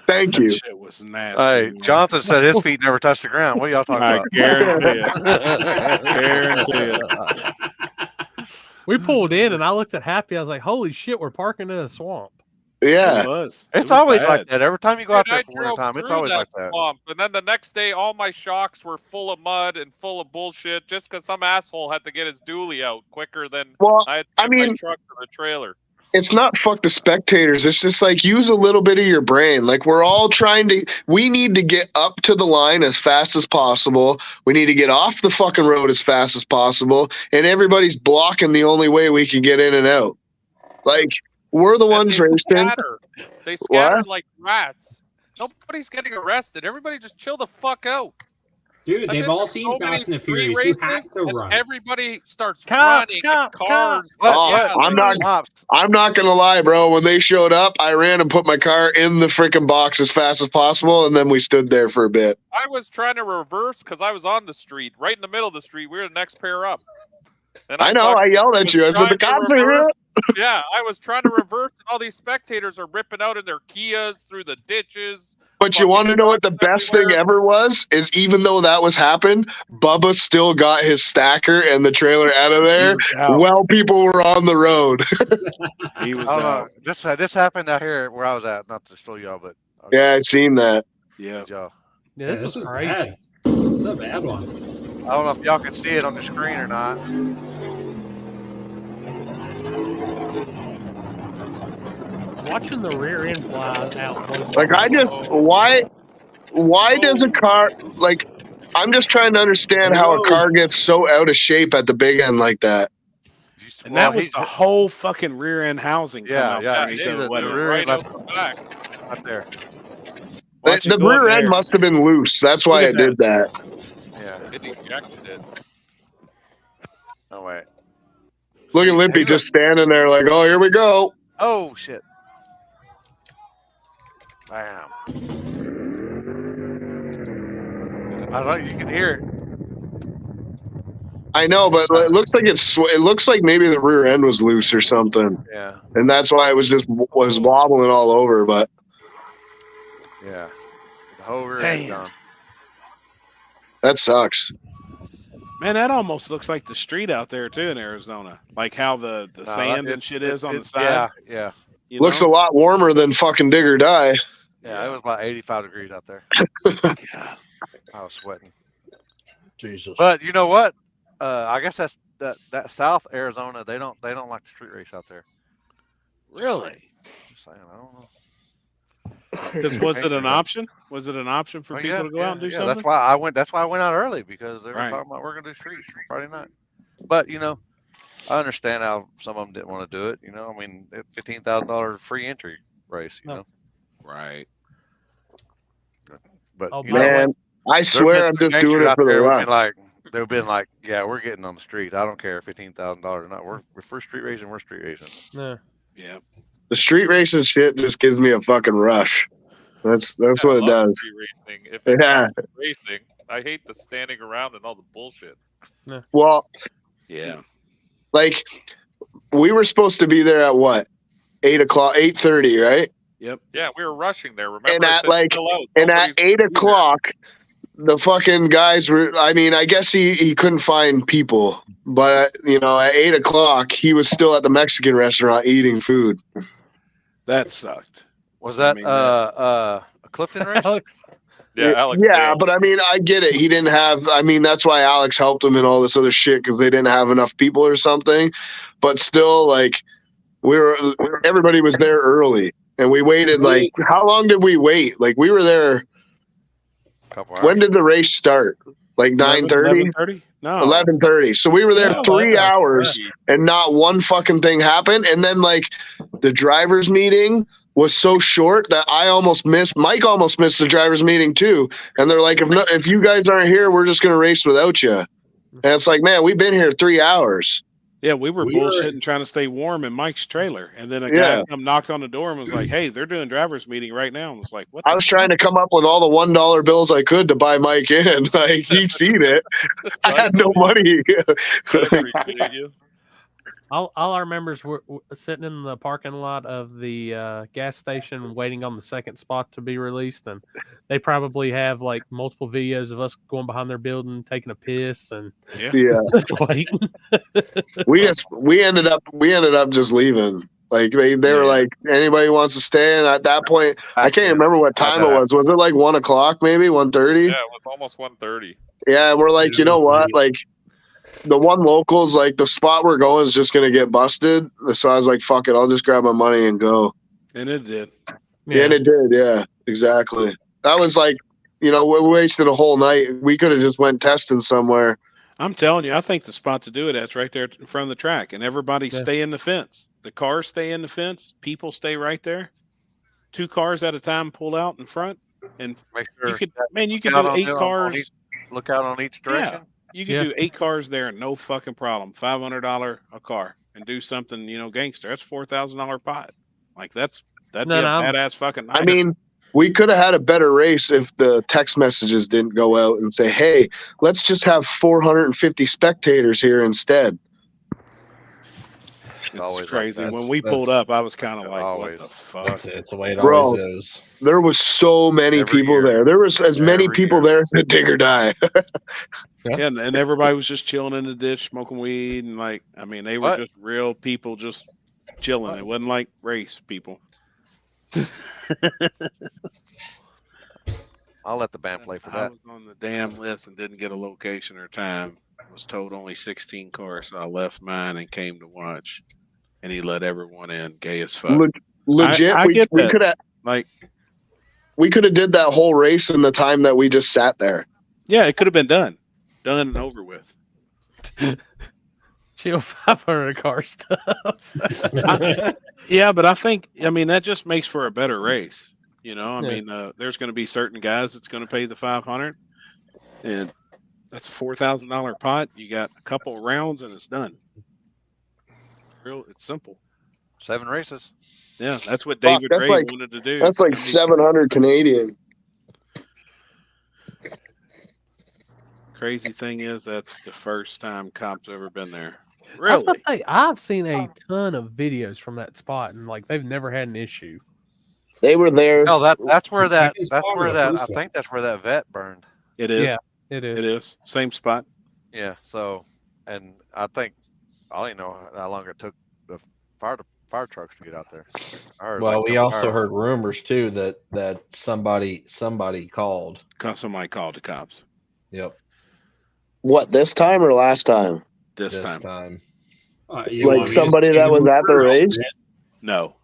S11: Thank you.
S2: That shit was nasty.
S5: Hey, Jonathan said his feet never touched the ground. What are y'all talking
S2: I
S5: about?
S2: guarantee it. Guarantee it.
S4: We pulled in, and I looked at Happy. I was like, "Holy shit, we're parking in a swamp."
S11: Yeah,
S2: It was.
S5: It's always like that. Every time you go out there
S6: I
S5: for winter
S6: drove
S5: time, it's
S6: through
S5: always
S6: that
S5: like that.
S6: swamp, and then the next day, all my shocks were full of mud and full of bullshit, just because some asshole had to get his dually out quicker than I had to get my truck to the trailer.
S11: It's not fuck the spectators. It's just like use a little bit of your brain. Like we're all we need to get up to the line as fast as possible. We need to get off the fucking road as fast as possible. And everybody's blocking the only way we can get in and out. Like we're the ones racing.
S6: They scattered like rats. Nobody's getting arrested. Everybody just chill the fuck out.
S8: Dude, they've all seen Fast and the Furious. You have to run.
S6: Everybody starts running. Cars.
S11: I'm not gonna lie, bro. When they showed up, I ran and put my car in the freaking box as fast as possible, and then we stood there for a bit.
S6: I was trying to reverse because I was on the street, right in the middle of the street. We were the next pair up. And
S11: I know. I yelled at you. I said, "The cops are here."
S6: Yeah, I was trying to reverse, and all these spectators are ripping out in their Kias through the ditches.
S11: But you want to know what the best thing ever was? Is even though that was happened, Bubba still got his stacker and the trailer out of there while people were on the road.
S2: He was
S5: out. This happened out here where I was at. Not to show y'all, but
S11: yeah, I seen that.
S2: Yeah.
S4: Yeah, this was crazy.
S8: Bad. This is a bad one.
S5: I don't know if y'all can see it on the screen or not.
S4: Watching the rear end fly out.
S11: Like I just why does a car like I'm just trying to understand how a car gets so out of shape at the big end like that.
S2: And that was the whole fucking rear end housing.
S5: Yeah.
S2: The
S5: rear end left back. Right there.
S11: The rear end must have been loose. That's why it did that.
S5: Yeah.
S6: It ejected it.
S5: Oh wait.
S11: Look at Lippy just standing there like, oh, here we go.
S5: Oh shit. Bam. I don't know, you can hear it.
S11: I know, but it looks like it looks like maybe the rear end was loose or something.
S5: Yeah.
S11: And that's why it was wobbling all over, but
S5: yeah. The whole rear end gone.
S11: That sucks.
S2: Man, that almost looks like the street out there too in Arizona. Like how the sand and shit is on the side.
S5: Yeah.
S11: Looks a lot warmer than fucking Dig or Die.
S5: Yeah, it was about 85 degrees out there. I was sweating.
S3: Jesus.
S5: But you know what? I guess that's that South Arizona. They don't like the street race out there.
S2: Really?
S5: Just saying, I don't know.
S2: Was it an option? Was it an option for people to go out and do something?
S5: That's why I went. That's why I went out early because they were talking about we're gonna do streets on Friday night. But I understand how some of them didn't want to do it. I mean, $15,000 free entry race. You know,
S2: right?
S5: But
S11: man, I swear I'm just doing it for the run.
S5: They've been like, yeah, we're getting on the street. I don't care $15,000 or not. We're for street racing. We're street racing.
S2: Yeah.
S11: The street racing shit just gives me a fucking rush. That's what it does.
S6: Racing. If it's racing, I hate the standing around and all the bullshit.
S11: Well,
S2: yeah.
S11: Like we were supposed to be there at what? 8:30, right?
S2: Yep.
S6: Yeah, we were rushing there. Remember?
S11: And at 8 o'clock, the fucking guys were. I mean, I guess he couldn't find people, but at 8 o'clock, he was still at the Mexican restaurant eating food.
S2: That sucked.
S5: Was that a Clifton race?
S4: Alex?
S6: Yeah, Alex.
S11: Yeah, but I mean, I get it. He didn't have. I mean, that's why Alex helped him and all this other shit because they didn't have enough people or something. But still, like, everybody was there early, and we waited. Like, how long did we wait? Like, we were there.
S5: Couple hours.
S11: When did the race start? Like 9:30?
S2: 11:30? No.
S11: 11:30. So we were there 3 hours, and not one fucking thing happened. And then, like, the drivers' meeting was so short that I almost missed. Mike almost missed the drivers' meeting too. And they're like, if you guys aren't here, we're just gonna race without you. And it's like, man, we've been here 3 hours.
S2: Yeah, we were
S8: We were-
S2: bullshitting trying to stay warm in Mike's trailer, and then a
S11: Yeah.
S2: guy come knocked on the door and was like, "Hey, they're doing drivers meeting right now." And was like, "What?"
S11: I was trying to come up with all the $1 bills I could to buy Mike in. Like he'd seen it. I had no money.
S6: I appreciate you.
S4: All our members were sitting in the parking lot of the gas station waiting on the second spot to be released, and they probably have like multiple videos of us going behind their building, taking a piss, and
S11: Yeah.
S4: just waiting.
S11: we ended up just leaving. Like they were like, anybody wants to stay? And at that point, I can't remember what time it was. Was it like 1 o'clock, maybe 1:30?
S6: Yeah, it was almost 1:30.
S11: Yeah, and we're like, you know what? Like the one local's like the spot we're going is just gonna get busted. So I was like, fuck it, I'll just grab my money and go.
S2: And it did.
S11: Yeah, and it did. Yeah, exactly. That was like, we wasted a whole night. We could have just went testing somewhere.
S2: I'm telling you, I think the spot to do it at's right there in front of the track, and everybody stay in the fence. The cars stay in the fence. People stay right there. 2 cars at a time pull out in front, and
S5: Make sure
S2: you could
S5: look
S2: do
S5: out on
S2: 8
S5: them on
S2: cars.
S5: each- look out on each direction.
S2: You could do 8 cars there, no fucking problem. $500 a car, and do something, gangster. That's $4,000 pot. Like that'd be a badass fucking night.
S11: I mean, we could have had a better race if the text messages didn't go out and say, "Hey, let's just have 450 spectators here instead."
S2: It's crazy. When we pulled up, I was kind of like, "What the fuck?"
S3: It's the way it
S11: Bro,
S3: always is.
S11: there was so many people there. There was as many people there as a dig or die.
S2: Yeah, and everybody was just chilling in the ditch, smoking weed, and they were just real people, just chilling. It wasn't like race people.
S5: I'll let the band play for
S2: I
S5: that.
S2: was on the damn list and didn't get a location or time. Was told only 16 cars, so I left mine and came to watch. And he let everyone in, gay as fuck.
S11: Legit,
S2: I get
S11: we
S2: that.
S11: could have we could have did that whole race in the time that we just sat there.
S2: Yeah, it could have been done and over with.
S4: Chill 500 car stuff.
S2: Yeah, but I think that just makes for a better race. There's going to be certain guys that's going to pay the 500, and that's a $4,000 pot. You got a couple of rounds and it's done. It's simple.
S5: 7 races.
S2: Yeah, that's what David Ray wanted to do.
S11: That's like 700 Canadian.
S2: Crazy thing is, that's the first time cops ever been there.
S4: I was
S2: Really?
S4: about to say, I've seen a ton of videos from that spot, and they've never had an issue.
S11: They were there.
S5: No, that's where that I think that's where that vet burned.
S2: It is.
S4: Yeah, it is.
S2: It is. Same spot.
S5: Yeah. So, and I think I don't even know how long it took the fire trucks to get out there.
S3: Well, we also heard rumors too that somebody called.
S2: Somebody called the cops.
S3: Yep.
S11: What, this time or last time?
S2: This time.
S11: Like somebody that was at the race?
S2: No.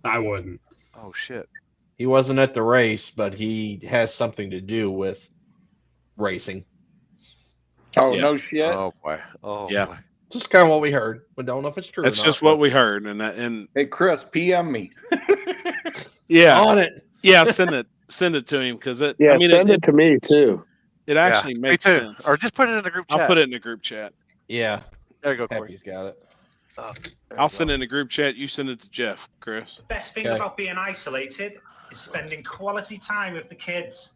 S8: I wouldn't.
S5: Oh shit.
S3: He wasn't at the race, but he has something to do with racing.
S7: Oh, no shit.
S5: Oh boy. Oh
S2: yeah.
S5: boy.
S3: Just kind of what we heard. We don't know if it's true.
S2: That's
S3: or not,
S2: just what we heard, and
S7: Hey Chris, PM me.
S2: yeah,
S3: on it.
S2: Yeah, send it to him because it.
S11: Yeah,
S2: I mean,
S11: send it to me too.
S2: It actually makes
S5: me too.
S2: sense.
S5: Or just put it in the group chat.
S2: I'll put it in the group chat.
S3: Yeah.
S5: There you go, Corey.
S3: Happy's got it.
S2: I'll send it in the group chat. You send it to Jeff, Chris.
S16: The best thing about being isolated is spending quality time with the kids.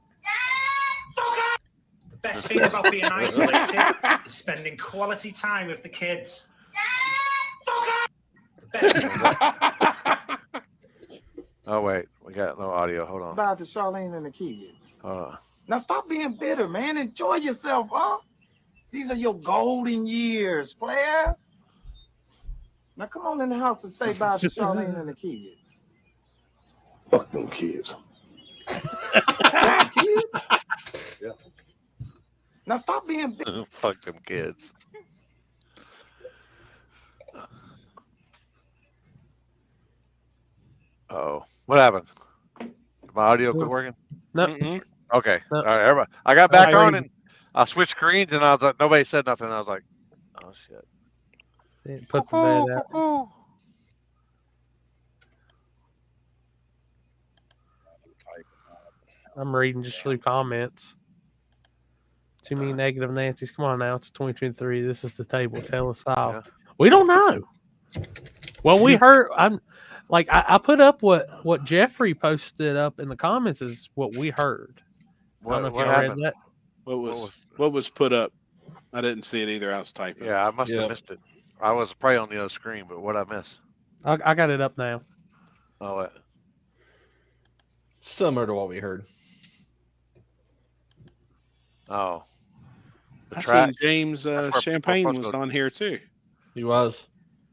S16: The best thing about being isolated is spending quality time with the kids.
S5: Oh wait, we got no audio. Hold on.
S17: About to Charlene and the kids.
S5: Hold on.
S17: Now stop being bitter, man. Enjoy yourself, huh? These are your golden years, player. Now come on in the house and say bye to Charlene and the kids.
S7: Fuck them kids.
S17: Kids?
S7: Yeah.
S17: Now stop being bitter.
S5: Fuck them kids. Oh, what happened? My audio quit working?
S4: No.
S5: Okay.
S4: No.
S5: All right, everybody. I got back on and I switched screens and I was like, nobody said nothing. I was like, oh shit.
S4: Put the bed out. I'm reading just through comments. Too many negative Nancy's. Come on now. It's 2023. This is the table. Tell us how. We don't know. Well, we heard. I put up what Jeffrey posted up in the comments is what we heard. I don't know if y'all read that.
S2: What was put up? I didn't see it either. I was typing.
S5: Yeah, I must have missed it. I was probably on the other screen, but what I miss?
S4: I got it up now.
S5: Oh, what?
S3: Similar to what we heard.
S5: Oh.
S2: I seen James Champagne was on here too.
S3: He was.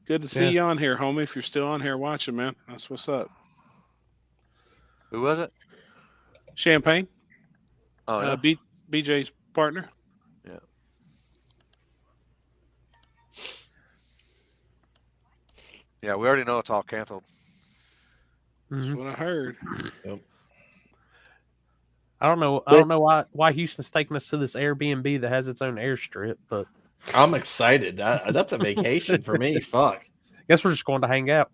S2: Good to see you on here, homie. If you're still on here watching, man, that's what's up.
S5: Who was it?
S2: Champagne.
S5: Oh, yeah.
S2: BJ's partner.
S5: Yeah. Yeah, we already know it's all canceled.
S2: That's what I heard.
S3: Yep.
S4: I don't know why Houston's taking us to this Airbnb that has its own airstrip, but
S3: I'm excited. That's a vacation for me. Fuck.
S4: Guess we're just going to hang out.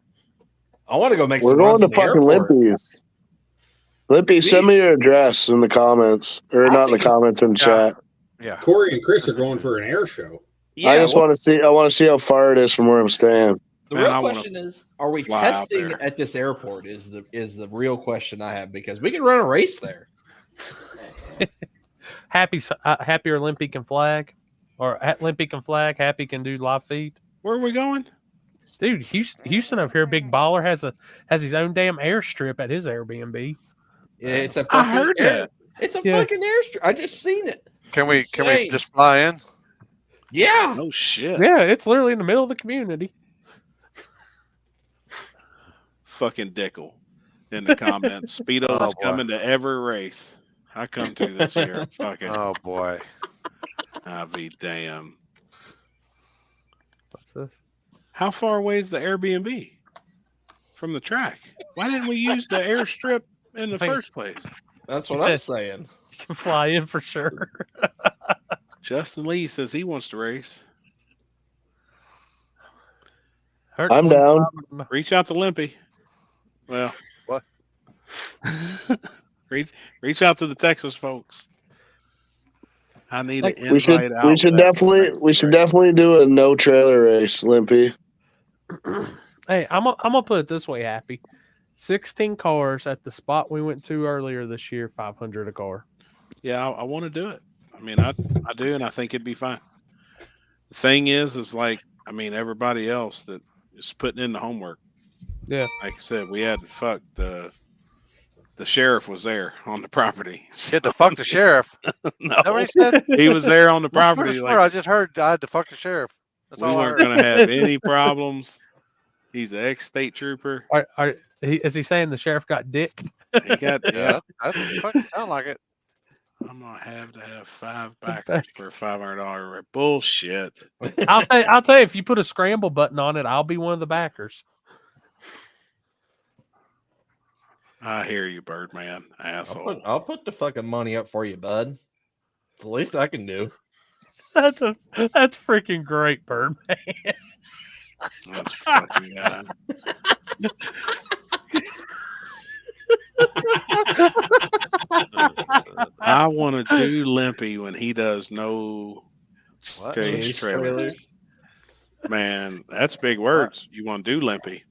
S3: I want to go make.
S11: We're going to fucking Limpy's. Limpy, send me your address in the comments, or not in the comments, in chat.
S5: Yeah.
S8: Corey and Chris are going for an air show.
S3: Yeah,
S11: I just want to see. I want to see how far it is from where I'm staying.
S3: The real question is: are we testing at this airport? Is the real question I have, because we can run a race there.
S4: Happy or Olympic and flag, or at Olympic and flag. Happy can do live feed.
S2: Where are we going,
S4: dude? Houston over here, big baller has his own damn airstrip at his Airbnb.
S3: Yeah, it's a.
S2: I heard that.
S3: It's a fucking airstrip. I just seen it.
S5: Can we just fly in?
S3: Yeah.
S2: Oh shit.
S4: Yeah, it's literally in the middle of the community.
S2: Fucking Dickel in the comments. Speedo is coming to every race I come to this year. Fucking.
S5: Oh boy.
S2: I'll be damn.
S4: What's this?
S2: How far away is the Airbnb from the track? Why didn't we use the airstrip in the first place?
S3: That's what I'm saying.
S4: You can fly in for sure.
S2: Justin Lee says he wants to race.
S11: I'm down.
S2: Reach out to Limpy. Well,
S5: what?
S2: reach out to the Texas folks. I need an invite
S11: We should definitely do a no trailer race, Limpy.
S4: Hey, I'm gonna put it this way, Happy. 16 cars at the spot we went to earlier this year, 500 a car.
S2: Yeah, I want to do it. I mean, I do, and I think it'd be fine. The thing is like, I mean, everybody else that is putting in the homework.
S4: Yeah.
S2: Like I said, we had the sheriff was there on the property.
S5: You had to fuck the sheriff.
S2: No,
S5: is that what he said?
S2: He was there on the property.
S5: I just heard I had to fuck the sheriff. That's
S2: we
S5: all
S2: weren't going to have any problems. He's an ex-state trooper.
S4: Is he saying the sheriff got dicked?
S2: He got
S5: that fucking sound like it.
S2: I'm gonna have to have 5 backers for a $500 bullshit.
S4: I'll tell you, if you put a scramble button on it, I'll be one of the backers.
S2: I hear you, Birdman, asshole.
S3: I'll put the fucking money up for you, bud. It's the least I can do.
S4: That's freaking great, Birdman.
S2: That's fucking I want to do Limpy when he does no chase trailers. Man, that's big words. You want to do Limpy?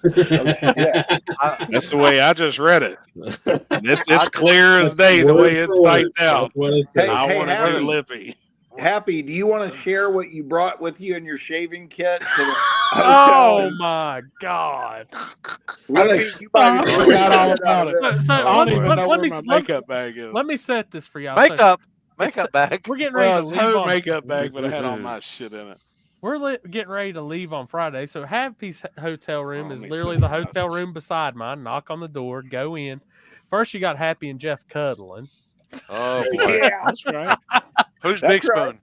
S2: That's the way I just read it. It's clear as day the way it's typed out. I want to do Limpy.
S15: Happy, do you want to share what you brought with you in your shaving kit?
S4: Oh my God!
S2: I forgot all about it. I don't even know where my makeup bag is.
S4: Let me set this for y'all.
S5: Makeup bag.
S4: We're getting ready to leave
S2: her
S4: on
S2: makeup bag, but I had all my shit in it.
S4: We're getting ready to leave on Friday, so Happy's hotel room is literally the hotel room beside mine. Knock on the door, go in. First, you got Happy and Jeff cuddling.
S5: Oh boy,
S15: yeah,
S2: that's right.
S5: Who's Big Spoon?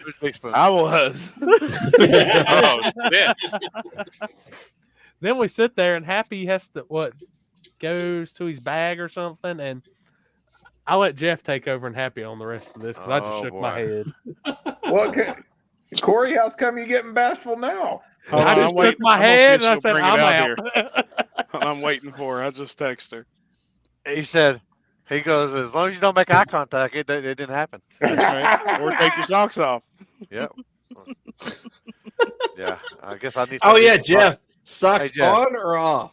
S5: Who's Big Spoon?
S2: I was.
S6: Oh man.
S4: Then we sit there, and Happy has to goes to his bag or something, and I let Jeff take over and Happy on the rest of this because I just shook my head.
S15: Well, Corey, how's come you getting bashful now?
S4: I just shook my head and I said, I'm out.
S2: I'm waiting for her. I just texted her.
S5: He said, He goes, as long as you don't make eye contact, it didn't happen.
S2: That's right. Or take your socks off.
S5: Yep. Yeah, I guess I need.
S3: Oh yeah, Jeff. Socks
S5: Jeff.
S3: on or off?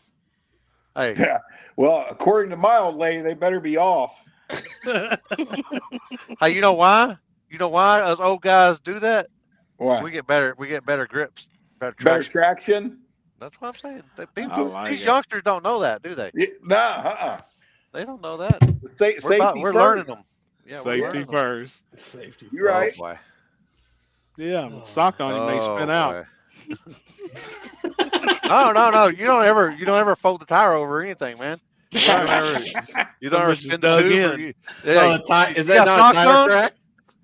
S5: Hey.
S15: Yeah. Well, according to my old lady, they better be off.
S5: Hey, you know why? You know why us old guys do that?
S15: Why?
S5: We get better grips.
S15: Better traction.
S5: That's what I'm saying. These
S15: it.
S5: youngsters don't know that, do they?
S15: Nah,
S5: They don't know that. We're learning them. Yeah,
S2: Safety first.
S3: Safety.
S15: You're right.
S5: Oh, boy.
S2: Yeah, sock on you may spin out.
S5: No. You don't ever fold the tire over or anything, man. You don't ever spin the tube.
S3: Is that not a tire crack?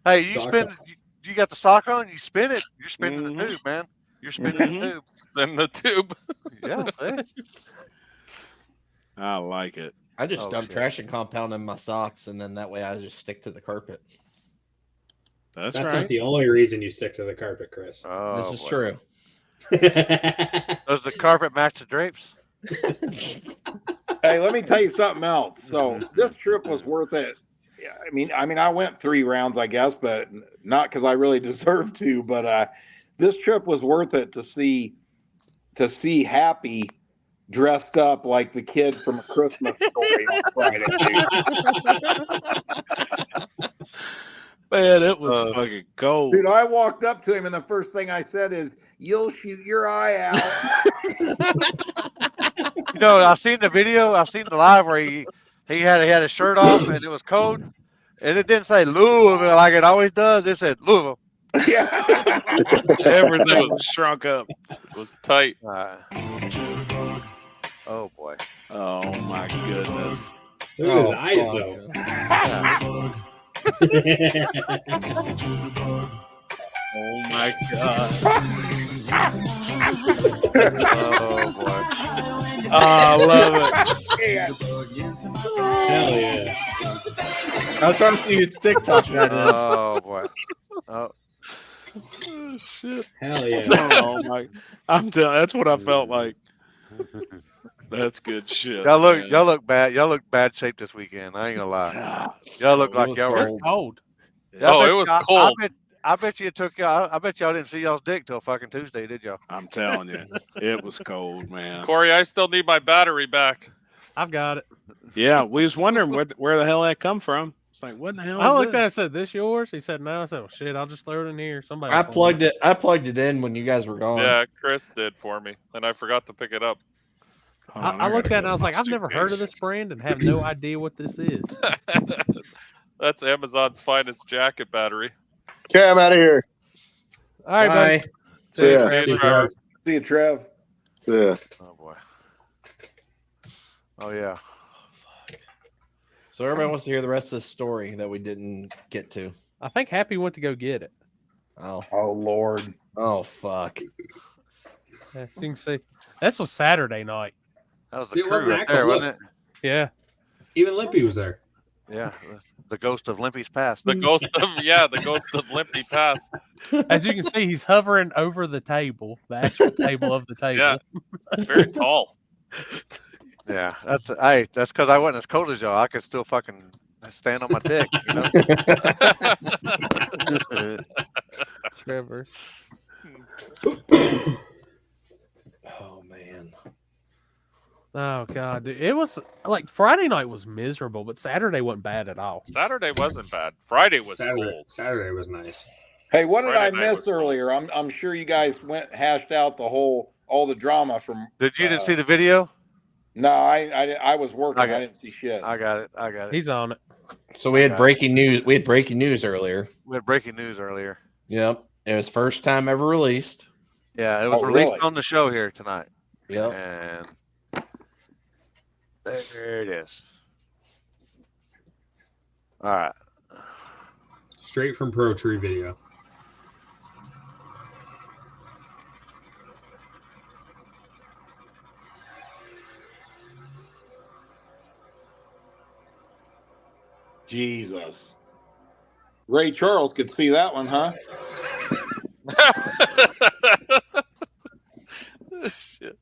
S5: Hey, you got the sock on, you spin it, you're spinning the tube, man. You're spinning the tube.
S6: Spin the tube.
S5: Yeah, see?
S2: I like it.
S3: I just dump trash and compound in my socks, and then that way I just stick to the carpet.
S2: That's
S8: not
S2: right.
S8: the only reason you stick to the carpet, Chris.
S5: Oh,
S3: this is true.
S5: Does the carpet match the drapes?
S15: Hey, let me tell you something else. So this trip was worth it. I mean, I went 3 rounds, I guess, but not because I really deserved to. But this trip was worth it to see Happy dressed up like the kid from A Christmas Story on Friday.
S2: Man, it was fucking cold.
S15: Dude, I walked up to him and the first thing I said is, "You'll shoot your eye out."
S5: You know, I've seen the video, I've seen the live where he had his shirt off and it was cold, and it didn't say Louisville like it always does. It said Louisville.
S15: Yeah.
S2: Everything was shrunk up.
S6: It was tight.
S5: Oh boy.
S2: Oh my goodness.
S8: Look at his eyes, though.
S2: Oh my god.
S5: Oh boy.
S2: Oh, I love it.
S8: Hell yeah.
S3: I'm trying to see whose TikTok that is.
S5: Oh boy. Oh.
S2: Oh, shit.
S8: Hell yeah.
S2: Oh my. I'm telling. That's what I felt like. That's good shit.
S5: Y'all
S2: man.
S5: look bad. Y'all look bad shape this weekend. I ain't gonna lie. Y'all look like y'all were
S4: cold.
S6: Oh, it was cold.
S5: I bet you it took y'all. I bet y'all didn't see y'all's dick till fucking Tuesday, did y'all?
S2: I'm telling you, it was cold, man.
S6: Corey, I still need my battery back.
S4: I've got it.
S2: Yeah, we was wondering where the hell that come from. It's like, what the hell?
S4: I
S2: is
S4: looked
S2: this?
S4: at it and said, "This yours?" He said, "No." I said, "Well, shit, I'll just throw it in here." Somebody.
S3: I plugged it in when you guys were gone.
S6: Yeah, Chris did for me, and I forgot to pick it up.
S4: I looked at it and I was like, I've never heard of this brand and have no idea what this is.
S6: That's Amazon's finest jacket battery.
S11: Okay, I'm out of here.
S4: All right, buddy.
S11: See ya.
S6: See you, Trevor.
S15: See you, Trev.
S11: See ya.
S5: Oh boy. Oh yeah.
S3: So everybody wants to hear the rest of the story that we didn't get to.
S4: I think Happy went to go get it.
S3: Oh
S15: Lord.
S3: Oh fuck.
S4: Yeah, so you can see, this was Saturday night.
S5: That was
S8: It
S5: the
S8: wasn't
S5: crew right
S8: actual-
S5: there,
S8: look.
S5: wasn't it?
S4: Yeah.
S8: Even Limpy was there.
S5: Yeah. The ghost of Limpy's past.
S6: The ghost of Limpy past.
S4: As you can see, he's hovering over the table, the actual table of the table.
S6: Yeah, it's very tall.
S5: Yeah, that's because I wasn't as cold as y'all. I could still fucking stand on my dick, you know.
S4: Trevor.
S3: Oh man.
S4: Oh god, dude. It was like Friday night was miserable, but Saturday wasn't bad at all.
S6: Saturday wasn't bad. Friday was cold.
S8: Saturday was nice.
S15: Hey, what did
S6: Friday
S15: I
S6: night
S15: miss earlier? I'm sure you guys hashed out all the drama from.
S5: You didn't see the video?
S15: No, I was working. I didn't see shit.
S5: I got it.
S4: He's on it.
S3: So we had breaking news. We had breaking news earlier.
S5: Yep.
S3: It was first time ever released.
S5: Yeah, it was released on the show here tonight.
S3: Yep.
S5: And there it is. All right.
S8: Straight from Pro Tree Video.
S15: Jesus. Ray Charles could see that one, huh?
S6: Shit.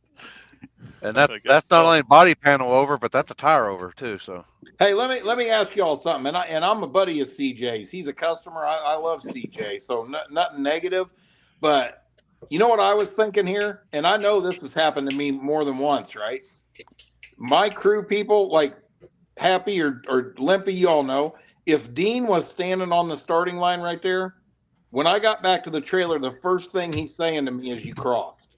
S5: And that's not only body panel over, but that's a tire over too. So
S15: Hey, let me ask y'all something. And I'm a buddy of CJ's. He's a customer. I love CJ. So nothing negative, but you know what I was thinking here, and I know this has happened to me more than once, right? My crew people, like Happy or Limpy, you all know, if Dean was standing on the starting line right there, when I got back to the trailer, the first thing he's saying to me is, "You crossed,"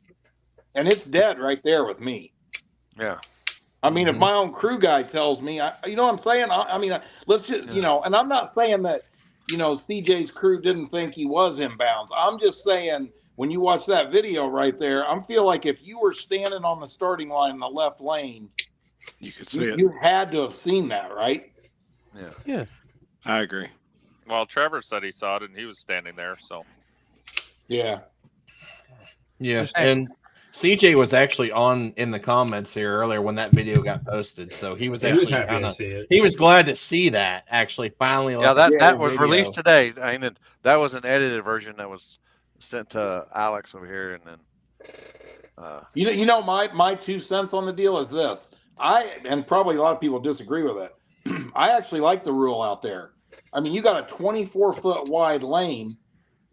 S15: and it's dead right there with me.
S5: yeah.
S15: I mean, if my own crew guy tells me, you know what I'm saying? I mean, let's just, you know, and I'm not saying that, you know, CJ's crew didn't think he was inbounds. I'm just saying, when you watch that video right there, I feel like if you were standing on the starting line in the left lane,
S2: you could see it.
S15: You had to have seen that, right?
S4: Yeah.
S2: I agree.
S6: Well, Trevor said he saw it and he was standing there. So,
S15: yeah.
S3: Yeah. And CJ was actually in the comments here earlier when that video got posted. So he was actually he was glad to see that actually finally.
S5: Yeah, that was released today. I mean, that was an edited version that was sent to Alex over here, and then
S15: you know my 2 cents on the deal is this. And probably a lot of people disagree with it. I actually like the rule out there. I mean, you got a 24-foot wide lane.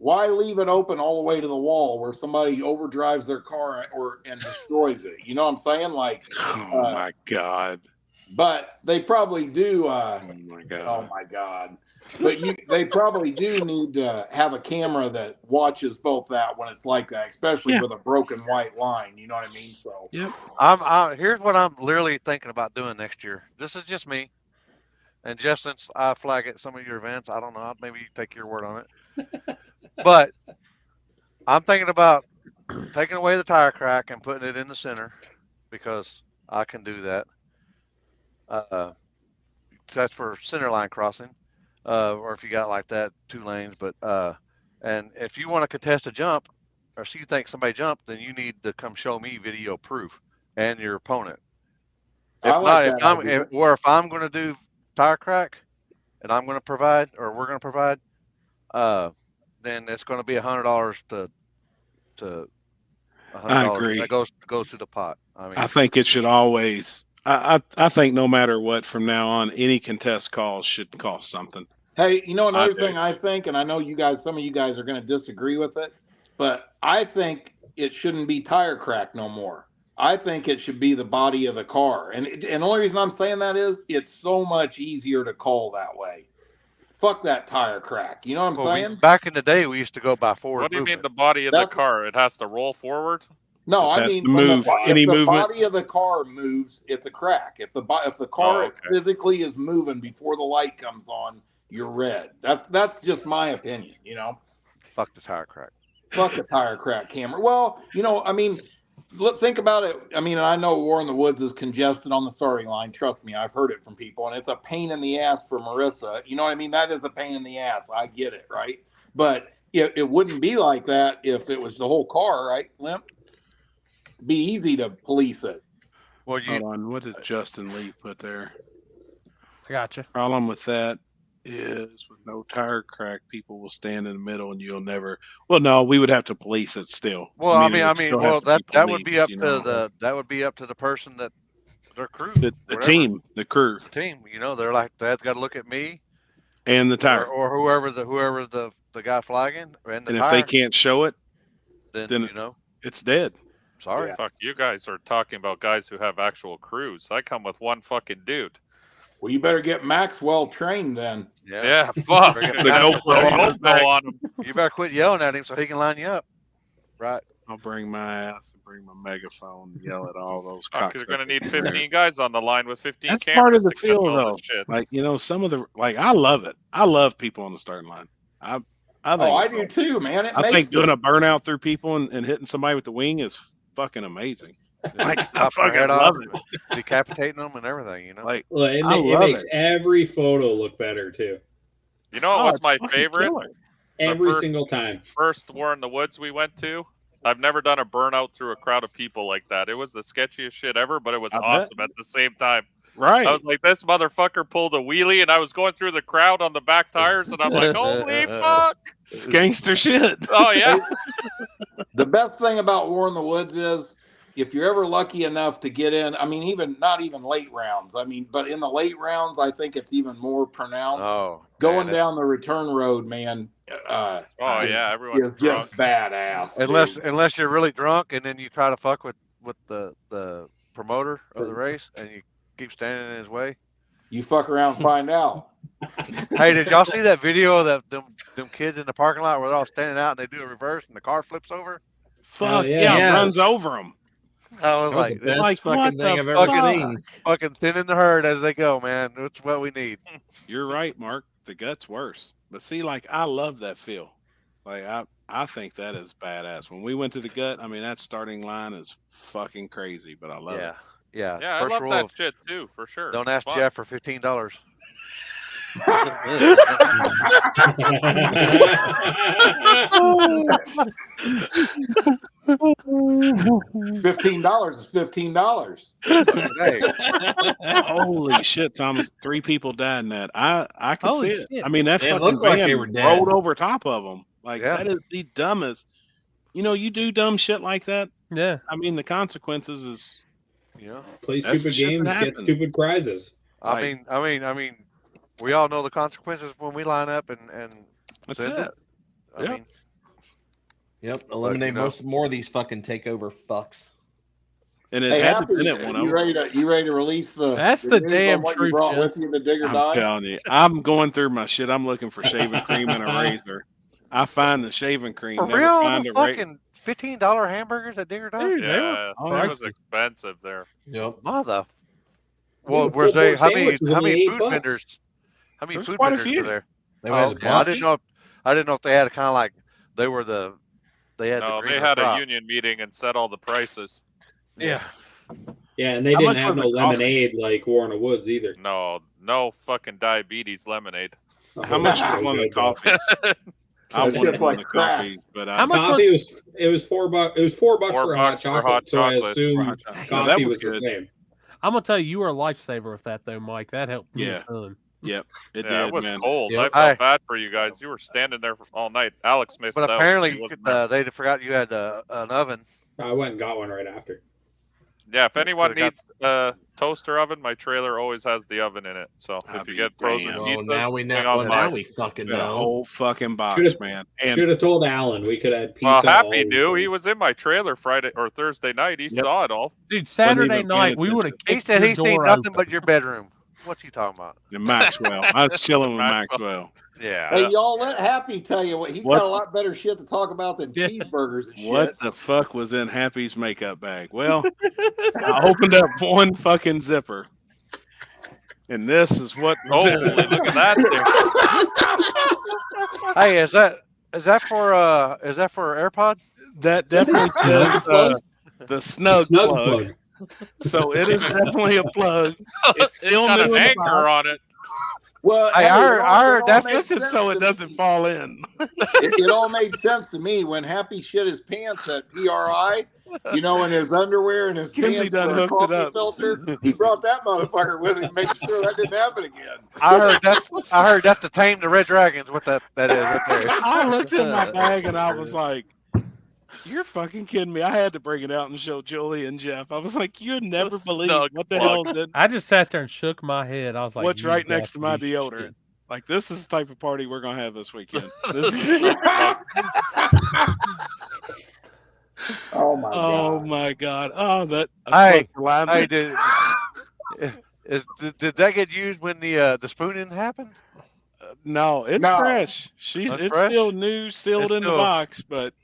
S15: Why leave it open all the way to the wall where somebody overdrives their car and destroys it? You know what I'm saying? Like,
S2: oh my God.
S15: But they probably do.
S2: Oh my God.
S15: Oh my God. But they probably do need to have a camera that watches both that when it's like that, especially with a broken white line. You know what I mean? So
S2: yep.
S5: Here's what I'm literally thinking about doing next year. This is just me. And just since I flag at some of your events, I don't know, maybe take your word on it. But I'm thinking about taking away the tire crack and putting it in the center because I can do that. That's for center line crossing. Or if you got like that 2 lanes, but and if you want to contest a jump, or so you think somebody jumped, then you need to come show me video proof and your opponent. If if I'm going to do tire crack, and I'm going to provide, or we're going to provide, then it's going to be $100 to $100.
S2: I agree.
S5: That goes to the pot. I mean,
S2: I think it should always. I think no matter what, from now on, any contest calls should cost something.
S15: Hey, you know, another thing I think, and I know some of you guys are going to disagree with it, but I think it shouldn't be tire crack no more. I think it should be the body of the car. And the only reason I'm saying that is it's so much easier to call that way. Fuck that tire crack. You know what I'm saying?
S5: Back in the day, we used to go by forward.
S6: What do you mean the body of the car? It has to roll forward?
S15: No, I mean, if the body of the car moves, it's a crack. If the car physically is moving before the light comes on, you're red. That's just my opinion, you know?
S5: Fuck the tire crack.
S15: Fuck the tire crack camera. Well, you know, I mean, think about it. I mean, I know War in the Woods is congested on the starting line. Trust me, I've heard it from people, and it's a pain in the ass for Marissa. You know what I mean? That is a pain in the ass. I get it, right? But it wouldn't be like that if it was the whole car, right, Limp? Be easy to police it.
S2: Well, hold on. What did Justin Lee put there?
S4: I gotcha.
S2: Problem with that is with no tire crack, people will stand in the middle and you'll never. Well, no, we would have to police it still.
S5: Well, I mean, well, that would be up to the person that their crew,
S2: the team, the crew,
S5: the team. You know, they're like they've got to look at me
S2: and the tire,
S5: or whoever the guy flagging, and
S2: if they can't show it,
S5: then you know
S2: it's dead.
S5: Sorry.
S6: Fuck, you guys are talking about guys who have actual crews. I come with one fucking dude.
S15: Well, you better get Maxwell trained then.
S6: Yeah, fuck.
S5: You better quit yelling at him so he can line you up. Right.
S2: I'll bring my ass and bring my megaphone and yell at all those
S6: cops. You're going to need 15 guys on the line with 15
S2: That's
S6: cameras.
S2: Part of the
S6: to
S2: feel,
S6: though.
S2: Like, you know, some of the, like, I love it. I love people on the starting line. I
S15: do too, man.
S2: I think doing a burnout through people and hitting somebody with the wing is fucking amazing. Like, I fucking love it.
S5: Decapitating them and everything, you know.
S2: Like,
S8: well, it makes every photo look better too.
S6: You know what was my favorite?
S8: Every single time.
S6: First War in the Woods we went to. I've never done a burnout through a crowd of people like that. It was the sketchiest shit ever, but it was awesome at the same time.
S2: Right.
S6: I was like, this motherfucker pulled a wheelie, and I was going through the crowd on the back tires, and I'm like, holy fuck.
S2: It's gangster shit.
S6: Oh, yeah.
S15: The best thing about War in the Woods is if you're ever lucky enough to get in, I mean, even not even late rounds. I mean, but in the late rounds, I think it's even more pronounced.
S5: Oh,
S15: going down the return road, man.
S6: Yeah, everyone's
S15: is just badass.
S5: Unless you're really drunk and then you try to fuck with the promoter of the race and you keep standing in his way.
S15: You fuck around and find out.
S5: Hey, did y'all see that video of them kids in the parking lot where they're all standing out and they do a reverse and the car flips over?
S2: Fuck yeah, runs over them.
S5: I was like,
S3: the best
S5: like
S3: fucking
S5: what
S3: thing
S5: the
S3: I've ever
S5: fucking,
S3: seen.
S5: fucking thinning the herd as they go, man. That's what we need.
S2: You're right, Mark. The gut's worse. But see, like, I love that feel. Like, I think that is badass. When we went to the gut, I mean, that starting line is fucking crazy, but I love it.
S5: Yeah.
S6: Yeah,
S5: First
S6: I love
S5: rule
S6: that
S5: of
S6: shit too, for sure.
S5: Don't
S6: It's
S5: ask
S6: fun.
S5: Jeff for $15.
S15: $15 is $15.
S2: Holy shit, Thomas! 3 people died in that. I can
S3: Holy
S2: see it.
S3: shit.
S2: I mean, that
S3: It
S2: fucking
S3: looked like
S2: van
S3: they were dead.
S2: rolled over top of them. Like
S5: Yeah.
S2: that is the dumbest. You know, you do dumb shit like that.
S4: Yeah.
S2: I mean, the consequences is.
S8: Play
S2: That's
S8: stupid
S2: shit that
S8: games, get
S2: happens.
S8: stupid prizes.
S5: I mean, we all know the consequences when we line up and
S2: That's
S5: send
S2: it.
S5: it. I
S2: Yep.
S5: mean,
S3: Yep, eliminate
S5: know.
S3: more of these fucking takeover fucks.
S2: And it
S15: Hey,
S2: had
S15: Happy,
S2: to been at one of
S15: you
S2: them.
S15: ready to release the?
S4: That's
S15: the
S4: the
S15: news
S4: damn
S15: on what
S4: truth,
S15: you brought
S4: Jeff.
S15: with you to dig or
S2: I'm
S15: die?
S2: telling you, I'm going through my shit. I'm looking for shaving cream and a razor. I find the shaving cream.
S5: for
S2: never
S5: real,
S2: find
S5: the
S2: a razor.
S5: fucking $15 hamburgers at Digger Dog?
S4: Dude, they were
S6: Yeah,
S2: Oh,
S6: it was expensive there.
S3: Yep.
S5: Mother.
S8: Yeah,
S5: Well,
S8: the
S5: where's
S8: pulled
S5: they?
S8: pork
S5: How many?
S8: sandwich was
S5: How
S8: only
S5: many
S8: $8
S5: food
S8: bucks.
S5: vendors? How many
S2: There's
S5: food
S2: quite a
S5: vendors
S2: few.
S5: were there?
S3: They
S5: Oh,
S3: had
S5: okay. I didn't know if they had kind of like they were the they had
S6: No,
S5: the
S6: they
S5: greener
S6: had a
S5: crop.
S6: union meeting and set all the prices.
S4: Yeah.
S8: Yeah, and they
S2: How
S8: didn't
S2: much
S8: have
S2: was
S8: no
S2: the coffee?
S8: lemonade like War in the Woods either.
S6: No fucking diabetes lemonade.
S2: How much was one of the coffees? I
S15: That
S2: wanted
S15: shit
S2: one
S15: like
S2: of the
S15: crack.
S2: coffees, but
S4: How much
S8: Coffee was $4. It was $4
S6: $4
S8: for a hot
S6: for hot
S8: chocolate. So I
S6: chocolate.
S8: assume
S2: For hot chocolate. No,
S8: coffee
S2: that was
S8: was the
S2: good.
S8: same.
S4: I'm gonna tell you, you were a lifesaver with that though, Mike. That helped me
S2: Yeah.
S4: a ton.
S2: Yep, it
S6: Yeah,
S2: did,
S6: it was
S2: man.
S6: cold.
S3: Yep.
S6: I felt
S5: Hey.
S6: bad for you guys. You were standing there all night. Alex missed
S5: But
S6: out.
S5: apparently
S6: He wasn't there.
S5: they forgot you had an oven.
S8: I went and got one right after.
S6: Yeah, if anyone
S5: Could've got-
S6: needs a toaster oven, my trailer always has the oven in it. So
S2: I'll
S6: if you
S2: be
S6: get frozen
S2: damned.
S3: Well,
S6: pizzas,
S3: now we
S6: swing
S3: know.
S6: on
S3: Well,
S6: by.
S3: now we fucking
S2: Got a
S3: know.
S2: whole fucking box,
S8: Should've-
S2: man.
S8: Should
S2: And
S8: have told Alan we could have pizza.
S6: Well, Happy
S8: all
S6: knew.
S8: weekend.
S6: He was in my trailer Friday or Thursday night. He
S2: Yep.
S6: saw it all.
S4: Dude,
S2: even
S4: Saturday
S2: paying
S4: night we would have
S2: attention.
S5: He
S4: kicked
S5: said
S4: your
S5: he seen
S4: door
S5: nothing
S4: open.
S5: but your bedroom. What you talking about?
S2: and Maxwell, I was chilling with
S6: Maxwell.
S2: Maxwell.
S5: Yeah.
S15: Hey, y'all let Happy tell you what he's
S2: What?
S15: got a lot better shit to talk about than
S4: Yeah.
S15: cheeseburgers and shit.
S2: What the fuck was in Happy's makeup bag? Well, I opened up one fucking zipper, and this is what.
S6: Holy, look at that thing.
S5: Hey, is that for AirPod?
S2: That definitely says the snug,
S8: Snug
S2: plug.
S8: plug.
S2: So it is definitely a plug. It's
S6: It's
S2: still
S6: got
S2: new
S6: an
S2: in the
S6: anchor
S2: box.
S6: on it.
S15: Well,
S5: Hey,
S15: hey,
S5: I heard
S15: it all
S5: that's
S15: made
S2: Listen,
S15: sense
S2: so it
S15: to
S2: doesn't
S15: me.
S2: fall in.
S15: It all made sense to me when Happy shit his pants at PRI, you know, in his underwear and his
S2: Kinsey
S15: pants
S2: done
S15: for a
S2: hooked it
S15: coffee
S2: up.
S15: filter. He brought that motherfucker with him, making sure that didn't happen again.
S5: I heard that's to tame the Red Dragons. What that is right there.
S2: I looked in my bag and I was like, "You're fucking kidding me!" I had to bring it out and show Julie and Jeff. I was like, "You'd never believe
S6: snug
S2: what the
S6: plug.
S2: hell did
S4: I just sat there and shook my head. I was like,
S2: what's
S4: "You
S2: right
S4: got
S2: next to my
S4: to be
S2: deodorant."
S4: shit."
S2: Like, this is the type of party we're gonna have this weekend. This is-
S15: Oh my
S2: oh
S15: god!
S2: my god! Oh, that.
S5: Hey,
S2: line.
S5: Hey, did that get used when the spooning happened?
S2: No, it's
S15: No.
S2: fresh.
S5: It's
S2: It's
S5: fresh?
S2: still new, sealed
S5: It's
S2: in the
S5: still-
S2: box, but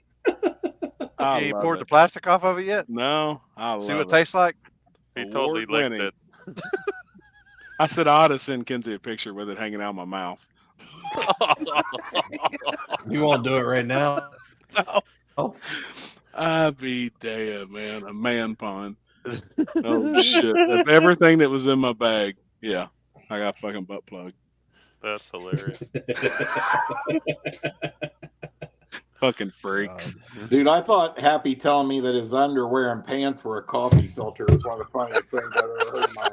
S2: I
S5: You ain't
S2: love
S5: poured
S2: it.
S5: the plastic off of it yet?
S2: No, I
S5: See
S2: love
S5: what it
S2: it.
S5: tastes like?
S6: He totally licked
S2: Award-winning.
S6: it.
S2: I said I ought to send Kinsey a picture with it hanging out of my mouth.
S3: You won't do it right now.
S2: No.
S3: Oh.
S2: I be damn, man. A man pun. Oh shit. Of everything that was in my bag, yeah. I got fucking butt plug.
S6: That's hilarious.
S2: Fucking freaks.
S15: Dude, I thought Happy telling me that his underwear and pants were a coffee filter was one of the funniest things I've ever heard in my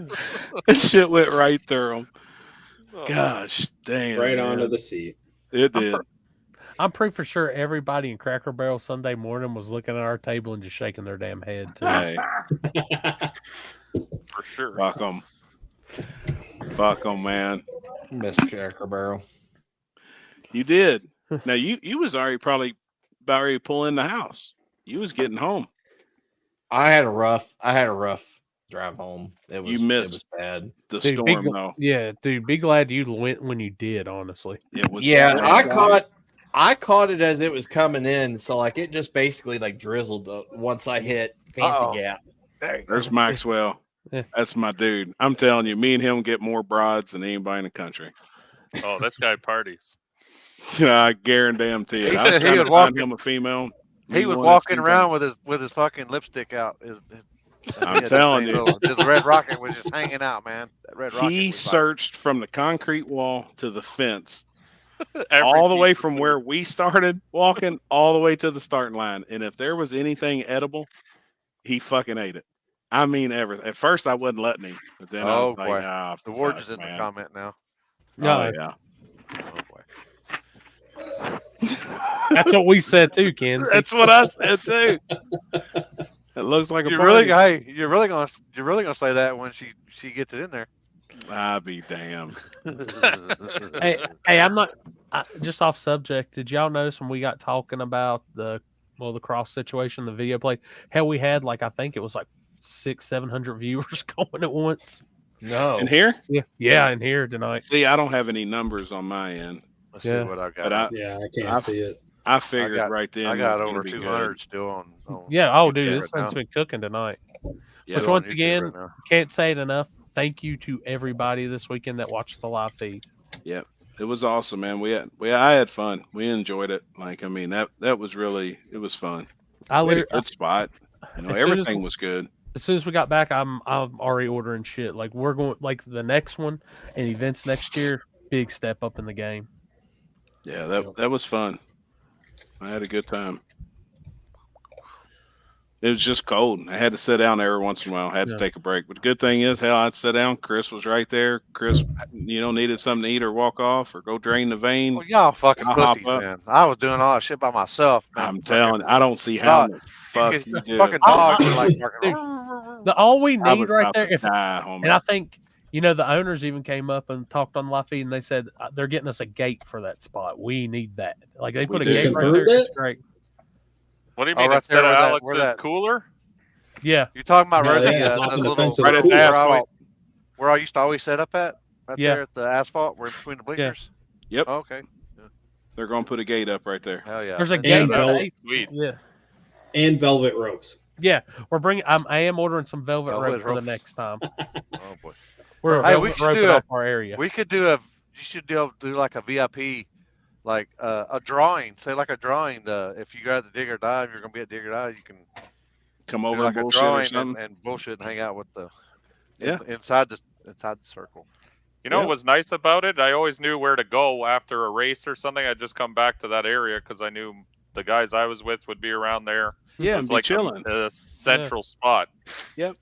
S15: life.
S2: This shit went right through him.
S6: Oh.
S2: Gosh damn.
S8: Right
S2: man.
S8: onto the seat.
S2: It did.
S4: I'm pretty for sure everybody in Cracker Barrel Sunday morning was looking at our table and just shaking their damn head too.
S2: Hey.
S6: For sure.
S2: Fuck them, man.
S3: Miss Cracker Barrel.
S2: You did. Now you was already probably about ready to pull in the house. You was getting home.
S3: I had a rough drive home. It was bad.
S2: The storm though.
S4: Yeah, dude, be glad you went when you did, honestly.
S3: I caught it as it was coming in, so like it just basically like drizzled once I hit Fancy Gap.
S2: There's Maxwell.
S4: Yeah.
S2: That's my dude. I'm telling you, me and him get more broads than anybody in the country.
S6: Oh, this guy parties.
S2: I guarantee it.
S5: He
S2: I was
S5: said he
S2: trying
S5: was
S2: to
S5: walking-
S2: find him a female.
S5: He was walking around with his fucking lipstick out.
S2: I'm telling you,
S5: the Red Rocket was just hanging out, man. That Red Rocket.
S2: he searched from the concrete wall to the fence,
S6: Every
S2: all the way
S6: piece
S2: from
S6: of
S2: where we started walking, all the way to the starting line. And if there was anything edible, he fucking ate it. I mean, everything. At first, I wasn't letting him, but then I was
S5: boy.
S2: like,
S5: The word is in the comment now.
S2: Oh yeah.
S5: Oh boy.
S4: That's what we said too, Ken.
S2: That's what I said too. It looks like a
S5: You're
S2: party.
S5: you're really gonna say that when she gets it in there.
S2: I'll be damned.
S4: Hey, I'm not just off subject. Did y'all notice when we got talking about the cross situation, the video play? Hell, we had I think it was 600-700 viewers going at once.
S3: No,
S2: in here?
S4: Yeah, in here tonight.
S2: See, I don't have any numbers on my end.
S5: Let's see what I got.
S2: But
S8: I can't see it.
S2: I figured right then.
S5: I got
S2: it was
S5: over
S2: gonna be
S5: 200
S2: good.
S5: still on.
S4: Yeah. Oh, dude,
S5: YouTube
S4: this
S5: right
S4: thing's
S5: now.
S4: been cooking tonight.
S2: Yeah,
S4: Which
S5: on
S4: once
S5: YouTube
S4: again,
S5: right now.
S4: can't say it enough. Thank you to everybody this weekend that watched the live feed.
S2: Yep, it was awesome, man. I had fun. We enjoyed it. That was really, it was fun. We had a good spot. Everything was good.
S4: As soon as we got back, I'm already ordering shit. We're going the next one and events next year. Big step up in the game.
S2: Yeah, that was fun. I had a good time. It was just cold. I had to sit down every once in a while. I had to take a break. But the good thing is, I'd sit down. Chris was right there. Chris, needed something to eat or walk off or go drain the vein.
S5: Well, y'all fucking
S2: I'll hop
S5: pussies,
S2: up.
S5: man. I was doing all that shit by myself. Man.
S2: I'm telling you, I don't see how the fuck you do
S5: fucking
S2: it.
S5: dogs are barking.
S4: All we
S2: I
S4: need
S2: was
S4: right
S2: about
S4: there,
S2: to die, homie.
S4: and I think the owners even came up and talked on live feed, and they said they're getting us a gate for that spot. We need that. They put a gate right there. It's great.
S6: What do you
S5: Oh,
S6: mean
S5: right
S6: instead
S5: there
S6: of
S5: where
S6: Alex's
S5: that-
S6: cooler?
S4: Yeah.
S5: You talking about
S8: No,
S5: right
S8: they
S5: at
S8: had
S5: the
S8: nothing
S5: little
S8: offensive.
S2: Right at the asphalt.
S5: where I used to always set up at? Right
S4: Yeah.
S5: there at the asphalt, where in between the bleachers.
S2: Yep.
S5: Oh, okay.
S2: They're going to put a gate up right there.
S5: Hell yeah.
S4: There's a
S8: And
S4: gate.
S8: velvet,
S6: Sweet.
S4: Yeah.
S8: and velvet ropes.
S4: Yeah. We're bringing. I am ordering some velvet
S5: Velvet
S4: rope for the
S5: rope.
S4: next time.
S5: Oh boy.
S4: We're
S5: Hey, we
S4: velvet
S5: should
S4: roping
S5: do
S4: off our area.
S5: We could do you should be able to do like a VIP, like a drawing. Say like a drawing. If you got the Dig or Die, if you're gonna be at Dig or Die, you can
S2: Come
S5: do
S2: over
S5: like
S2: and
S5: a
S2: bullshit or
S5: drawing
S2: something.
S5: and bullshit and hang out with the
S2: Yeah.
S5: inside the circle.
S6: You know what was nice about it? I always knew where to go after a race or something. I'd just come back to that area because I knew the guys I was with would be around there.
S2: Yeah,
S6: It's
S2: and be chilling.
S6: a central spot.
S2: Yep.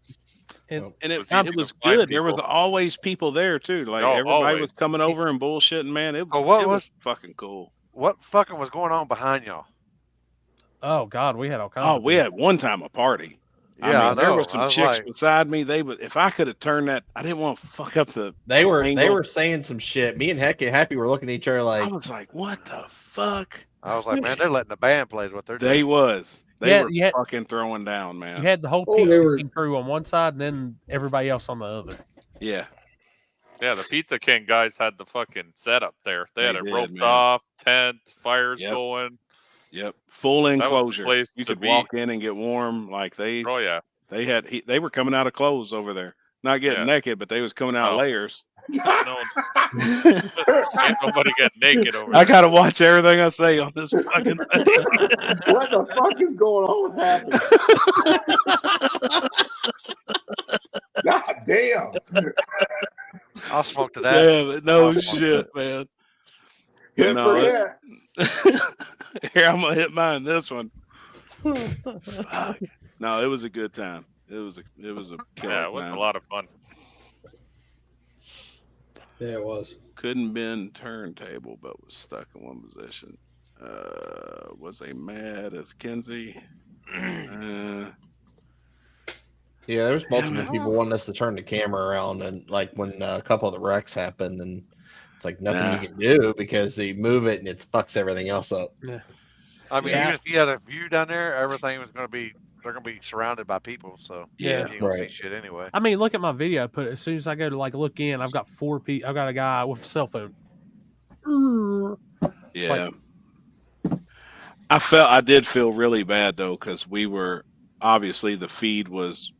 S4: And
S2: And it
S6: was easy
S2: was
S6: to find
S2: good. There was
S6: people.
S2: always people there too.
S6: Oh,
S2: Everybody was
S6: always.
S2: coming over and bullshitting, man. It
S5: So what
S2: was
S5: was-
S2: fucking cool.
S5: What fucking was going on behind y'all?
S4: Oh God, we had all kinds.
S2: Oh,
S4: of
S2: we
S4: people.
S2: had one time a party.
S5: Yeah, I
S2: there
S5: know.
S2: were some
S5: I was
S2: chicks
S5: like-
S2: beside me. They would, if I could have turned that, I didn't want to fuck up the.
S3: They were
S2: angle.
S3: saying some shit. Me and Happy were looking at each other
S2: I
S3: like,
S2: was like, what the fuck?
S5: I was like, man, they're letting the band play is what they're
S2: They
S5: doing.
S2: was. They
S4: Yeah,
S2: were
S4: you had-
S2: fucking throwing down, man.
S4: You had the whole
S8: Oh,
S4: pizza
S8: they were-
S4: King crew on one side, and then everybody else on the other.
S2: Yeah.
S6: Yeah, the Pizza King guys had the fucking setup there. They had
S2: They
S6: it
S2: did,
S6: roped
S2: man.
S6: off, tent, fires
S2: Yep.
S6: going.
S2: Yep. Full
S6: was the
S2: enclosure.
S6: place
S2: You
S6: to
S2: could
S6: be.
S2: walk in and get warm. Like
S6: Oh yeah.
S2: they were coming out of clothes over there. Not getting
S6: Yeah.
S2: naked, but they was coming out
S6: Oh.
S2: layers.
S6: No, ain't nobody get naked over
S2: I
S6: there.
S2: gotta watch everything I say on this fucking thing.
S15: What the fuck is going on with Happy? God damn.
S5: I'll smoke to that.
S2: Yeah, but no
S5: I'll smoke to
S2: shit,
S5: that.
S2: man.
S15: Hit
S2: No,
S15: for
S2: it-
S15: hit.
S2: Here, I'm gonna hit mine. This one. Fuck. No, it was a good time. It was a killer.
S6: Yeah, it was
S2: man.
S6: a lot of fun.
S8: Yeah, it was.
S2: Couldn't bend turntable, but was stuck in one position. Was they mad as Kenzie?
S3: Yeah, there's multiple people wanting us to turn the camera around, and like when a couple of the wrecks happened, and it's like nothing you can do because they move it and it fucks everything else up.
S4: Yeah.
S5: I mean, even if you had a view down there, everything was going to be, they're going to be surrounded by people. So you ain't going to see shit anyway.
S4: I mean, look at my video. As soon as I go to like look in, I've got 4 people. I've got a guy with a cell phone.
S2: Yeah. I did feel really bad though, because we were obviously the feed was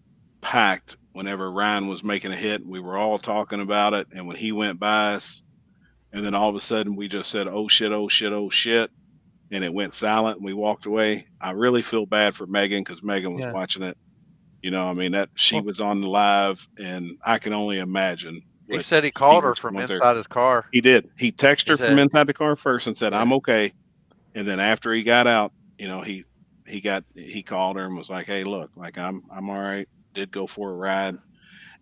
S2: packed whenever Ryan was making a hit. We were all talking about it, and when he went by us, and then all of a sudden we just said, "Oh shit, oh shit, oh shit," and it went silent, and we walked away. I really feel bad for Megan because Megan was watching it. You know, I mean that she was on the live, and I can only imagine.
S5: He said he called her from inside his car.
S2: He did. He texted her from inside the car first and said, "I'm okay," and then after he got out, you know, he called her and was like, "Hey, look, like I'm all right. Did go for a ride,"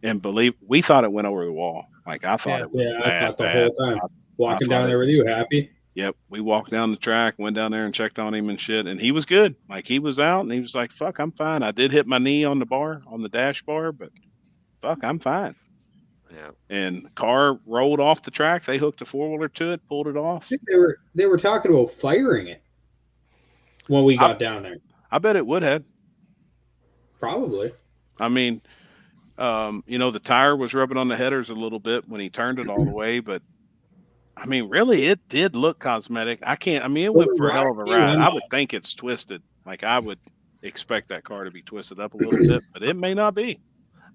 S2: and we thought it went over the wall. Like I thought it was bad.
S8: I thought the whole time walking down there with you, Happy.
S2: Yep, we walked down the track, went down there and checked on him and shit, and he was good. Like he was out and he was like, "Fuck, I'm fine." I did hit my knee on the dash bar, but fuck, I'm fine.
S5: Yeah.
S2: And the car rolled off the track. They hooked a 4-wheeler to it, pulled it off.
S8: I think they were talking about firing it when we got down there.
S2: I bet it would have.
S8: Probably.
S2: I mean, you know, the tire was rubbing on the headers a little bit when he turned it all the way, but I mean, really, it did look cosmetic. It went for a hell of a ride. I would think it's twisted. Like I would expect that car to be twisted up a little bit, but it may not be.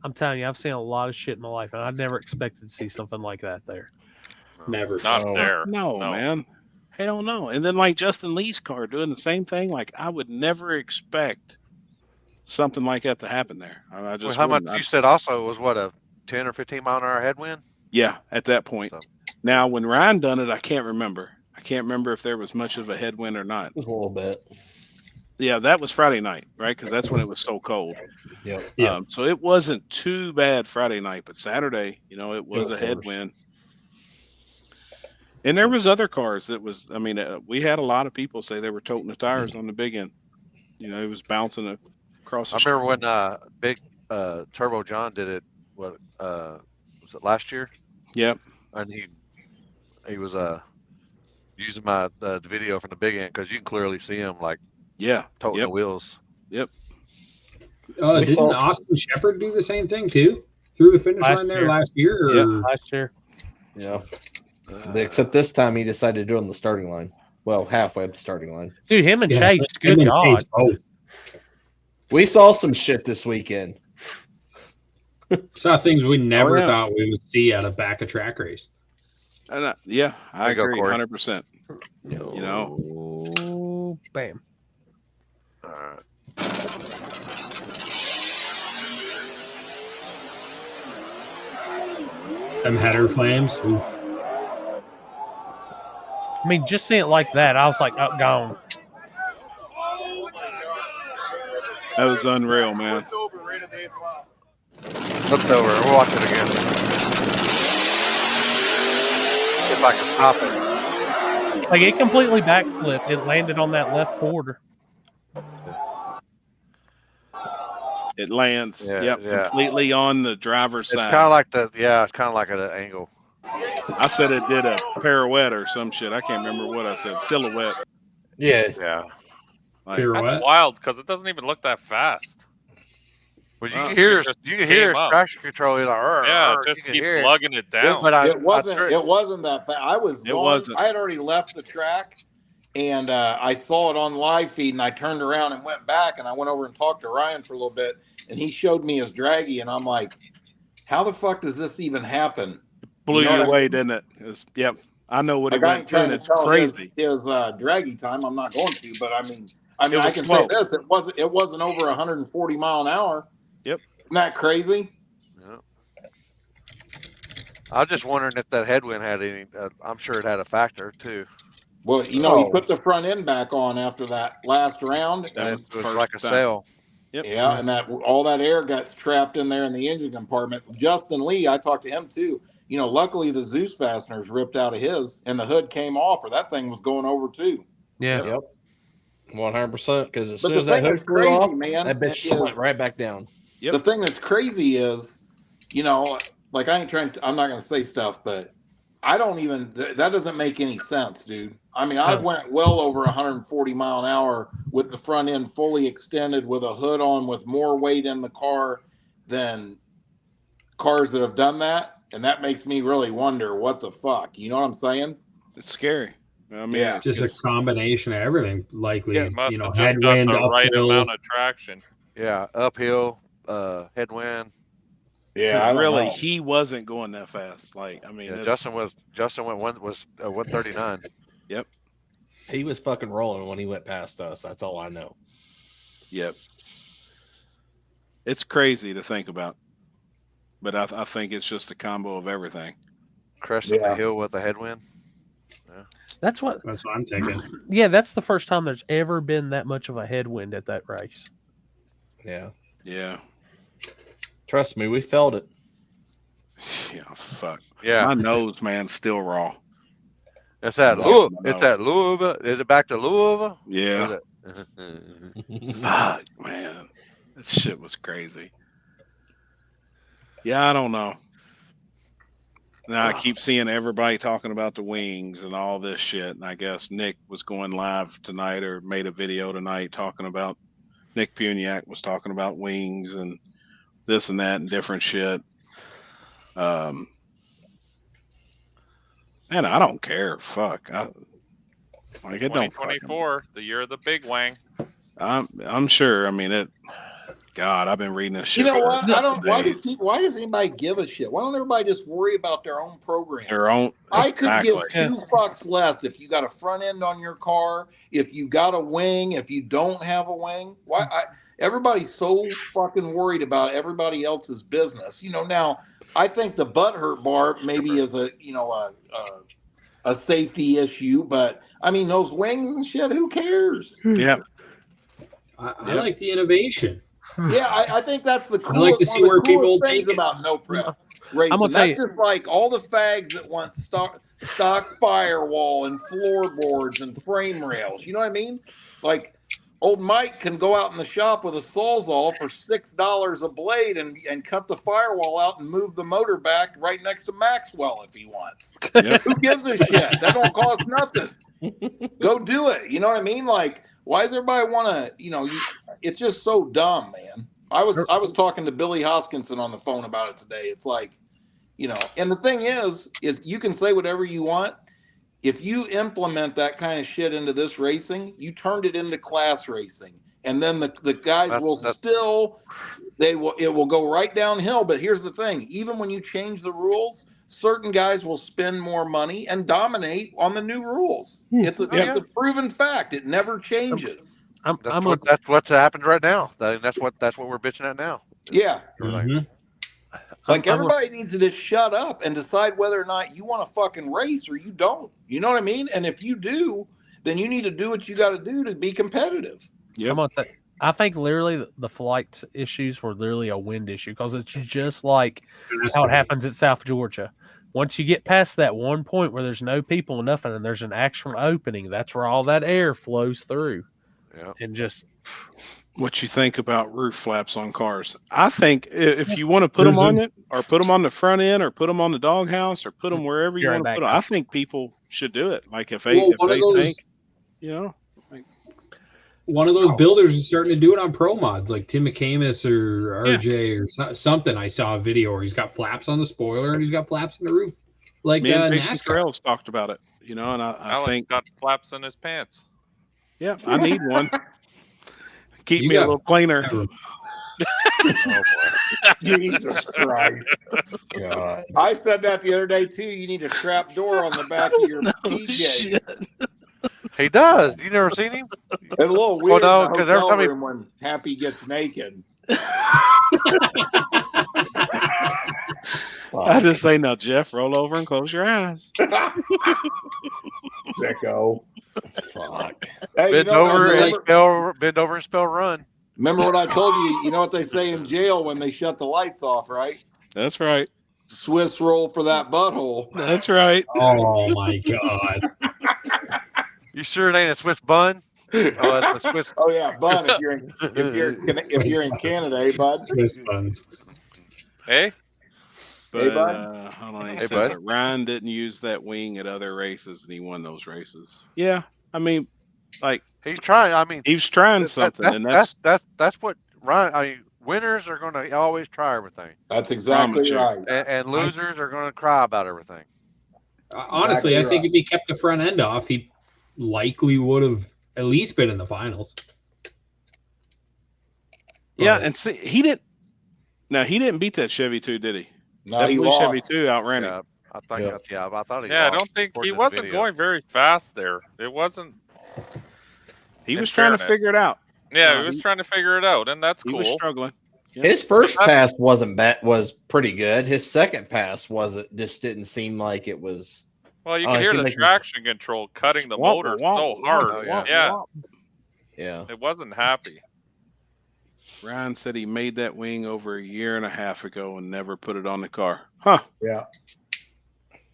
S4: I'm telling you, I've seen a lot of shit in my life, and I never expected to see something like that there.
S8: Never.
S6: Not there.
S2: No, man. Hell no. And then like Justin Lee's car doing the same thing. Like I would never expect something like that to happen there. I just
S5: how much you said also was what, a 10 or 15 mile an hour headwind?
S2: Yeah, at that point. Now when Ryan done it, I can't remember. I can't remember if there was much of a headwind or not.
S3: It was a little bit.
S2: Yeah, that was Friday night, right? Because that's when it was so cold.
S3: Yeah.
S2: So it wasn't too bad Friday night, but Saturday, you know, it was a headwind. And there was other cars that was. I mean, we had a lot of people say they were toting the tires on the big end. You know, it was bouncing across.
S5: I remember when Big Turbo John did it. What was it last year?
S2: Yep.
S5: And he was using my the video from the big end because you can clearly see him like toting the wheels.
S2: Yep.
S8: Didn't Austin Shepard do the same thing too? Through the finish line there last year?
S4: Yeah, last year.
S3: Yeah. Except this time he decided to do it on the starting line. Well, halfway up the starting line.
S4: Dude, him and Chase, good God.
S3: We saw some shit this weekend.
S8: Saw things we never thought we would see at a back of track race.
S2: And I agree 100%. You know,
S4: bam.
S5: All right.
S8: Them header flames. Oof.
S4: I mean, just seeing it like that, I was like, oh, gone.
S2: That was unreal, man.
S5: Looked over. We'll watch it again. If I can stop it.
S4: Like, it completely backflipped. It landed on that left quarter.
S2: It lands. Completely on the driver's side.
S5: It's kind of like it's kind of like at an angle.
S2: I said it did a pirouette or some shit. I can't remember what I said. Silhouette.
S5: Yeah.
S2: Like,
S6: that's wild because it doesn't even look that fast.
S5: Well, you can hear his traction control. He's like,
S6: it just keeps lugging it down.
S15: But it wasn't that fast. I had already left the track, and I saw it on live feed, and I turned around and went back, and I went over and talked to Ryan for a little bit, and he showed me his draggy, and I'm like, how the fuck does this even happen?
S2: Blew you away, didn't it? Yep. I know what it went through, and it's crazy.
S15: His draggy time, I'm not going to, but I mean, I can say this: it wasn't over 140 mile an hour.
S2: Yep.
S15: Isn't that crazy?
S5: Yeah. I was just wondering if that headwind had any. I'm sure it had a factor too.
S15: Well, you know, he put the front end back on after that last round,
S5: and it was like a sail.
S2: Yep.
S15: Yeah, and all that air got trapped in there in the engine compartment. Justin Lee, I talked to him too. Luckily the Zeus fasteners ripped out of his, and the hood came off, or that thing was going over too.
S4: Yeah.
S3: Yep. 100%. Because as
S15: But
S3: soon
S15: the
S3: as that
S15: thing
S3: hood
S15: that's
S3: flew
S15: crazy,
S3: off,
S15: man,
S3: that bitch
S15: is
S3: went right back down.
S15: the thing that's crazy is, you know, like I'm not going to say stuff, but I don't even, that doesn't make any sense, dude. I mean, I went well over 140 mile an hour with the front end fully extended with a hood on with more weight in the car than cars that have done that. And that makes me really wonder what the fuck, you know what I'm saying?
S2: It's scary. I mean,
S15: yeah,
S8: just a combination of everything, likely.
S6: It must
S8: You know,
S6: have just got
S8: headwind,
S6: the right
S8: uphill.
S6: amount of traction.
S5: Yeah, uphill, headwind.
S15: Yeah, I don't
S2: really,
S15: know.
S2: he wasn't going that fast. Like, I mean,
S5: Yeah,
S2: it's-
S5: Justin went 139.
S2: Yep.
S3: He was fucking rolling when he went past us. That's all I know.
S2: Yep. It's crazy to think about, but I think it's just a combo of everything.
S5: Cresting the hill with a headwind. Yeah.
S8: That's what I'm thinking.
S4: Yeah, that's the first time there's ever been that much of a headwind at that race.
S3: Yeah.
S2: Yeah.
S3: Trust me, we felt it.
S2: Yeah, fuck.
S5: Yeah.
S2: My nose, man, still raw.
S5: It's at
S2: Yeah,
S5: Louisville.
S2: I know.
S5: It's at Louisville. Is it back to Louisville?
S2: Yeah. Fuck, man. That shit was crazy. Yeah, I don't know. Now I keep seeing everybody talking about the wings and all this shit. And I guess Nick was going live tonight or made a video tonight talking about Nick Puniak was talking about wings and this and that and different shit. Man, I don't care. Fuck. It don't.
S6: 2024, the year of the big wang.
S2: I'm sure. I mean it. God, I've been reading this shit.
S15: You know
S2: for
S15: what? I don't.
S2: days.
S15: Why does anybody give a shit? Why don't everybody just worry about their own program?
S2: Their own.
S15: I could
S2: Exactly.
S15: give two fucks less if you got a front end on your car, if you got a wing, if you don't have a wing. Everybody's so fucking worried about everybody else's business. You know, now I think the butthurt bar maybe is a safety issue, but I mean those wings and shit. Who cares?
S2: Yeah.
S8: I like the innovation.
S15: Yeah, I think that's the coolest,
S8: I like to see
S15: one of
S8: where
S15: the coolest
S8: people
S15: things
S8: take it.
S15: about no prep racing.
S4: I'm gonna tell
S15: That's
S4: you-
S15: just like all the fags that want stock firewall and floorboards and frame rails. You know what I mean? Like old Mike can go out in the shop with a Sawzall for $6 a blade and cut the firewall out and move the motor back right next to Maxwell if he wants.
S2: Yep.
S15: Who gives a shit? That don't cost nothing. Go do it. You know what I mean? Like, why does everybody want to, it's just so dumb, man. I was talking to Billy Hoskinson on the phone about it today. It's like, and the thing is you can say whatever you want. If you implement that kind of shit into this racing, you turned it into class racing. And then the guys it will go right downhill. But here's the thing, even when you change the rules, certain guys will spend more money and dominate on the new rules. It's a proven fact. It never changes.
S5: That's what's happened right now. That's what we're bitching at now.
S15: Yeah.
S8: Mhm.
S15: Like everybody needs to just shut up and decide whether or not you want to fucking race or you don't. You know what I mean? And if you do, then you need to do what you got to do to be competitive.
S2: Yeah.
S4: I think literally the flight issues were literally a wind issue because it's just like how it happens at South Georgia. Once you get past that one point where there's no people and nothing, and there's an actual opening, that's where all that air flows through.
S5: Yeah.
S4: And just
S2: what you think about roof flaps on cars. I think if you want to put them on it or put them on the front end or put them on the doghouse or put them wherever you want to put them, I think people should do it. Like if they think,
S8: one of those builders is starting to do it on pro mods, like Tim McCamus or RJ or something. I saw a video where he's got flaps on the spoiler and he's got flaps on the roof, like
S2: me and
S8: NASCAR.
S2: Trails talked about it, and I
S6: Alex
S2: think
S6: got flaps in his pants.
S2: Yeah, I need one. Keep me a little cleaner.
S15: Oh boy. Jesus Christ. God. I said that the other day too. You need a trap door on the back of your PJ.
S5: He does. You never seen him?
S15: It's a little weird
S5: because every time
S15: room when Happy gets naked.
S2: I just say, now, Jeff, roll over and close your eyes.
S15: Sicko. Fuck. Hey,
S5: Bend over and spell run.
S15: Remember what I told you? You know what they say in jail when they shut the lights off, right?
S2: That's right.
S15: Swiss roll for that butthole.
S2: That's right.
S8: Oh my God.
S5: You sure it ain't a Swiss bun? Oh, that's a Swiss.
S15: Oh yeah, bun. If you're in Canada, eh, bud?
S8: Swiss buns.
S6: Hey.
S2: But
S15: Hey, bud.
S2: hold on, he
S5: Hey,
S2: said,
S5: bud.
S2: but Ryan didn't use that wing at other races, and he won those races. Yeah, I mean, like
S5: He's trying. I mean,
S2: he was trying something, and that's
S5: what Ryan. I mean, winners are going to always try everything,
S15: That's exactly right.
S5: and losers are going to cry about everything.
S8: Honestly,
S15: Exactly
S8: I think
S15: right.
S8: if he kept the front end off, he likely would have at least been in the finals.
S2: yeah.
S8: But-
S2: And see, he didn't beat that Chevy 2, did he?
S15: No,
S2: that
S15: he
S2: blue
S15: lost.
S2: Chevy 2 outran him.
S5: Yeah, I think.
S3: Yeah.
S5: I thought he.
S6: Yeah, I
S5: lost,
S6: don't think
S5: according
S6: he
S5: to the
S6: wasn't
S5: video.
S6: going very fast there. It wasn't.
S2: He
S6: In
S2: was trying to
S6: fairness.
S2: figure it out.
S6: Yeah,
S2: No,
S6: he was
S2: he-
S6: trying to figure it out, and that's
S2: He
S6: cool.
S2: was struggling. Yeah.
S3: His first
S6: But
S3: pass wasn't bad, was pretty good. His second pass just didn't seem like it was.
S6: Well, you
S3: Oh,
S6: can
S3: it
S6: hear
S3: seemed
S6: the
S3: like-
S6: traction control cutting the
S2: Womp,
S6: motor
S2: womp,
S6: so
S2: womp,
S6: hard.
S5: womp,
S6: Yeah,
S2: womp.
S3: Yeah.
S6: it wasn't happy.
S2: Ryan said he made that wing over a year and a half ago and never put it on the car. Huh.
S15: Yeah.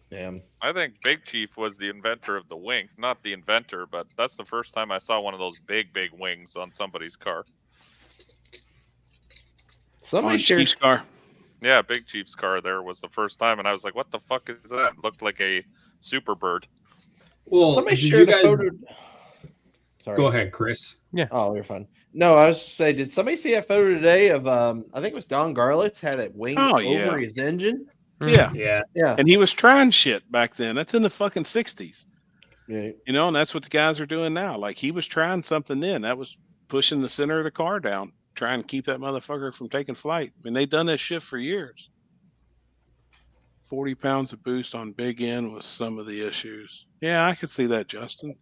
S3: Yeah.
S6: I think Big Chief was the inventor of the wing. Not the inventor, but that's the first time I saw one of those big wings on somebody's car.
S3: Somebody
S2: On
S3: shared.
S2: Chief's car.
S6: Yeah, Big Chief's car there was the first time, and I was like, what the fuck is that? It looked like a Superbird.
S8: Well,
S3: Somebody
S8: did you
S3: shared a
S8: guys
S3: photo. Sorry.
S8: go ahead, Chris?
S3: Oh, you're fine. No, I was just saying, did somebody see that photo today of I think it was Don Garlitz had a wing
S2: Oh,
S3: over
S2: yeah.
S3: his engine?
S2: Yeah.
S8: Yeah.
S3: Yeah.
S2: And he was trying shit back then. That's in the fucking 60s.
S3: Yeah.
S2: You know, and that's what the guys are doing now. Like he was trying something then. That was pushing the center of the car down, trying to keep that motherfucker from taking flight. I mean, they've done this shit for years. 40 pounds of boost on big end was some of the issues. Yeah, I could see that, Justin.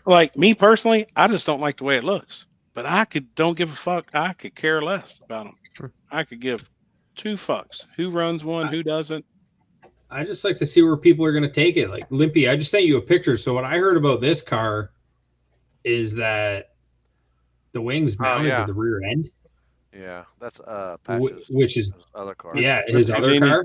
S2: Like me personally, I just don't like the way it looks. But don't give a fuck. I could care less about them. I could give 2 fucks. Who runs one, who doesn't.
S8: I just like to see where people are going to take it. Like Limpy, I just sent you a picture. So what I heard about this car is that the wing's mounted to the rear end.
S5: Yeah, that's Patch's
S8: Which is
S5: other car.
S8: Yeah, his other car.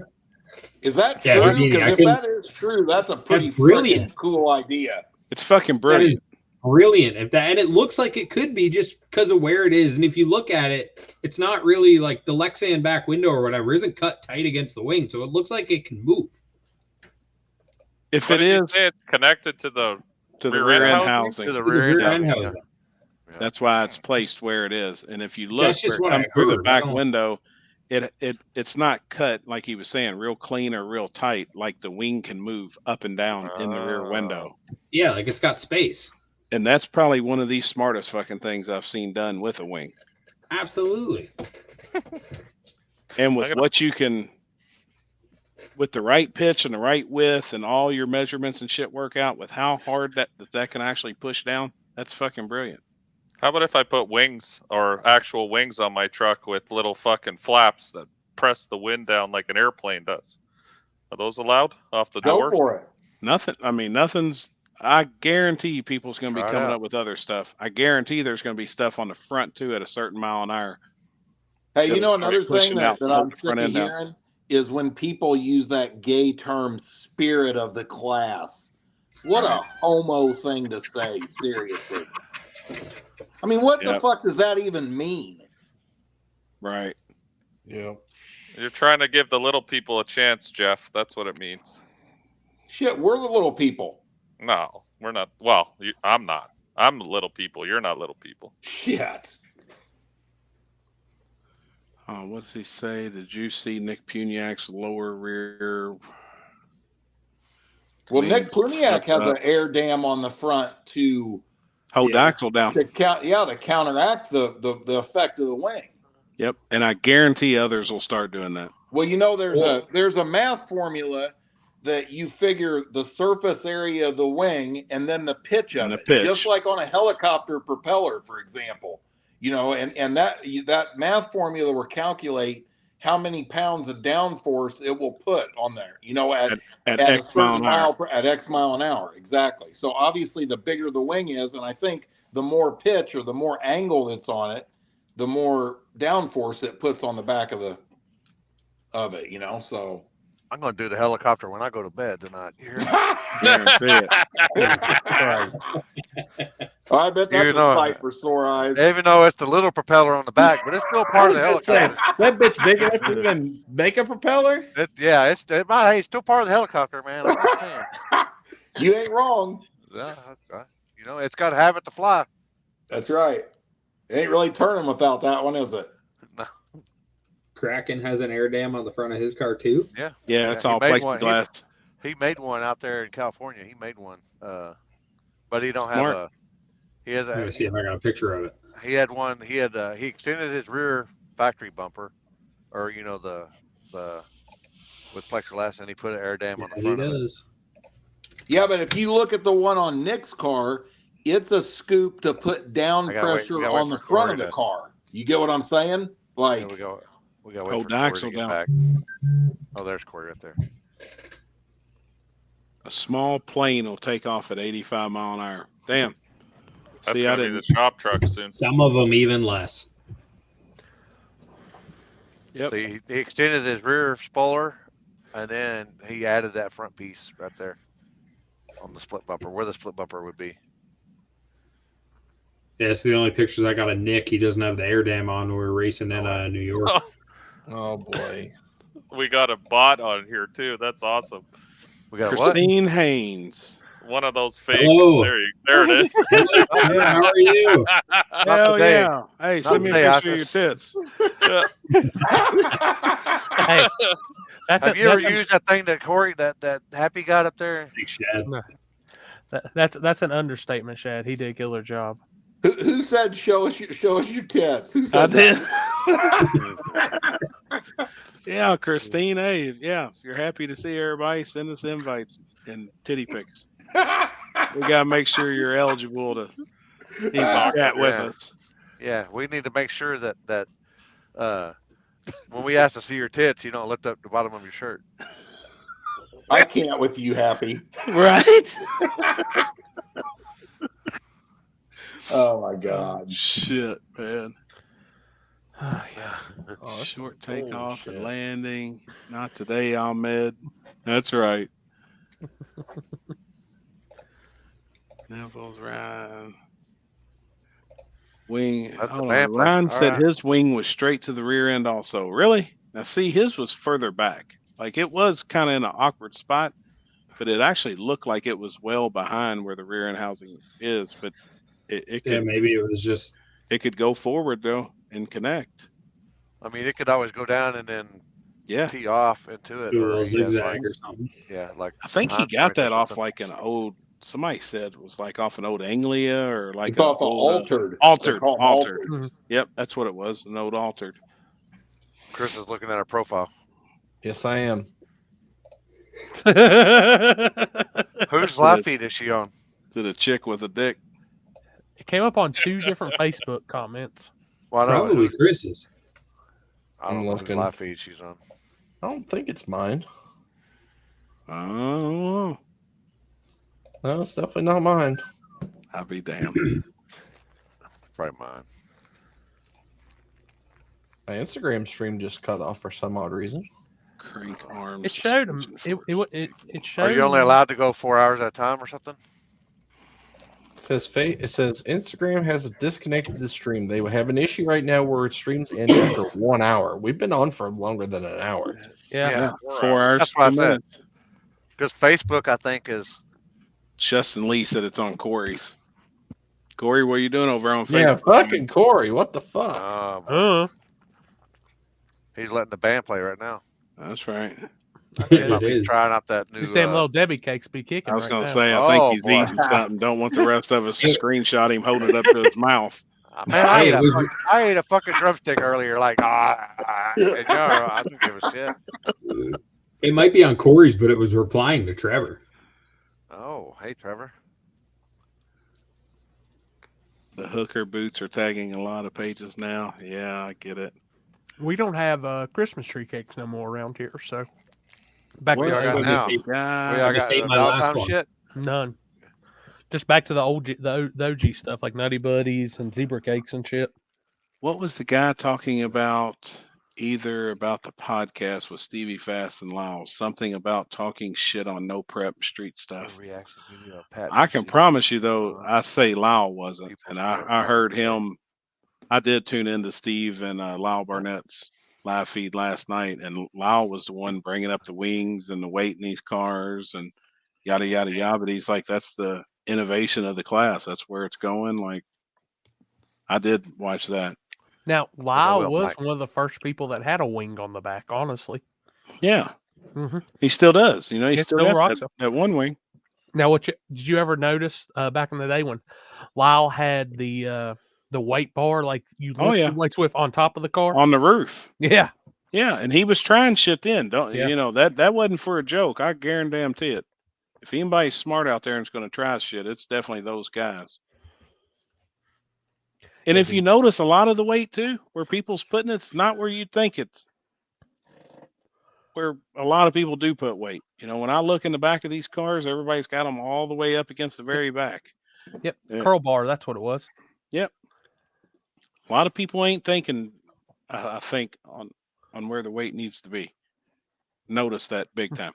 S15: Is that
S8: Yeah,
S15: true?
S8: I mean,
S15: Because
S8: I
S15: if
S8: couldn't-
S15: that is true, that's a pretty
S8: brilliant.
S15: freaking cool idea.
S2: It's fucking
S8: That
S2: brilliant.
S8: is brilliant. If that, and it looks like it could be just because of where it is. And if you look at it, it's not really like the Lexan back window or whatever isn't cut tight against the wing, so it looks like it can move.
S2: If
S6: What
S2: it
S6: did you
S2: is
S6: say it's connected to the
S2: rear end
S6: housing?
S2: housing.
S5: To the
S8: The
S5: rear,
S8: rear end
S5: yeah.
S8: housing.
S2: That's why it's placed where it is. And if you look
S8: That's just
S2: where
S8: what
S2: it
S8: I
S2: comes through the
S8: heard. I
S2: back
S8: don't-
S2: window, it's not cut like he was saying, real clean or real tight, like the wing can move up and down in the rear window.
S8: Yeah, like it's got space.
S2: And that's probably one of the smartest fucking things I've seen done with a wing.
S8: Absolutely.
S2: And with what you can, with the right pitch and the right width and all your measurements and shit work out with how hard that can actually push down, that's fucking brilliant.
S6: How about if I put wings or actual wings on my truck with little fucking flaps that press the wind down like an airplane does? Are those allowed off the door?
S15: Go for it.
S2: Nothing. I mean, nothing's. I guarantee you people's going to be
S5: Try it
S2: coming
S5: out.
S2: up with other stuff. I guarantee there's going to be stuff on the front too at a certain mile an hour.
S15: Hey, you
S2: That'll
S15: know
S2: start
S15: another thing
S2: pushing out
S15: that
S2: to
S15: I'm
S2: hold the
S15: sick
S2: front
S15: of
S2: end down.
S15: hearing is when people use that gay term "spirit of the class." What a homo thing to say, seriously. I mean, what the
S2: Yep.
S15: fuck does that even mean?
S2: Right.
S3: Yeah.
S6: You're trying to give the little people a chance, Jeff. That's what it means.
S15: Shit, we're the little people.
S6: No, we're not. Well, I'm not. I'm little people. You're not little people.
S15: Shit.
S2: What does he say? Did you see Nick Puniak's lower rear?
S15: Well,
S2: wing
S15: Nick Pluniak has
S2: up?
S15: an air dam on the front to
S2: Hold the axle down.
S15: to counteract the effect of the wing.
S2: Yep. And I guarantee others will start doing that.
S15: Well, you know, there's a math formula that you figure the surface area of the wing and then the pitch of
S2: And the
S15: it,
S2: pitch.
S15: just like on a helicopter propeller, for example. You know, and that math formula will calculate how many pounds of downforce it will put on there. You know, at
S2: X mile an hour.
S15: at X mile an hour, exactly. So obviously, the bigger the wing is, and I think the more pitch or the more angle that's on it, the more downforce it puts on the back of it. You know, so
S5: I'm going to do the helicopter when I go to bed tonight. You hear me?
S15: I bet that's a sight for sore eyes.
S5: Even though it's the little propeller on the back, but it's still part of the helicopter.
S3: That bitch big enough to even make a propeller?
S5: Hey, it's still part of the helicopter, man. I'm just saying.
S15: You ain't wrong.
S5: Yeah, it's got to have it to fly.
S15: That's right. It ain't really turning without that one, is it?
S5: No.
S8: Kraken has an air dam on the front of his car too.
S5: Yeah.
S2: Yeah, it's all plexiglass.
S5: He made one out there in California. He made one, but he don't have
S2: Smart.
S5: He has.
S8: Let me see if I got a picture of it.
S5: He had one. He extended his rear factory bumper, or the with plexiglass, and he put an air dam on the front of it.
S15: Yeah, but if you look at the one on Nick's car, it's a scoop to put down pressure on the front of the car. You get what I'm saying? Like
S5: we got wait
S2: hold
S5: for
S2: the
S5: Corey
S2: axle
S5: to get
S2: down.
S5: back. Oh, there's Corey right there.
S2: A small plane will take off at 85 mile an hour. Damn.
S6: That's
S2: See, I
S6: gonna be
S2: didn't.
S6: the shop truck soon.
S8: Some of them even less.
S2: Yep.
S5: So he extended his rear spoiler, and then he added that front piece right there on the split bumper, where the split bumper would be.
S8: Yeah, it's the only pictures I got of Nick. He doesn't have the air dam on when we were racing in New York.
S3: Oh boy.
S6: We got a bot on here too. That's awesome.
S5: We got
S2: Christine Haynes.
S6: One of those fake.
S8: Hello.
S6: There it is.
S8: How are you?
S2: Hell yeah. Hey, send me a picture of your tits.
S4: Hey,
S5: Have you ever used that thing that Corey, that Happy got up there?
S8: Shad.
S4: No. That's an understatement, Shad. He did a killer job.
S15: Who said show us your tits? Who
S2: I
S15: said
S2: did.
S15: that?
S2: Yeah, Christine. Hey, yeah. If you're happy to see everybody, send us invites and titty pics. We gotta make sure you're eligible to chat with us.
S5: Yeah, we need to make sure that when we ask to see your tits, you don't lift up the bottom of your shirt.
S15: I can't with you, Happy.
S2: Right?
S15: Oh my God.
S2: Shit, man.
S4: Oh, yeah.
S2: Oh, short takeoff and landing. Not today, Ahmed. That's right. Neville's Ryan. Wing. Hold on. Ryan said his wing was straight to the rear end also. Really? Now, see, his was further back. Like, it was kind of in an awkward spot, but it actually looked like it was well behind where the rear end housing is. But it could,
S8: maybe it was just.
S2: It could go forward, though, and connect.
S5: I mean, it could always go down and then tee off into it.
S8: Do a little zigzag or something.
S5: Yeah, like
S2: I think he got that off like an old. Somebody said it was like off an old Anglia or like
S15: it's off an altered.
S2: Altered.
S8: Mm-hmm.
S2: Yep, that's what it was. An old altered.
S5: Chris is looking at her profile.
S3: Yes, I am.
S5: Whose live feed is she on?
S2: To the chick with a dick.
S4: It came up on 2 different Facebook comments.
S5: Why not?
S8: Probably Chris's.
S5: I don't know whose live feed she's on.
S3: I don't think it's mine.
S2: Oh.
S3: No, it's definitely not mine.
S2: I'll be damned.
S5: Probably mine.
S3: My Instagram stream just cut off for some odd reason.
S2: Crank arms.
S4: It showed him. It showed.
S5: Are you only allowed to go 4 hours at a time or something?
S3: It says Instagram has disconnected the stream. They have an issue right now where streams end after 1 hour. We've been on for longer than an hour.
S4: Yeah.
S2: 4 hours.
S5: That's what I said. Because Facebook, I think, is.
S2: Justin Lee said it's on Corey's. Corey, what are you doing over on Facebook?
S3: Yeah, fucking Corey. What the fuck?
S5: He's letting the band play right now.
S2: That's right.
S8: It is.
S5: Trying out that new.
S4: These damn little Debbie cakes be kicking.
S2: I was
S4: right
S2: going
S4: now.
S2: to say, I think he's eating something. Don't want the rest of us to screenshot him holding it up to his mouth.
S5: Man, I ate a fucking drumstick earlier. Like, and I don't give a shit.
S8: It might be on Corey's, but it was replying to Trevor.
S5: Oh, hey, Trevor.
S2: The hooker boots are tagging a lot of pages now. Yeah, I get it.
S4: We don't have Christmas tree cakes no more around here, so back
S5: We
S4: to
S5: all
S4: our
S5: got
S8: my last one.
S5: shit.
S4: None. Just back to the OG stuff like Nutty Buddies and zebra cakes and shit.
S2: What was the guy talking about either about the podcast with Stevie Fast and Lyle. Something about talking shit on no prep street stuff. I can promise you though, I say Lyle wasn't, and I heard him. I did tune into Steve and Lyle Barnett's live feed last night, and Lyle was the one bringing up the wings and the weight in these cars and yada yada yada. But he's like, that's the innovation of the class. That's where it's going. Like, I did watch that.
S4: Now, Lyle was one of the first people that had a wing on the back, honestly.
S2: Yeah.
S4: Mhm.
S2: He still does. You know, he
S4: He
S2: still
S4: still
S2: got
S4: rocks
S2: that one wing.
S4: Now, did you ever notice back in the day when Lyle had the weight bar, like you lift the weights with on top of the car?
S2: On the roof.
S4: Yeah.
S2: Yeah, and he was trying shit then. You know, that wasn't for a joke. I guarantee it. If anybody's smart out there and is going to try shit, it's definitely those guys. And if you notice, a lot of the weight too, where people's putting it's not where you think it's. Where a lot of people do put weight. You know, when I look in the back of these cars, everybody's got them all the way up against the very back.
S4: Yep, curl bar. That's what it was.
S2: Yep. A lot of people ain't thinking. I think on where the weight needs to be. Notice that big time.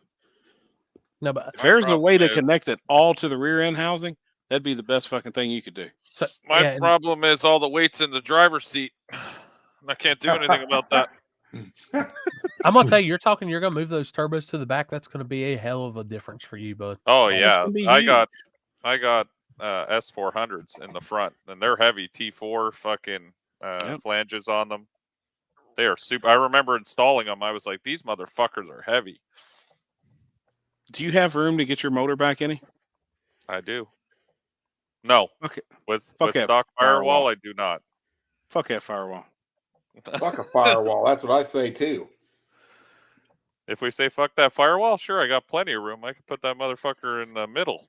S4: No, but
S2: if there's a way to connect it all to the rear end housing, that'd be the best fucking thing you could do.
S4: So,
S6: My problem is all the weight's in the driver's seat. I can't do anything about that.
S4: I'm gonna tell you, you're gonna move those turbos to the back. That's gonna be a hell of a difference for you, bud.
S6: Oh yeah, I got S400s in the front, and they're heavy T4 fucking flanges on them. They are super. I remember installing them. I was like, these motherfuckers are heavy.
S2: Do you have room to get your motor back any?
S6: I do. No.
S2: Okay.
S6: With
S2: that
S6: stock firewall, I do not.
S2: Fuck that firewall.
S15: Fuck a firewall. That's what I say too.
S6: If we say fuck that firewall, sure, I got plenty of room. I could put that motherfucker in the middle.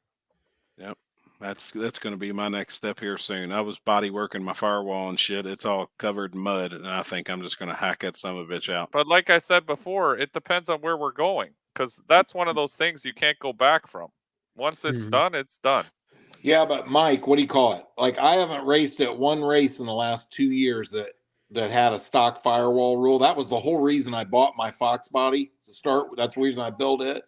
S2: Yep. That's going to be my next step here soon. I was body working my firewall and shit. It's all covered in mud, and I think I'm just going to hack that son of a bitch out.
S6: But like I said before, it depends on where we're going, because that's one of those things you can't go back from. Once it's done, it's done.
S15: Yeah, but Mike, what do you call it? Like, I haven't raced at one race in the last 2 years that had a stock firewall rule. That was the whole reason I bought my Fox body to start. That's the reason I built it.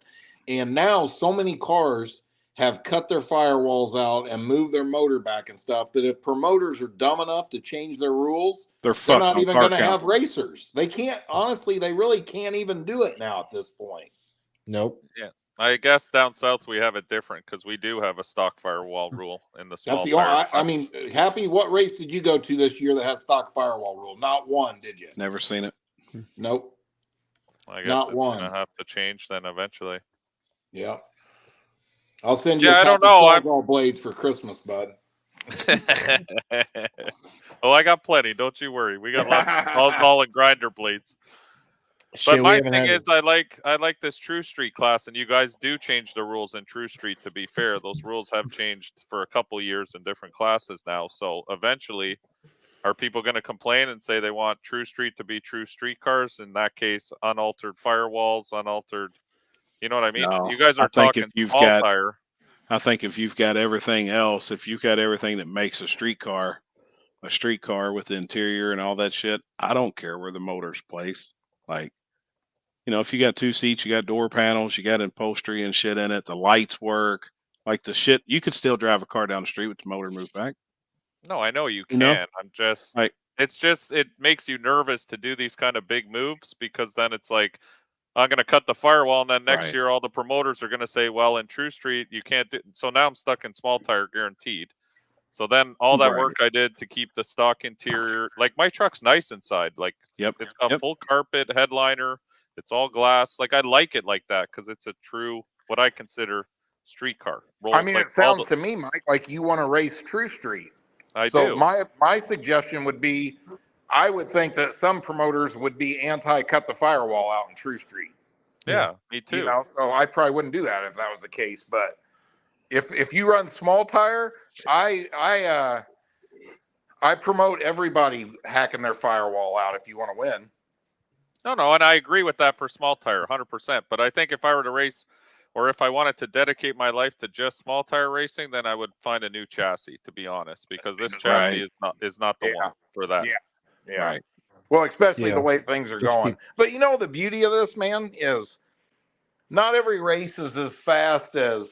S15: And now so many cars have cut their firewalls out and moved their motor back and stuff that if promoters are dumb enough to change their rules, they're not even going to have racers. They can't, honestly, they really can't even do it now at this point.
S3: Nope.
S6: Yeah. I guess down south we have it different because we do have a stock firewall rule in the small.
S15: That's the only, I mean, Happy, what race did you go to this year that had stock firewall rule? Not one, did you?
S2: Never seen it.
S15: Nope.
S6: I guess
S15: Not
S6: it's
S15: one.
S6: gonna have to change then eventually.
S15: Yeah. I'll send you
S6: I don't know.
S15: Sawzall blades for Christmas, bud.
S6: Oh, I got plenty. Don't you worry. We got lots of Sawzall and grinder blades. But my thing is, I like this True Street class, and you guys do change the rules in True Street. To be fair, those rules have changed for a couple years in different classes now. So eventually, are people going to complain and say they want True Street to be true street cars? In that case, unaltered firewalls, unaltered. You know what I mean?
S2: No,
S6: you guys are talking small tire.
S2: I think if you've got everything else, if you've got everything that makes a street car with the interior and all that shit, I don't care where the motor's placed. Like, you know, if you got 2 seats, you got door panels, you got upholstery and shit in it, the lights work, like the shit, you could still drive a car down the street with the motor moved back.
S6: No, I know you can. I'm just,
S2: like,
S6: it makes you nervous to do these kind of big moves because then it's like, I'm going to cut the firewall, and then next year all the promoters are going to say, well, in True Street, you can't do. So now I'm stuck in small tire guaranteed. So then all that work I did to keep the stock interior, like my truck's nice inside. Like, it's got full carpet, headliner. It's all glass. Like, I like it like that because it's a true, what I consider street car.
S15: I mean, it sounds to me, Mike, like you want to race True Street.
S6: I
S15: do.
S6: So
S15: my suggestion would be, I would think that some promoters would be anti-cut the firewall out in True Street.
S6: Yeah, me too.
S15: You know, so I probably wouldn't do that if that was the case. But if you run small tire, I promote everybody hacking their firewall out if you want to win.
S6: No, and I agree with that for small tire, 100%. But I think if I were to race, or if I wanted to dedicate my life to just small tire racing, then I would find a new chassis, to be honest, because this chassis is not the one for that.
S15: Yeah.
S2: Right.
S15: Well, especially the way things are going. But you know, the beauty of this, man, is not every race is as fast as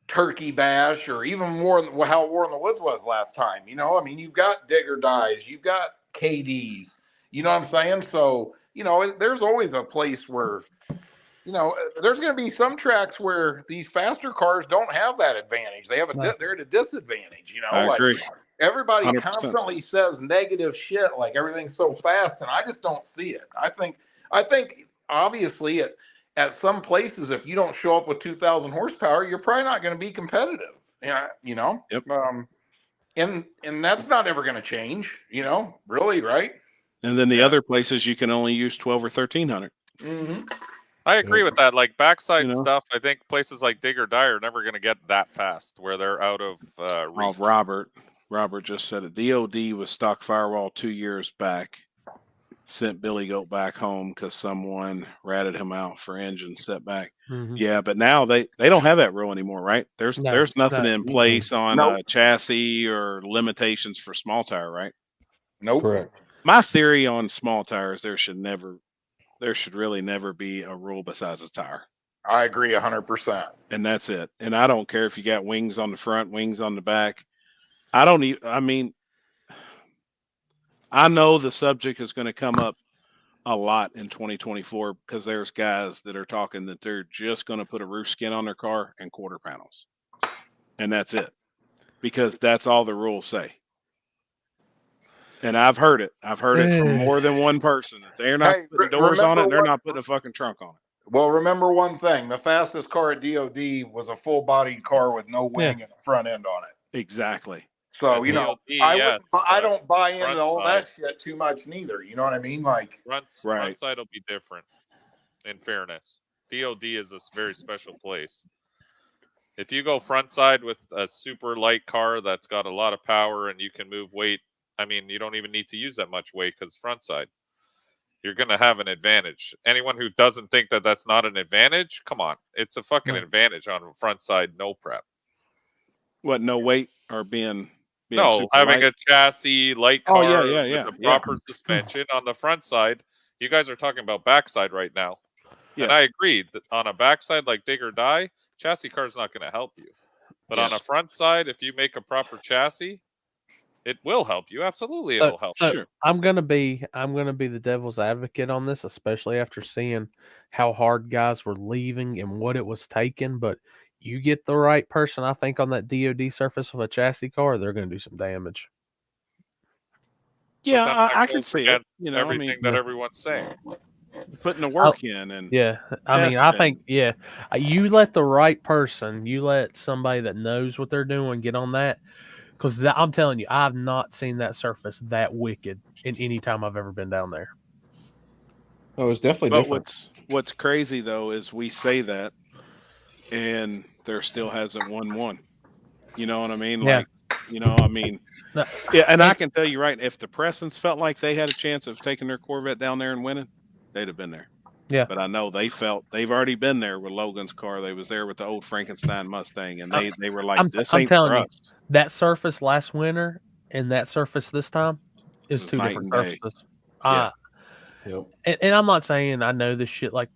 S15: Turkey Bash or even more how War in the Woods was last time. You know, I mean, you've got Digger Dies, you've got KDs. You know what I'm saying? So, you know, there's always a place where, you know, there's going to be some tracks where these faster cars don't have that advantage. They have they're at a disadvantage. You know,
S2: I agree.
S15: Everybody
S2: 100%.
S15: constantly says negative shit, like everything's so fast, and I just don't see it. I think obviously at some places, if you don't show up with 2,000 horsepower, you're probably not going to be competitive. Yeah, you know.
S2: Yep.
S15: And that's not ever going to change. You know, really, right?
S2: And then the other places you can only use 12 or 1,300.
S15: Mm-hmm.
S6: I agree with that. Like backside stuff, I think places like Dig or Die are never going to get that fast where they're out of reach.
S2: Oh, Robert just said it. DOD was stock Firewall 2 years back. Sent Billy Goat back home because someone ratted him out for engine setback.
S4: Mm-hmm.
S2: Yeah, but now they don't have that rule anymore, right? There's nothing in place on chassis or limitations for small tire, right?
S15: Nope.
S3: Correct.
S2: My theory on small tires, there should really never be a rule besides a tire.
S15: I agree 100%.
S2: And that's it. And I don't care if you got wings on the front, wings on the back. I know the subject is going to come up a lot in 2024 because there's guys that are talking that they're just going to put a roof skin on their car and quarter panels. And that's it. Because that's all the rules say. And I've heard it. I've heard it from more than one person. That they're not putting doors on it. And they're not putting a fucking trunk on it.
S15: Well, remember one thing. The fastest car at DOD was a full-bodied car with no wing and a front end on it.
S2: Exactly.
S15: So, you know, I don't buy into all that shit too much neither. You know what I mean? Like
S6: front side will be different. In fairness, DOD is a very special place. If you go front side with a super light car that's got a lot of power and you can move weight, I mean, you don't even need to use that much weight because front side, you're going to have an advantage. Anyone who doesn't think that that's not an advantage, come on. It's a fucking advantage on front side, no prep.
S2: What, no weight or being
S6: no, having
S2: light?
S6: A chassis, light car
S2: with
S6: a proper suspension on the front side. You guys are talking about backside right now. Yeah. And I agree that on a backside like Dig or Die, chassis car is not going to help you. But on a front side, if you make a proper chassis, it will help you. Absolutely, it'll help.
S4: Sure. I'm gonna be the devil's advocate on this, especially after seeing how hard guys were leaving and what it was taking. But you get the right person, I think, on that DOD surface of a chassis car, they're going to do some damage.
S2: Yeah, I can see it. You know,
S6: everything that everyone's saying.
S2: Putting the work in, and
S4: I think you let the right person, you let somebody that knows what they're doing get on that. Because I'm telling you, I've not seen that surface that wicked in any time I've ever been down there.
S3: Oh, it's definitely different.
S2: What's crazy though is we say that, and there still hasn't won one. You know what I mean?
S4: Yeah.
S2: Like, you know, I mean, yeah. And I can tell you right, if the Pressons felt like they had a chance of taking their Corvette down there and winning, they'd have been there.
S4: Yeah.
S2: But I know they've already been there with Logan's car. They was there with the old Frankenstein Mustang, and they were like, "This ain't for us."
S4: That surface last winter and that surface this time is two different surfaces. And I'm not saying I know this shit like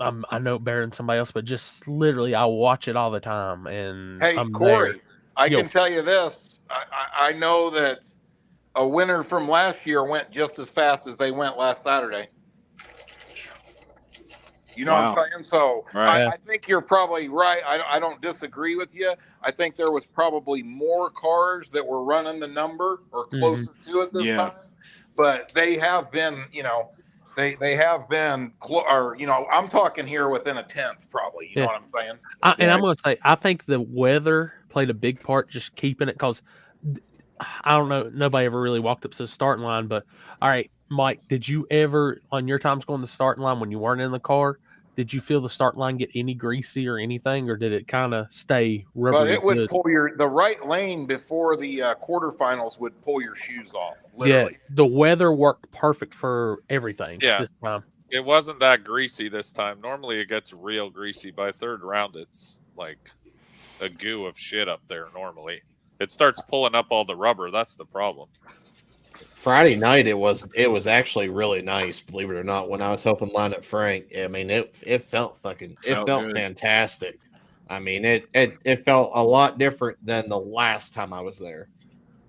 S4: I know it better than somebody else, but just literally I watch it all the time. And
S15: hey,
S4: I'm
S15: Corey,
S4: there.
S15: I can tell you this: I know that a winner from last year went just as fast as they went last Saturday. You know what I'm saying? So I think you're probably right. I don't disagree with you. I think there was probably more cars that were running the number or closer to it this time. But they have been, you know, they have been, or, you know, I'm talking here within a tenth probably. You know what I'm saying?
S4: And I'm going to say, I think the weather played a big part just keeping it because I don't know. Nobody ever really walked up to the starting line. But all right, Mike, did you ever on your times going to the starting line when you weren't in the car? Did you feel the start line get any greasy or anything, or did it kind of stay rubbery?
S15: But it would pull the right lane before the quarterfinals would pull your shoes off. Literally.
S4: Yeah, the weather worked perfect for everything this time.
S6: It wasn't that greasy this time. Normally it gets real greasy. By third round, it's like a goo of shit up there normally. It starts pulling up all the rubber. That's the problem.
S3: Friday night it was actually really nice, believe it or not. When I was helping line up Frank, I mean it felt
S2: Felt good.
S3: fantastic. I mean it felt a lot different than the last time I was there.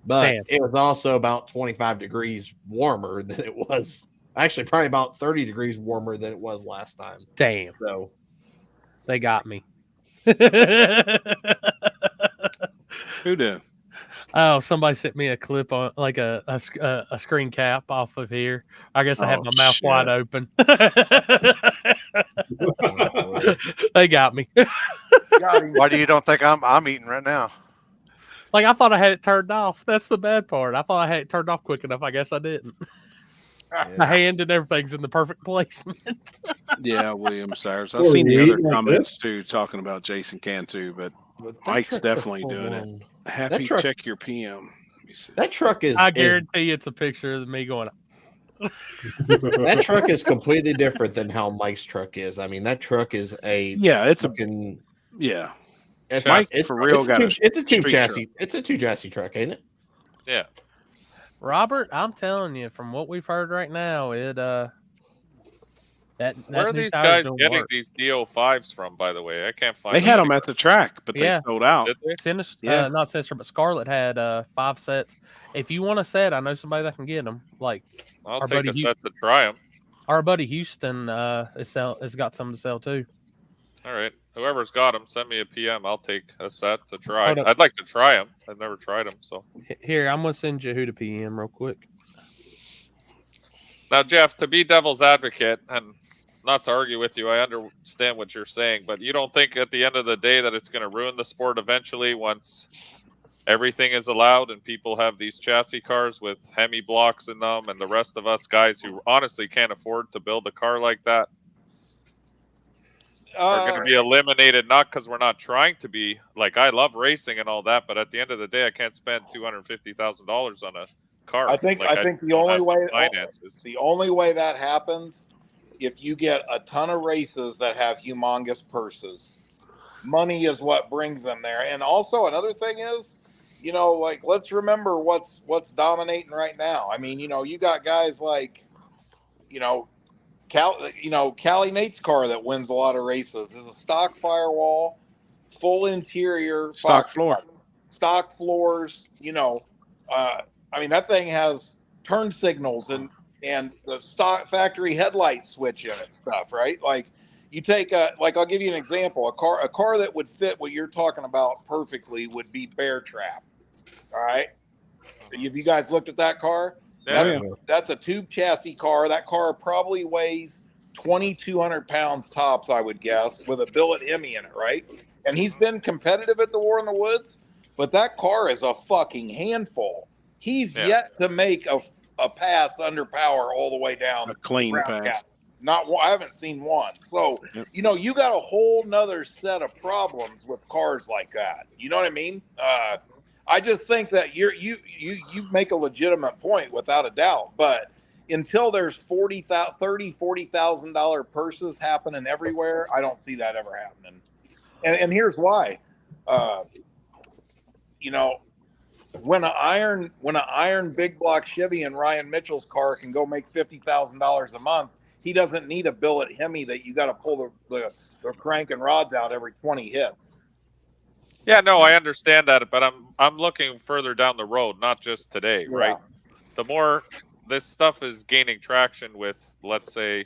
S3: But
S4: Damn.
S3: it was also about 25 degrees warmer than it was. Actually, probably about 30 degrees warmer than it was last time.
S4: Damn.
S3: So
S4: they got me.
S2: Who did?
S4: Oh, somebody sent me a clip on like a screen cap off of here. I guess I had my mouth wide open. They got me.
S5: Why do you don't think I'm eating right now?
S4: Like I thought I had it turned off. That's the bad part. I thought I had it turned off quick enough. I guess I didn't. My hand and everything's in the perfect placement.
S2: Yeah, William Cyrus. I've seen the other comments too, talking about Jason Cantu, but Mike's definitely doing it. Happy, check your PM. Let me see.
S3: That truck is.
S4: I guarantee it's a picture of me going.
S3: That truck is completely different than how Mike's truck is. I mean, that truck is a
S2: It's
S3: fucking
S2: It's Mike for real.
S3: It's a tube chassis. It's a two chassis truck, ain't it?
S6: Yeah.
S4: Robert, I'm telling you, from what we've heard right now,
S6: where are these guys getting these DO5s from, by the way? I can't find
S2: them. They had them at the track, but they sold out.
S6: Did they?
S4: Sinister, not Sinister, but Scarlet had 5 sets. If you want a set, I know somebody that can get them. Like
S6: I'll take a set to try them.
S4: Our buddy Houston has got some to sell too.
S6: All right. Whoever's got them, send me a PM. I'll take a set to try. I'd like to try them. I've never tried them. So
S4: here, I'm going to send you who to PM real quick.
S6: Now, Jeff, to be devil's advocate, and not to argue with you, I understand what you're saying, but you don't think at the end of the day that it's going to ruin the sport eventually once everything is allowed and people have these chassis cars with Hemi blocks in them and the rest of us guys who honestly can't afford to build a car like that are going to be eliminated, not because we're not trying to be. Like, I love racing and all that, but at the end of the day, I can't spend $250,000 on a car.
S15: I think the only way that happens, if you get a ton of races that have humongous purses. Money is what brings them there. And also another thing is, like, let's remember what's dominating right now. I mean, you got guys like, Callie Nate's car that wins a lot of races is a stock firewall, full interior,
S2: stock floors.
S15: I mean, that thing has turn signals and the stock factory headlight switch in it stuff, right? Like, you take I'll give you an example. A car that would fit what you're talking about perfectly would be Bear Trap. All right. Have you guys looked at that car? That's a tube chassis car. That car probably weighs 2,200 pounds tops, I would guess, with a billet Hemi in it, right? And he's been competitive at the War in the Woods, but that car is a fucking handful. He's yet to make a pass under power all the way down.
S2: A clean pass.
S15: I haven't seen one. So, you got a whole nother set of problems with cars like that. You know what I mean? I just think that you make a legitimate point without a doubt, but until there's $40,000 purses happening everywhere, I don't see that ever happening. And here's why. When an iron big block Chevy in Ryan Mitchell's car can go make $50,000 a month, he doesn't need a billet Hemi that you got to pull the crank and rods out every 20 hits.
S6: Yeah, no, I understand that, but I'm looking further down the road, not just today, right? The more this stuff is gaining traction with, let's say,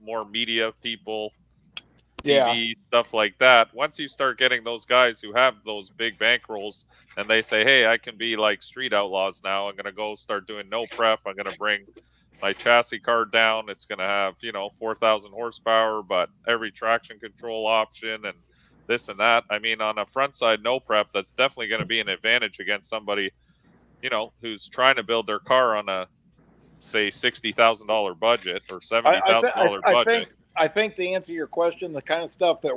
S6: more media people, TV, stuff like that. Once you start getting those guys who have those big bankrolls and they say, hey, I can be like Street Outlaws now. I'm going to go start doing no prep. I'm going to bring my chassis car down. It's going to have, 4,000 horsepower, but every traction control option and this and that. I mean, on a front side no prep, that's definitely going to be an advantage against somebody, who's trying to build their car on a, say, $60,000 budget or $70,000 budget.
S15: I think to answer your question, the kind of stuff that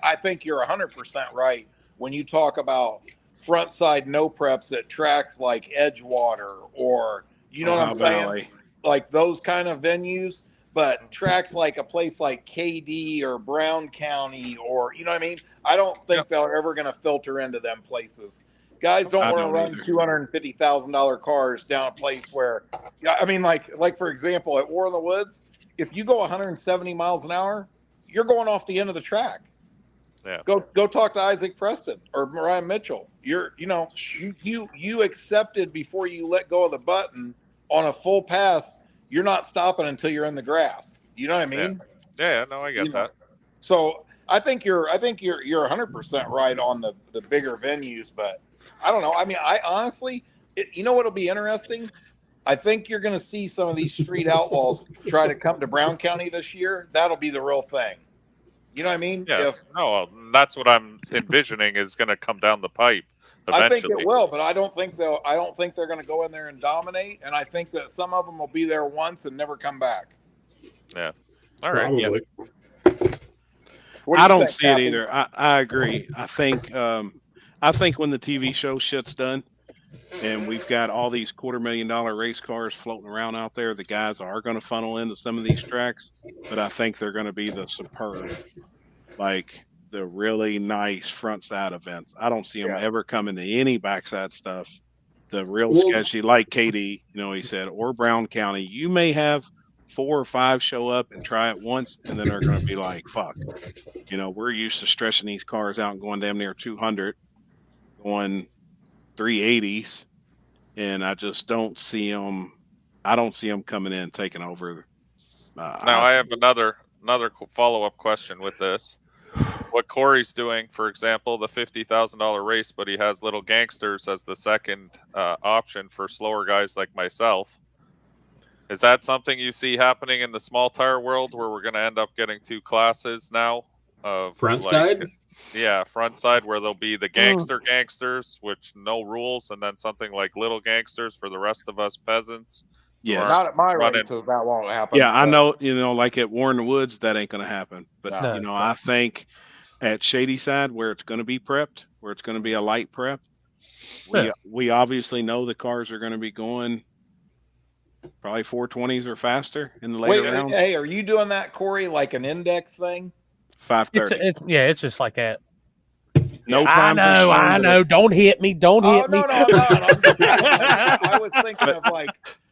S15: I think you're 100% right when you talk about front side no preps at tracks like Edgewater or, what I'm saying? Like those kind of venues. But tracks like a place like KD or Brown County or, you know what I mean? I don't think they're ever going to filter into them places. Guys don't
S2: I
S15: want to
S2: don't
S15: run
S2: either.
S15: $250,000 cars down a place where, I mean, like for example, at War in the Woods, if you go 170 miles an hour, you're going off the end of the track.
S6: Yeah.
S15: Go talk to Isaac Preston or Mariah Mitchell. You accepted before you let go of the button on a full pass. You're not stopping until you're in the grass. You know what I mean?
S6: Yeah. No, I get that.
S15: So I think you're 100% right on the bigger venues, but I don't know. I mean, I honestly, you know what'll be interesting? I think you're going to see some of these street outlaws try to come to Brown County this year. That'll be the real thing. You know what I mean?
S6: Yeah. That's what I'm envisioning is going to come down the pipe eventually.
S15: I think it will, but I don't think they're going to go in there and dominate. And I think that some of them will be there once and never come back.
S6: Yeah. All right.
S8: Probably.
S2: I don't see it either. I agree. I think when the TV show shit's done and we've got all these $250,000 race cars floating around out there, the guys are going to funnel into some of these tracks, but I think they're going to be the superb, like the really nice front side events. I don't see them ever coming to any backside stuff. The real sketchy, like KD, he said, or Brown County. You may have 4 or 5 show up and try it once, and then they're going to be like, fuck. We're used to stretching these cars out and going damn near 200, going 380s, and I just don't see them. I don't see them coming in taking over.
S6: Now I have another follow-up question with this. What Corey's doing, for example, the $50,000 race, but he has Little Gangsters as the second option for slower guys like myself. Is that something you see happening in the small tire world where we're going to end up getting 2 classes now? Of
S8: front side?
S6: Yeah, front side where there'll be the gangsters, which no rules, and then something like Little Gangsters for the rest of us peasants.
S2: Yes.
S15: Not at my races, that won't happen.
S2: Yeah, I know, like at War in the Woods, that ain't going to happen. But,
S15: No.
S2: I think at Shady Side, where it's going to be prepped, where it's going to be a light prep, we obviously know the cars are going to be going probably 420s or faster in the later rounds.
S15: Hey, are you doing that, Corey, like an index thing?
S2: 530.
S4: It's just like that.
S2: No
S4: time. I know. Don't hit me. Don't hit me.
S15: No, I'm not. I was thinking of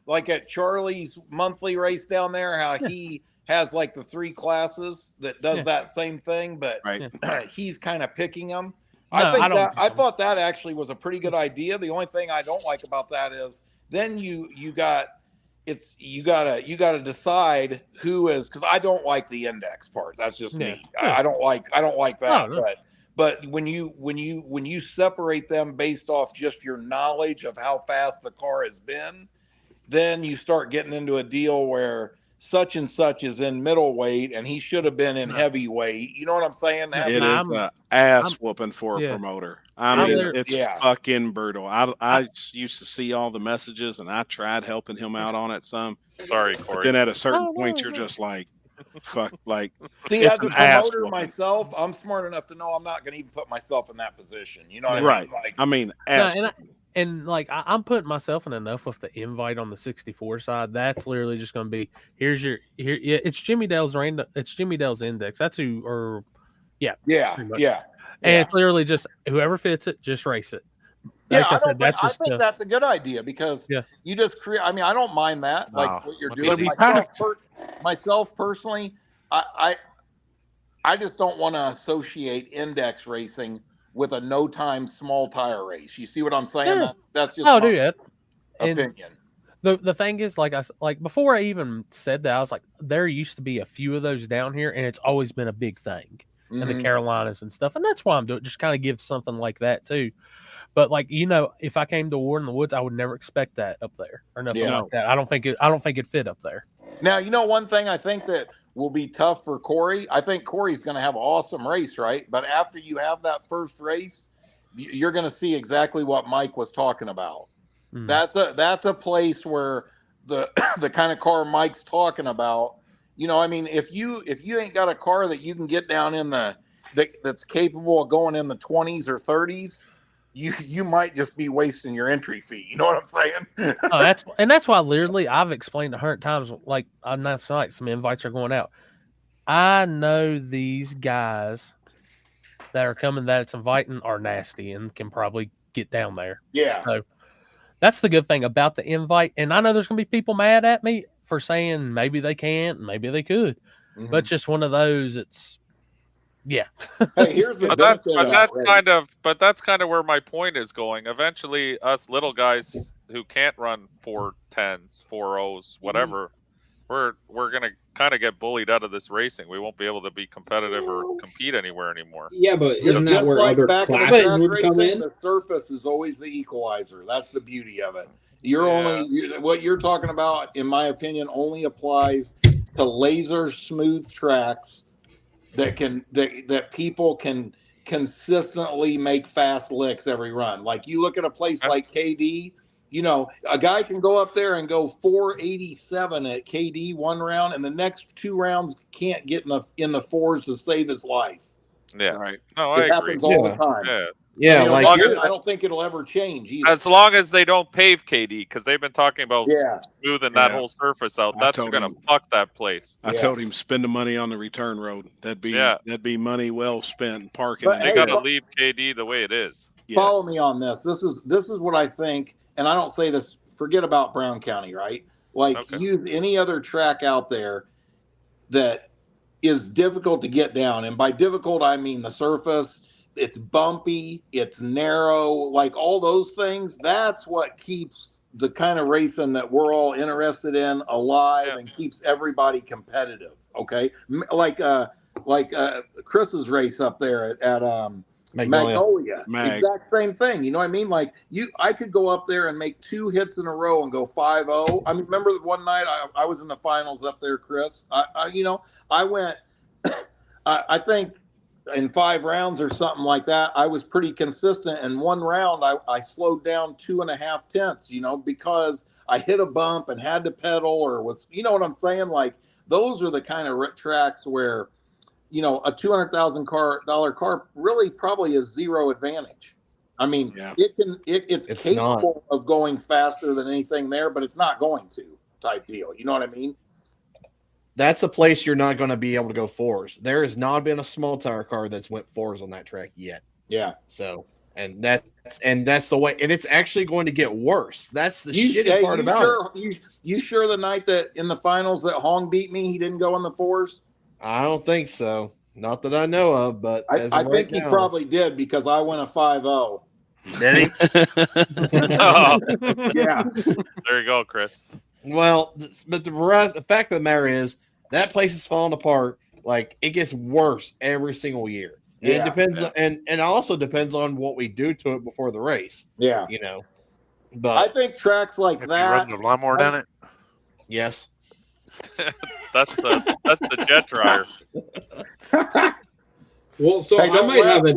S15: like at Charlie's monthly race down there, how he has like the 3 classes that does that same thing, but he's kind of picking them. I thought that actually was a pretty good idea. The only thing I don't like about that is then you gotta decide who is, because I don't like the index part. That's just me. I don't like that.
S4: No.
S15: But when you separate them based off just your knowledge of how fast the car has been, then you start getting into a deal where such and such is in middleweight and he should have been in heavyweight. You know what I'm saying?
S2: It is an ass whooping for a promoter. It's fucking brutal. I used to see all the messages and I tried helping him out on it some.
S6: Sorry, Corey.
S2: But then at a certain point, you're just like, fuck, like.
S15: See, as a promoter myself, I'm smart enough to know I'm not going to even put myself in that position. You know what I mean?
S4: And I'm putting myself in enough with the invite on the 64 side. That's literally just going to be it's Jimmy Dale's it's Jimmy Dale's index. That's who, And it's literally just whoever fits it, just race it.
S15: Yeah, I think that's a good idea because you just create. I mean, I don't mind that. Like what you're doing. Myself personally, I just don't want to associate index racing with a no-time small tire race. You see what I'm saying?
S4: Yeah.
S15: That's just my
S4: opinion. The thing is, like before I even said that, I was like, there used to be a few of those down here, and it's always been a big thing in the Carolinas and stuff, and that's why I'm doing. Just kind of give something like that too. But if I came to War in the Woods, I would never expect that up there or nothing like that. I don't think it fit up there.
S15: Now, one thing I think that will be tough for Corey. I think Corey's going to have an awesome race, right? But after you have that first race, you're going to see exactly what Mike was talking about. That's a place where the kind of car Mike's talking about. I mean, if you ain't got a car that you can get down in that's capable of going in the 20s or 30s, you might just be wasting your entry fee. You know what I'm saying?
S4: That's why literally I've explained 100 times. Like on that night, some invites are going out. I know these guys that are coming that it's inviting are nasty and can probably get down there.
S15: Yeah.
S4: So that's the good thing about the invite. And I know there's going to be people mad at me for saying maybe they can't, maybe they could, but just one of those. It's yeah.
S15: Hey, here's the
S6: but that's kind of where my point is going. Eventually, us little guys who can't run 4.10s, 4.0s, whatever, we're gonna kind of get bullied out of this racing. We won't be able to be competitive or compete anywhere anymore.
S8: Yeah, but isn't that where other classes would come in?
S15: The surface is always the equalizer. That's the beauty of it. What you're talking about, in my opinion, only applies to laser smooth tracks that people can consistently make fast licks every run. Like you look at a place like KD, you know, a guy can go up there and go 487 at KD one round, and the next 2 rounds can't get in the fours to save his life.
S6: Yeah, right. No, I
S15: agree.
S6: happens
S15: all the time.
S3: Yeah,
S15: I don't think it'll ever change either.
S6: As long as they don't pave KD, because they've been talking about smoothing that whole surface out. That's going to fuck that place.
S2: I told him spend the money on the return road. That'd be money well spent parking.
S6: But they got to leave KD the way it is.
S15: Follow me on this. This is what I think, and I don't say this. Forget about Brown County, right? Like use any other track out there that is difficult to get down, and by difficult I mean the surface. It's bumpy, it's narrow, like all those things. That's what keeps the kind of racing that we're all interested in alive and keeps everybody competitive. Okay, like Chris's race up there at Magnolia. Exact same thing. You know what I mean? Like I could go up there and make 2 hits in a row and go 5-0. I mean, remember one night I was in the finals up there, Chris. I went. I think. In 5 rounds or something like that, I was pretty consistent. And 1 round, I slowed down 2.5 tenths, because I hit a bump and had to pedal or was, you know what I'm saying? Like those are the kind of tracks where, a $200,000 car really probably is zero advantage. I mean, it's capable of going faster than anything there, but it's not going to type deal. You know what I mean?
S3: That's a place you're not going to be able to go 4s. There has not been a small tire car that's went 4s on that track yet.
S15: Yeah.
S3: So, and that's the way, and it's actually going to get worse. That's the shitty part about it.
S15: You sure the night that in the finals that Hong beat me, he didn't go on the 4s?
S3: I don't think so. Not that I know of, but
S15: I think he probably did because I went a 5-0.
S3: Did
S15: he? Yeah.
S6: There you go, Chris.
S3: Well, but the fact of the matter is that place is falling apart. Like it gets worse every single year. And it depends, and it also depends on what we do to it before the race.
S15: Yeah,
S3: But
S15: I think tracks like
S5: if
S15: that.
S5: You run the lawnmower down it.
S3: Yes.
S6: that's the jet dryer.
S8: Well, so I might have a.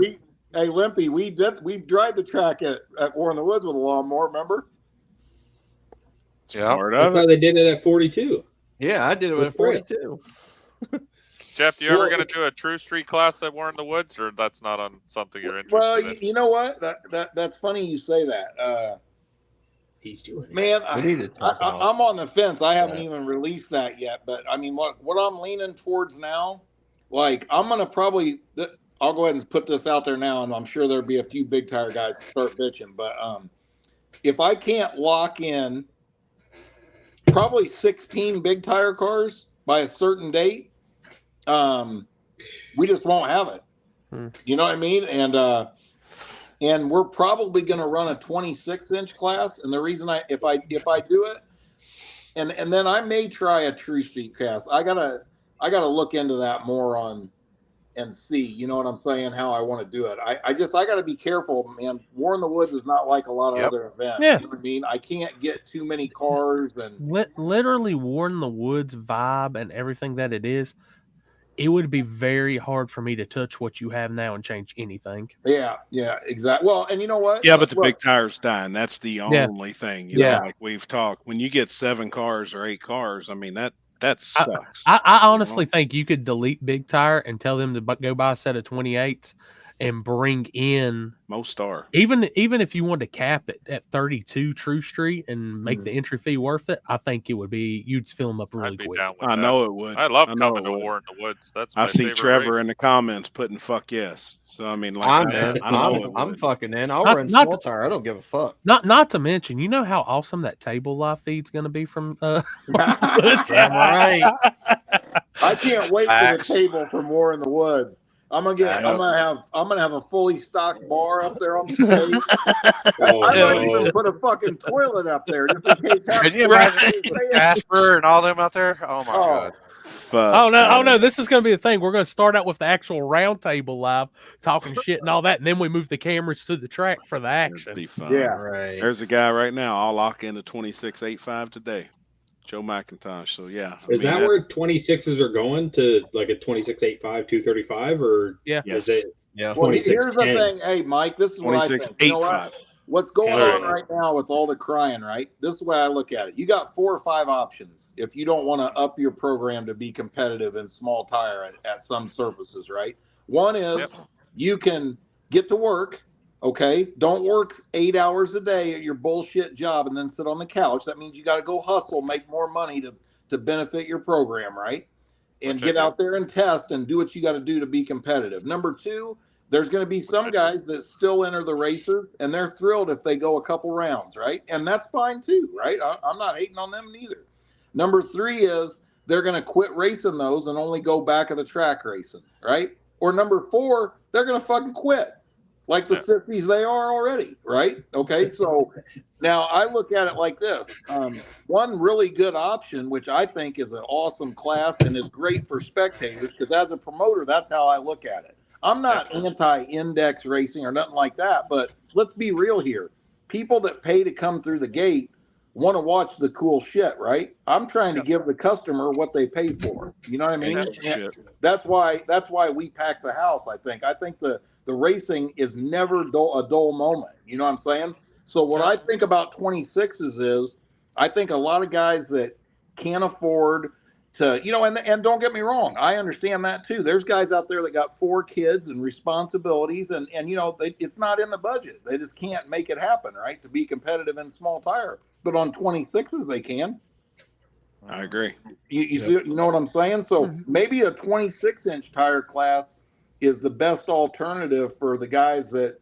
S15: Hey, Limpy, we've dried the track at War in the Woods with a lawnmower. Remember?
S5: Yeah,
S8: I thought they did it at 42.
S3: Yeah, I did it at 42.
S6: Jeff, you ever going to do a True Street class at War in the Woods, or that's not on something you're interested in?
S15: Well, you know what? That's funny you say that.
S8: He's doing it.
S15: Man, I'm on the fence. I haven't even released that yet. But, I mean, what I'm leaning towards now, like, I'm going to probably – I'll go ahead and put this out there now, and I'm sure there'll be a few big tire guys that start bitching. But if I can't lock in – probably 16 big tire cars by a certain date, we just won't have it. You know what I mean? And we're probably going to run a 26-inch class. And the reason if I do it, and then I may try a True Street class. I gotta look into that more and see, you know what I'm saying, how I want to do it. I got to be careful, man. War in the Woods is not like a lot of other events.
S4: Yeah.
S15: You know what I mean? I can't get too many cars and
S4: literally War in the Woods vibe and everything that it is. It would be very hard for me to touch what you have now and change anything.
S15: Yeah, exactly. Well, and you know what?
S2: Yeah, but the big tire's dying. That's the only thing. You know, like we've talked. When you get 7 cars or 8 cars, I mean that sucks.
S4: I honestly think you could delete big tire and tell them to go buy a set of 28s and bring in
S2: Mostar.
S4: Even if you wanted to cap it at 32 True Street and make the entry fee worth it, I think it would be, you'd fill them up really quick.
S2: I know it would.
S6: I love
S2: I know
S6: coming
S2: it
S6: to
S2: would.
S6: War in the Woods. That's my
S2: I see
S6: favorite
S2: Trevor
S6: race.
S2: in the comments putting "fuck yes." So I mean, like,
S3: I'm in.
S2: I know it
S3: I'm
S2: would.
S3: fucking in. I'll
S4: Not-
S3: run
S4: not-
S3: small tire. I don't give a fuck.
S4: Not to mention, you know how awesome that table live feed's going to be from
S3: Damn right.
S15: I can't wait for the
S5: Facts.
S15: table for More in the Woods. I'm gonna have a fully stocked bar up there on the stage.
S5: Oh,
S15: I might
S5: no.
S15: even put a fucking toilet up there just in case.
S5: Can you imagine Casper and all them out there? Oh my god.
S4: Oh no! This is going to be the thing. We're going to start out with the actual round table live, talking shit and all that, and then we move the cameras to the track for the action.
S2: Be fun.
S3: Right.
S2: There's a guy right now. I'll lock into 26.85 today. Joe McIntosh. So yeah.
S8: Is that where 26s are going to, like a 26.85, 235, or is it?
S3: Yeah.
S15: Well, here's the
S8: 26.10?
S15: thing. Hey, Mike, this is what I think. You know what? What's going on right now with all the crying, right? This is the way I look at it. You got 4 or 5 options if you don't want to up your program to be competitive in small tire at some surfaces, right? One is you can get to work, okay? Don't work 8 hours a day at your bullshit job and then sit on the couch. That means you got to go hustle, make more money to benefit your program, right? And get out there and test and do what you got to do to be competitive. Number 2, there's going to be some guys that still enter the races, and they're thrilled if they go a couple rounds, right? And that's fine too, right? I'm not hating on them neither. Number 3 is they're going to quit racing those and only go back of the track racing, right? Or number 4, they're going to fucking quit like the 50s they are already, right? Okay, so now I look at it like this. One really good option, which I think is an awesome class and is great for spectators, because as a promoter, that's how I look at it. I'm not anti-index racing or nothing like that, but let's be real here. People that pay to come through the gate want to watch the cool shit, right? I'm trying to give the customer what they pay for. You know what I mean? That's why we pack the house, I think. I think the racing is never a dull moment. You know what I'm saying? So what I think about 26s is I think a lot of guys that can't afford to, you know, and don't get me wrong, I understand that too. There's guys out there that got 4 kids and responsibilities, and you know, it's not in the budget. They just can't make it happen, right? To be competitive in small tire, but on 26s they can.
S2: I agree.
S15: You see, you know what I'm saying? So maybe a 26-inch tire class is the best alternative for the guys that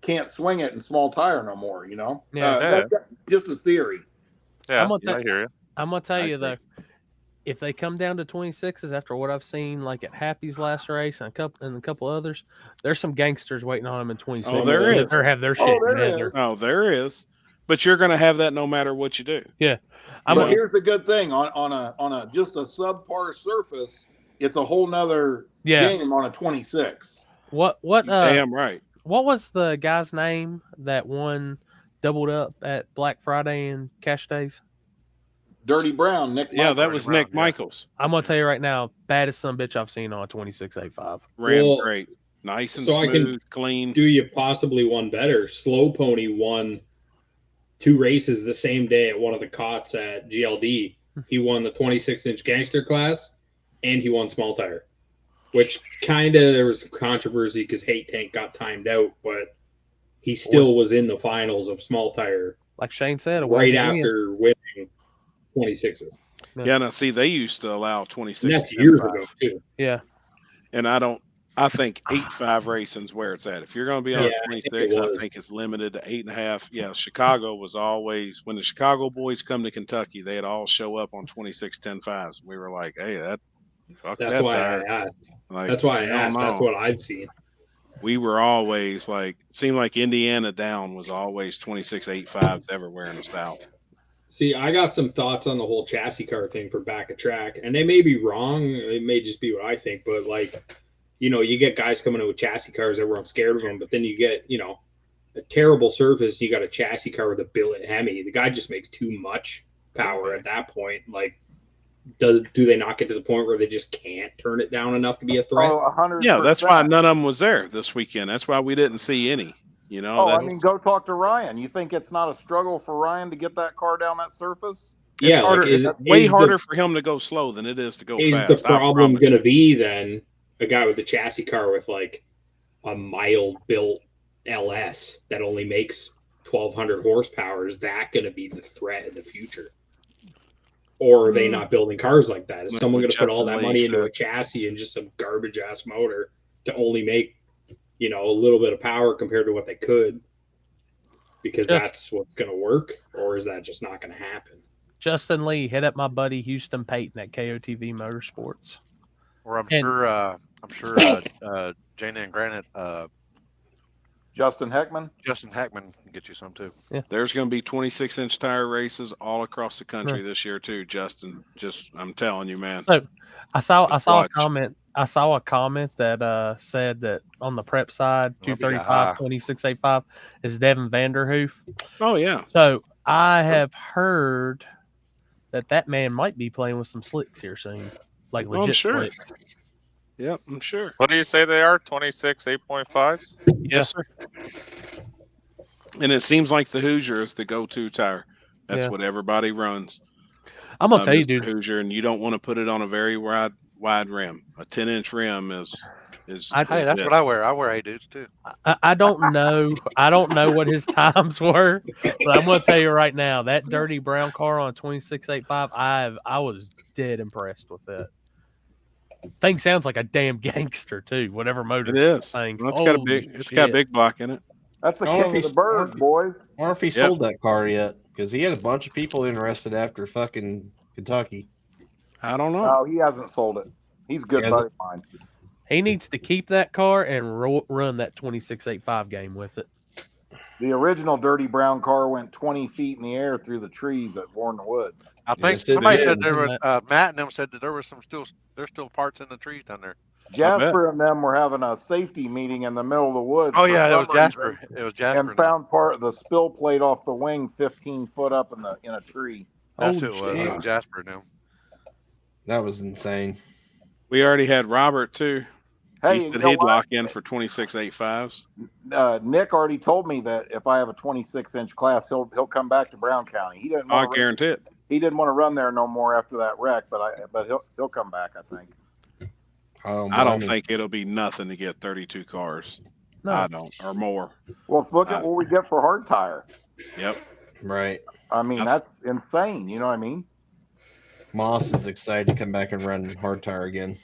S15: can't swing it in small tire no more. You know, that's just a theory.
S6: Yeah, I hear you.
S4: I'm gonna tell you though, if they come down to 26s after what I've seen, like at Happy's last race and a couple others, there's some gangsters waiting on them in 26.
S2: Oh, there is.
S4: Or have their shit.
S2: There is. But you're going to have that no matter what you do.
S4: Yeah.
S15: But here's the good thing on a just a subpar surface, it's a whole nother game on a 26.
S4: What?
S2: Damn right.
S4: What was the guy's name that won doubled up at Black Friday and Cash Days?
S15: Dirty Brown, Nick.
S2: Yeah, that was Nick Michaels.
S4: I'm gonna tell you right now, baddest son bitch I've seen on a 26.85.
S2: Ran great, nice and smooth, clean.
S8: Do you possibly one better? Slow Pony won 2 races the same day at one of the cots at GLD. He won the 26-inch gangster class, and he won small tire, which kind of there was controversy because Hate Tank got timed out, but he still was in the finals of small tire.
S4: Like Shane said,
S8: right after winning 26s.
S2: Yeah, now see, they used to allow 26.
S8: And that's years ago too.
S4: Yeah,
S2: and I think 8.5 racing's where it's at. If you're going to be on 26, I think it's limited to 8.5. Yeah, Chicago was always, when the Chicago boys come to Kentucky, they'd all show up on 26 10.5s. We were like, hey, that's
S8: why I asked.
S2: Like,
S8: that's why I asked. That's what I've seen.
S2: We were always like, it seemed like Indiana down was always 26 8.5s everywhere in the South.
S8: See, I got some thoughts on the whole chassis car thing for back of track, and they may be wrong. It may just be what I think, but like, you know, you get guys coming in with chassis cars, everyone's scared of them, but then you get, you know, a terrible surface. You got a chassis car with a billet Hemi. The guy just makes too much power at that point. Like, do they not get to the point where they just can't turn it down enough to be a threat?
S15: Oh, 100%.
S2: Yeah, that's why none of them was there this weekend. That's why we didn't see any. You know,
S15: I mean, go talk to Ryan. You think it's not a struggle for Ryan to get that car down that surface?
S2: It's harder. It's way harder for him to go slow than it is to go fast.
S8: Is the problem going to be then a guy with the chassis car with like a mild built LS that only makes 1,200 horsepower, is that going to be the threat in the future? Or are they not building cars like that? Is someone going to put all that money into a chassis and just some garbage ass motor to only make, a little bit of power compared to what they could? Because that's what's going to work, or is that just not going to happen?
S4: Justin Lee, hit up my buddy Houston Payton at KOTV Motorsports.
S5: Or I'm sure Jana and Granite,
S15: Justin Heckman
S5: can get you some too.
S4: Yeah.
S2: There's going to be 26-inch tire races all across the country this year too, Justin. I'm telling you, man.
S4: So I saw a comment. I saw a comment that said that on the prep side, 235, 2685 is Devin Vanderhoof.
S2: Oh yeah.
S4: So I have heard that man might be playing with some slicks here soon, like legit slicks.
S2: Yep, I'm sure.
S6: What do you say they are? 26 8.5s?
S2: Yes, sir. And it seems like the Hoosier is the go-to tire. That's what everybody runs.
S4: I'm gonna tell you, dude,
S2: Hoosier, and you don't want to put it on a very wide rim. A 10-inch rim is.
S5: Hey, that's what I wear. I wear 8 dudes too.
S4: I don't know. I don't know what his times were, but I'm gonna tell you right now, that dirty brown car on a 2685, I was dead impressed with it. Thing sounds like a damn gangster too. Whatever motor
S2: it is.
S4: Saying,
S2: well, it's got a big block in it.
S15: That's the king of the birds, boys.
S3: I wonder if he sold that car yet, because he had a bunch of people interested after fucking Kentucky.
S2: I don't know.
S15: No, he hasn't sold it. He's a good buddy of mine.
S4: He needs to keep that car and run that 2685 game with it.
S15: The original dirty brown car went 20 feet in the air through the trees at Warren Woods.
S5: I think somebody said there were Matt and them said that there were there's still parts in the trees down there.
S15: Jasper and them were having a safety meeting in the middle of the woods.
S5: Oh yeah, it was Jasper. It was Jasper.
S15: And found part of the spill plate off the wing 15 foot up in a tree.
S5: That's who it was. It was Jasper and them.
S3: That was insane.
S2: We already had Robert too.
S15: Hey,
S2: he said he'd lock in for 26.85s.
S15: Nick already told me that if I have a 26-inch class, he'll come back to Brown County. He didn't.
S2: I guarantee it.
S15: He didn't want to run there no more after that wreck, but he'll come back. I think.
S2: I don't think it'll be nothing to get 32 cars. No. I don't, or more.
S15: Well, look at what we get for hard tire.
S2: Yep.
S3: Right.
S15: I mean, that's insane. You know what I mean?
S3: Moss is excited to come back and run hard tire again.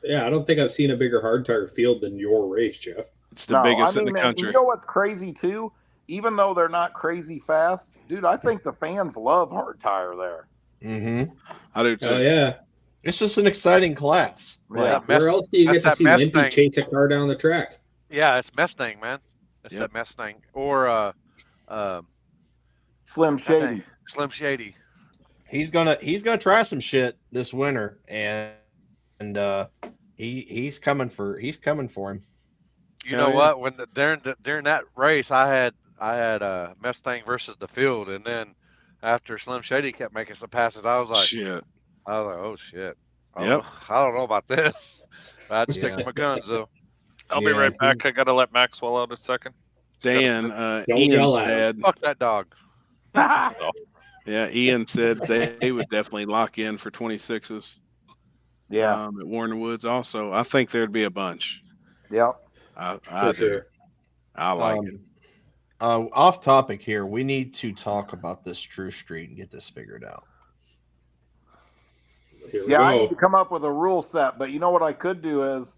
S8: Yeah, I don't think I've seen a bigger hard tire field than your race, Jeff.
S2: It's the biggest in the country.
S15: You know what's crazy too? Even though they're not crazy fast, dude, I think the fans love hard tire there.
S3: Mm-hmm.
S2: I do too.
S8: Oh yeah.
S3: It's just an exciting class.
S15: Yeah.
S8: Where else do you get to see Limpy chase a car down the track?
S5: Yeah, it's Mustang, man. It's that Mustang or
S15: Slim Shady.
S5: Slim Shady.
S3: He's gonna try some shit this winter, and he's coming for him.
S5: You know what? When during that race, I had Mustang versus the field, and then after Slim Shady kept making some passes, I was like,
S2: shit.
S5: Oh shit. I
S2: Yep.
S5: don't know about this. I'd stick to my guns though.
S6: I'll be right back. I gotta let Maxwell out a second.
S2: Dan, Ian said,
S5: "Fuck that dog."
S2: Yeah, Ian said they would definitely lock in for 26s.
S15: Yeah.
S2: At Warren Woods also. I think there'd be a bunch.
S15: Yep.
S2: I do. I like it.
S3: Off topic here, we need to talk about this True Street and get this figured out.
S15: I need to come up with a rule set, but you know what I could do is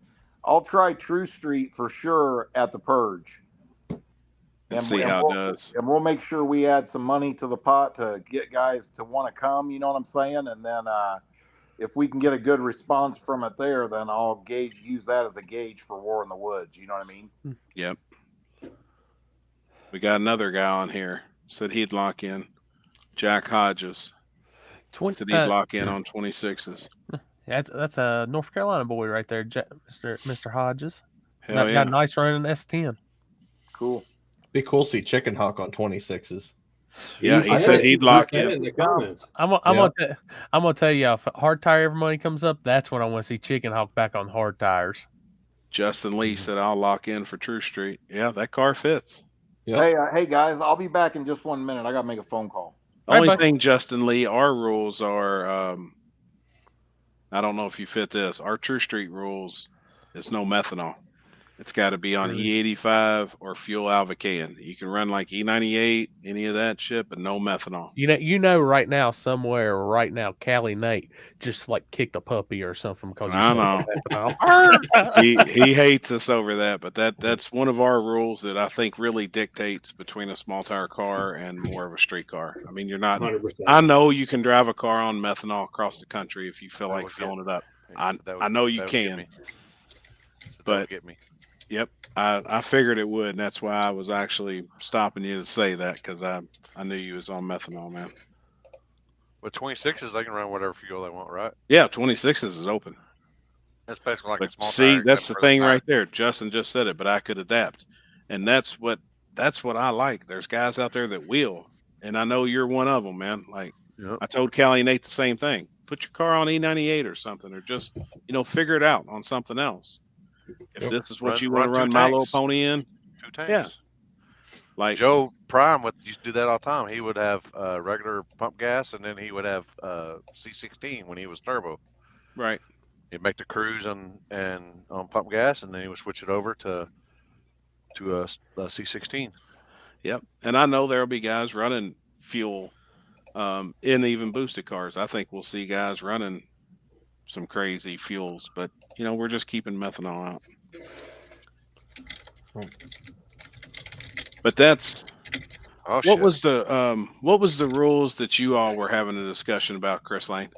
S15: I'll try True Street for sure at the Purge.
S2: And see how it does.
S15: And we'll make sure we add some money to the pot to get guys to want to come, you know what I'm saying? And then if we can get a good response from it there, then I'll use that as a gauge for War in the Woods, you know what I mean?
S2: Yep. We got another guy on here. Said he'd lock in. Jack Hodges. Said he'd lock in on 26s.
S4: That's a North Carolina boy right there, Mr. Hodges.
S2: Hell yeah.
S4: Got a nice run in S10.
S15: Cool.
S3: Be cool to see Chicken Hawk on 26s.
S2: Yeah, he said he'd lock in.
S4: I'm gonna tell you, if hard tire ever money comes up, that's when I want to see Chicken Hawk back on hard tires.
S2: Justin Lee said I'll lock in for True Street. Yeah, that car fits.
S3: Yep.
S15: Hey guys, I'll be back in just 1 minute. I got to make a phone call.
S2: Only thing, Justin Lee, our rules are, I don't know if you fit this. Our True Street rules is no methanol. It's got to be on E85 or fuel alvocaine. You can run like E98, any of that shit, but no methanol.
S4: You know, right now, Callie Nate just like kicked a puppy or something because
S2: I know. he hates us over that, but that's one of our rules that I think really dictates between a small tire car and more of a street car. I mean, you're not.
S8: 100%.
S2: I know you can drive a car on methanol across the country if you feel like filling it up. I know you can, but
S5: get me.
S2: Yep, I figured it would, and that's why I was actually stopping you to say that because I knew you was on methanol, man.
S5: With 26s, they can run whatever fuel they want, right?
S2: Yeah, 26s is open.
S5: That's basically like a small
S2: See,
S5: tire,
S2: that's the
S5: except for
S2: thing
S5: tire.
S2: right there. Justin just said it, but I could adapt, and that's what I like. There's guys out there that will, and I know you're one of them, man. Like I told Callie and Nate the same thing. Put your car on E98 or something, or just figure it out on something else. If this is what you want to run My Little Pony in,
S5: 2 tanks.
S2: yeah. Like
S5: Joe Prime used to do that all the time. He would have regular pump gas, and then he would have C16 when he was turbo.
S2: Right.
S5: He'd make the cruise and on pump gas, and then he would switch it over to a C16.
S2: Yep. And I know there'll be guys running fuel in even boosted cars. I think we'll see guys running some crazy fuels, but we're just keeping methanol out. But that's what was the rules that you all were having a discussion about, Chris Lane?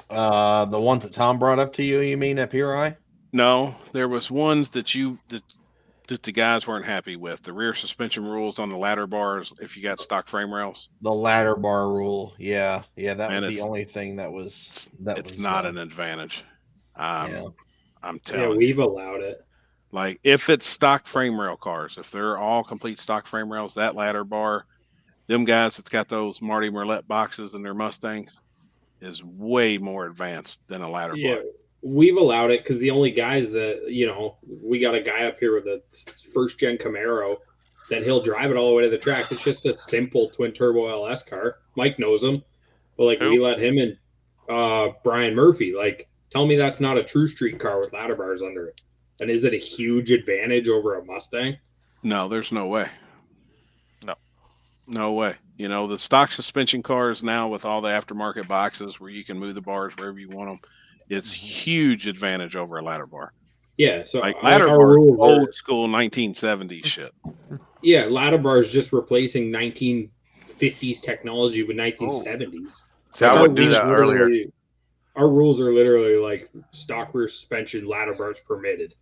S3: The ones that Tom brought up to you, you mean at PRI?
S2: No, there was ones that the guys weren't happy with. The rear suspension rules on the ladder bars if you got stock frame rails.
S3: The ladder bar rule, yeah, that was the only thing that was
S2: not an advantage. I'm telling
S8: you. Yeah, we've allowed it.
S2: Like if it's stock frame rail cars, if they're all complete stock frame rails, that ladder bar, them guys that's got those Marty Merlette boxes in their Mustangs is way more advanced than a ladder bar.
S8: We've allowed it because the only guys that, we got a guy up here with a first gen Camaro that he'll drive it all the way to the track. It's just a simple twin turbo LS car. Mike knows him, but we let him and Brian Murphy. Tell me that's not a true street car with ladder bars under it. And is it a huge advantage over a Mustang?
S2: No, there's no way. No way. The stock suspension cars now with all the aftermarket boxes where you can move the bars wherever you want them. It's huge advantage over a ladder bar.
S8: Yeah, so
S2: ladder bar, old school 1970s shit.
S8: Yeah, ladder bar is just replacing 1950s technology with 1970s.
S5: See, I wouldn't do that earlier.
S8: Our rules are literally stock rear suspension, ladder bars permitted.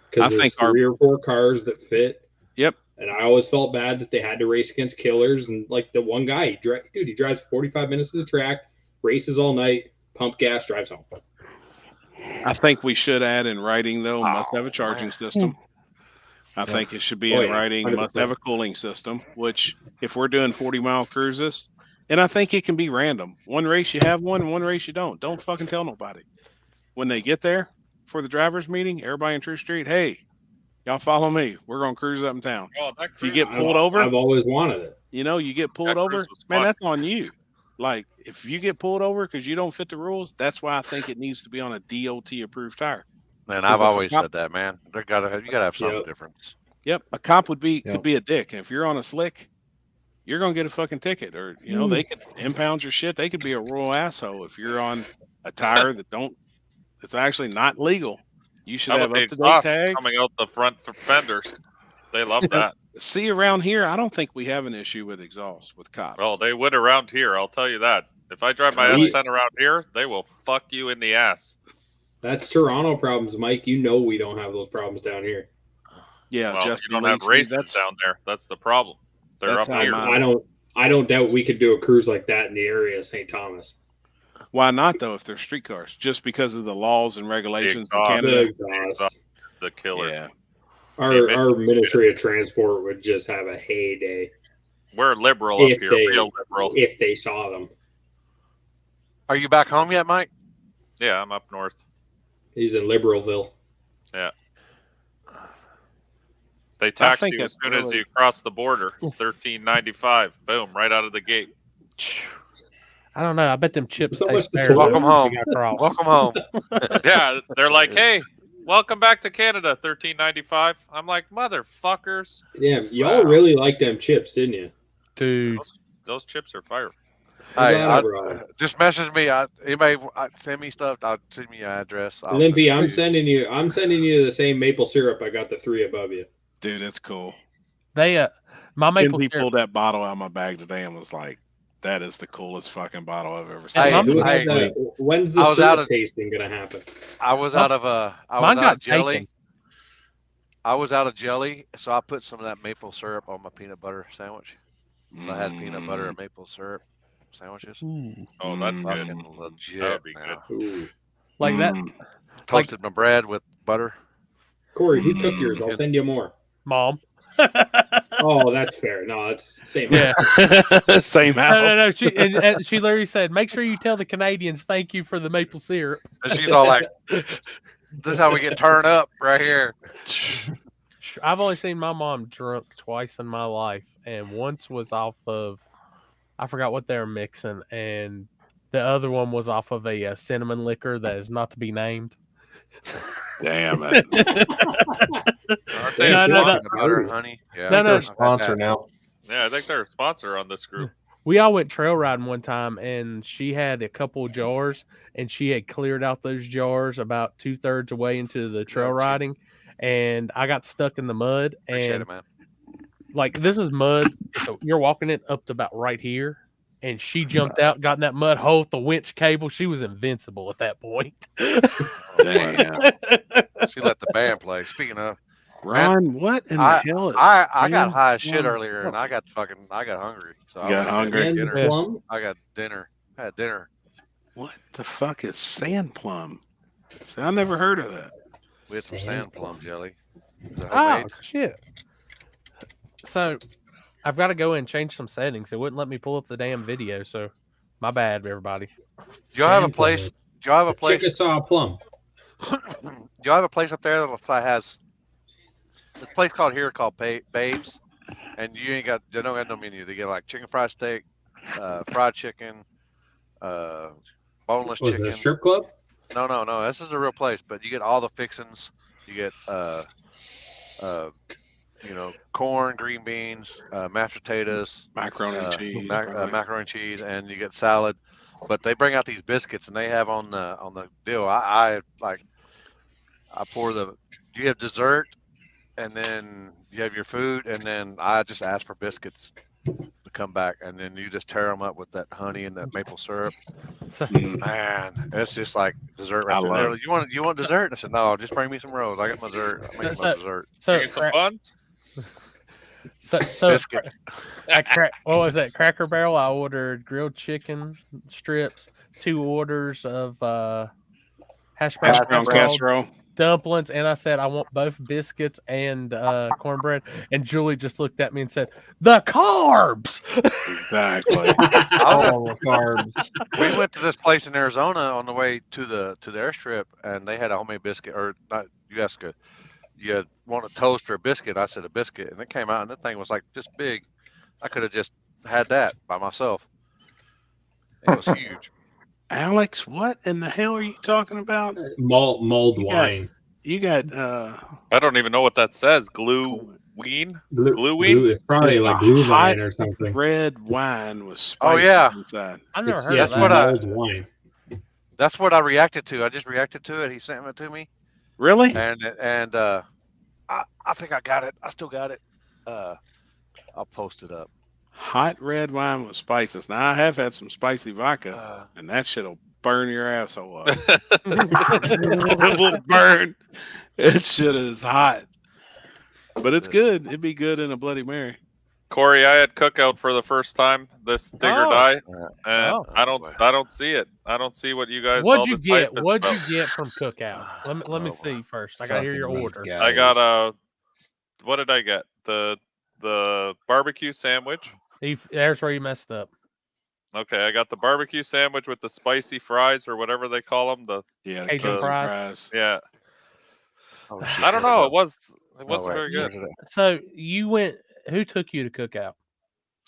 S8: Because there's 3 or 4 cars that fit.
S2: Yep.
S8: And I always felt bad that they had to race against killers. And the one guy, he drives 45 minutes to the track, races all night, pump gas, drives home.
S2: I think we should add in writing, though, must have a charging system. I think it should be in writing, 100%. Must have a cooling system, which if we're doing 40-mile cruises, and I think it can be random. One race you have one, and one race you don't. Don't fucking tell nobody. When they get there for the driver's meeting, everybody in True Street, hey, y'all follow me. We're going to cruise up in town.
S6: Oh,
S2: if you get pulled over.
S8: I've always wanted it.
S2: You get pulled over, man, that's on you. If you get pulled over because you don't fit the rules, that's why I think it needs to be on a DOT approved tire.
S5: Man, I've always said that, man. You gotta have some difference.
S2: Yep, a cop could be a dick, and if you're on a slick, you're gonna get a fucking ticket, or they could impound your shit. They could be a royal asshole if you're on a tire it's actually not legal. You should have up to date tags
S6: coming out the front fenders. They love that.
S2: See, around here, I don't think we have an issue with exhaust with cops.
S6: Well, they would around here. I'll tell you that. If I drive my S10 around here, they will fuck you in the ass.
S8: That's Toronto problems, Mike. We don't have those problems down here.
S2: Yeah,
S6: well, you don't have races down there. That's the problem. They're up here.
S8: I don't doubt we could do a cruise like that in the area of St. Thomas.
S2: Why not, though, if they're street cars? Just because of the laws and regulations in
S8: Canada?
S6: It's the killer.
S2: Yeah.
S8: Our Ministry of Transport would just have a heyday.
S6: We're liberal up here, real liberal.
S8: If they saw them.
S5: Are you back home yet, Mike?
S6: Yeah, I'm up north.
S8: He's in Liberalville.
S6: Yeah. They tax you as soon as you cross the border. It's $13.95. Boom, right out of the gate.
S4: I don't know. I bet them chips taste
S5: better. Welcome home. Welcome home.
S6: Yeah, they're like, hey, welcome back to Canada, $13.95. I'm like, motherfuckers.
S8: Damn, y'all really liked them chips, didn't you?
S4: Dude,
S6: those chips are fire.
S5: Hey, just message me. Anybody send me stuff. I'll send me your address.
S8: Limpy, I'm sending you the same maple syrup I got the 3 above you.
S2: Dude, that's cool.
S4: They my maple
S2: He
S4: syrup.
S2: pulled that bottle out of my bag today and was like, "That is the coolest fucking bottle I've ever seen."
S8: When's the syrup tasting gonna happen?
S5: I was out of jelly.
S4: Taken.
S5: I was out of jelly, so I put some of that maple syrup on my peanut butter sandwich. So I had peanut butter and maple syrup sandwiches.
S6: Oh, that's
S5: fucking
S6: good.
S5: legit.
S6: That would be
S5: now.
S6: good.
S4: Like that.
S5: Toasted my bread with butter.
S8: Corey, who cooked yours? I'll send you more.
S4: Mom.
S8: Oh, that's fair. No, it's same.
S4: Yeah.
S2: Same house.
S4: No. She she literally said, "Make sure you tell the Canadians thank you for the maple syrup."
S5: And she's all like, "This is how we get turned up right here."
S4: I've only seen my mom drunk twice in my life, and once was off of, I forgot what they were mixing, and the other one was off of a cinnamon liquor that is not to be named.
S2: Damn it!
S6: Aren't they
S5: butter and honey? Yeah,
S3: they're a sponsor now.
S6: Yeah, I think they're a sponsor on this group.
S4: We all went trail riding one time, and she had a couple jars, and she had cleared out those jars about 2/3 away into the trail riding, and I got stuck in the mud.
S5: Appreciate
S4: And
S5: it, man.
S4: like this is mud, so you're walking it up to about right here. And she jumped out, got in that mud hole with the winch cable. She was invincible at that point.
S2: Damn.
S5: She let the band play. Speaking of
S2: Ron, what in the hell is?
S5: I got high as shit earlier, and I got hungry. So
S2: You got hungry?
S5: Dinner.
S8: Plum?
S5: I got dinner. I had dinner.
S2: What the fuck is sand plum? See, I never heard of that.
S5: We had some sand plum jelly. Is that
S4: Oh
S5: homemade?
S4: shit! So I've got to go in and change some settings. It wouldn't let me pull up the damn video. So my bad, everybody.
S5: Do y'all have a place? Do y'all have a place?
S8: Chickasaw plum.
S5: Do y'all have a place up there that has this place called Babes, and you ain't got they don't got no menu. They get like chicken fried steak, fried chicken, boneless
S8: Was
S5: chicken.
S8: it a strip club?
S5: No. This is a real place, but you get all the fixings. You get corn, green beans, mashed potatoes,
S2: macaroni and cheese,
S5: macaroni and cheese, and you get salad. But they bring out these biscuits, and they have on the deal. I pour you have dessert, and then you have your food, and then I just ask for biscuits to come back, and then you just tear them up with that honey and that maple syrup. Man, it's just like dessert right there. They're like, you want dessert? And I said, no, just bring me some rolls. I got my dessert. I'm making my dessert.
S6: Give me some buns.
S4: So
S5: biscuits.
S4: What was that? Cracker Barrel. I ordered grilled chicken strips, 2 orders of hash brown casserole, dumplings, and I said I want both biscuits and cornbread. And Julie just looked at me and said, "The carbs."
S2: Exactly.
S3: Carbs.
S5: We went to this place in Arizona on the way to the airstrip, and they had a homemade biscuit. Or not? You asked you want a toast or a biscuit? I said a biscuit, and it came out, and the thing was like this big. I could have just had that by myself. It was huge.
S2: Alex, what in the hell are you talking about?
S8: Mulled wine.
S2: You got
S6: I don't even know what that says. Glühwein?
S8: It's probably like glue wine or something.
S2: Red wine with spice.
S5: Oh yeah,
S2: inside.
S4: I've never heard
S5: that's
S4: of
S5: what
S4: that.
S8: Mulled wine.
S5: That's what I reacted to. I just reacted to it. He sent it to me.
S2: Really?
S5: And I think I got it. I still got it. I'll post it up.
S2: Hot red wine with spices. Now I have had some spicy vodka, and that shit'll burn your asshole up. It will burn. That shit is hot, but it's good. It'd be good in a Bloody Mary.
S6: Corey, I had cookout for the first time this Dig or Die, and I don't see it. I don't see what you guys.
S4: What'd you get from cookout? Let me see first. I gotta hear your order.
S6: I got what did I get? The barbecue sandwich.
S4: There's where you messed up.
S6: Okay, I got the barbecue sandwich with the spicy fries or whatever they call them. The
S4: Cajun fries.
S6: Yeah. I don't know. It wasn't very good.
S4: So you went. Who took you to cookout?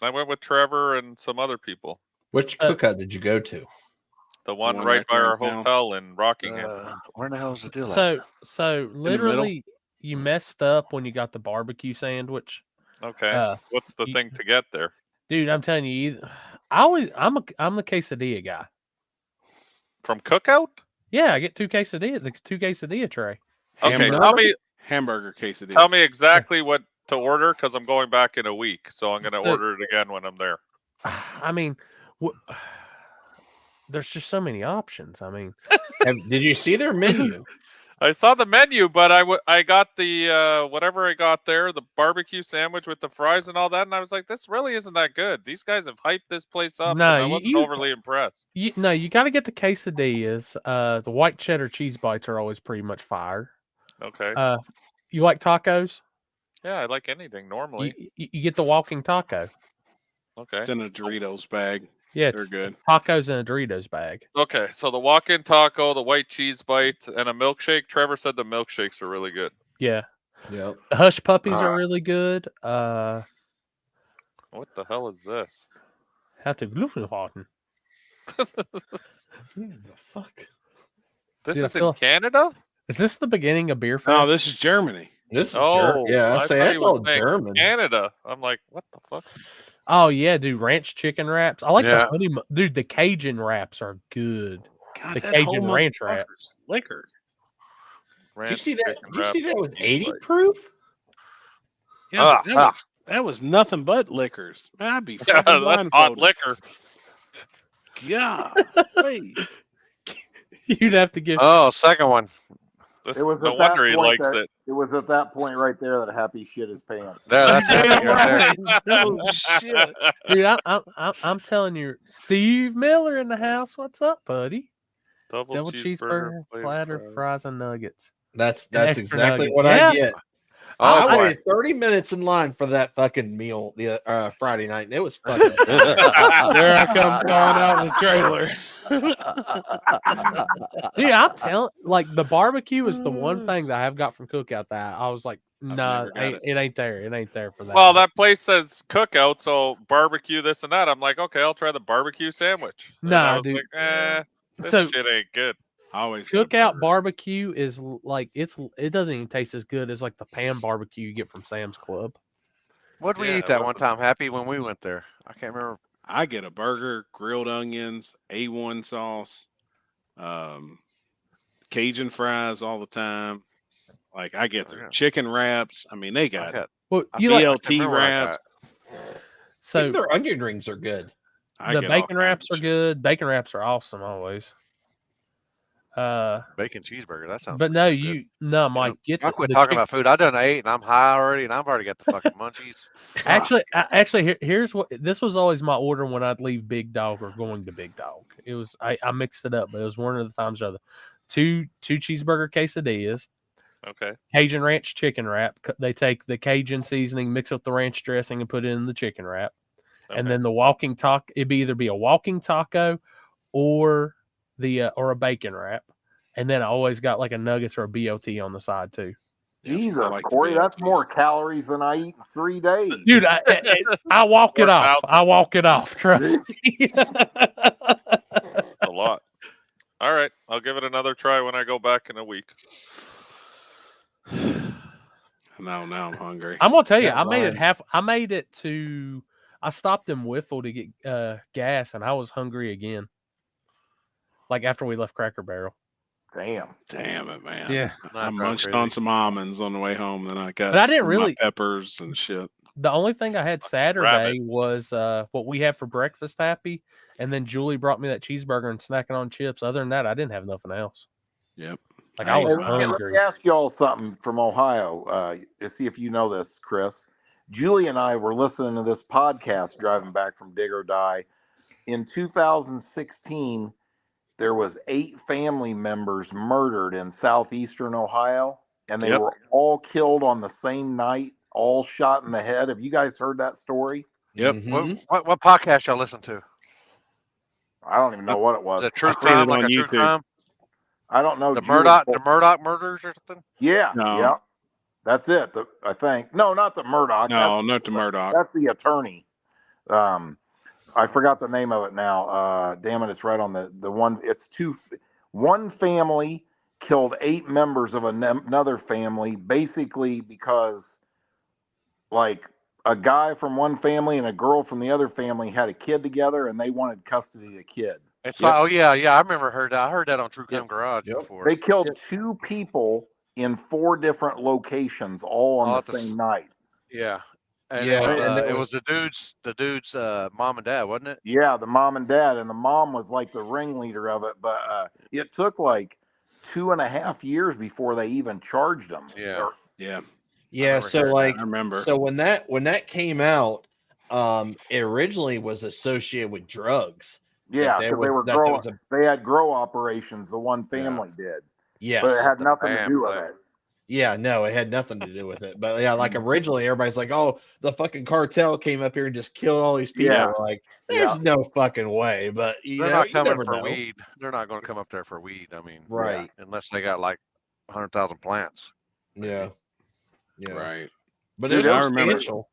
S6: I went with Trevor and some other people.
S3: Which cookout did you go to?
S6: The one right by our hotel in Rockingham.
S5: Where in the hell is the deal
S4: So literally, you messed up when you got the barbecue sandwich.
S6: Okay. What's the thing to get there?
S4: Dude, I'm telling you, I'm the quesadilla guy.
S6: From Cookout?
S4: Yeah, I get the two quesadilla tray.
S6: Okay, tell me
S2: hamburger quesadilla.
S6: Tell me exactly what to order because I'm going back in a week, so I'm going to order it again when I'm there.
S4: I mean, there's just so many options. I mean,
S3: did you see their menu?
S6: I saw the menu, but I got the whatever I got there, the barbecue sandwich with the fries and all that, and I was like, this really isn't that good. These guys have hyped this place up, and I wasn't overly impressed.
S4: You got to get the quesadillas. The white cheddar cheese bites are always pretty much fire.
S6: Okay.
S4: You like tacos?
S6: Yeah, I like anything normally.
S4: You get the walking taco.
S2: Okay. It's in a Doritos bag.
S4: Yeah,
S2: they're good.
S4: Tacos in a Doritos bag.
S6: Okay, so the walk-in taco, the white cheese bites, and a milkshake. Trevor said the milkshakes are really good.
S4: Yeah.
S3: Yep.
S4: The hush puppies are really good.
S6: What the hell is this?
S4: How to Glufenhauten.
S3: The fuck?
S6: This is in Canada?
S4: Is this the beginning of beer fair?
S2: No, this is Germany.
S3: This is yeah, I say that's all German.
S6: Canada. I'm like, what the fuck?
S4: Oh yeah, dude, ranch chicken wraps. I like the honey, dude. The Cajun wraps are good.
S2: God,
S4: the Cajun ranch wraps.
S2: Liquor.
S3: Did you see that? Did you see that was 80 proof?
S2: Yeah, that was nothing but liquors. I'd be
S6: that's hot liquor.
S2: Yeah.
S4: You'd have to give.
S5: Oh, second one.
S6: It was no wonder he likes it.
S18: It was at that point right there that Happy shit his pants.
S5: Yeah, that's
S2: right. Oh shit,
S4: dude! I'm telling you, Steve Miller in the house. What's up, buddy? Double cheeseburger, platter, fries, and nuggets.
S3: That's exactly what I get. I waited 30 minutes in line for that fucking meal the Friday night, and it was fucking.
S2: There I come calling out the trailer.
S4: Dude, I'm telling, like, the barbecue is the one thing that I have got from Cookout that I was like, nah, it ain't there. It ain't there for that.
S6: Well, that place says Cookout, so barbecue this and that. I'm like, okay, I'll try the barbecue sandwich.
S4: Nah, dude.
S6: Like, this shit ain't good.
S2: Always
S4: Cookout barbecue is like it doesn't even taste as good as like the pan barbecue you get from Sam's Club.
S5: What did we eat that one time, Happy, when we went there? I can't remember.
S2: I get a burger, grilled onions, A1 sauce, Cajun fries all the time. Like I get their chicken wraps. I mean, they got BLT wraps.
S3: So their onion rings are good.
S4: The bacon wraps are good. Bacon wraps are awesome always.
S5: Bacon cheeseburger. That sounds.
S4: But no, Mike.
S5: I quit talking about food. I done ate and I'm high already, and I've already got the fucking munchies.
S4: Actually, here's what this was always my order when I'd leave Big Dog or going to Big Dog. It was I mixed it up, but it was one of the times or other. Two cheeseburger quesadillas.
S6: Okay.
S4: Cajun ranch chicken wrap. They take the Cajun seasoning, mix up the ranch dressing, and put it in the chicken wrap. Okay. And then the walking taco. It'd either be a walking taco or or a bacon wrap, and then I always got like a nuggets or a BLT on the side too.
S18: Jesus, Corey, that's more calories than I eat in 3 days.
S4: Dude, I walk it off. I walk it off. Trust me.
S6: A lot. All right, I'll give it another try when I go back in a week.
S2: Now I'm hungry.
S4: I'm gonna tell you, I stopped in Whiffle to get gas, and I was hungry again. Like after we left Cracker Barrel.
S18: Damn
S2: it, man.
S4: Yeah.
S2: I munched on some almonds on the way home. Then I got
S4: but I didn't really
S2: peppers and shit.
S4: The only thing I had Saturday was what we had for breakfast, Happy. And then Julie brought me that cheeseburger and snacking on chips. Other than that, I didn't have nothing else.
S2: Yep.
S4: Like I was hungry.
S18: Let me ask y'all something from Ohio. To see if you know this, Chris. Julie and I were listening to this podcast driving back from Dig or Die. In 2016, there was 8 family members murdered in southeastern Ohio, and they were all killed on the same night, all shot in the head. Have you guys heard that story?
S2: Yep.
S5: Mm-hmm. What podcast y'all listen to?
S18: I don't even know what it was.
S5: The true crime, like a true crime?
S18: I don't know.
S5: The Murdoch murders or something?
S18: Yeah.
S2: No.
S18: Yeah. That's it. I think. No, not the Murdoch.
S2: No, not the Murdoch.
S18: That's the attorney. I I forgot the name of it now. Damn it, it's right on the one. It's one family killed 8 members of another family, basically because like a guy from one family and a girl from the other family had a kid together, and they wanted custody of the kid.
S5: It's like, oh yeah, I remember I heard that on True Crime Garage before.
S18: They killed 2 people in 4 different locations, all on the same night.
S5: Yeah. And
S18: Yeah,
S5: it was the dude's mom and dad, wasn't it?
S18: Yeah, the mom and dad, and the mom was like the ringleader of it. But it took like 2.5 years before they even charged them.
S5: Yeah,
S3: Yeah, so like
S2: I remember.
S3: So when that came out, it originally was associated with drugs.
S18: Yeah,
S3: That
S18: because they had grow operations. The one family did.
S3: Yes,
S18: but it had nothing to do with it.
S3: Yeah, no, it had nothing to do with it. But yeah, like originally everybody's like, oh, the fucking cartel came up here and just killed all these people.
S18: Yeah.
S3: Like, there's no fucking way. But
S5: they're not coming for weed. They're not going to come up there for weed. I mean,
S3: Right.
S5: Unless they got like 100,000 plants.
S3: Yeah. Yeah.
S2: Right.
S3: But
S2: Dude,
S3: it's
S2: I remember.
S3: substantial.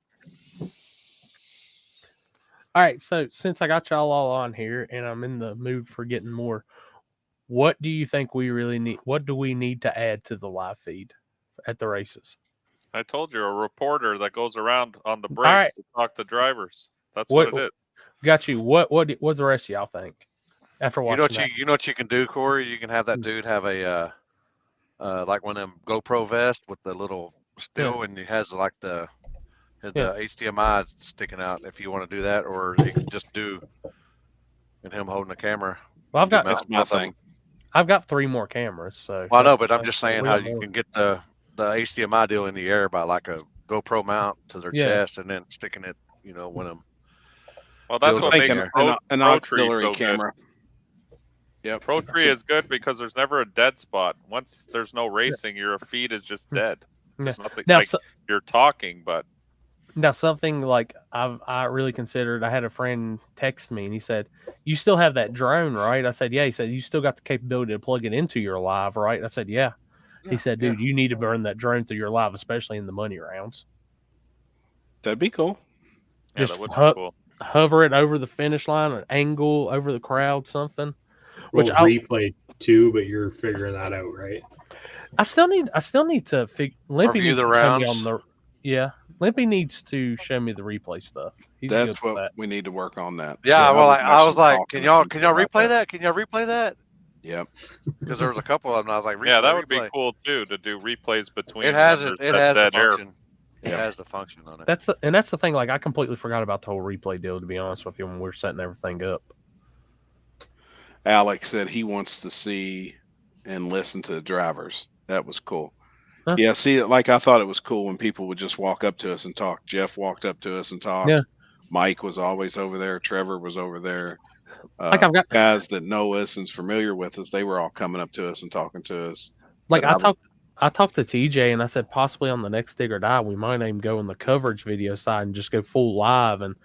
S4: All right, so since I got y'all all on here and I'm in the mood for getting more, what do you think we really need? What do we need to add to the live feed at the races?
S6: I told you, a reporter that goes around on the
S4: All
S6: brakes
S4: right.
S6: to talk to drivers. That's what it is.
S4: Got you. What the rest of y'all think after watching that?
S5: You know what you can do, Corey? You can have that dude have a like one of them GoPro vest with the little still, and it has like the HDMI sticking out. If you want to do that, or you can just do and him holding the camera.
S4: Well, I've got
S2: That's my thing.
S4: I've got 3 more cameras, so
S5: Well, I know, but I'm just saying how you can get the HDMI deal in the air by like a GoPro mount to their chest and then sticking it, when them.
S6: Well, that's what makes
S2: an auxiliary camera.
S6: Yeah, Pro Tree is good because there's never a dead spot. Once there's no racing, your feed is just dead. There's nothing
S4: Now,
S6: like you're talking, but
S4: now something like I really considered. I had a friend text me and he said, "You still have that drone, right?" I said, "Yeah." He said, "You still got the capability to plug it into your live, right?" I said, "Yeah." He said, "Dude, you need to burn that drone through your live, especially in the money rounds."
S2: That'd be cool.
S6: Yeah,
S4: Just
S6: that would be cool.
S4: hover it over the finish line, an angle over the crowd, something.
S8: Which replay too, but you're figuring that out, right?
S4: I still need to Limpy
S5: Review
S4: needs
S5: the
S4: to show me
S5: rounds.
S4: on the Limpy needs to show me the replay stuff. He's good
S2: That's
S4: with
S2: what
S4: that.
S2: we need to work on that.
S5: Yeah, well, I was like,
S2: talking
S5: can y'all
S2: to people about
S5: replay that? Can y'all replay that?
S2: Yep.
S5: Because there was a couple of them. I was like,
S6: yeah, that
S5: replay,
S6: would be
S5: replay.
S6: cool too to do replays between.
S5: It has
S6: members
S5: it
S6: that
S5: has the
S6: dead air.
S5: function. It has the function on it.
S4: That's the thing. Like I completely forgot about the whole replay deal. To be honest with you, when we're setting everything up.
S2: Alex said he wants to see and listen to the drivers. That was cool.
S4: Huh?
S2: Yeah, see, like I thought it was cool when people would just walk up to us and talk. Jeff walked up to us and talked.
S4: Yeah.
S2: Mike was always over there. Trevor was over there.
S4: Like I've got
S2: guys that know us and's familiar with us. They were all coming up to us and talking to us.
S4: like
S2: But
S4: I talked to TJ and I said possibly on the next Dig or Die we might even go in the coverage video side and just go full live, and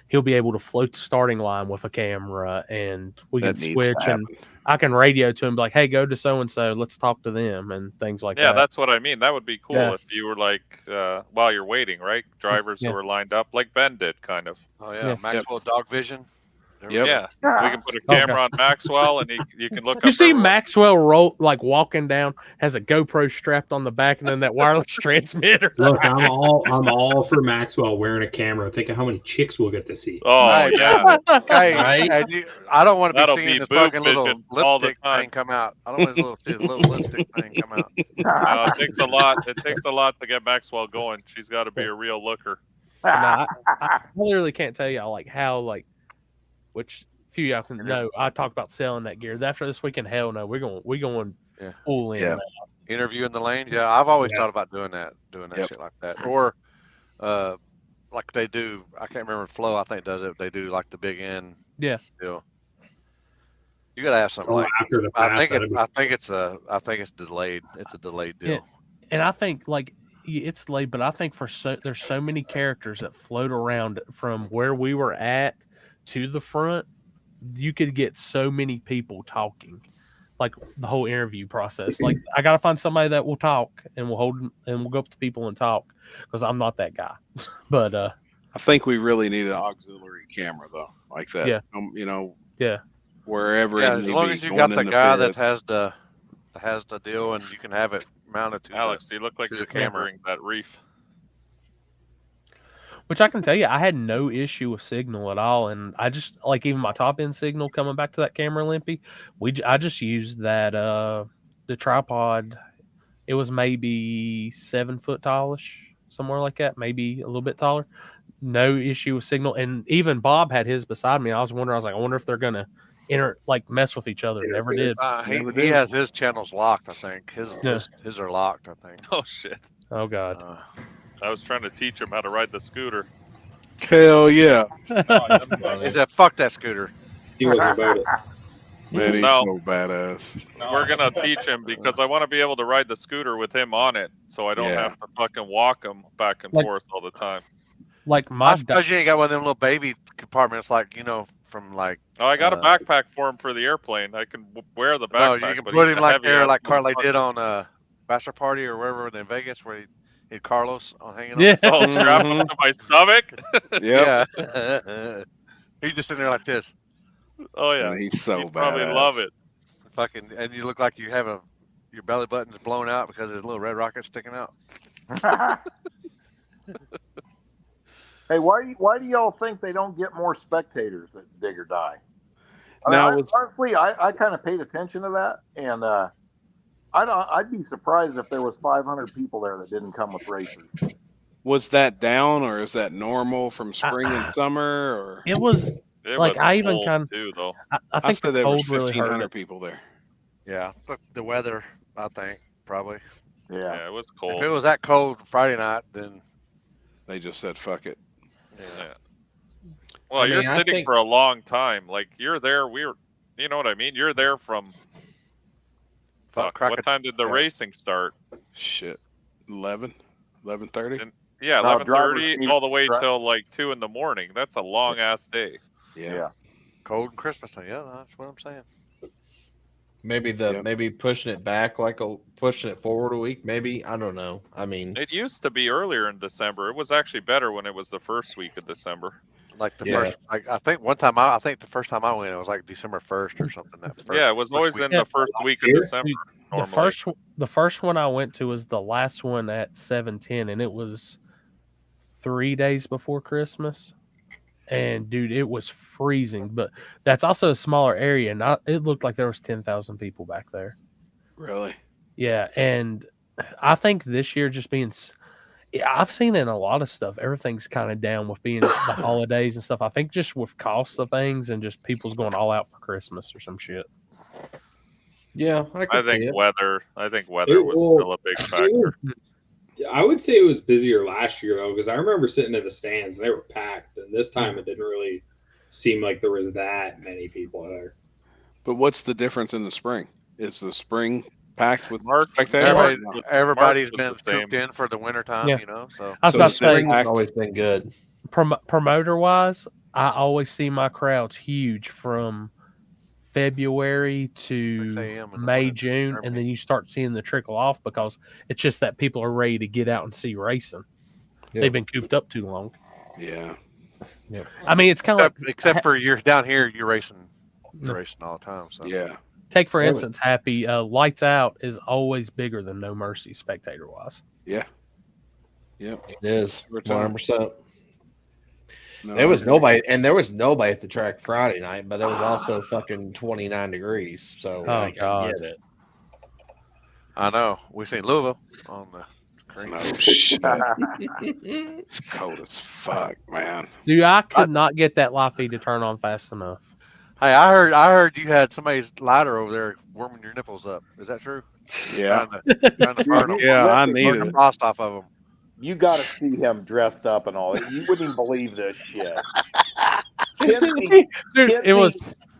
S4: he'll be able to float the starting line with a camera and we can
S2: That needs
S4: switch
S2: to
S4: and I can radio to him like, hey, go to so and so, let's talk to them and things like
S6: Yeah,
S4: that.
S6: that's what I mean. That would be cool
S4: Yeah.
S6: if you were like while you're waiting, right? Drivers
S4: Yeah.
S6: who are lined up, like Ben did, kind of.
S5: Oh yeah, Maxwell Dog Vision.
S2: Yep.
S6: Yeah, we can put a
S4: Okay.
S6: camera on Maxwell, and you can look.
S4: You
S6: up
S4: see
S6: everyone.
S4: Maxwell walking down, has a GoPro strapped on the back, and then that wireless transmitter.
S8: Look, I'm all for Maxwell wearing a camera. Think of how many chicks we'll get to see.
S6: Oh
S5: Right,
S6: yeah,
S5: Hey,
S8: Right?
S5: hey, I don't want to be
S6: That'll
S5: seeing
S6: be
S5: this
S6: boob
S5: fucking little
S6: vision all the
S5: lipstick
S6: time.
S5: thing come out. I don't want his little lipstick thing come out.
S6: it takes a lot. It takes a lot to get Maxwell going. She's got to be a real looker.
S4: Nah, I literally can't tell y'all like how which few y'all can know. I talked about selling that gear. After this weekend, hell no, we're going
S5: Yeah.
S4: full in.
S2: Yeah.
S4: now.
S5: Interview in the lane. Yeah, I've always
S8: Yeah.
S5: thought about doing that
S2: Yep.
S5: shit like that. Or like they do, I can't remember Flo, I think does it. They do like the big end
S4: Yeah.
S5: deal. You gotta have something
S8: Oh,
S5: like
S8: after the
S5: I
S8: pass,
S5: think
S8: that'd be-
S5: I think it's delayed. It's a delayed deal.
S4: Yeah. And I think it's late, but I think there's so many characters that float around from where we were at to the front. You could get so many people talking, like the whole interview process. Like I gotta find somebody that will talk and we'll go up to people and talk because I'm not that guy. But
S2: I think we really need an auxiliary camera though, like that.
S4: Yeah.
S2: You know.
S4: Yeah.
S2: Wherever.
S5: Yeah,
S2: it
S5: as
S2: may
S5: long
S2: be,
S5: as you
S2: going
S5: got the
S2: in
S5: guy that
S2: pits.
S5: has the deal, and you can have it mounted to
S6: Alex, you look like
S5: to
S6: you're
S5: the camera.
S6: fingering that reef.
S4: Which I can tell you, I had no issue with signal at all, and I just like even my top end signal coming back to that camera, Limpy. I just used that the tripod. It was maybe 7 foot tallish, somewhere like that, maybe a little bit taller. No issue with signal, and even Bob had his beside me. I was wondering, I wonder if they're gonna mess with each other. Never did.
S5: He has his channels locked. I think his are locked. I think.
S6: Oh shit!
S4: Oh god!
S6: I was trying to teach him how to ride the scooter.
S2: Hell yeah!
S5: He said, "Fuck that scooter."
S8: He wasn't about it.
S2: Man, he's
S6: No.
S2: so badass.
S6: We're gonna teach him because I want to be able to ride the scooter with him on it, so I don't have to fucking walk him back and forth all the time.
S4: Like
S5: I suppose you ain't got one of them little baby compartments, like from like.
S6: Oh, I got a backpack for him for the airplane. I can wear the backpack.
S5: No, you can
S6: but
S5: put
S6: he's
S5: him
S6: a
S5: like
S6: heavy
S5: there,
S6: ass
S5: like Carly
S6: motherfucker.
S5: did on Bachelor Party or wherever in Vegas, where he had Carlos on hanging on.
S4: Yeah.
S6: Oh, strap him to my stomach.
S5: Yeah. He's just sitting there like this.
S6: Oh yeah,
S2: Man, he's so
S6: He'd probably
S2: badass.
S6: love it.
S5: Fucking, and you look like you have your belly button's blown out because there's a little red rocket sticking out.
S18: Hey, why do y'all think they don't get more spectators at Dig or Die? Honestly, I kind of paid attention to that, and I'd be surprised if there was 500 people there that didn't come with racers.
S2: Was that down, or is that normal from spring and summer? Or
S4: It was like I even
S6: cold,
S4: kind of
S6: too, though.
S4: I think
S2: said
S4: the
S2: there was
S4: cold really hurt
S2: 1,500
S4: it.
S2: people there.
S5: Yeah, the weather, I think probably.
S6: Yeah, it was cold.
S5: If it was that cold Friday night, then
S2: they just said fuck it.
S6: Yeah. Well, you're sitting for a long time. Like you're there. You know what I mean? You're there from. Fuck. What time did the racing start?
S2: Shit, 11:30.
S6: Yeah,
S2: No,
S6: 11:30 all the way till like 2 in the morning. That's a long ass day.
S2: Yeah.
S5: Cold and Christmas time. Yeah, that's what I'm saying.
S3: Maybe pushing it back, pushing it forward a week. Maybe, I don't know. I mean,
S6: It used to be earlier in December. It was actually better when it was the first week of December.
S5: Like the first, like I think one time, I think the first time I went, it was like December 1st or something.
S6: Yeah, it was always in the first week of December.
S4: The first one I went to was the last one at 7:10, and it was 3 days before Christmas. And dude, it was freezing, but that's also a smaller area, and it looked like there was 10,000 people back there.
S2: Really?
S4: Yeah, and I think this year just being, I've seen in a lot of stuff, everything's kind of down with being the holidays and stuff. I think just with costs of things and just people's going all out for Christmas or some shit.
S3: Yeah,
S6: I think weather. I think weather was still a big factor.
S8: I would say it was busier last year though, because I remember sitting in the stands and they were packed, and this time it didn't really seem like there was that many people there.
S2: But what's the difference in the spring? Is the spring packed with
S5: Everybody's
S6: March was
S5: been
S6: the same.
S5: cooped in for the winter time,
S4: Yeah.
S5: you know. So
S4: I was about to say,
S3: spring's always been good.
S4: Promoter wise, I always see my crowds huge from February to May, June, and then you start seeing the trickle off because it's just that people are ready to get out and see racing.
S3: Yeah.
S4: They've been cooped up too long.
S2: Yeah.
S4: I mean, it's kind of
S5: except for you're down here, you're racing all the time. So
S2: yeah.
S4: Take for instance, Happy Lights Out is always bigger than No Mercy spectator wise.
S2: Yeah. Yep.
S3: It is 100%.
S2: No,
S3: There was nobody at the track Friday night, but it was also fucking 29 degrees. So I
S4: God.
S3: get it.
S5: I know. We seen Louisville on the screen.
S2: No shit. It's cold as fuck, man.
S4: Dude, I could not get that live feed to turn on fast enough.
S5: Hey, I heard you had somebody's lighter over there warming your nipples up. Is that true?
S2: Yeah.
S5: Trying to burn them.
S2: Yeah, I
S5: Burn
S2: need
S5: the
S2: it.
S5: frost off of them.
S18: You got to see him dressed up and all that. You wouldn't even believe this shit.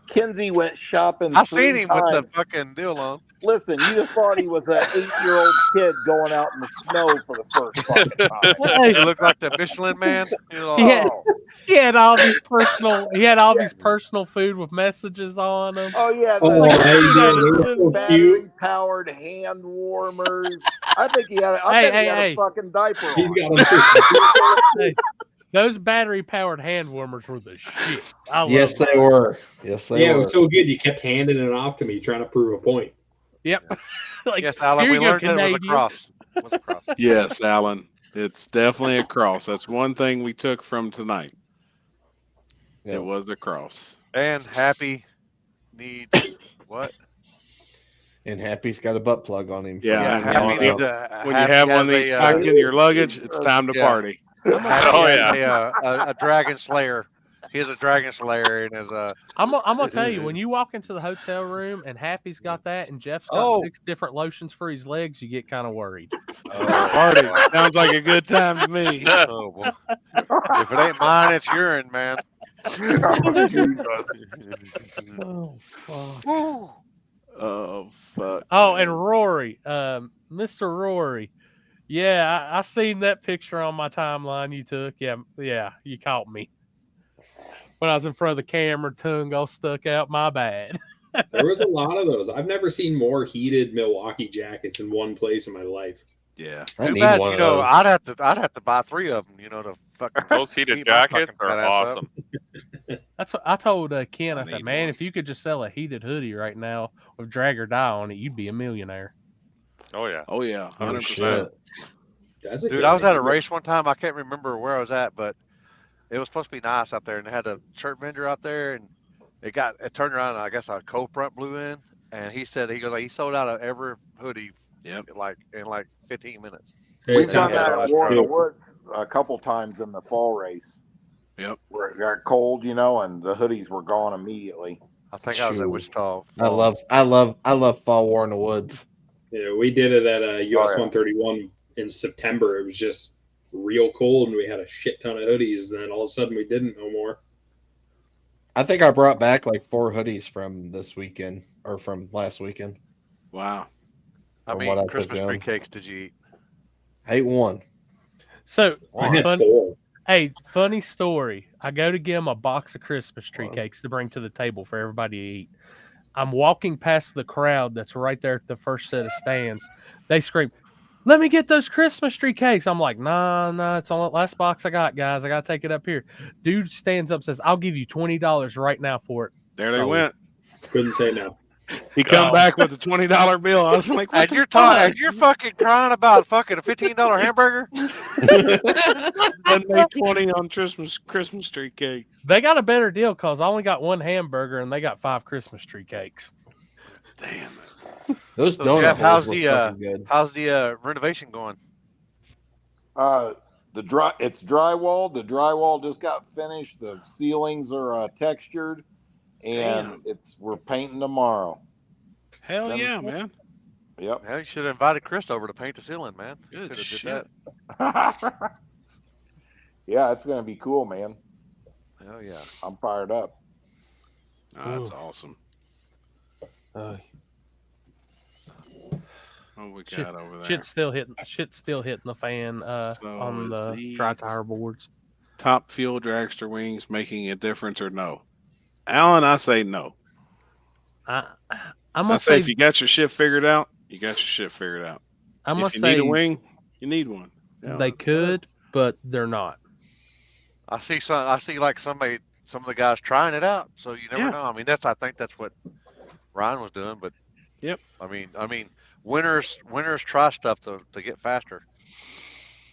S18: Kinsey went shopping.
S5: I seen
S18: 3
S5: him with the
S18: times.
S5: fucking deal on.
S18: Listen, you just thought he was an 8-year-old kid going out in the snow for the first fucking time.
S5: He looked like the Michelin man. You know,
S4: He had all these personal food with messages on them.
S18: Oh yeah, battery-powered hand warmers. I think he had. I bet he had a fucking diaper on.
S4: Those battery-powered hand warmers were the shit.
S3: Yes, they were. Yes, they
S8: Yeah,
S3: were.
S8: it was so good. You kept handing it off to me, trying to prove a point.
S4: Yep. Like,
S5: yes, Alan,
S4: here
S5: we
S4: you go,
S5: learned that it was a
S4: Canadian.
S5: cross. It was a cross.
S2: Yes, Alan. It's definitely a cross. That's one thing we took from tonight.
S3: Yeah.
S2: It was a cross.
S5: And Happy needs what?
S3: And Happy's got a butt plug on him.
S2: Yeah,
S5: Happy
S2: when
S5: needs
S2: you have one of these packed in your luggage, it's time to party.
S5: Happy has a Dragon Slayer. He has a Dragon Slayer and is a.
S4: I'm gonna tell you, when you walk into the hotel room and Happy's got that and Jeff's got 6 different lotions for his legs, you get kind of worried.
S2: Party sounds like a good time to me.
S5: Oh, boy. If it ain't mine, it's urine, man.
S3: Oh, fuck.
S2: Oh, fuck.
S4: Oh, and Rory, Mr. Rory. Yeah, I seen that picture on my timeline you took. Yeah, you caught me. When I was in front of the camera, tongue all stuck out. My bad.
S8: There was a lot of those. I've never seen more heated Milwaukee jackets in one place in my life.
S2: Yeah.
S5: Too bad, I'd have to buy 3 of them, to fucking.
S6: Those heated jackets are awesome.
S4: That's what I told Ken. I said, man, if you could just sell a heated hoodie right now with drag or die on it, you'd be a millionaire.
S6: Oh yeah.
S2: Oh yeah. 100%.
S5: Dude, I was at a race one time. I can't remember where I was at, but it was supposed to be nice out there, and they had a shirt vendor out there, and it turned around, and I guess a cold front blew in, and he goes, he sold out of every hoodie, in 15 minutes.
S18: We've done that at War in the Woods a couple times in the fall race.
S2: Yep.
S18: Where it got cold, and the hoodies were gone immediately.
S5: I think I was at Wichita.
S3: I love Fall War in the Woods.
S8: Yeah, we did it at US 131 in September. It was just real cold, and we had a shit ton of hoodies, and then all of a sudden we didn't no more.
S3: I think I brought back like 4 hoodies from this weekend or from last weekend.
S2: Wow.
S5: How many Christmas tree cakes did you eat?
S3: I ate 1.
S4: So,
S8: I had 4.
S4: Hey, funny story. I go to give him a box of Christmas tree cakes to bring to the table for everybody to eat. I'm walking past the crowd that's right there at the first set of stands. They scream, "Let me get those Christmas tree cakes." I'm like, nah, it's on the last box I got, guys. I got to take it up here. Dude stands up and says, "I'll give you $20 right now for it."
S2: There they went.
S8: Couldn't say no.
S2: He come back with a $20 bill. I was like, what
S5: and you're fucking crying about fucking a $15 hamburger?
S2: Then make 20 on Christmas tree cakes.
S4: They got a better deal because I only got 1 hamburger and they got 5 Christmas tree cakes.
S2: Damn it.
S3: Those
S5: So
S3: donut
S5: Jeff,
S3: holes were fucking good.
S5: how's the renovation going?
S18: It's drywall. The drywall just got finished. The ceilings are textured, and we're painting tomorrow.
S2: Hell yeah, man.
S18: Yep.
S5: Yeah, you should have invited Chris over to paint the ceiling, man.
S2: Good
S5: Could've
S2: shit.
S5: did that.
S18: Yeah, it's gonna be cool, man.
S5: Hell yeah.
S18: I'm fired up.
S2: Oh, that's awesome. What we got over there?
S4: Shit's still hitting the fan on the dry tire boards.
S2: Top fuel dragster wings making a difference or no? Alan, I say no.
S4: I'm
S2: I
S4: gonna
S2: say if you got your shit figured out, you got your shit figured out.
S4: I'm
S2: if
S4: gonna
S2: you
S4: say
S2: need a wing, you need one. Yeah.
S4: They could, but they're not.
S5: I see like some of the guys trying it out, so you never know. I mean, I think that's what Ryan was doing, but
S2: yep.
S5: I mean, winners try stuff to get faster.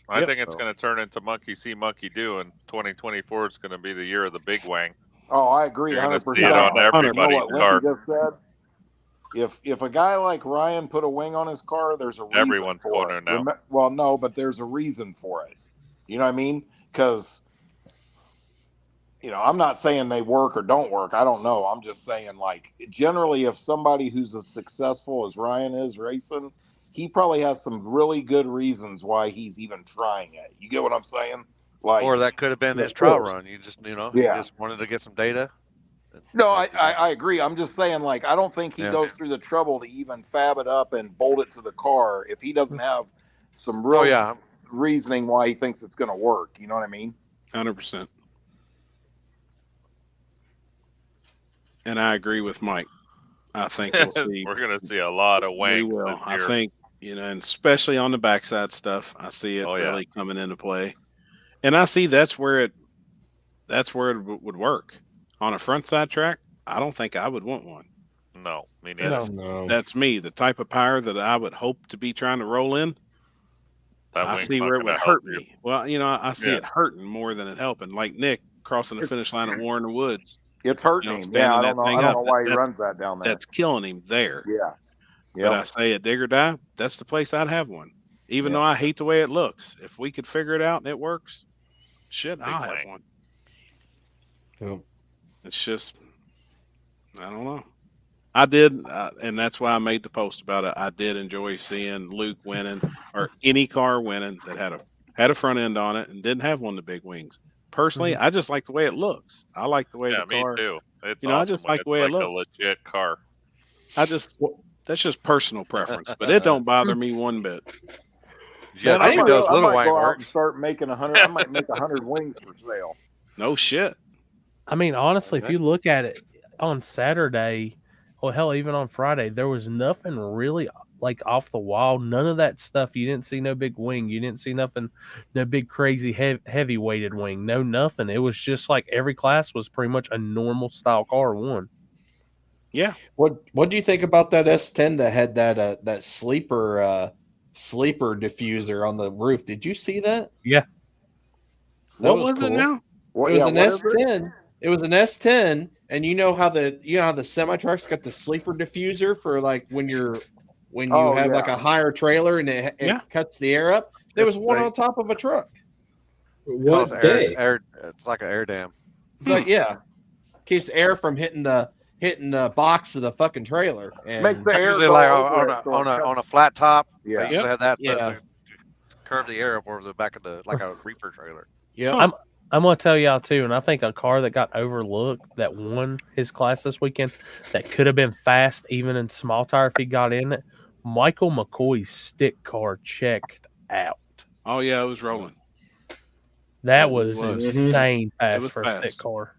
S6: I think it's going to turn into monkey see, monkey do, and 2024 is going to be the year of the big wang.
S18: Oh, I agree,
S6: 100%.
S18: 100%.
S6: On everybody's
S18: what
S6: car.
S18: Lindsay just said? If a guy like Ryan put a wing on his car, there's a reason
S6: Everyone's
S18: for
S6: going
S18: it.
S6: to now.
S18: Well, no, but there's a reason for it. You know what I mean? Because I'm not saying they work or don't work. I don't know. I'm just saying, like, generally, if somebody who's as successful as Ryan is racing, he probably has some really good reasons why he's even trying it. You get what I'm saying? Like,
S5: Or that could have been his trial run. You just, he just wanted to get some data.
S18: No, I agree. I'm just saying, like, I don't think he goes through the trouble to even fab it up and bolt it to the car if he doesn't have some real reasoning why he thinks it's going to work. You know what I mean?
S2: 100%. And I agree with Mike. I think we'll see.
S6: We're going to see a lot of wangs.
S2: We will.
S6: this
S2: I
S6: year.
S2: think, and especially on the backside stuff, I see it really coming into play. And I see that's where it would work on a front side track. I don't think I would want one.
S6: No, me neither.
S2: That's me. The type of power that I would hope to be trying to roll in. I see where it would hurt me. Well, I see it hurting more than it helping. Like Nick crossing the finish line at War in the Woods.
S18: It's hurting him. Yeah, I don't know why he runs that down there.
S2: That's killing him there.
S18: Yeah.
S2: But I say at Dig or Die, that's the place I'd have one. Even though I hate the way it looks. If we could figure it out and it works, shit, I'll have one.
S3: Cool.
S2: It's just, I don't know. I did, and that's why I made the post about it. I did enjoy seeing Luke winning, or any car winning that had a front end on it and didn't have one of the big wings. Personally, I just like the way it looks. I like the way the car.
S6: Me too. It's
S2: awesome. I just like the way it looks.
S6: A legit car.
S2: That's just personal preference, but it don't bother me one bit.
S18: Yeah, I might go out and start making 100. I might make 100 wings for sale.
S2: No shit.
S4: I mean, honestly, if you look at it on Saturday, or hell, even on Friday, there was nothing really like off the wall. None of that stuff. You didn't see no big wing. You didn't see nothing, no big crazy heavy weighted wing. No, nothing. It was just like every class was pretty much a normal style car won.
S2: Yeah.
S3: What do you think about that S10 that had that sleeper diffuser on the roof? Did you see that?
S4: Yeah.
S2: What was it now?
S3: It was an S10. It was an S10, and you know how the semi trucks got the sleeper diffuser for like when you have like a higher trailer and it cuts the air up. There was one on top of a truck.
S8: What day?
S5: It's like an air dam.
S3: But keeps air from hitting the box of the fucking trailer. And
S5: makes the air like on a flat top. Yeah, you had that to curve the air up over the back of like a reefer trailer.
S3: Yeah,
S4: I'm gonna tell y'all too, and I think a car that got overlooked that won his class this weekend that could have been fast even in small tire if he got in it. Michael McCoy's stick car checked out.
S2: Oh yeah, it was rolling.
S4: That was insane fast for a stick car.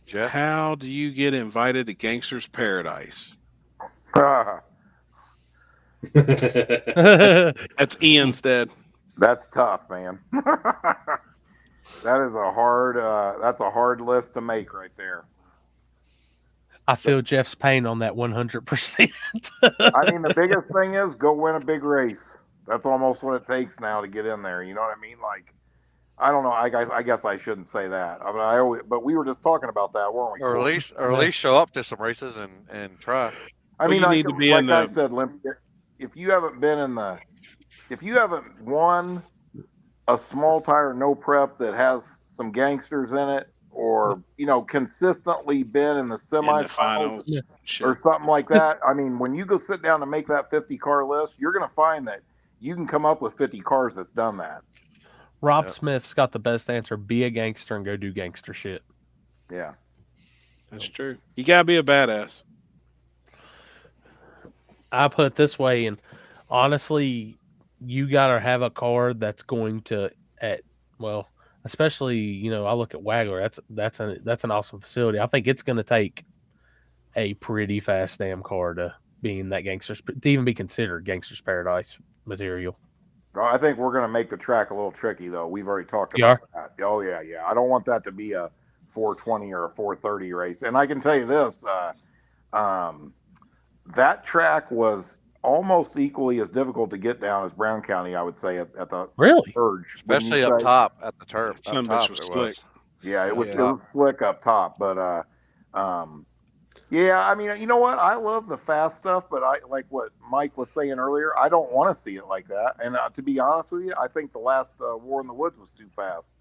S2: Jeff? How do you get invited to Gangster's Paradise? That's Ian's dad.
S18: That's tough, man. That is a hard list to make right there.
S4: I feel Jeff's pain on that 100%.
S18: I mean, the biggest thing is go win a big race. That's almost what it takes now to get in there. You know what I mean? Like, I don't know. I guess I shouldn't say that. I mean, but we were just talking about that, weren't we?
S5: Or at least show up to some races and try.
S18: I mean, you need to be like I said, Limp, if you haven't won a small tire no prep that has some gangsters in it, or consistently been in the semifinals or something like that. I mean, when you go sit down and make that 50 car list, you're going to find that you can come up with 50 cars that's done that.
S4: Rob Smith's got the best answer. Be a gangster and go do gangster shit.
S18: Yeah.
S2: That's true. You got to be a badass.
S4: I put it this way, and honestly, you got to have a car that's going to, especially, I look at Wagler. That's an awesome facility. I think it's going to take a pretty fast damn car to be in that to even be considered Gangster's Paradise material.
S18: I think we're going to make the track a little tricky, though. We've already talked about that. Oh, yeah. I don't want that to be a 420 or a 430 race. And I can tell you this, that track was almost equally as difficult to get down as Brown County, I would say, at the urge.
S5: Especially up top at the turf.
S2: Some bitch was slick.
S18: Yeah, it was slick up top. But, yeah, I mean, you know what? I love the fast stuff, but I like what Mike was saying earlier. I don't want to see it like that. And to be honest with you, I think the last War in the Woods was too fast.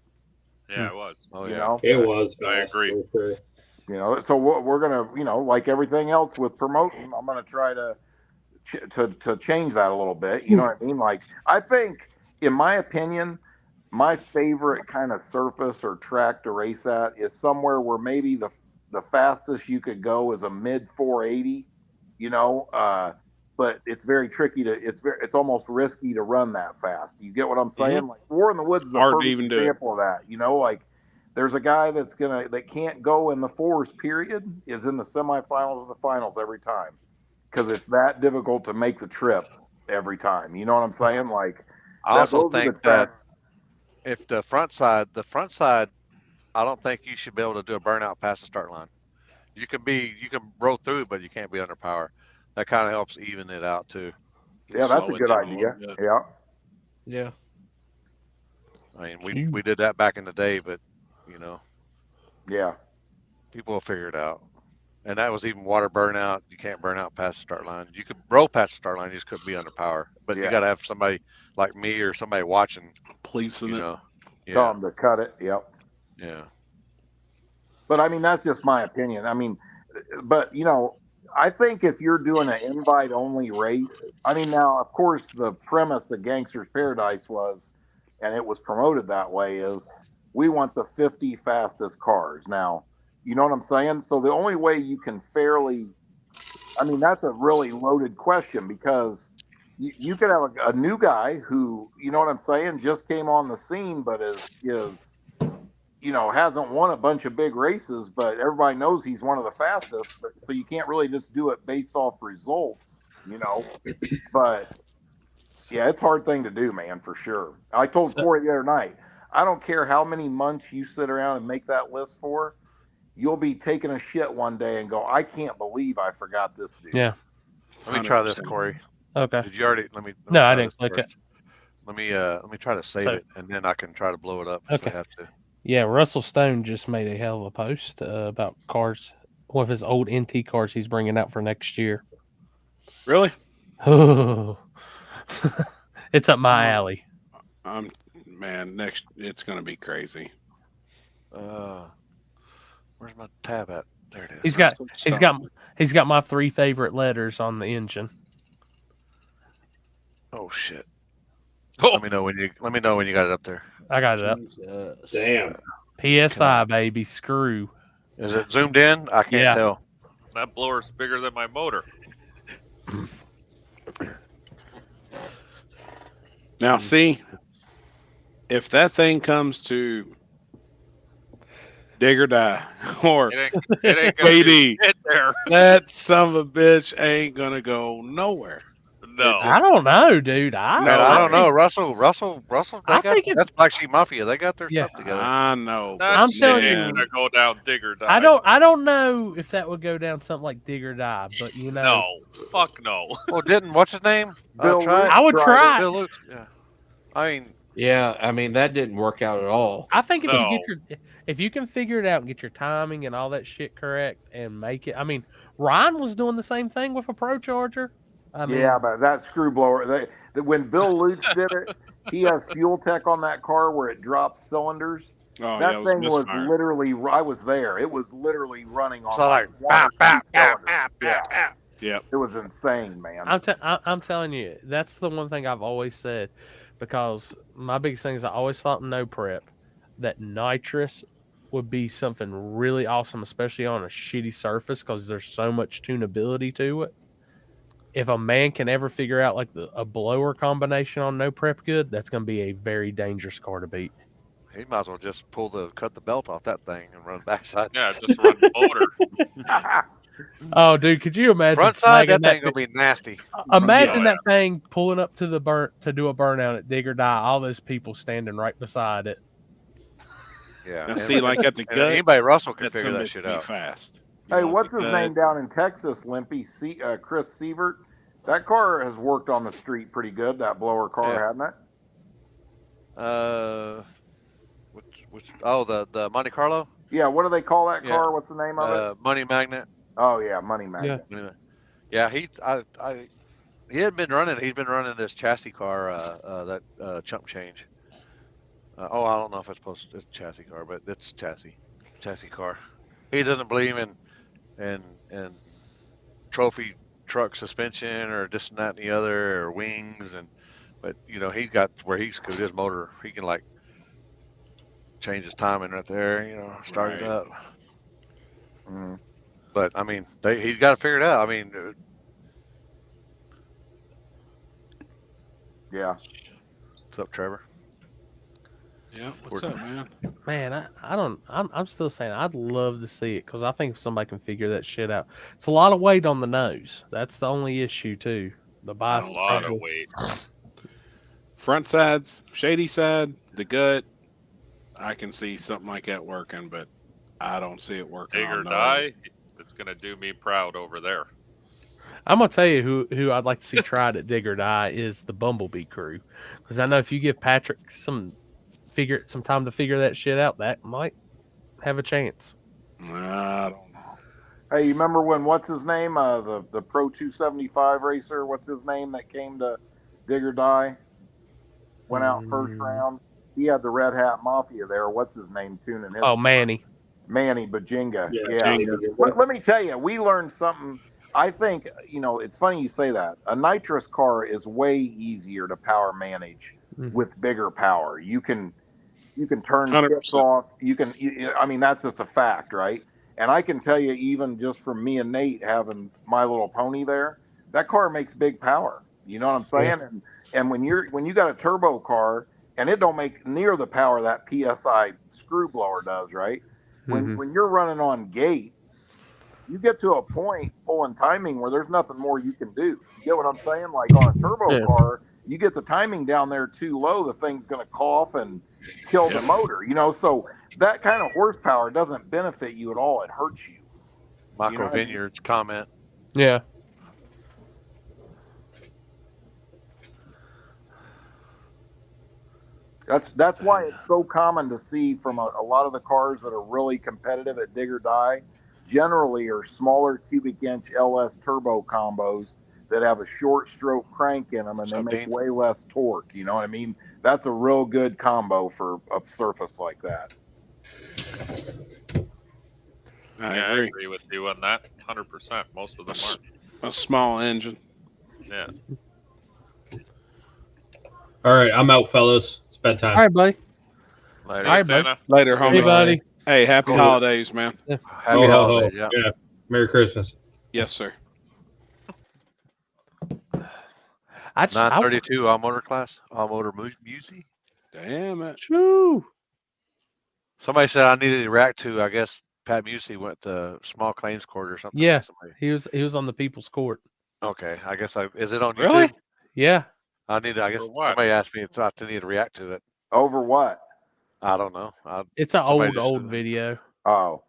S6: Yeah, it was.
S5: Oh,
S18: yeah.
S8: It was fast.
S6: I agree.
S18: So we're going to, like everything else with promoting, I'm going to try to change that a little bit. You know what I mean? Like, I think, in my opinion, my favorite kind of surface or track to race at is somewhere where maybe the fastest you could go is a mid 480, but it's very tricky it's almost risky to run that fast. You get what I'm saying?
S2: Mm-hmm.
S18: Like War in the Woods is a perfect example of that. Like there's a guy that can't go in the fours period is in the semifinals or the finals every time because it's that difficult to make the trip every time. You know what I'm saying? Like
S5: I also think that if the front side, I don't think you should be able to do a burnout past the start line. You can roll through, but you can't be under power. That kind of helps even it out too.
S18: Yeah, that's a good idea. Yeah.
S3: Yeah.
S5: I mean, we did that back in the day, but
S18: Yeah.
S5: people will figure it out. And that was even water burnout. You can't burn out past the start line. You could roll past the start line, you just couldn't be under power. But you got to have somebody like me or somebody watching,
S2: policing it.
S18: Tell them to cut it. Yep.
S5: Yeah.
S18: But I mean, that's just my opinion. I mean, but I think if you're doing an invite only race, I mean, now of course the premise of Gangster's Paradise was, and it was promoted that way, is we want the 50 fastest cars. Now, you know what I'm saying? So the only way you can fairly, I mean, that's a really loaded question, because you could have a new guy who, you know what I'm saying, just came on the scene, but is hasn't won a bunch of big races, but everybody knows he's one of the fastest. So you can't really just do it based off results, But yeah, it's a hard thing to do, man, for sure. I told Corey the other night, I don't care how many months you sit around and make that list for, you'll be taking a shit one day and go, I can't believe I forgot this dude.
S4: Yeah.
S5: Let me try this, Corey.
S4: Okay.
S5: Did you already? Let me
S4: no, I didn't click it.
S5: Let me try to save it, and then I can try to blow it up if I have to.
S4: Yeah, Russell Stone just made a hell of a post about cars, one of his old NT cars he's bringing out for next year.
S2: Really?
S4: Oh, it's up my alley.
S2: Man, it's going to be crazy.
S5: Where's my tab at? There it is.
S4: He's got my 3 favorite letters on the engine.
S5: Oh shit! Let me know when you got it up there.
S4: I got it up.
S8: Damn.
S4: PSI, baby. Screw.
S5: Is it zoomed in? I can't tell.
S6: That blower's bigger than my motor.
S2: Now, see, if that thing comes to dig or die, or
S6: it ain't
S2: KD,
S6: get there.
S2: that son of a bitch ain't gonna go nowhere.
S6: No,
S4: I don't know, dude. I
S5: don't know. Russell. That's Black Sheep Mafia. They got their stuff together.
S2: I know.
S4: I'm telling you,
S6: gonna go down dig or die.
S4: I don't know if that would go down something like dig or die, but
S6: no, fuck no.
S5: Well, what's his name?
S3: Bill Luke
S4: I would try.
S5: Bill Luke. Yeah.
S3: I mean, that didn't work out at all.
S4: I think if you can figure it out and get your timing and all that shit correct and make it. I mean, Ryan was doing the same thing with a Pro Charger. I mean,
S18: yeah, but that screw blower, when Bill Lutz did it, he has Fuel Tech on that car where it drops cylinders.
S2: Oh,
S18: that
S2: yeah,
S18: thing was literally, I was there. It was literally running on.
S5: So like,
S2: yeah,
S18: it was insane, man.
S4: I'm telling you, that's the one thing I've always said, because my biggest thing is I always thought in no prep that nitrous would be something really awesome, especially on a shitty surface, because there's so much tunability to it. If a man can ever figure out like a blower combination on no prep good, that's going to be a very dangerous car to beat.
S5: He might as well just cut the belt off that thing and run backside.
S6: Yeah, just run the motor.
S4: Oh, dude, could you imagine?
S5: Front side, that thing gonna be nasty.
S4: Imagine that thing pulling up to to do a burnout at dig or die. All those people standing right beside it.
S5: Yeah.
S2: Now, see, like at the gut,
S5: anybody Russell can figure that shit out.
S2: Fast.
S18: Hey, what's his name down in Texas, Limpy? Chris Sievert. That car has worked on the street pretty good. That blower car, hasn't it?
S5: The Monte Carlo.
S18: Yeah, what do they call that car? What's the name of it?
S5: Money Magnet.
S18: Oh yeah, Money Magnet.
S5: Yeah, he hadn't been running. He's been running this chassis car, that chump change. I don't know if it's a chassis car, but it's chassis car. He doesn't believe in trophy truck suspension or this and that and the other or wings, but he got where he's with his motor. He can like change his timing right there. Start it up.
S18: Mm.
S5: But I mean, he's got to figure it out. I mean,
S18: yeah.
S5: What's up, Trevor?
S2: Yeah, what's up, man?
S4: Man, I'm still saying I'd love to see it, because I think if somebody can figure that shit out, it's a lot of weight on the nose. That's the only issue too. The bicycle.
S6: A lot of weight.
S2: Front sides, shady side, the gut, I can see something like that working, but I don't see it working.
S6: Dig or die. It's gonna do me proud over there.
S4: I'm gonna tell you who I'd like to see tried at Dig or Die is the Bumblebee crew, because I know if you give Patrick some time to figure that shit out, that might have a chance.
S2: I don't know.
S18: Hey, you remember when what's his name? The Pro 275 racer. What's his name that came to Dig or Die? Went out first round. He had the Red Hat Mafia there. What's his name tuning his?
S4: Oh, Manny
S18: Bajinga.
S8: Yeah.
S18: Let me tell you, we learned something. I think, it's funny you say that. A nitrous car is way easier to power manage with bigger power. You can turn chips off. I mean, that's just a fact, right? And I can tell you, even just from me and Nate having My Little Pony there, that car makes big power. You know what I'm saying? Yeah. And when you got a turbo car and it don't make near the power that PSI screw blower does, right? When you're running on gate, you get to a point pulling timing where there's nothing more you can do. You get what I'm saying? Like on a turbo car, you get the timing down there too low, the thing's going to cough and kill the motor. So that kind of horsepower doesn't benefit you at all. It hurts you.
S5: Michael Vineyard's comment.
S4: Yeah.
S18: That's why it's so common to see from a lot of the cars that are really competitive at Dig or Die generally are smaller cubic inch LS turbo combos that have a short stroke crank in them and they make way less torque. You know what I mean? That's a real good combo for a surface like that.
S2: I
S6: agree with you on that 100%. Most of them
S2: are a small engine.
S6: Yeah.
S8: All right, I'm out, fellas. It's bedtime.
S4: All right, buddy.
S6: Later,
S4: all right, buddy.
S2: Later, homie.
S4: Hey, buddy.
S2: Hey, happy holidays, man.
S4: Yeah.
S5: Happy holidays.
S8: Yeah. Merry Christmas.
S2: Yes, sir.
S5: 932 all motor class, all motor music.
S2: Damn it.
S4: True.
S5: Somebody said I needed to react to. I guess Pat Musey went to small claims court or something.
S4: Yeah, he was on the People's Court.
S5: Okay, I guess is it on
S2: really?
S5: YouTube?
S4: Yeah.
S5: I guess somebody asked me if I need to react to it.
S18: Over what?
S5: I don't know.
S4: It's an old video.
S18: Oh.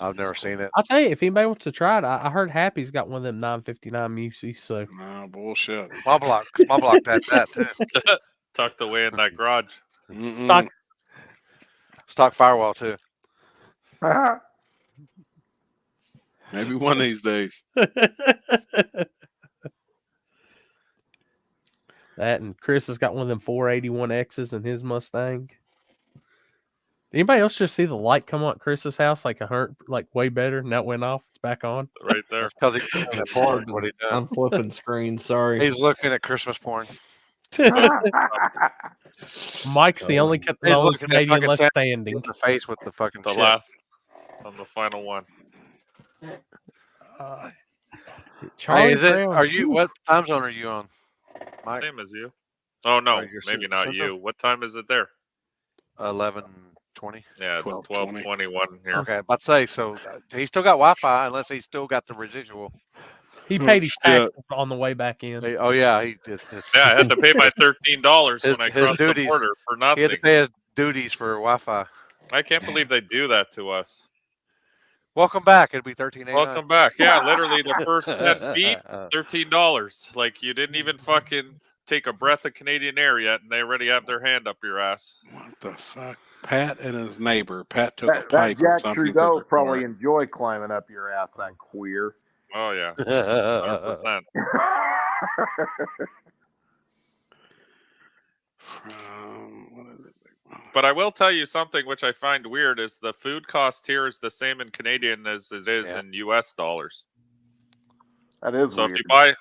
S5: I've never seen it.
S4: I'll tell you, if anybody wants to try it, I heard Happy's got one of them 959 Museys. So
S2: no bullshit.
S5: Small block had that too.
S6: Tucked away in that garage.
S5: Stock firewall too.
S2: Maybe one of these days.
S4: That and Chris has got one of them 481Xs in his Mustang. Anybody else just see the light come on at Chris's house like way better? And that went off. It's back on.
S6: Right there.
S5: Because he's looking at porn. What he done?
S3: I'm flipping screen. Sorry.
S5: He's looking at Christmas porn.
S4: Mike's the only Canadian left standing.
S5: The face with the fucking
S6: the
S5: chip.
S6: last on the final one.
S4: Charlie
S5: hey,
S4: Brown.
S5: Are you? What time zone are you on, Mike?
S6: Same as you. Oh no,
S5: you're
S6: maybe not
S5: Central?
S6: you. What time is it there?
S5: 11:20.
S6: Yeah, it's 12:21 here.
S5: Okay, about to say so. He still got Wi-Fi unless he's still got the residual.
S4: He paid his taxes on the way back in.
S5: Oh yeah, he did.
S6: Yeah, I had to pay my $13 when I crossed the border for nothing.
S5: He had to pay his duties for Wi-Fi.
S6: I can't believe they do that to us.
S5: Welcome back. It'd be $13.89.
S6: Welcome back. Yeah, literally the first 10 feet, $13. Like you didn't even fucking take a breath of Canadian air yet, and they already have their hand up your ass.
S2: What the fuck? Pat and his neighbor. Pat took a
S18: That
S2: pipe or
S18: Jack
S2: something.
S18: Trudeau probably enjoy climbing up your ass, that queer.
S6: Oh yeah. 100%. But I will tell you something which I find weird is the food cost here is the same in Canadian as it is in US dollars.
S18: That is
S6: so
S18: weird.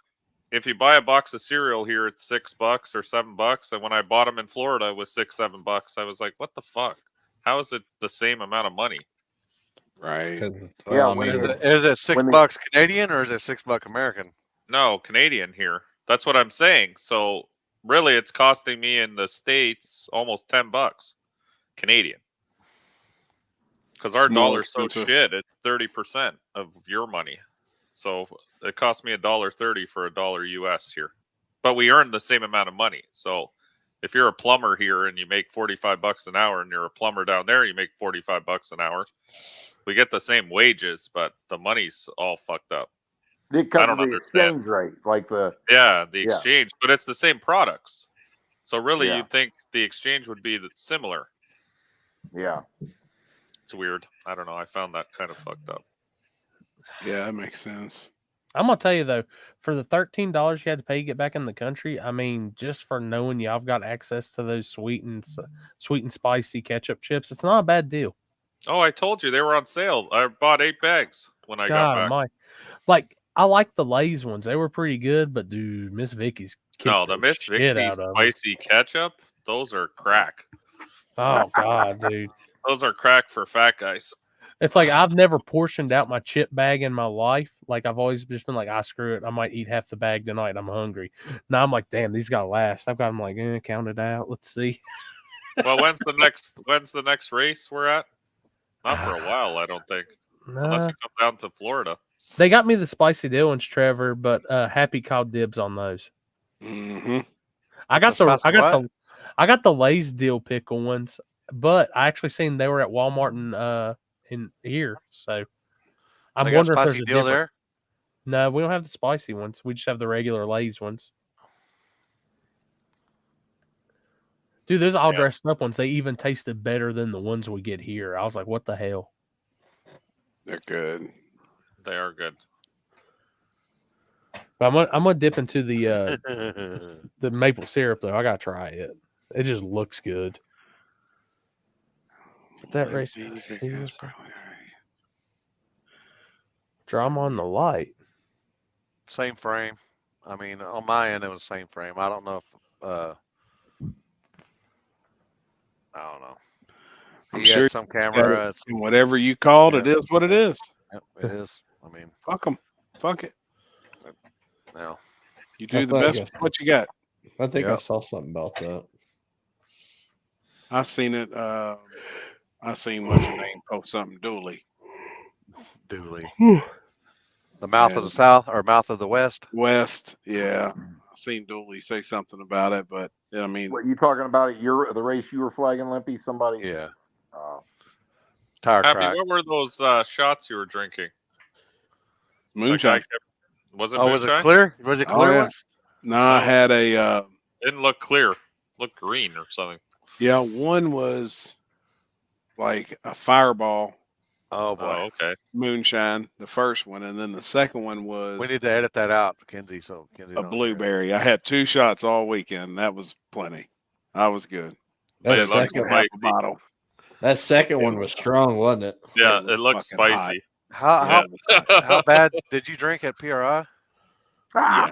S6: if you buy a box of cereal here, it's $6 or $7. And when I bought them in Florida, it was $6-7. I was like, what the fuck? How is it the same amount of money?
S2: Right.
S18: Yeah.
S5: Is it $6 Canadian or is it $6 American?
S6: No, Canadian here. That's what I'm saying. So really, it's costing me in the States almost $10 Canadian. Because our dollar's so shit, it's 30% of your money. So it cost me $1.30 for $1 US here. But we earn the same amount of money. So If you're a plumber here and you make $45 an hour, and you're a plumber down there, you make $45 an hour. We get the same wages, but the money's all fucked up.
S18: Because of the exchange rate, like the
S6: exchange, but it's the same products. So really, you'd think the exchange would be similar.
S18: Yeah,
S6: it's weird. I don't know. I found that kind of fucked up.
S2: Yeah, that makes sense.
S4: I'm gonna tell you though, for the $13 you had to pay to get back in the country, I mean, just for knowing y'all got access to those sweet and spicy ketchup chips, it's not a bad deal.
S6: Oh, I told you they were on sale. I bought 8 bags when I got back.
S4: I like the Lay's ones; they were pretty good. But dude, Miss Vicky's
S6: the Miss Vicky's spicy ketchup, those are crack.
S4: Oh God, dude,
S6: those are crack for fat guys.
S4: It's like I've never portioned out my chip bag in my life. Like I've always just been like, screw it. I might eat half the bag tonight. I'm hungry. Now I'm like, damn, these gotta last. I've got them like, count it out. Let's see.
S6: Well, when's the next race we're at? Not for a while, I don't think. Unless you come down to Florida.
S4: They got me the spicy deal ones, Trevor, but Happy called dibs on those.
S2: Mm-hmm.
S4: I got the Lay's dill pickle ones, but I actually seen they were at Walmart in here. So I'm wondering if there's a deal there. No, we don't have the spicy ones. We just have the regular Lay's ones. Dude, those all dressed up ones, they even tasted better than the ones we get here. I was like, what the hell?
S2: They're good.
S6: They are good.
S4: But I'm gonna dip into the maple syrup though. I gotta try it. It just looks good. But that race, drama on the light.
S5: Same frame. I mean, on my end, it was same frame. I don't know if I don't know.
S2: I'm
S5: He
S2: sure
S5: had some camera.
S2: Whatever you called, it is what it is.
S5: It is. I mean,
S2: fuck them. Fuck it.
S5: No.
S2: You do the best with what you got.
S3: I think I saw something about that.
S2: I seen it. I seen what's your name post something. Dooley.
S5: The mouth of the South or mouth of the West.
S2: West. Yeah. I seen Dooley say something about it, but I mean,
S18: what you talking about? The race you were flagging, Limpy? Somebody?
S5: Yeah. Tire
S6: Happy,
S5: track.
S6: what were those shots you were drinking?
S2: Moonshine.
S6: Was it
S5: moonshine? Was it clear? Was it clear ones?
S2: No, I had a.
S6: Didn't look clear. Looked green or something.
S2: Yeah, one was like a Fireball.
S5: Oh boy.
S6: Oh, okay.
S2: Moonshine, the first one, and then the second one was.
S5: We need to edit that out, Kenzie. So Kenzie.
S2: A blueberry. I had 2 shots all weekend. That was plenty. I was good.
S3: That second
S2: bottle.
S3: That second one was strong, wasn't it?
S6: Yeah, it looked spicy.
S5: How bad did you drink at PRI?
S2: Yeah.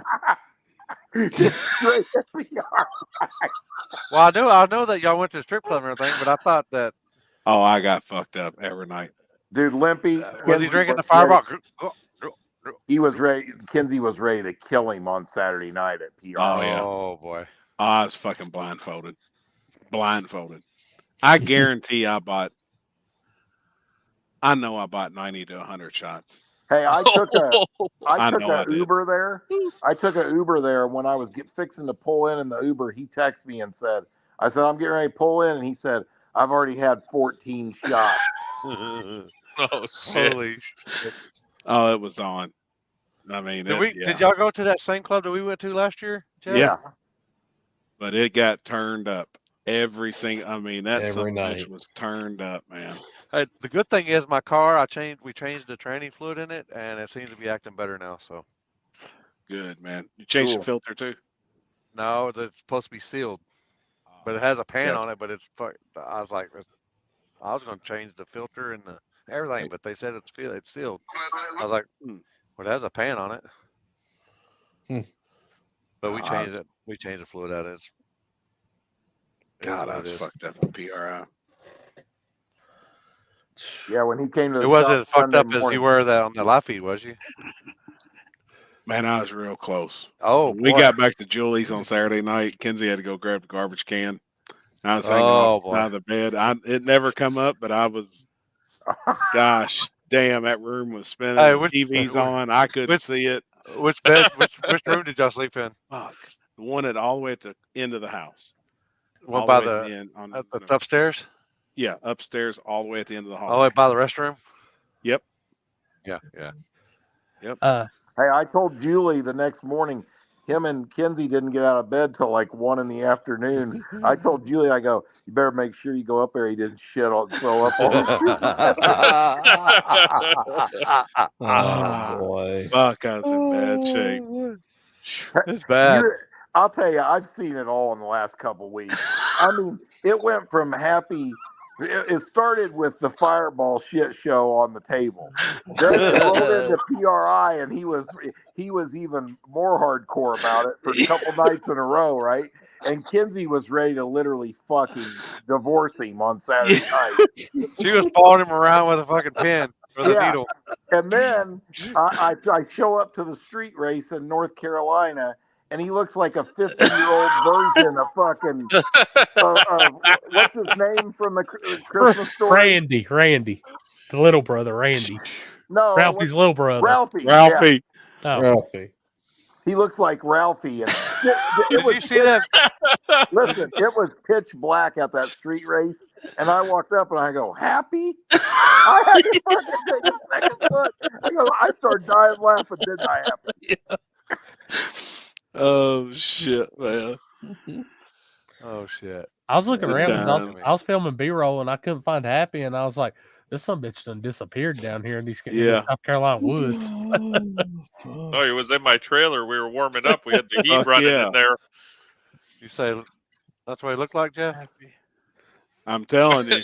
S5: Well, I know that y'all went to the strip club and everything, but I thought that.
S2: Oh, I got fucked up every night.
S18: Dude, Limpy.
S5: Was he drinking the Fireball?
S18: He was ready. Kenzie was ready to kill him on Saturday night at PRI.
S2: Oh, yeah.
S5: Oh, boy.
S2: I was fucking blindfolded. I guarantee I bought 90 to 100 shots.
S18: Hey, I took an Uber there. I took an Uber there when I was fixing to pull in the Uber. He texted me and said, I said, I'm getting ready to pull in. And he said, I've already had 14 shots.
S6: Oh, shit.
S5: Holy shit.
S2: Oh, it was on. I mean,
S5: did y'all go to that same club that we went to last year, Jeff?
S2: Yeah. But it got turned up every night was turned up, man.
S5: The good thing is my car, we changed the training fluid in it, and it seems to be acting better now. So
S2: good, man. You changed the filter too?
S5: No, it's supposed to be sealed, but it has a pan on it. But I was like, I was going to change the filter and everything, but they said it's sealed. I was like, well, it has a pan on it. But we changed it. We changed the fluid out of it.
S2: God, I was fucked up with PRI.
S18: Yeah, when he came to the
S5: it wasn't fucked up as you were on the live feed, was you?
S2: Man, I was real close.
S5: Oh,
S2: we got back to Julie's on Saturday night. Kenzie had to go grab the garbage can. I was hanging off the bed. It never come up, but I was. Gosh, damn! That room was spinning.
S5: Hey,
S2: the TV's on. I couldn't see it.
S5: Which bed? which room did y'all sleep in?
S2: Fuck, the one at all the way at the end of the house.
S5: One
S2: all
S5: by
S2: way at
S5: the
S2: end on
S5: it's upstairs.
S2: Yeah, upstairs, all the way at the end of the
S5: Oh,
S2: hallway.
S5: by the restroom.
S2: Yep.
S5: Yeah.
S2: Yep.
S18: Hey, I told Julie the next morning, him and Kenzie didn't get out of bed till like 1 in the afternoon. I told Julie, I go, you better make sure you go up there. He didn't throw up all
S3: Oh boy.
S2: Fuck, I was in bad shape.
S5: It's bad.
S18: I'll tell you, I've seen it all in the last couple weeks. I mean, it went from happy. It started with the Fireball shit show on the table. Then it rolled into PRI, and he was even more hardcore about it for a couple nights in a row, right? And Kenzie was ready to literally fucking divorce him on Saturday night.
S5: She was following him around with a fucking pin with a needle.
S18: And then I show up to the street race in North Carolina, and he looks like a 50-year-old version of fucking what's his name from the Christmas story?
S4: Randy, the little brother, Randy.
S18: No,
S4: Ralphie's little brother.
S18: Ralphie.
S2: Ralphie.
S18: Yeah.
S4: Oh.
S3: Ralphie.
S18: He looks like Ralphie. And
S5: Did you see that?
S18: Listen, it was pitch black at that street race, and I walked up and I go, "Happy?" I had to fucking take a second look. I started dying laughing, didn't I? Happy?
S2: Oh shit, man.
S5: Oh shit.
S4: I was looking
S2: Good
S4: around because
S2: times.
S4: I was filming B-roll and I couldn't find Happy, and I was like, "This some bitch done disappeared down here in these South Carolina woods."
S6: Oh, he was in my trailer. We were warming up. We had the heat running in there.
S5: You say that's what he looked like, Jeff?
S2: I'm telling you.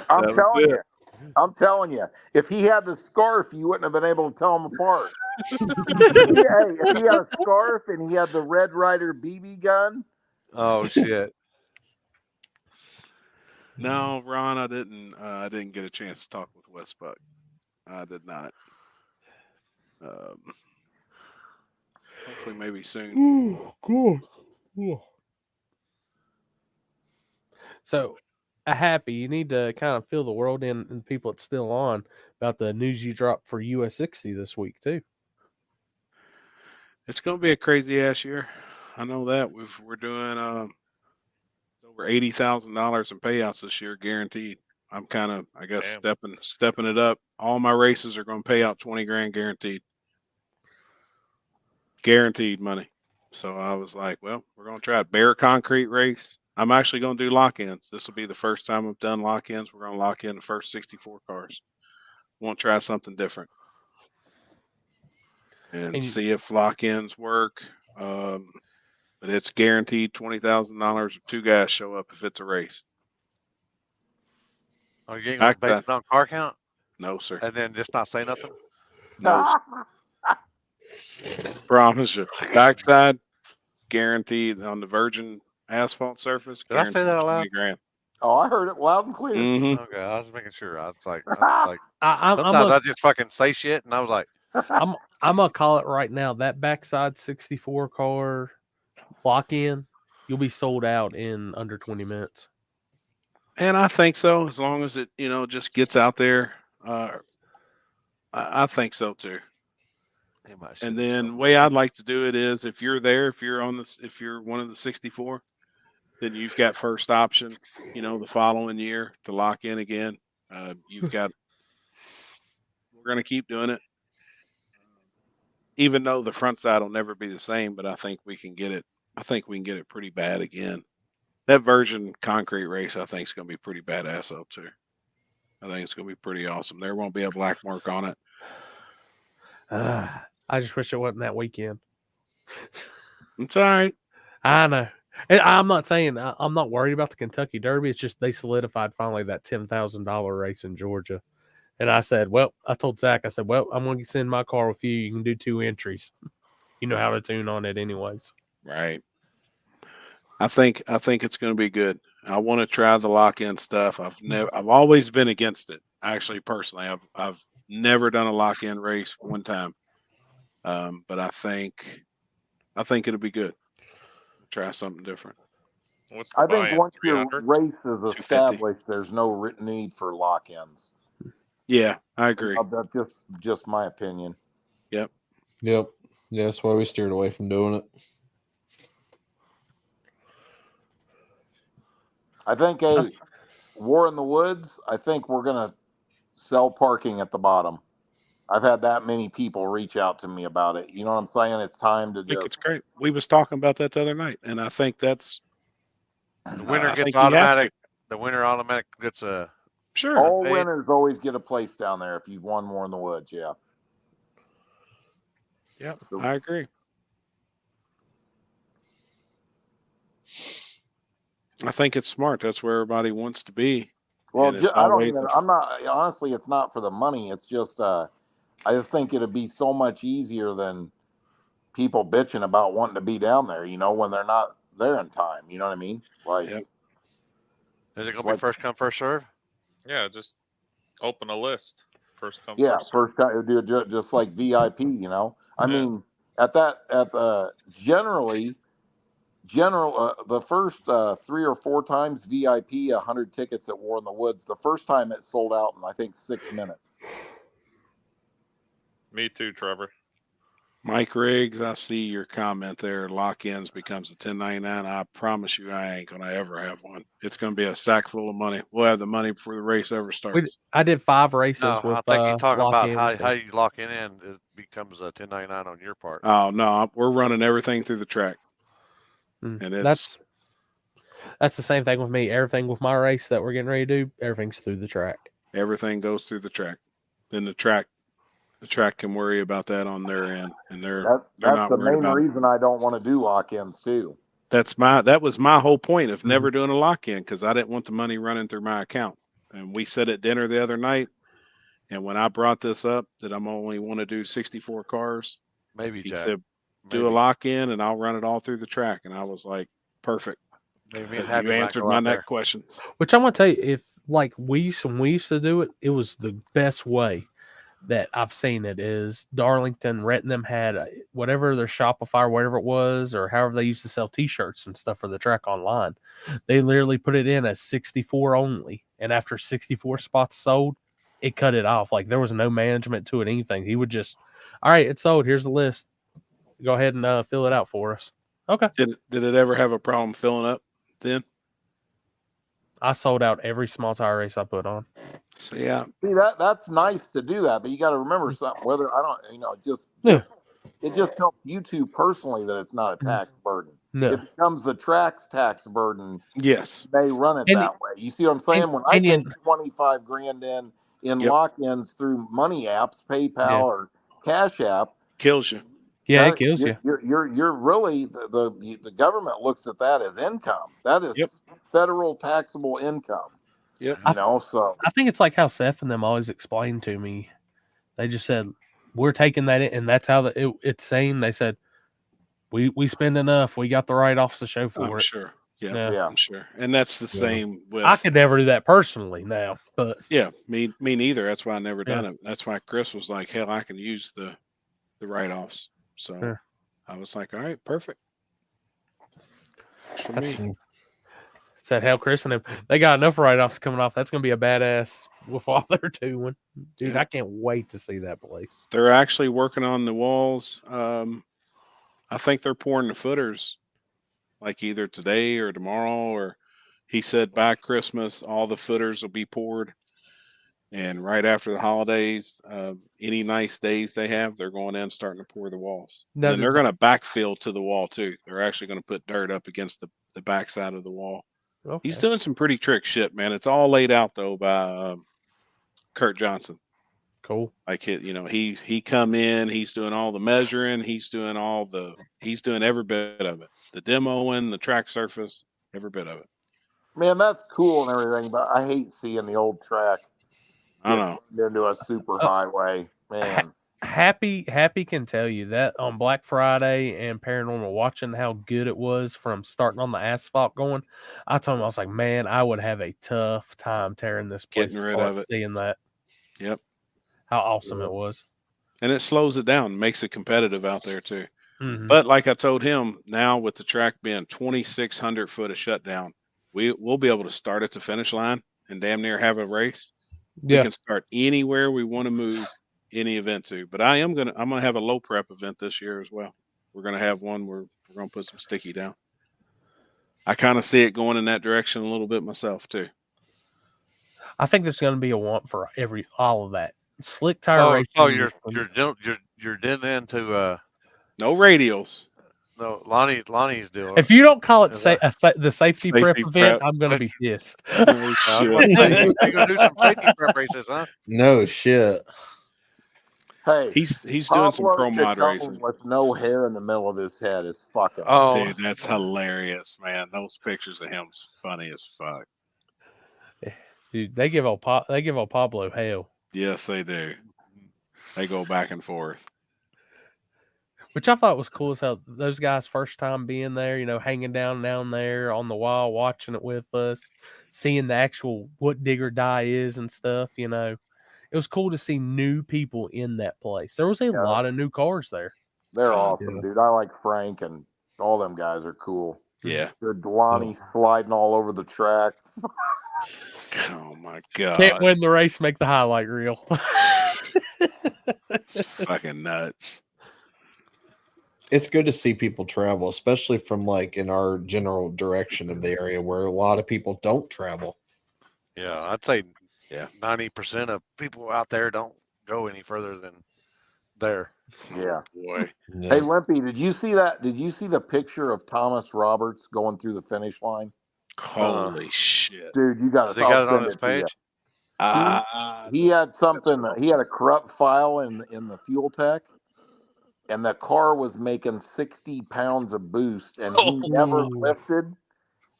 S18: I'm telling you. If he had the scarf, you wouldn't have been able to tell them apart. If he had a scarf and he had the Red Ryder BB gun.
S5: Oh shit.
S2: No, Ron, I didn't get a chance to talk with Wes Buck. I did not. Hopefully, maybe soon.
S4: Oh, God. Oh. So, Happy, you need to kind of fill the world in and people that's still on about the news you dropped for US 60 this week too.
S2: It's going to be a crazy ass year. I know that. We're doing over $80,000 in payouts this year, guaranteed. I'm kind of, I guess, stepping it up. All my races are going to pay out 20 grand guaranteed money. So I was like, well, we're going to try it. Bear Concrete race. I'm actually going to do lock-ins. This will be the first time I've done lock-ins. We're going to lock in the first 64 cars. Want to try something different and see if lock-ins work. But it's guaranteed $20,000 if 2 guys show up if it's a race.
S5: Oh, you ain't going to base it on car count?
S2: No, sir.
S5: And then just not say nothing?
S2: No, promise you. Backside, guaranteed on the virgin asphalt surface.
S5: Did I say that out loud?
S2: 20 grand.
S18: Oh, I heard it loud and clear.
S2: Mm-hmm.
S5: Okay, I was making sure. I was like,
S4: I'm
S5: sometimes I just fucking say shit, and I was like,
S4: I'm gonna call it right now. That backside 64 car lock in, you'll be sold out in under 20 minutes.
S2: And I think so, as long as it, just gets out there. I think so too. And then the way I'd like to do it is, if you're there, if you're one of the 64, then you've got first option, the following year to lock in again. We're going to keep doing it, even though the front side will never be the same. But I think we can get it. I think we can get it pretty bad again. That virgin concrete race, I think, is going to be pretty badass up too. I think it's going to be pretty awesome. There won't be a black mark on it.
S4: I just wish it wasn't that weekend.
S2: It's all right.
S4: I know. And I'm not saying I'm not worried about the Kentucky Derby. It's just they solidified finally that $10,000 race in Georgia. And I said, I told Zach, I'm going to send my car with you. You can do 2 entries. You know how to tune on it anyways.
S2: Right. I think it's going to be good. I want to try the lock-in stuff. I've always been against it. Actually, personally, I've never done a lock-in race one time. But I think it'll be good. Try something different.
S18: I think once your race is established, there's no need for lock-ins.
S2: Yeah, I agree.
S18: That's just my opinion.
S2: Yep.
S3: Yeah, that's why we steered away from doing it.
S18: I think a War in the Woods, I think we're going to sell parking at the bottom. I've had that many people reach out to me about it. You know what I'm saying? It's time to
S2: I think it's
S18: just.
S2: great. We was talking about that the other night, and I think that's
S5: The winner
S2: I
S5: gets
S2: think you have
S5: automatic. The winner automatic gets a.
S2: Sure.
S18: All
S5: paid.
S18: winners always get a place down there if you've won War in the Woods. Yeah.
S2: Yeah, I agree. I think it's smart. That's where everybody wants to be.
S18: Well,
S2: And it's
S18: I don't
S2: always
S18: even. I'm not. Honestly, it's not for the money. It's just. I just think it'd be so much easier than people bitching about wanting to be down there. You know, when they're not there in time. You know what I mean? Like.
S2: Yep.
S5: Is it gonna be first come first serve?
S6: Yeah, just open a list. First come
S18: Yeah,
S6: first serve.
S18: first time do it just like VIP. You know, I mean, at the the first 3 or 4 times VIP 100 tickets at War in the Woods. The first time it sold out in I think 6 minutes.
S6: Me too, Trevor.
S2: Mike Riggs, I see your comment there. Lock-ins becomes a 1099. I promise you, I ain't gonna ever have one. It's gonna be a sack full of money. We'll have the money before the race ever starts.
S4: I did 5 races
S5: No,
S4: with
S5: I think he's talking about
S4: lock-ins
S5: how you lock it in. It becomes a 1099 on your part.
S2: Oh no, we're running everything through the track, and it's
S4: that's the same thing with me. Everything with my race that we're getting ready to do, everything's through the track.
S2: everything goes through the track. Then the track can worry about that on their end, and they're
S18: That's
S2: not
S18: the
S2: worried
S18: main
S2: about it.
S18: reason I don't want to do lock-ins too.
S2: That was my whole point of never doing a lock-in, because I didn't want the money running through my account. And we said at dinner the other night, and when I brought this up that I'm only want to do 64 cars,
S5: maybe
S2: he
S5: Jack,
S2: said do a lock-in and I'll run it all through the track. And I was like, perfect.
S5: Maybe
S2: You answered my next questions.
S4: Which I'm gonna tell you, if like when we used to do it, it was the best way that I've seen it. Is Darlington, Rhett and them had whatever their Shopify, whatever it was, or however they used to sell T-shirts and stuff for the track online. They literally put it in as 64 only, and after 64 spots sold, it cut it off. Like there was no management to it, anything. He would just, all right, it's sold. Here's the list. Go ahead and fill it out for us. Okay.
S2: Did it ever have a problem filling up then?
S4: I sold out every small tire race I put on.
S2: See, yeah.
S18: See that's nice to do that, but you got to remember something. Whether I don't, it just helps you two personally that it's not a tax burden.
S4: No.
S18: It becomes the track's tax burden.
S2: Yes,
S18: they run it that way. You see what I'm saying? When I take 25 grand in lock-ins through money apps, PayPal or Cash App,
S2: kills you.
S4: Yeah, it kills you.
S18: You're really the government looks at that as income. That is federal taxable income.
S2: Yep.
S18: So
S4: I think it's like how Seth and them always explained to me. They just said, we're taking that in, and that's how it's saying. They said, we spend enough. We got the write-offs to show for it.
S2: Sure. Yeah, I'm sure. And that's the same with.
S4: I could never do that personally now, but
S2: yeah, me neither. That's why I never done it. That's why Chris was like, hell, I can use the write-offs. So I was like, all right, perfect. For me.
S4: Said hell, Chris and them, they got enough write-offs coming off. That's gonna be a badass with all they're doing. Dude, I can't wait to see that place.
S2: They're actually working on the walls. I think they're pouring the footers like either today or tomorrow, or he said by Christmas all the footers will be poured. And right after the holidays, any nice days they have, they're going in starting to pour the walls.
S4: No,
S2: and they're going to backfill to the wall too. They're actually going to put dirt up against the backside of the wall.
S4: Okay.
S2: He's doing some pretty trick shit, man. It's all laid out though by Kurt Johnson.
S4: Cool.
S2: Like he come in, he's doing all the measuring, he's doing every bit of it. The demoing, the track surface, every bit of it.
S18: Man, that's cool and everything, but I hate seeing the old track.
S2: I know.
S18: Into a super highway, man.
S4: Happy can tell you that on Black Friday and Paranormal, watching how good it was from starting on the asphalt going, I told him, I was like, man, I would have a tough time tearing this place
S2: Getting rid
S4: apart,
S2: of it.
S4: seeing that.
S2: Yep.
S4: How awesome it was.
S2: And it slows it down, makes it competitive out there too.
S4: Mm-hmm.
S2: But like I told him, now with the track being 2,600 foot of shutdown, we'll be able to start at the finish line and damn near have a race. We can start anywhere we want to move any event to. But I'm gonna have a low prep event this year as well. We're gonna have one where we're gonna put some sticky down. I kind of see it going in that direction a little bit myself too.
S4: I think there's going to be a want for all of that. Slick tire racing.
S5: Oh, you're getting into
S2: no radials.
S5: No, Lonnie's doing.
S4: If you don't call it the safety prep event, I'm going to be pissed.
S5: Oh, shit. You're going to do some safety prep races, huh?
S3: No shit.
S18: Hey,
S2: he's doing some pro mod
S18: Chacon
S2: racing
S18: with no hair in the middle of his head is fucking.
S5: Oh,
S2: dude, that's hilarious, man. Those pictures of him's funny as fuck.
S4: Dude, they give old Pablo hell.
S2: Yes, they do. They go back and forth.
S4: Which I thought was cool as how those guys' first time being there, you know, hanging down there on the wall, watching it with us, seeing the actual what Dig or Die is and stuff, you know. It was cool to see new people in that place. There was a lot of new cars there.
S18: They're awesome, dude. I like Frank and all them guys are cool.
S2: Yeah.
S18: Good Lonnie sliding all over the track.
S2: Oh my god.
S4: Can't win the race, make the highlight reel.
S2: It's fucking nuts.
S3: It's good to see people travel, especially from like in our general direction of the area where a lot of people don't travel.
S5: Yeah, I'd say 90% of people out there don't go any further than there.
S18: Yeah.
S2: Boy.
S18: Yeah. Hey, Limpy, did you see that? Did you see the picture of Thomas Roberts going through the finish line?
S2: Holy shit.
S18: Dude, you got
S5: Has he got it on his page?
S18: He had something. He had a corrupt file in the fuel tech, and the car was making 60 pounds of boost, and he never lifted.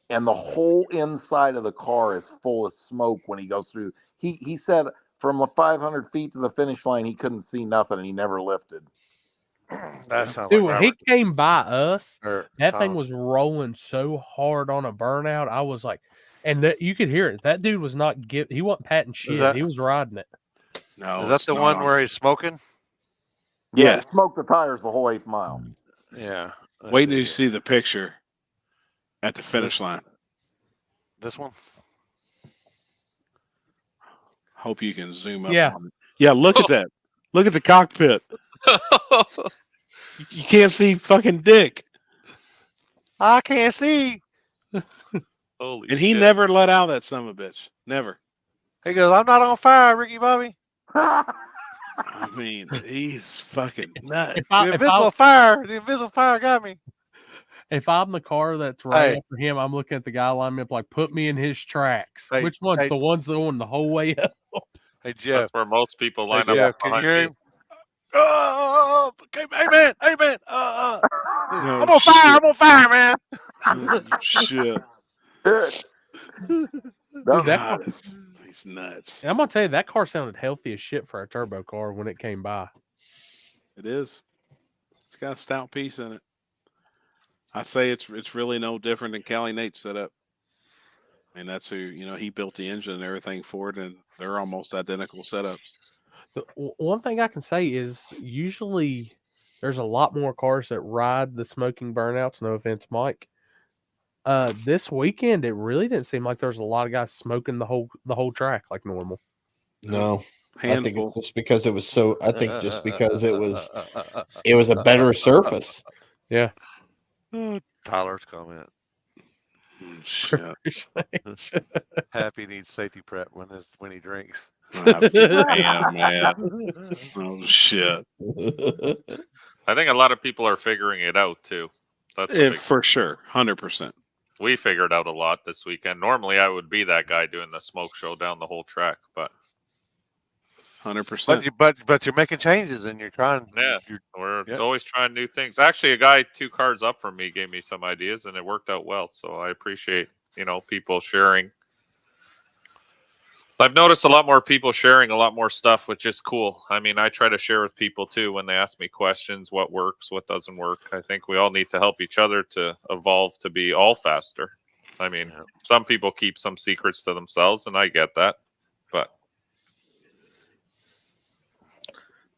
S18: And the whole inside of the car is full of smoke when he goes through. He said from 500 feet to the finish line, he couldn't see nothing, and he never lifted.
S5: That sounds
S4: Dude,
S5: like
S4: when he
S5: Robert.
S4: came by us,
S5: Or
S4: that thing
S5: Thomas.
S4: was rolling so hard on a burnout. I was like, and that you could hear it. That dude was not he wasn't patting shit.
S5: that-
S4: He was riding it.
S2: No.
S5: Is that
S2: it's
S5: the
S2: not
S5: one
S2: on.
S5: where he's smoking?
S18: Yeah,
S2: Yes.
S18: he smoked the tires the whole 8th mile.
S5: Yeah. Let's
S2: Wait till
S5: see
S2: you
S5: here.
S2: see the picture at the finish line.
S5: This one?
S2: Hope you can zoom up
S4: Yeah.
S2: on it. Yeah, look at that. Look at the cockpit. You can't see fucking Dick.
S5: I can't see.
S6: Holy
S2: And he
S6: shit.
S2: never let out that son of a bitch. Never.
S5: He goes, I'm not on fire, Ricky Bobby.
S2: I mean, he's fucking nuts.
S5: The invisible fire got me.
S4: If I'm the car that's right
S5: Hey.
S4: after him, I'm looking at the guy lining me up like, put me in his tracks.
S5: Hey,
S4: Which one's
S5: hey.
S4: the ones that going the whole way up?
S5: Hey, Jeff.
S6: That's where most people line
S5: Hey,
S6: up
S5: Jeff, can you
S6: behind
S5: hear
S6: me.
S5: him? Oh, okay, amen.
S2: No
S5: I'm on fire. I'm on fire, man.
S2: Shit.
S4: Dude, that car,
S2: God, he's nuts.
S4: I'm gonna tell you, that car sounded healthy as shit for a turbo car when it came by.
S2: It is. It's got a stout piece in it. I say it's really no different than Callie Nate's setup. And that's who, he built the engine and everything for it, and they're almost identical setups.
S4: One thing I can say is usually there's a lot more cars that ride the smoking burnouts. No offense, Mike. This weekend it really didn't seem like there's a lot of guys smoking the whole track like normal.
S3: No.
S2: Handful.
S3: I think it's just because it was so. I think just because it was a better surface.
S4: Yeah.
S5: Tyler's comment.
S2: Shit.
S5: Happy needs safety prep when he drinks.
S2: Damn, man. Oh shit.
S6: I think a lot of people are figuring it out too. That's a big-
S2: For sure. 100%.
S6: we figured out a lot this weekend. Normally, I would be that guy doing the smoke show down the whole track, but
S2: 100%.
S5: But you're making changes and you're trying.
S6: yeah, we're always trying new things. Actually, a guy 2 cards up from me gave me some ideas, and it worked out well. So I appreciate people sharing. I've noticed a lot more people sharing a lot more stuff, which is cool. I mean, I try to share with people too when they ask me questions, what works, what doesn't work. I think we all need to help each other to evolve to be all faster. I mean, some people keep some secrets to themselves, and I get that, but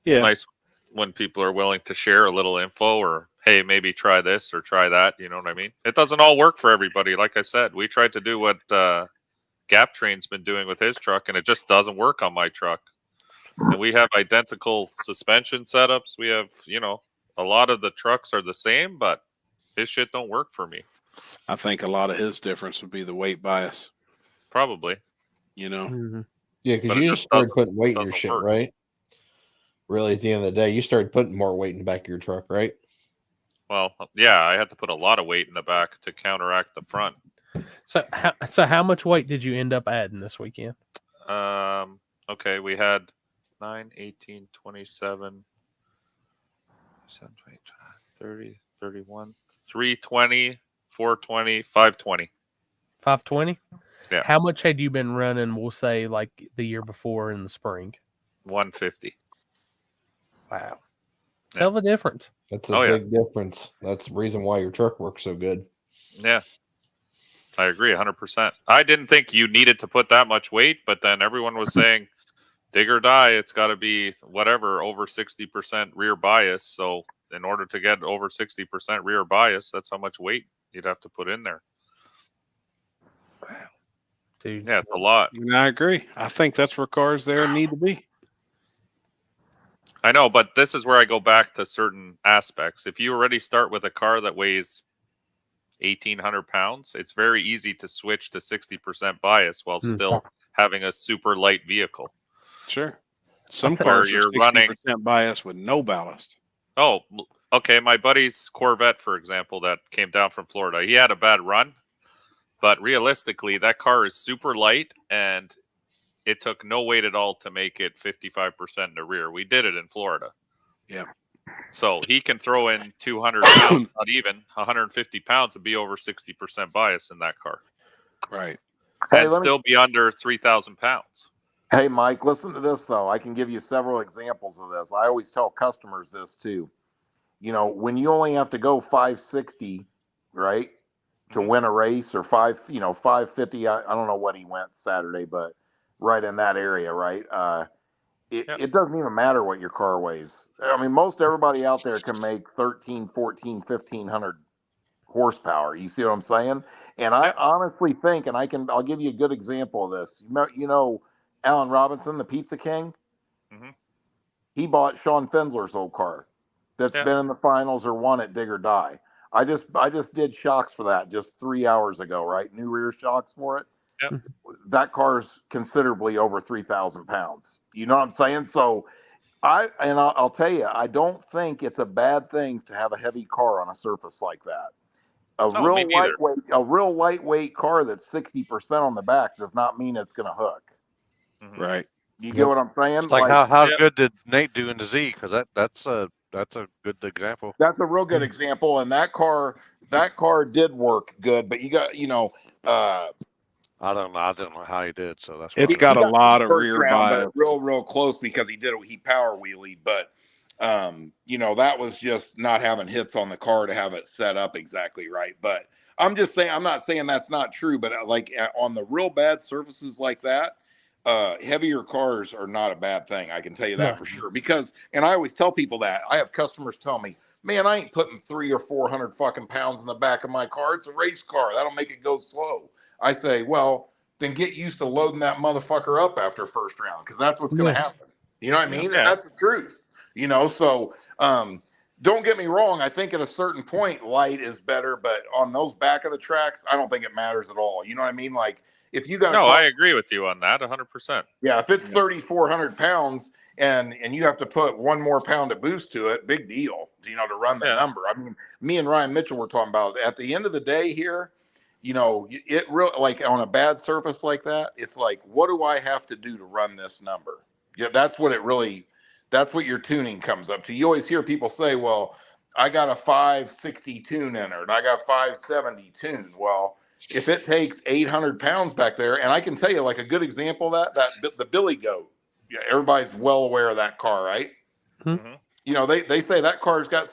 S6: it's nice when people are willing to share a little info or, hey, maybe try this or try that. You know what I mean? It doesn't all work for everybody. Like I said, we tried to do what Gap Train's been doing with his truck, and it just doesn't work on my truck. And we have identical suspension setups. We have, a lot of the trucks are the same, but his shit don't work for me.
S2: I think a lot of his difference would be the weight bias.
S6: Probably.
S2: You know.
S4: Mm-hmm.
S3: Yeah, because you just started putting weight in your shit, right? Really, at the end of the day, you started putting more weight in the back of your truck, right?
S6: Well, yeah, I had to put a lot of weight in the back to counteract the front.
S4: So how much weight did you end up adding this weekend?
S6: Okay, we had 9, 18, 27, 20, 30, 31, 320, 420, 520.
S4: 520?
S6: Yeah.
S4: How much had you been running, we'll say, like the year before in the spring?
S6: 150.
S4: Wow. Hell of a difference.
S3: That's a big difference. That's the reason why your truck works so good.
S6: Yeah. I agree 100%. I didn't think you needed to put that much weight, but then everyone was saying, dig or die, it's got to be whatever, over 60% rear bias. So in order to get over 60% rear bias, that's how much weight you'd have to put in there.
S4: Wow. Dude.
S6: Yeah, it's a lot.
S2: And I agree. I think that's where cars there need to be.
S6: I know, but this is where I go back to certain aspects. If you already start with a car that weighs 1,800 pounds, it's very easy to switch to 60% bias while still having a super light vehicle.
S2: Sure. Some cars are 60% bias with no ballast.
S6: Oh, okay. My buddy's Corvette, for example, that came down from Florida, he had a bad run, but realistically, that car is super light and it took no weight at all to make it 55% in the rear. We did it in Florida.
S2: Yeah.
S6: So he can throw in 200 pounds, not even 150 pounds, and be over 60% bias in that car.
S2: Right.
S6: And still be under 3,000 pounds.
S18: Hey, Mike, listen to this, though. I can give you several examples of this. I always tell customers this, too. You know, when you only have to go 560, right, to win a race, or 550, I don't know what he went Saturday, but right in that area, right? It doesn't even matter what your car weighs. I mean, most everybody out there can make 13, 14, 1,500 horsepower. You see what I'm saying? And I honestly think, and I'll give you a good example of this. You know Alan Robinson, the Pizza King?
S6: Mm-hmm.
S18: He bought Sean Fensler's old car that's been in the finals or won at Dig or Die. I just did shocks for that just 3 hours ago, right? New rear shocks for it.
S6: Yep.
S18: That car's considerably over 3,000 pounds. You know what I'm saying? So I'll tell you, I don't think it's a bad thing to have a heavy car on a surface like that. A real lightweight car that's 60% on the back does not mean it's going to hook.
S6: Mm-hmm.
S2: Right.
S18: You get what I'm saying?
S5: It's like how good did Nate do in the Z? Because that's a good example.
S18: That's a real good example, and that car did work good. But you got
S5: I don't know how he did. So that's
S2: it's got a lot of rear bias.
S18: Real close because he power wheelied, but that was just not having hits on the car to have it set up exactly right. But I'm just saying, I'm not saying that's not true, but like on the real bad surfaces like that, heavier cars are not a bad thing. I can tell you that for sure. Because, and I always tell people that I have customers tell me, man, I ain't putting 300 or 400 fucking pounds in the back of my car. It's a race car. That'll make it go slow. I say, well, then get used to loading that motherfucker up after first round, because that's what's going to happen. You know what I mean?
S6: Yeah.
S18: That's the truth. So don't get me wrong. I think at a certain point, light is better, but on those back of the tracks, I don't think it matters at all. You know what I mean? Like if you got
S6: I agree with you on that 100%.
S18: Yeah, if it's 3,400 pounds and you have to put one more pound of boost to it, big deal, to run that number. I mean, me and Ryan Mitchell were talking about it. At the end of the day here, it really, like on a bad surface like that, it's like, what do I have to do to run this number? Yeah, that's what your tuning comes up to. You always hear people say, well, I got a 560 tune in it, and I got 570 tune. Well, if it takes 800 pounds back there, and I can tell you like a good example of that the Billy Goat, everybody's well aware of that car, right?
S6: Mm-hmm.
S18: They say that car's got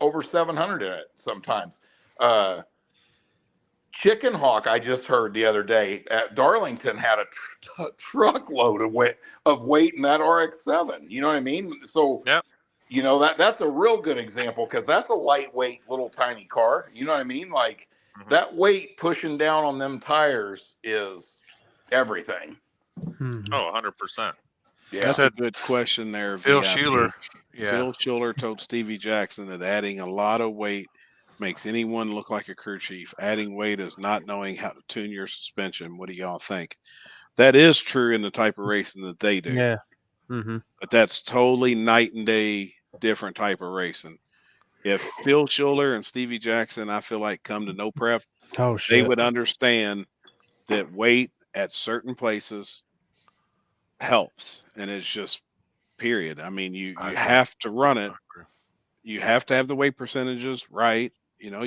S18: over 700 in it sometimes. Chicken Hawk, I just heard the other day at Darlington, had a truckload of weight in that RX-7. You know what I mean? So, that's a real good example, because that's a lightweight little tiny car. You know what I mean? Like that weight pushing down on them tires is everything.
S6: Oh, 100%.
S18: Yeah,
S2: that's a good question there.
S5: Phil Schuler.
S2: Phil Schuler told Stevie Jackson that adding a lot of weight makes anyone look like a crew chief. Adding weight is not knowing how to tune your suspension. What do y'all think? That is true in the type of racing that they do.
S4: Yeah. Mm-hmm.
S2: But that's totally night and day different type of racing. If Phil Schuler and Stevie Jackson, I feel like, come to no prep, they would understand that weight at certain places helps. And it's just period. I mean, you have to run it. You have to have the weight percentages right. You know,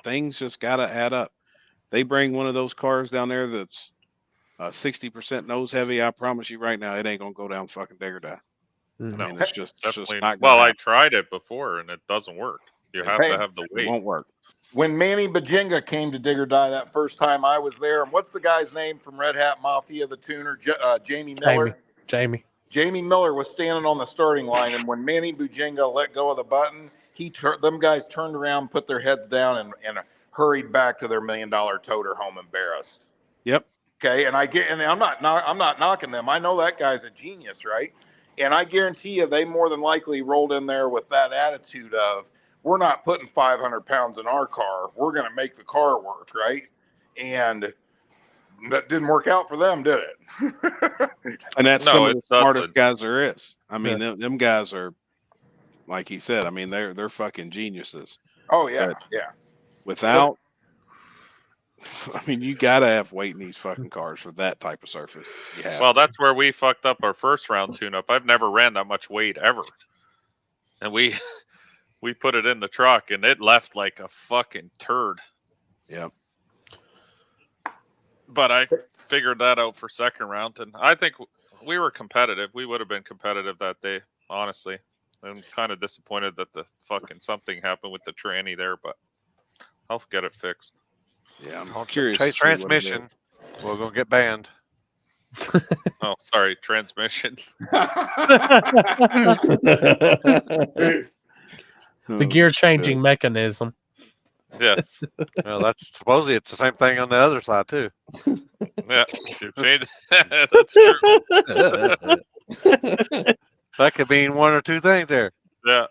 S2: things just got to add up. They bring one of those cars down there that's 60% nose heavy. I promise you right now, it ain't going to go down fucking Digger Die.
S6: No,
S2: I mean, it's just not
S6: well,
S2: gonna
S6: I tried it before and it doesn't work. You have to have the weight.
S2: It won't work.
S18: When Manny Bajinga came to Digger Die that first time I was there, and what's the guy's name from Red Hat Mafia, the tuner, Jamie Miller? Jamie Miller was standing on the starting line, and when Manny Bujinga let go of the button, them guys turned around, put their heads down, and hurried back to their $1 million toter home embarrassed.
S2: Yep.
S18: Okay, and I'm not knocking them. I know that guy's a genius, right? And I guarantee you, they more than likely rolled in there with that attitude of, we're not putting 500 pounds in our car. We're going to make the car work, right? And that didn't work out for them, did it?
S2: And that's some of the smartest guys there is. I mean, them guys are, like he said, I mean, they're fucking geniuses.
S18: Oh, yeah,
S2: But
S18: yeah.
S2: Without, I mean, you got to have weight in these fucking cars for that type of surface.
S6: Well, that's where we fucked up our first round tune-up. I've never ran that much weight ever. And we put it in the truck, and it left like a fucking turd.
S2: Yeah.
S6: But I figured that out for second round, and I think we were competitive. We would have been competitive that day, honestly. I'm kind of disappointed that the fucking something happened with the tranny there, but I'll get it fixed.
S2: Yeah, I'm curious.
S5: Chase transmission. We're going to get banned.
S6: Oh, sorry, transmission.
S4: The gear changing mechanism.
S6: Yes.
S5: Well, that's supposedly it's the same thing on the other side too.
S6: Yeah, that's true.
S5: That could mean one or two things there.
S6: Yeah,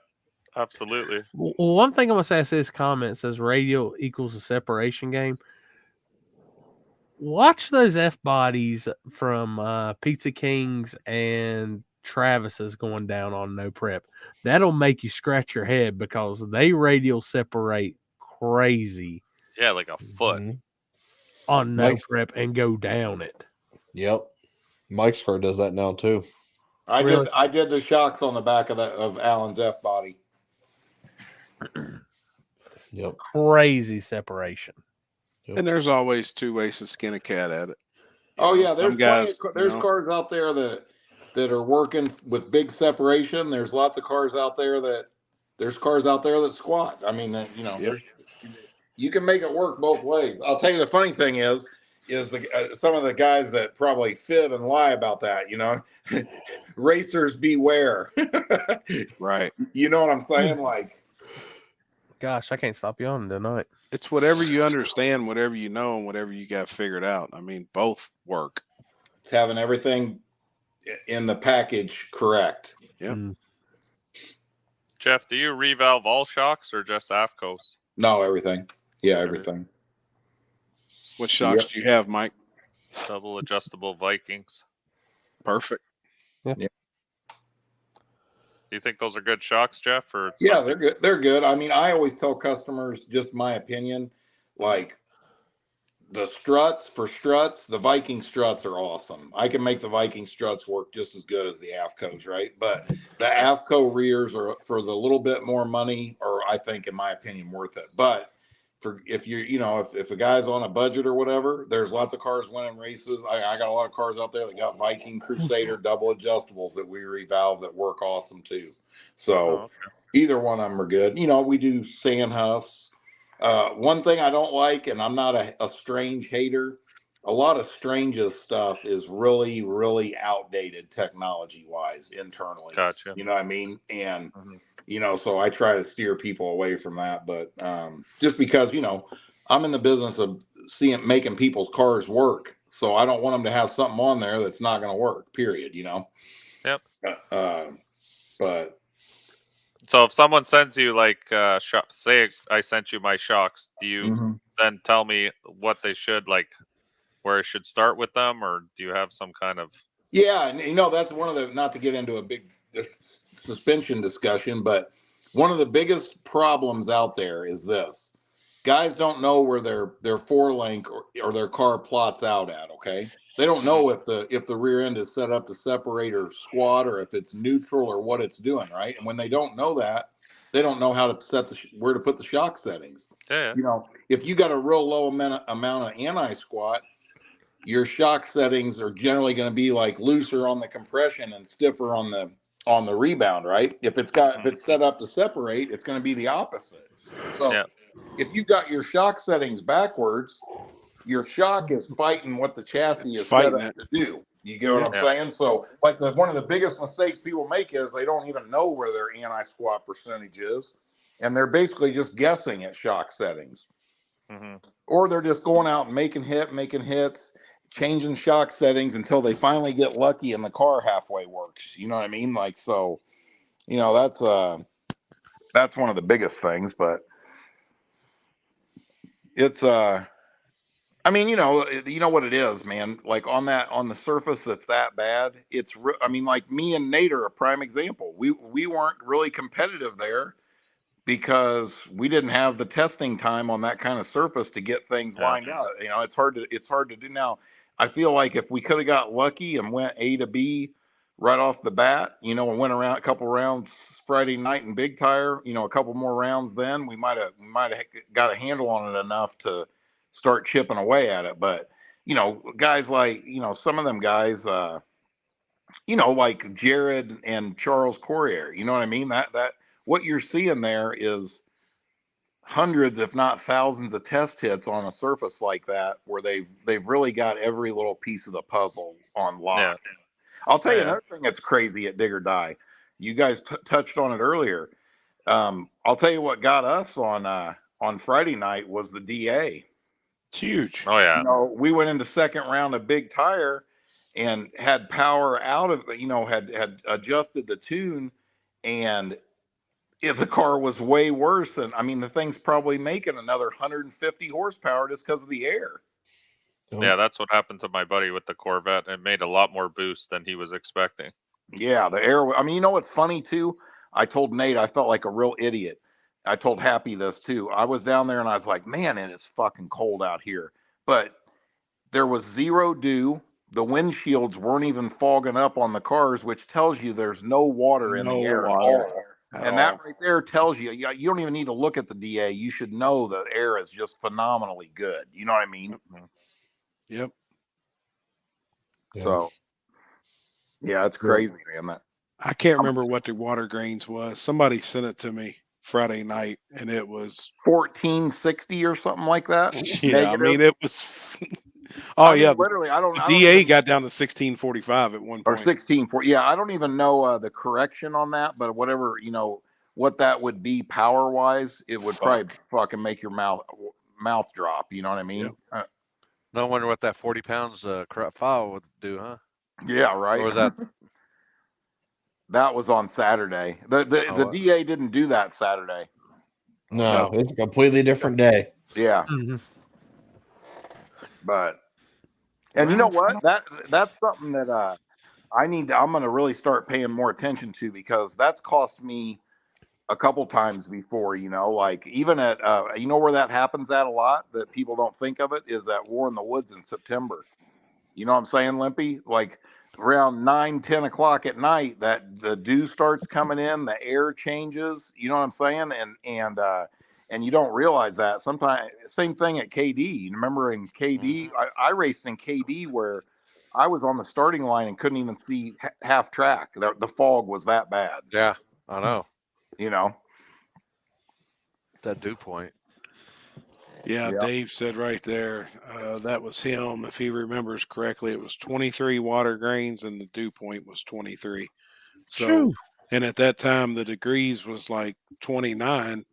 S6: absolutely.
S4: Well, one thing I'm gonna say is this comment says radial equals a separation game. Watch those F bodies from Pizza Kings and Travis's going down on no prep. That'll make you scratch your head because they radial separate crazy.
S6: Yeah, like a foot
S4: on no prep and go down it.
S3: Yep. Mike's car does that now too.
S18: I did the shocks on the back of Alan's F body.
S3: Yep.
S4: Crazy separation.
S3: Yep.
S2: And there's always two ways to skin a cat at it.
S18: Oh yeah, there's
S2: guys,
S18: there's cars out there that are working with big separation. There's lots of cars out there that squat. I mean, you can make it work both ways. I'll tell you the funny thing is some of the guys that probably fib and lie about that, racers beware.
S2: Right.
S18: You know what I'm saying? Like,
S4: gosh, I can't stop yawning tonight.
S2: It's whatever you understand, whatever you know, and whatever you got figured out. I mean, both work.
S18: It's having everything in the package correct.
S2: Yep.
S6: Jeff, do you revalve all shocks or just AFCOs?
S18: No, everything. Yeah, everything.
S2: What shocks do you have, Mike?
S6: Double adjustable Vikings.
S2: Perfect.
S4: Yeah.
S6: Do you think those are good shocks, Jeff? Or
S18: yeah, they're good. They're good. I mean, I always tell customers, just my opinion, like the struts, the Viking struts are awesome. I can make the Viking struts work just as good as the AFCOs, right? But the AFCO rears are for the little bit more money, or I think, in my opinion, worth it. But if a guy's on a budget or whatever, there's lots of cars winning races. I got a lot of cars out there that got Viking Crusader double adjustables that we revalve that work awesome too. So either one of them are good. We do Sandhuffs. One thing I don't like, and I'm not a Strange hater, a lot of Strange's stuff is really, really outdated technology wise internally.
S6: Gotcha.
S18: You know what I mean? And so I try to steer people away from that. But just because, I'm in the business of making people's cars work. So I don't want them to have something on there that's not going to work, period,
S6: Yep.
S18: But
S6: So if someone sends you like say I sent you my shocks, do you
S18: Mm-hmm.
S6: then tell me what they should like, where I should start with them, or do you have some kind of?
S18: Yeah, and that's one of the, not to get into a big suspension discussion, but one of the biggest problems out there is this: guys don't know where their four-link or their car plots out at. Okay, they don't know if the rear end is set up to separate or squat, or if it's neutral or what it's doing, right? And when they don't know that, they don't know how to set where to put the shock settings.
S6: Yeah.
S18: If you got a real low amount of anti-squat, your shock settings are generally going to be like looser on the compression and stiffer on the rebound, right? If it's set up to separate, it's going to be the opposite. So if you got your shock settings backwards, your shock is fighting what the chassis is set up to do. You get what I'm saying? So like one of the biggest mistakes people make is they don't even know where their anti-squat percentage is, and they're basically just guessing at shock settings.
S6: Mm-hmm.
S18: Or they're just going out and making hits, changing shock settings until they finally get lucky and the car halfway works. You know what I mean? Like, so, that's one of the biggest things, but it's, I mean, you know what it is, man. Like on the surface that's that bad, I mean, like me and Nate are a prime example. We weren't really competitive there because we didn't have the testing time on that kind of surface to get things lined out. It's hard to do now. I feel like if we could have got lucky and went A to B right off the bat, and went around a couple rounds Friday night in Big Tire, a couple more rounds, then we might have got a handle on it enough to start chipping away at it. But guys like some of them guys, like Jared and Charles Corrier, you know what I mean? That what you're seeing there is hundreds, if not thousands, of test hits on a surface like that, where they've really got every little piece of the puzzle on lock. Yeah. I'll tell you another thing that's crazy at Dig or Die. You guys touched on it earlier. I'll tell you what got us on Friday night was the DA.
S2: It's huge.
S6: Oh yeah.
S18: We went into second round of Big Tire and had power out of had adjusted the tune, and if the car was way worse, and I mean the thing's probably making another 150 horsepower just because of the air.
S6: Yeah, that's what happened to my buddy with the Corvette. It made a lot more boost than he was expecting.
S18: Yeah, the air. I mean, what's funny too? I told Nate I felt like a real idiot. I told Happy this too. I was down there and I was like, man, it is fucking cold out here. But there was zero dew. The windshields weren't even fogging up on the cars, which tells you there's no water in the air at all. And that right there tells you don't even need to look at the DA. You should know the air is just phenomenally good. You know what I mean?
S2: Yep.
S18: So, yeah, it's crazy, man.
S2: I can't remember what the water grains was. Somebody sent it to me Friday night, and it was
S18: 1460 or something like that.
S2: Yeah,
S18: Negative.
S2: I mean it was.
S18: Literally,
S2: the DA got down to 1645 at one point.
S18: Or 1640. Yeah, I don't even know the correction on that, but whatever what that would be power wise, it would probably fucking make your mouth drop. You know what I mean?
S5: Yep. No wonder what that 40 pounds crop file would do, huh?
S18: Yeah, right.
S5: Or was that?
S18: That was on Saturday. The DA didn't do that Saturday.
S3: No, it's a completely different day.
S18: Yeah.
S4: Mm-hmm.
S18: But and you know what? That's something that I'm going to really start paying more attention to, because that's cost me a couple times before, like even at where that happens at a lot that people don't think of it is at War in the Woods in September. You know what I'm saying, Limpy? Like around 9-10 o'clock at night, that the dew starts coming in, the air changes, you know what I'm saying? And you don't realize that sometimes. Same thing at KD. You remember in KD, I raced in KD where I was on the starting line and couldn't even see half track. The fog was that bad.
S5: Yeah, I know.
S18: That
S5: dew point.
S2: Yeah, Dave said right there, that was him. If he remembers correctly, it was 23 water grains and the dew point was 23. So, and at that time, the degrees was like 29.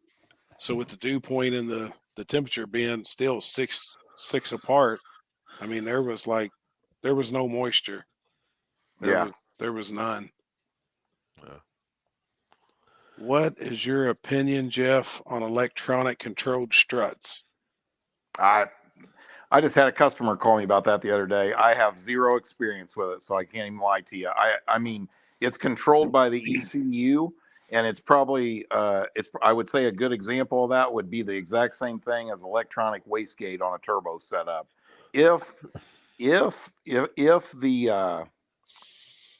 S2: So with the dew point and the temperature being still six apart, I mean, there was no moisture. There was none. What is your opinion, Jeff, on electronic controlled struts?
S18: I just had a customer call me about that the other day. I have zero experience with it, so I can't even lie to you. I mean, it's controlled by the ECU, and it's probably I would say a good example of that would be the exact same thing as electronic wastegate on a turbo setup. If the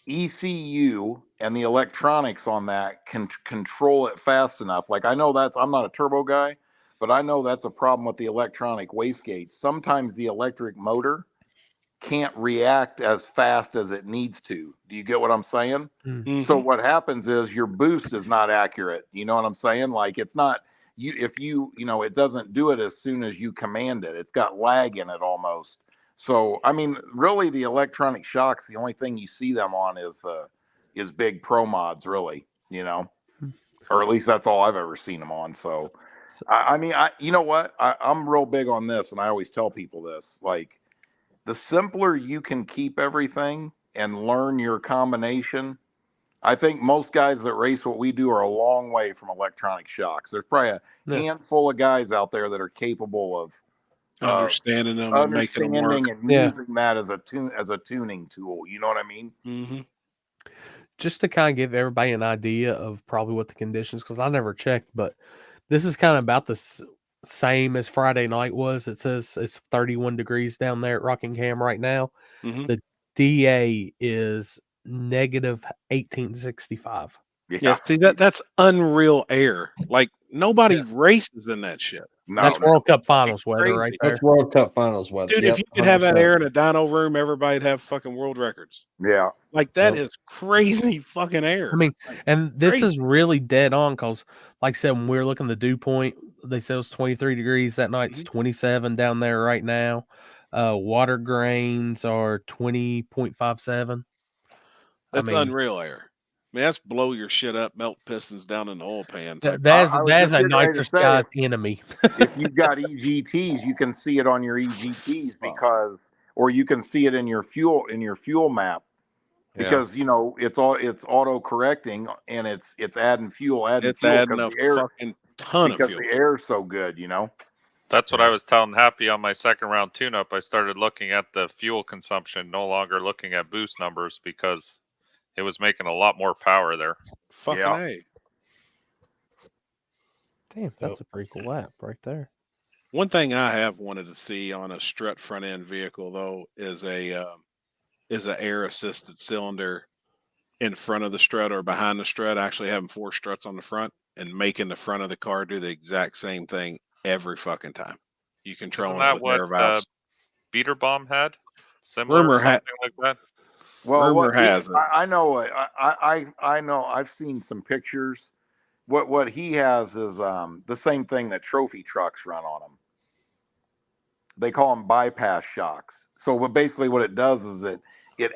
S18: ECU and the electronics on that can control it fast enough, like I'm not a turbo guy, but I know that's a problem with the electronic wastegate. Sometimes the electric motor can't react as fast as it needs to. Do you get what I'm saying?
S2: Mm-hmm.
S18: So what happens is your boost is not accurate. You know what I'm saying? Like it's not it doesn't do it as soon as you command it. It's got lag in it almost. So I mean, really, the electronic shocks, the only thing you see them on is big pro mods, really. Or at least that's all I've ever seen them on. So I mean, you know what? I'm real big on this, and I always tell people this: like, the simpler you can keep everything and learn your combination. I think most guys that race what we do are a long way from electronic shocks. There's probably a handful of guys out there that are capable of
S2: understanding them and making them work.
S18: And using that as a tuning tool. You know what I mean?
S2: Mm-hmm.
S4: Just to kind of give everybody an idea of probably what the conditions, because I never checked, but this is kind of about the same as Friday night was. It says it's 31 degrees down there at Rockingham right now.
S2: Mm-hmm.
S4: The DA is negative 1865.
S2: Yeah, see that's unreal air. Like nobody races in that shit.
S4: That's World Cup Finals weather right there.
S3: That's World Cup Finals weather.
S2: Dude, if you could have that air in a dyno room, everybody'd have fucking world records.
S18: Yeah.
S2: Like that is crazy fucking air.
S4: I mean, and this is really dead on because, like I said, when we were looking at the dew point, they said it was 23 degrees that night. It's 27 down there right now. Water grains are 20.57.
S2: That's unreal air. I mean, that's blow your shit up, melt pistons down in the oil pan.
S4: That's a nitrous guy's enemy.
S18: If you've got EGTs, you can see it on your EGTs or you can see it in your fuel map because it's auto correcting and it's adding fuel,
S2: adding a fucking ton of fuel
S18: because the air is so good,
S6: That's what I was telling Happy on my second round tune-up. I started looking at the fuel consumption, no longer looking at boost numbers because it was making a lot more power there.
S2: Fucking A.
S4: Damn, that's a pretty cool lap right there.
S2: One thing I have wanted to see on a strut front end vehicle though is a air assisted cylinder in front of the strut or behind the strut, actually having 4 struts on the front and making the front of the car do the exact same thing every fucking time. You control it with air valves.
S6: Beater Bomb had similar something like that.
S18: Well,
S2: Rumor has it.
S18: I know. I know. I've seen some pictures. What he has is the same thing that trophy trucks run on them. They call them bypass shocks. So basically what it does is it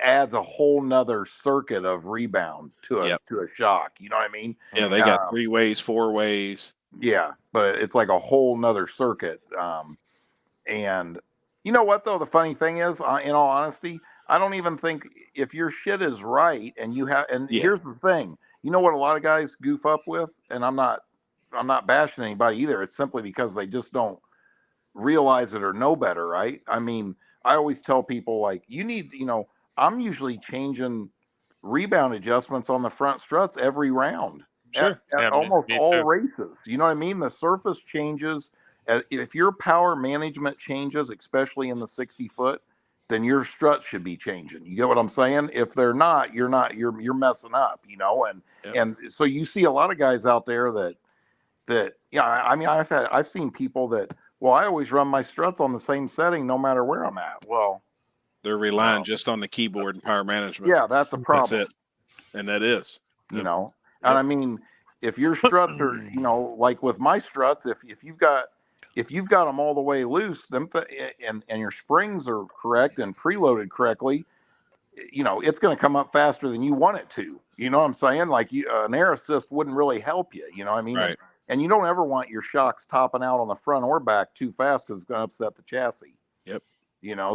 S18: adds a whole nother circuit of rebound to a shock. You know what I mean?
S2: Yeah, they got 3 ways, 4 ways.
S18: Yeah, but it's like a whole nother circuit. And you know what though? The funny thing is, in all honesty, I don't even think if your shit is right and here's the thing, you know what a lot of guys goof up with, and I'm not bashing anybody either. It's simply because they just don't realize it or know better, right? I mean, I always tell people like I'm usually changing rebound adjustments on the front struts every round.
S2: Sure.
S18: At almost all races. You know what I mean? The surface changes. If your power management changes, especially in the 60-foot, then your struts should be changing. You get what I'm saying? If they're not, you're messing up, and so you see a lot of guys out there that I mean, I've seen people that, well, I always run my struts on the same setting no matter where I'm at. Well,
S2: they're relying just on the keyboard and power management.
S18: Yeah, that's a problem.
S2: That's it. And that is.
S18: And I mean, if your struts are, like with my struts, if you've got them all the way loose, and your springs are correct and preloaded correctly, it's going to come up faster than you want it to. You know what I'm saying? Like an air assist wouldn't really help you. You know what I mean?
S2: Right.
S18: And you don't ever want your shocks topping out on the front or back too fast because it's going to upset the chassis.
S2: Yep.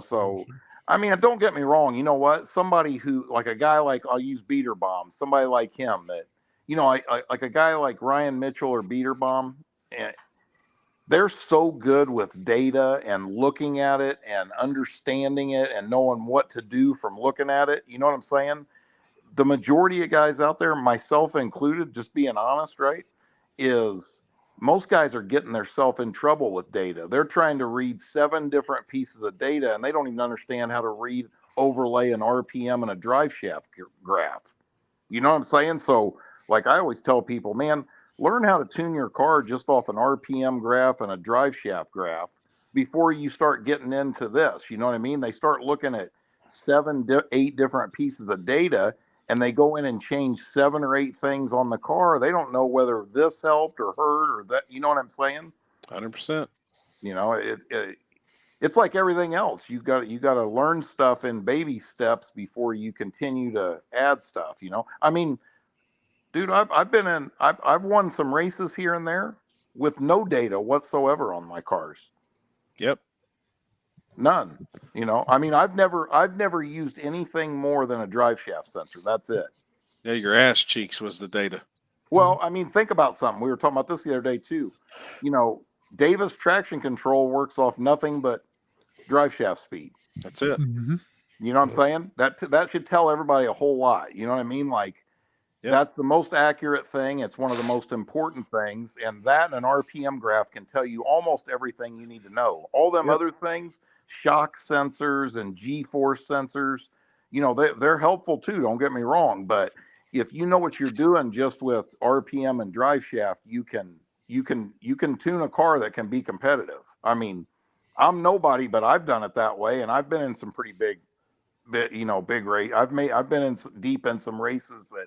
S18: So I mean, don't get me wrong. You know what? Somebody who, like a guy like, I'll use Beater Bomb, somebody like him that, you know, I like a guy like Ryan Mitchell or Beaterbaum, and they're so good with data and looking at it and understanding it and knowing what to do from looking at it. You know what I'm saying? The majority of guys out there, myself included, just being honest, right, is most guys are getting themselves in trouble with data. They're trying to read 7 different pieces of data, and they don't even understand how to read, overlay an RPM and a drive shaft graph. You know what I'm saying? So, like I always tell people, man, learn how to tune your car just off an RPM graph and a drive shaft graph before you start getting into this. You know what I mean? They start looking at 8 different pieces of data, and they go in and change 7 or 8 things on the car. They don't know whether this helped or hurt or that. You know what I'm saying?
S2: 100%.
S18: You know, it's like everything else. You got to learn stuff in baby steps before you continue to add stuff. You know, I mean, dude, I've won some races here and there with no data whatsoever on my cars.
S2: Yep.
S18: None. You know, I mean, I've never used anything more than a drive shaft sensor. That's it.
S2: Yeah, your ass cheeks was the data.
S18: Well, I mean, think about something. We were talking about this the other day too. You know, Davis traction control works off nothing but drive shaft speed.
S2: That's it.
S4: Mm-hmm.
S18: You know what I'm saying? That should tell everybody a whole lot. You know what I mean? Like, that's the most accurate thing. It's one of the most important things. And that and an RPM graph can tell you almost everything you need to know. All them other things, shock sensors and G-force sensors, you know, they're helpful too. Don't get me wrong. But if you know what you're doing just with RPM and drive shaft, you can tune a car that can be competitive. I mean, I'm nobody, but I've done it that way. And I've been in some pretty big race. I've been deep in some races that,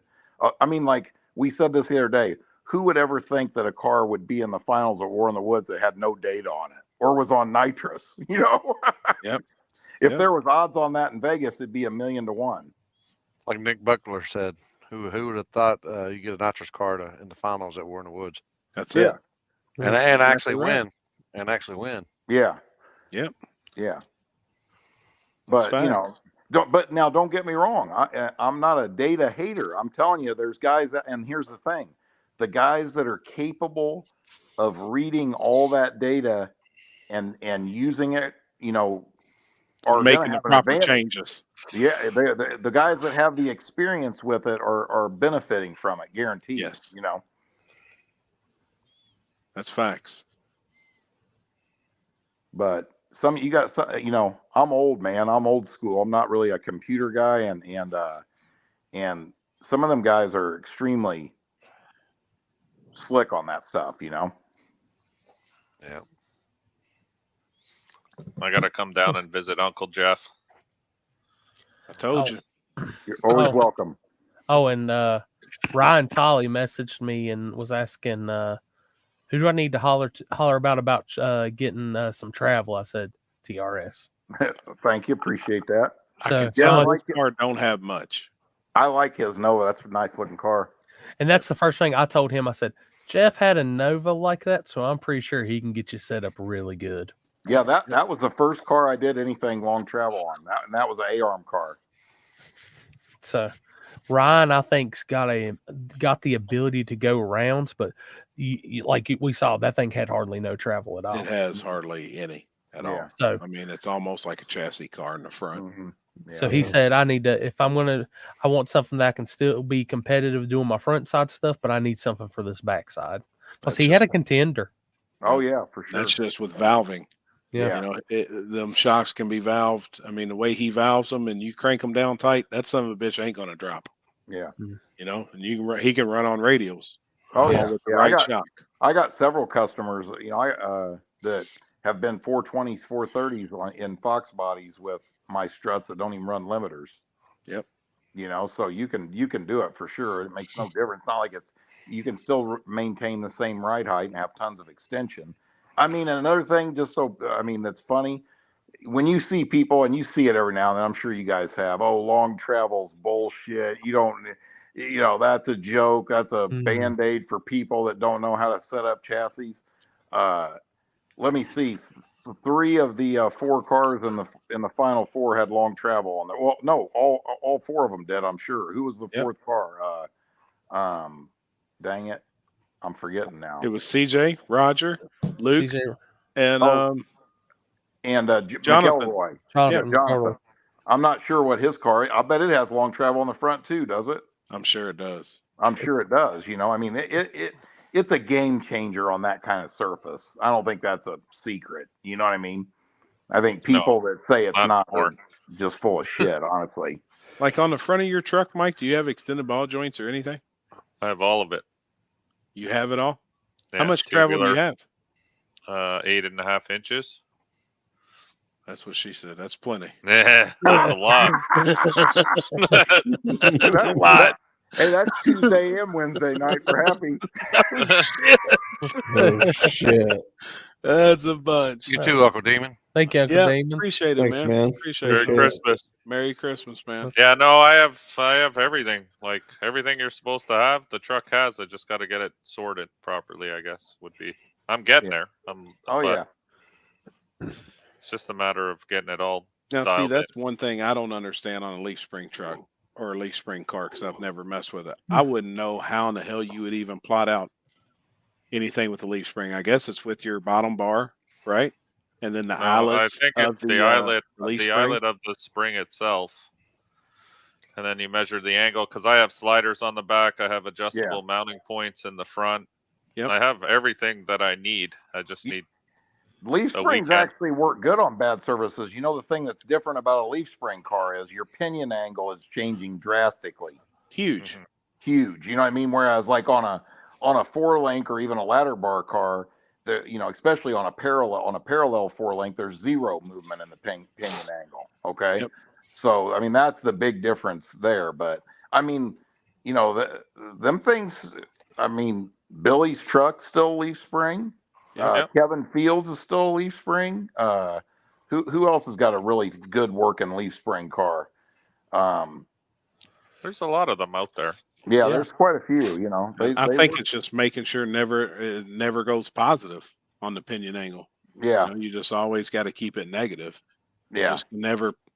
S18: I mean, like we said this the other day, who would ever think that a car would be in the finals at War in the Woods that had no data on it or was on nitrous? You know?
S2: Yep.
S18: If there was odds on that in Vegas, it'd be 1,000,000 to 1.
S5: Like Nick Buckler said, who would have thought you get a nitrous car in the finals at War in the Woods?
S2: That's it.
S5: And actually win. And actually win.
S18: Yeah.
S2: Yep.
S18: Yeah. But you know, don't get me wrong. I'm not a data hater. I'm telling you, there's guys that, and here's the thing, the guys that are capable of reading all that data and using it, you know, are
S2: making the proper changes.
S18: Yeah, the guys that have the experience with it are benefiting from it, guaranteed.
S2: Yes.
S18: You know,
S2: that's facts.
S18: But you got some, you know, I'm old, man. I'm old school. I'm not really a computer guy, and some of them guys are extremely slick on that stuff, you know.
S5: Yeah.
S6: I gotta come down and visit Uncle Jeff.
S2: I told you.
S18: You're always welcome.
S4: Oh, and Ryan Tolley messaged me and was asking, who do I need to holler about getting some travel? I said TRS.
S18: Thank you, appreciate that.
S4: So,
S2: I can tell his car don't have much.
S18: I like his Nova. That's a nice looking car.
S4: And that's the first thing I told him. I said, Jeff had a Nova like that, so I'm pretty sure he can get you set up really good.
S18: Yeah, that was the first car I did anything long travel on. That was an A-arm car.
S4: So Ryan, I think, got the ability to go rounds, but like we saw, that thing had hardly no travel at all.
S2: It has hardly any at all.
S4: So
S2: I mean, it's almost like a chassis car in the front.
S18: Mm-hmm.
S2: Yeah.
S4: So he said, I want something that I can still be competitive doing my front side stuff, but I need something for this backside. Because he had a contender.
S18: Oh yeah, for sure.
S2: That's just with valving.
S4: Yeah.
S2: You know, them shocks can be valved. I mean, the way he valves them and you crank them down tight, that son of a bitch ain't going to drop.
S18: Yeah.
S2: You know, and he can run on radials.
S18: Oh yeah.
S2: With the right shock.
S18: I got several customers, you know, that have been 420s, 430s in Fox bodies with my struts that don't even run limiters.
S2: Yep.
S18: You know, so you can do it for sure. It makes no difference. It's not like you can still maintain the same ride height and have tons of extension. I mean, another thing, that's funny. When you see people, and you see it every now and then, I'm sure you guys have, long travel's bullshit. You don't, you know, that's a joke. That's a Band-Aid for people that don't know how to set up chassis. Let me see. 3 of the 4 cars in the final 4 had long travel on there. Well, no, all 4 of them did, I'm sure. Who was the 4th car? Dang it. I'm forgetting now.
S2: It was CJ, Roger, Luke,
S4: CJ.
S2: and
S18: Jonathan.
S2: Jonathan.
S18: Jonathan. I'm not sure what his car. I bet it has long travel on the front too. Does it?
S2: I'm sure it does.
S18: I'm sure it does. You know, I mean, it's a game changer on that kind of surface. I don't think that's a secret. You know what I mean? I think people that say it's not are just full of shit. Honestly.
S2: Like on the front of your truck, Mike, do you have extended ball joints or anything?
S6: I have all of it.
S2: You have it all?
S6: Yeah,
S2: How much travel do you have?
S6: 8.5 inches.
S2: That's what she said. That's plenty.
S6: Yeah, that's a lot.
S18: That's a lot. Hey, that's Tuesday and Wednesday night for Happy.
S3: Oh, shit.
S2: That's a bunch.
S5: You too, Uncle Demon.
S4: Thank you, Uncle Damon.
S2: Appreciate it,
S3: Thanks, man.
S2: Appreciate
S6: Merry
S2: it.
S6: Christmas.
S2: Merry Christmas, man.
S6: Yeah, no, I have everything. Like everything you're supposed to have, the truck has. I just got to get it sorted properly, I guess, would be. I'm getting there. But it's just a matter of getting it all
S2: Now, see,
S6: dialed
S2: that's
S6: in.
S2: one thing I don't understand on a leaf spring truck or a leaf spring car because I've never messed with it. I wouldn't know how in the hell you would even plot out anything with the leaf spring. I guess it's with your bottom bar, right? And then the eyelets.
S6: I think
S2: of
S6: it's the eyelet,
S2: leaf
S6: the
S2: spring.
S6: eyelet of the spring itself, and then you measure the angle because I have sliders on the back. I have adjustable mounting points in the front.
S2: Yep.
S6: I have everything that I need. I just need
S18: Leaf springs actually work good on bad surfaces. You know, the thing that's different about a leaf spring car is your pinion angle is changing drastically.
S2: Huge.
S18: Huge. You know what I mean? Whereas like on a 4-link or even a ladder bar car, especially on a parallel 4-link, there's zero movement in the pinion angle. Okay.
S2: Yep.
S18: So, I mean, that's the big difference there. But I mean, you know, them things, I mean, Billy's truck still leaf spring. Kevin Fields is still a leaf spring. Who else has got a really good working leaf spring car?
S6: There's a lot of them out there.
S18: Yeah, there's quite a few. You know,
S2: I think it's just making sure it never goes positive on the pinion angle.
S18: Yeah,
S2: you just always got to keep it negative.
S18: Yeah,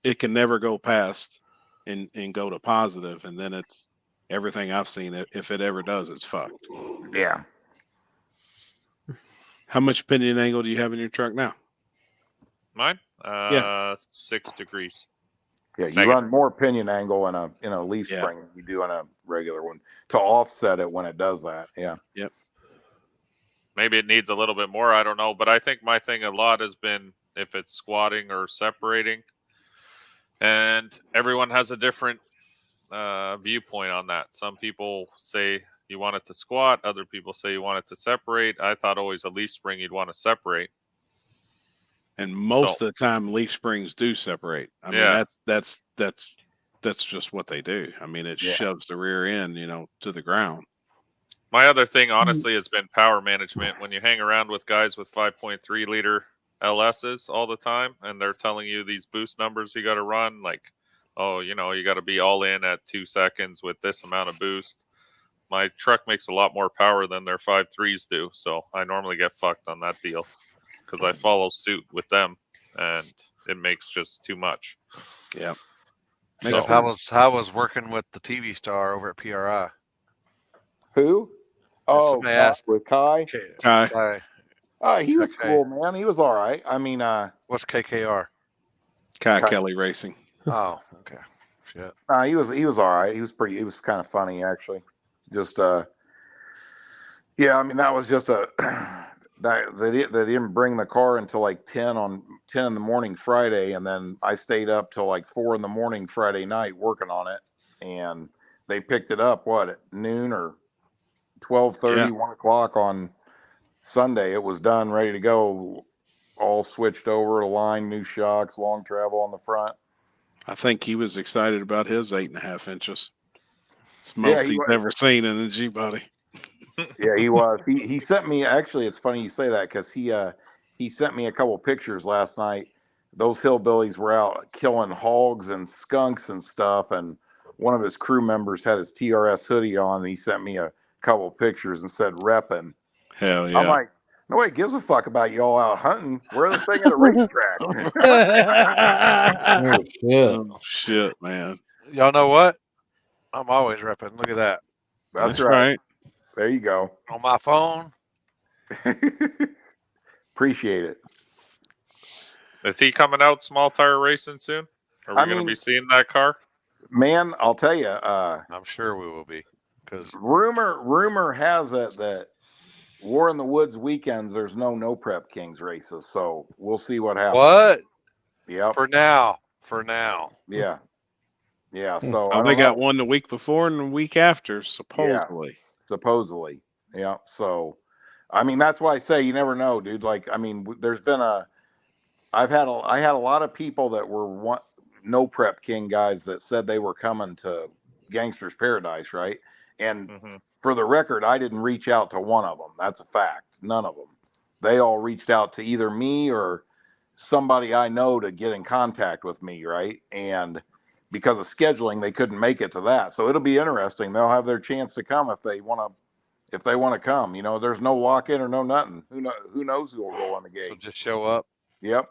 S2: it can never go past and go to positive, and then it's everything I've seen. If it ever does, it's fucked.
S18: Yeah.
S2: How much pinion angle do you have in your truck now?
S6: Mine? 6 degrees.
S18: Yeah, you run more pinion angle in a leaf spring than you do in a regular one to offset it when it does that. Yeah.
S2: Yep.
S6: Maybe it needs a little bit more. I don't know. But I think my thing a lot has been if it's squatting or separating. And everyone has a different viewpoint on that. Some people say you want it to squat. Other people say you want it to separate. I thought always a leaf spring you'd want to separate.
S2: And most of the time, leaf springs do separate. I mean, that's just what they do. I mean, it shoves the rear end, to the ground.
S6: My other thing, honestly, has been power management. When you hang around with guys with 5.3 liter LSs all the time, and they're telling you these boost numbers you got to run, like, oh, you got to be all in at 2 seconds with this amount of boost. My truck makes a lot more power than their 5.3s do, so I normally get fucked on that deal because I follow suit with them, and it makes just too much.
S2: Yeah.
S5: So how was working with the TV star over at PRI?
S18: Who? Oh, with Kai.
S2: Kai.
S18: He was cool, man. He was all right. I mean,
S5: what's KKR?
S2: Kai Kelly Racing.
S5: Oh, okay. Shit.
S18: He was all right. He was kind of funny actually. Just I mean, that was just they didn't bring the car until like 10 in the morning Friday, and then I stayed up till like 4 in the morning Friday night working on it, and they picked it up at noon or 12:30, 1 o'clock on Sunday. It was done, ready to go, all switched over to line, new shocks, long travel on the front.
S2: I think he was excited about his 8.5 inches. It's most he's ever seen in a G body.
S18: Yeah, he was. He sent me. Actually, it's funny you say that because he sent me a couple pictures last night. Those hillbillies were out killing hogs and skunks and stuff, and one of his crew members had his TRS hoodie on. And he sent me a couple pictures and said "reppin'."
S2: Hell yeah!
S18: I'm like, nobody gives a fuck about y'all out hunting. We're the thing at a racetrack.
S2: Oh shit, man!
S5: Y'all know what? I'm always repping. Look at that.
S18: That's right. There you go.
S5: On my phone.
S18: Appreciate it.
S6: Is he coming out small tire racing soon? Are we going to be seeing that car?
S18: Man, I'll tell you.
S5: I'm sure we will be. Because
S18: rumor has it that War in the Woods weekends, there's no Prep Kings races, so we'll see what happens.
S5: What?
S18: Yeah.
S5: For now.
S18: Yeah. Yeah. So
S2: they got one the week before and the week after, supposedly.
S18: Yeah, supposedly. Yeah. So, I mean, that's why I say you never know, dude. Like, I mean, there's been I had a lot of people that were no Prep King guys that said they were coming to Gangsters Paradise, right? And for the record, I didn't reach out to one of them. That's a fact. None of them. They all reached out to either me or somebody I know to get in contact with me, right? And because of scheduling, they couldn't make it to that. So it'll be interesting. They'll have their chance to come if they want to come. You know, there's no lock-in or no nothing. Who knows who will roll on the gate?
S5: So just show up.
S18: Yep.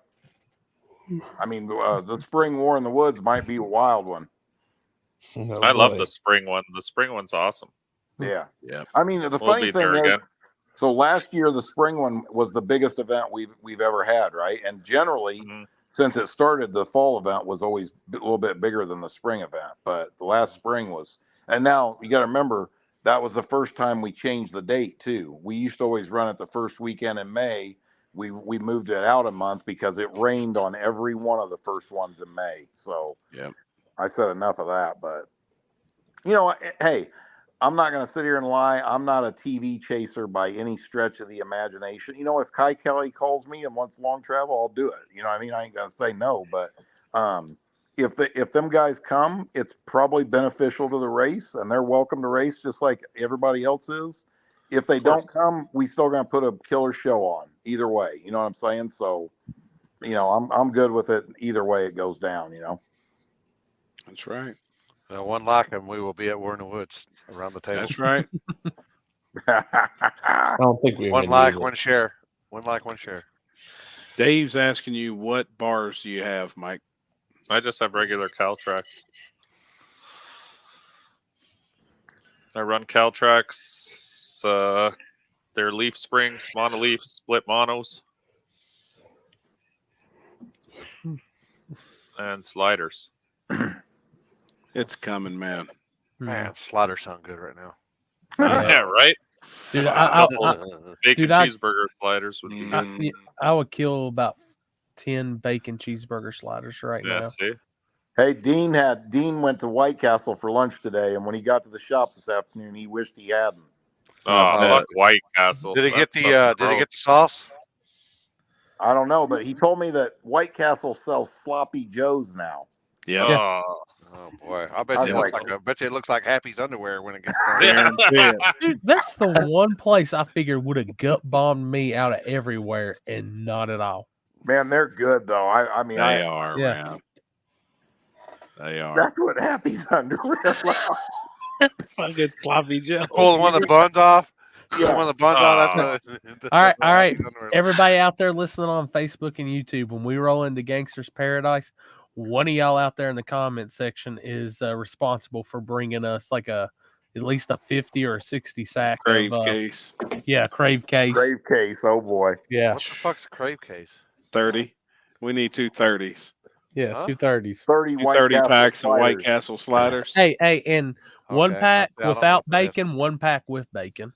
S18: I mean, the spring War in the Woods might be a wild one.
S6: I love the spring one. The spring one's awesome.
S18: Yeah.
S2: Yeah.
S18: I mean, the funny thing is, so last year the spring one was the biggest event we've ever had, right? And generally, since it started, the fall event was always a little bit bigger than the spring event. But the last spring was, and now you got to remember that was the first time we changed the date too. We used to always run it the first weekend in May. We moved it out a month because it rained on every one of the first ones in May. So
S2: yeah,
S18: I said enough of that. But you know, hey, I'm not going to sit here and lie. I'm not a TV chaser by any stretch of the imagination. You know, if Kai Kelly calls me and wants long travel, I'll do it. You know what I mean? I ain't going to say no. But if them guys come, it's probably beneficial to the race, and they're welcome to race just like everybody else is. If they don't come, we still going to put a killer show on either way. You know what I'm saying? So, you know, I'm good with it either way it goes down, you know?
S2: That's right.
S5: One like him, we will be at War in the Woods around the table.
S2: That's right.
S3: I don't think we
S5: one like, one share. One like, one share.
S2: Dave's asking you, what bars do you have, Mike?
S6: I just have regular Caltrax. I run Caltrax. They're leaf springs, monoleaf, split monos, and sliders.
S2: It's coming, man.
S5: Man, sliders sound good right now.
S6: Yeah, right?
S4: Dude,
S6: bacon cheeseburger sliders would be good.
S4: I would kill about 10 bacon cheeseburger sliders right now.
S6: See?
S18: Hey, Dean went to White Castle for lunch today, and when he got to the shop this afternoon, he wished he hadn't.
S6: Oh, fuck White Castle.
S5: Did he get the sauce?
S18: I don't know, but he told me that White Castle sells Sloppy Joes now.
S2: Yeah.
S5: Oh boy, I bet you it looks like Happy's underwear when it gets done.
S4: Dude, that's the one place I figured would have gut bombed me out of everywhere, and not at all.
S18: Man, they're good though. I mean,
S2: they are, man. They are.
S18: That's what Happy's underwear.
S2: Fucking Sloppy Joe.
S5: Pull one of the buns off.
S18: Yeah.
S5: One of the buns off.
S4: All right. Everybody out there listening on Facebook and YouTube, when we roll into Gangsters Paradise, one of y'all out there in the comment section is responsible for bringing us like at least a 50 or a 60 sack
S2: Crave case.
S4: Yeah, Crave case.
S18: Crave case. Oh boy.
S4: Yeah.
S5: What the fuck's a Crave case?
S2: 30. We need 2 30s.
S4: Yeah, 2 30s.
S18: 30
S2: 30 packs of White Castle sliders.
S4: Hey, and one pack without bacon, one pack with bacon.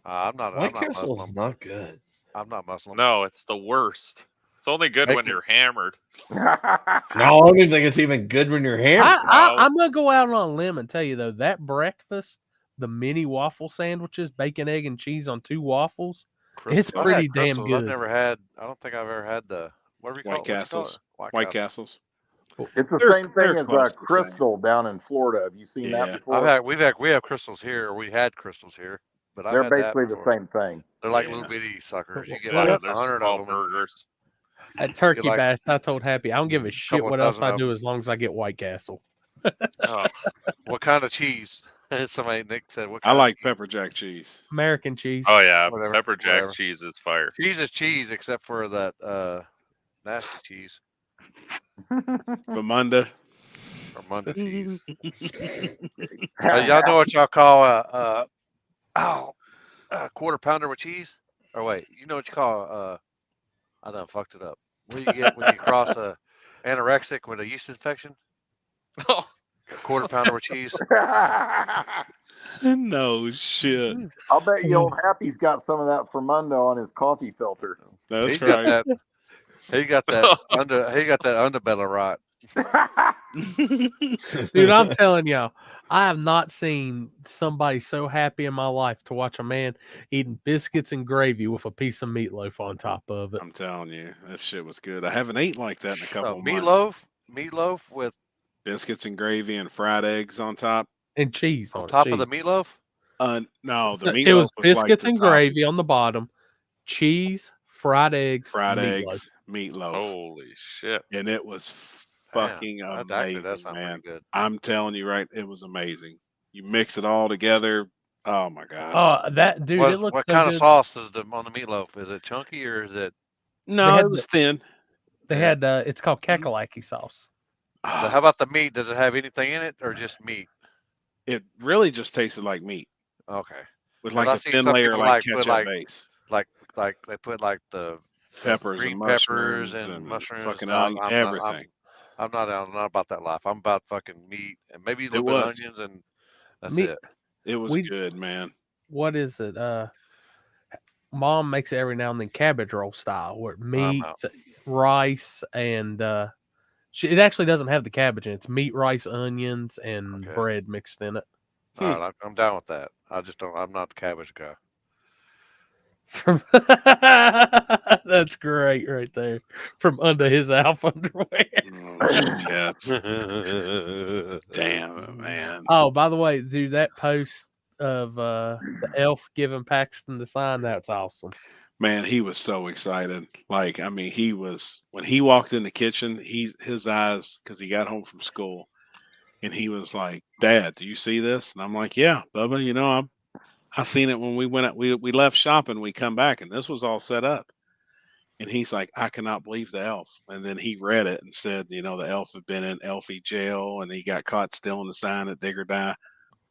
S5: I'm not.
S3: White
S5: I'm not
S3: Castle's
S5: Muslim.
S3: not good.
S5: I'm not Muslim.
S6: No, it's the worst. It's only good when you're hammered.
S3: No, I don't even think it's even good when you're hammered.
S4: I'm gonna go out on a limb and tell you though, that breakfast, the mini waffle sandwiches, bacon, egg, and cheese on 2 waffles, it's pretty damn good.
S5: I've never had. I don't think I've ever had the
S2: White Castles. White Castles.
S18: It's the same thing as Crystal down in Florida. Have you seen that before?
S5: We have crystals here. We had crystals here, but
S18: they're basically the same thing.
S5: They're like little bitty suckers. You get like 100 of them.
S6: Burgers.
S4: At Turkey Bash, I told Happy, I don't give a shit what else I do as long as I get White Castle.
S5: What kind of cheese? Nick said.
S2: I like pepper jack cheese.
S4: American cheese.
S6: Oh yeah, pepper jack cheese is fire.
S5: Cheese is cheese, except for that nasty cheese.
S2: Vermunda.
S5: Vermunda cheese. Y'all know what y'all call quarter pounder with cheese. Or wait, you know what you call? I done fucked it up. What do you get when you cross a anorexic with a yeast infection? A quarter pounder with cheese.
S2: No shit.
S18: I'll bet you old Happy's got some of that Fermundo on his coffee filter.
S2: That's
S5: He's
S2: right.
S5: got that. He got that underbelly rot.
S4: Dude, I'm telling y'all, I have not seen somebody so happy in my life to watch a man eating biscuits and gravy with a piece of meatloaf on top of it.
S2: I'm telling you, that shit was good. I haven't eaten like that in a couple of months.
S5: Meatloaf with
S2: biscuits and gravy and fried eggs on top
S4: and cheese
S5: on top of the meatloaf.
S2: No, the meatloaf
S4: it was
S2: like
S4: biscuits
S2: the
S4: and
S2: top.
S4: gravy on the bottom, cheese, fried eggs,
S2: meatloaf.
S6: Holy shit!
S2: And it was fucking amazing, man. I'm telling you, right? It was amazing. You mix it all together. Oh my god!
S4: Oh, that dude! It looks
S5: what
S4: so
S5: kind
S4: good.
S5: of sauce is on the meatloaf? Is it chunky or is it?
S2: No, it was thin.
S4: They had it's called kakalaki sauce.
S5: So how about the meat? Does it have anything in it or just meat?
S2: It really just tasted like meat.
S5: Okay.
S2: With like a thin layer, like ketchup base.
S5: Like they put like the
S2: peppers
S5: green
S2: and
S5: peppers
S2: mushrooms
S5: and mushrooms,
S2: fucking
S5: and
S2: everything.
S5: I'm not about that life. I'm about fucking meat and maybe a little bit of onions and that's it.
S2: It was good, man.
S4: What is it? Mom makes it every now and then cabbage roll style, where meat, rice, and it actually doesn't have the cabbage in it. It's meat, rice, onions, and bread mixed in it.
S5: All right, I'm down with that. I just don't. I'm not the cabbage guy.
S4: That's great right there. From under his Alf underwear.
S2: Damn it, man.
S4: Oh, by the way, dude, that post of the elf giving Paxton the sign, that's awesome.
S2: Man, he was so excited. Like, I mean, he was, when he walked in the kitchen, his eyes, because he got home from school, and he was like, "Dad, do you see this?" And I'm like, "Yeah, Bubba, you know, I seen it when we went out, we left shopping, we come back, and this was all set up." And he's like, "I cannot believe the elf." And then he read it and said, you know, the elf had been in Elfie jail and he got caught stealing the sign at Dig or Die.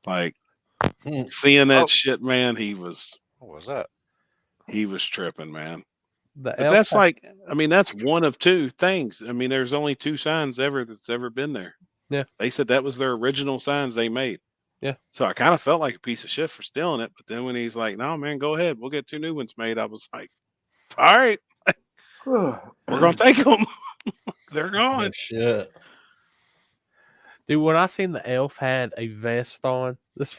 S2: Like, seeing that shit, man, he was.
S5: What was that?
S2: He was tripping, man.
S4: But
S2: that's like, I mean, that's one of two things. I mean, there's only two signs that's ever been there.
S4: Yeah.
S2: They said that was their original signs they made.
S4: Yeah.
S2: So I kind of felt like a piece of shit for stealing it. But then when he's like, "No, man, go ahead. We'll get 2 new ones made," I was like, "All right. We're going to take them." They're gone.
S3: Shit.
S4: Dude, when I seen the elf had a vest on, this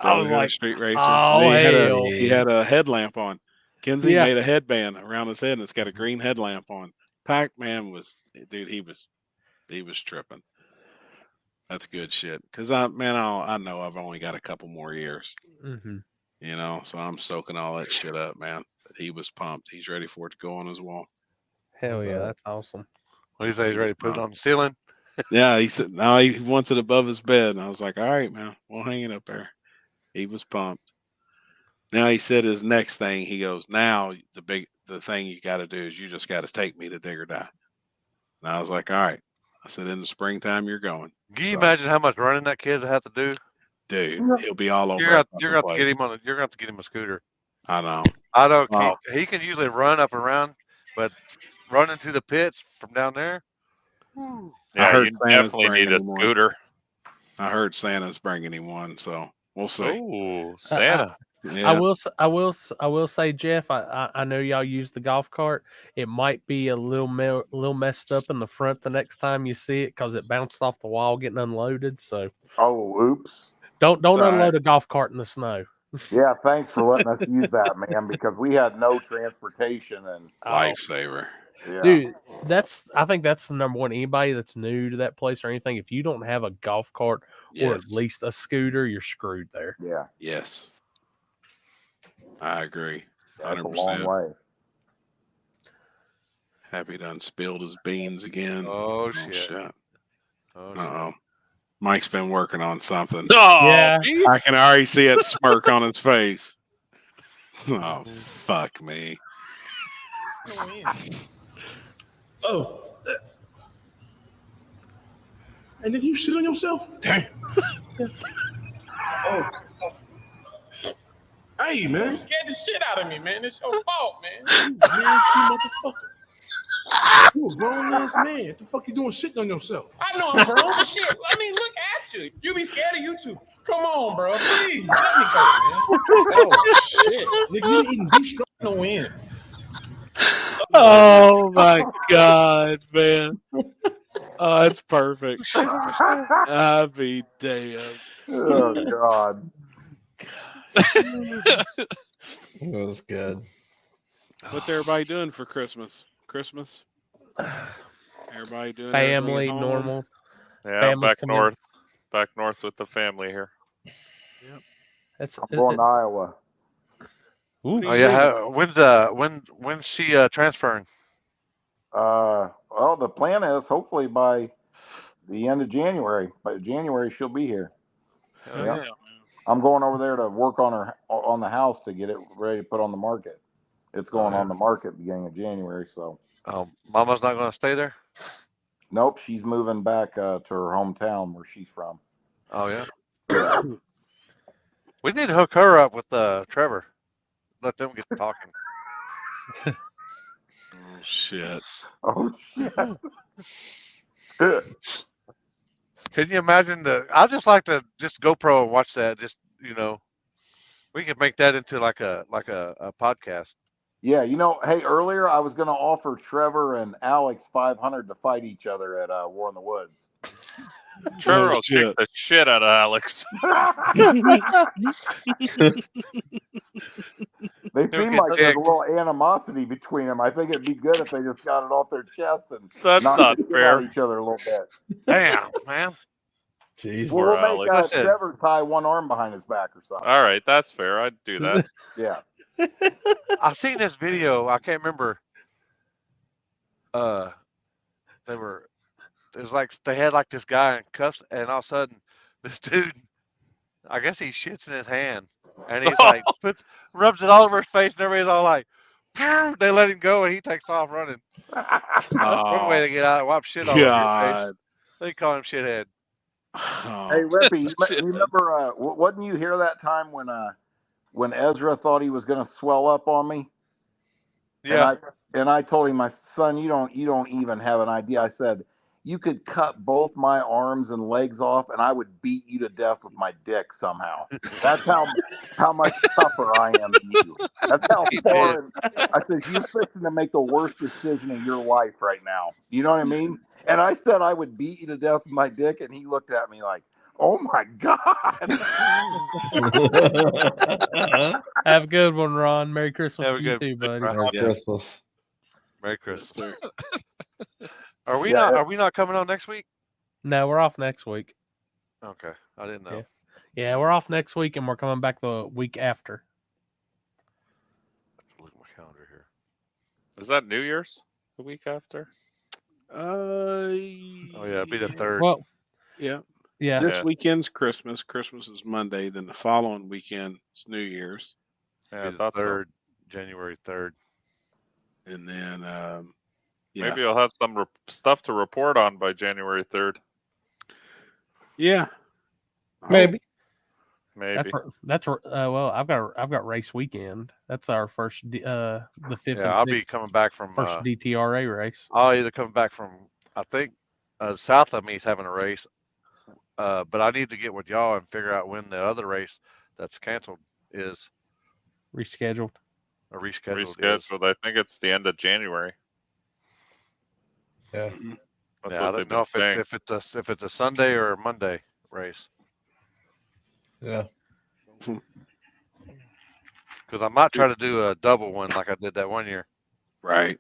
S4: I was like,
S2: street racing.
S4: "Oh,
S2: he had a headlamp on. Kenzie
S4: Yeah.
S2: made a headband around his head, and it's got a green headlamp on. Pac-Man was, dude, he was tripping. That's good shit. Because I know I've only got a couple more years.
S4: Mm-hmm.
S2: You know, so I'm soaking all that shit up, man. But he was pumped. He's ready for it to go on his wall.
S4: Hell yeah, that's awesome.
S5: What do you say? He's ready to put it on the ceiling?
S2: Yeah, he said, no, he wants it above his bed. And I was like, "All right, man, we'll hang it up there." He was pumped. Now he said his next thing, he goes, "Now the thing you got to do is you just got to take me to Dig or Die." And I was like, "All right." I said, "In the springtime, you're going."
S5: Can you imagine how much running that kid have to do?
S2: Dude, he'll be all over.
S5: You're going to get him on. You're going to have to get him a scooter.
S2: I know.
S5: I don't.
S2: Oh.
S5: He can usually run up and around, but running to the pits from down there.
S6: Yeah, you definitely need a scooter.
S2: I heard Santa's bringing him one, so we'll see.
S6: Oh, Santa!
S2: Yeah.
S4: I will say, Jeff. I know y'all use the golf cart. It might be a little messed up in the front the next time you see it because it bounced off the wall getting unloaded. So,
S18: oops!
S4: Don't unload a golf cart in the snow.
S18: Yeah, thanks for letting us use that, man, because we had no transportation and
S2: lifesaver.
S18: Yeah.
S4: Dude, I think that's the number one. Anybody that's new to that place or anything, if you don't have a golf cart or at least a scooter, you're screwed there.
S18: Yeah.
S2: Yes. I agree.
S18: That's
S2: 100%.
S18: a long way.
S2: Happy done spilled his beans again.
S5: Oh shit.
S2: Uh-oh. Mike's been working on something.
S6: Oh,
S4: yeah.
S2: I can already see it smirk on his face. Oh, fuck me.
S7: Oh. And then you shit on yourself? Damn. Oh. I Hey, man, you scared the shit out of me, man. It's your fault, man. You nasty motherfucker. You a grown ass man. What the fuck you doing shitting on yourself? I know I'm grown, but shit. I mean, look at you. You be scared of you too. Come on, bro. Please, let me go, man. Oh, shit. Nigga, you eating beef stroganoff no win.
S2: Oh my God, man. Oh, that's perfect. I'll be damned.
S18: Oh God.
S3: That was good.
S2: What's everybody doing for Christmas? Everybody doing
S4: family,
S2: everything at home?
S4: normal.
S6: Yeah,
S4: Family's
S6: back
S4: coming.
S6: north with the family here.
S2: Yep.
S4: That's
S18: I'm going to Iowa.
S4: Ooh.
S5: Oh yeah. When's she transferring?
S18: Well, the plan is hopefully by the end of January. By January, she'll be here.
S6: Hell
S18: Yeah.
S6: yeah.
S18: I'm going over there to work on the house to get it ready to put on the market. It's going on the market beginning of January. So.
S5: Mama's not going to stay there?
S18: Nope, she's moving back to her hometown where she's from.
S5: Oh yeah.
S18: Yeah.
S5: We need to hook her up with Trevor. Let them get talking.
S2: Oh shit.
S18: Oh shit.
S5: Can you imagine I just like to just GoPro and watch that. Just we could make that into like a podcast.
S18: Yeah, hey, earlier I was going to offer Trevor and Alex 500 to fight each other at War in the Woods.
S6: Trevor will kick the shit out of Alex.
S18: They seem like there's a little animosity between them. I think it'd be good if they just got it off their chest and
S6: That's not fair.
S18: At each other a little bit.
S5: Damn, man.
S3: Jeez.
S18: Well, we'll make Trevor tie one arm behind his back or something.
S6: All right, that's fair. I'd do that.
S18: Yeah.
S5: I seen this video. I can't remember. It was like they had like this guy in cuffs, and all of a sudden, this dude, I guess he shits in his hand, and he's like rubs it all over his face, and everybody's all like, "Pew!" They let him go, and he takes off running. One way to get out, wipe shit all over your face. They call him shithead.
S18: Hey, Rippy, you remember? Wasn't you here that time when Ezra thought he was going to swell up on me?
S5: Yeah.
S18: And I told him, my son, you don't even have an idea. I said, you could cut both my arms and legs off, and I would beat you to death with my dick somehow. That's how much tougher I am than you. That's how far. I said, you're fixing to make the worst decision of your life right now. You know what I mean? And I said I would beat you to death with my dick, and he looked at me like, oh my God.
S4: Have a good one, Ron. Merry Christmas
S5: Have a
S4: to you
S5: good
S4: too, buddy.
S3: Merry Christmas.
S5: Merry Christmas. Are we not coming on next week?
S4: No, we're off next week.
S5: Okay. I didn't know.
S4: Yeah, we're off next week, and we're coming back the week after.
S5: Look at my calendar here.
S6: Is that New Year's? The week after?
S5: Oh yeah, it'll be the 3rd.
S4: Well,
S2: yeah.
S6: Yeah.
S2: Weekend's Christmas. Christmas is Monday. Then the following weekend is New Year's.
S6: Yeah,
S5: the 3rd, January 3rd.
S2: And then,
S6: maybe I'll have some stuff to report on by January 3rd.
S2: Yeah,
S3: maybe.
S4: That's well, I've got race weekend. That's our first the 5th.
S5: Yeah, I'll be coming back from
S4: first DTRA race.
S5: I'll either come back from I think south of me is having a race, but I need to get with y'all and figure out when the other race that's canceled is
S4: rescheduled.
S6: Rescheduled. I think it's the end of January.
S3: Yeah.
S6: That's
S5: I don't know if it's a Sunday or a Monday race.
S3: Yeah.
S5: Because I might try to do a double one like I did that one year.
S2: Right.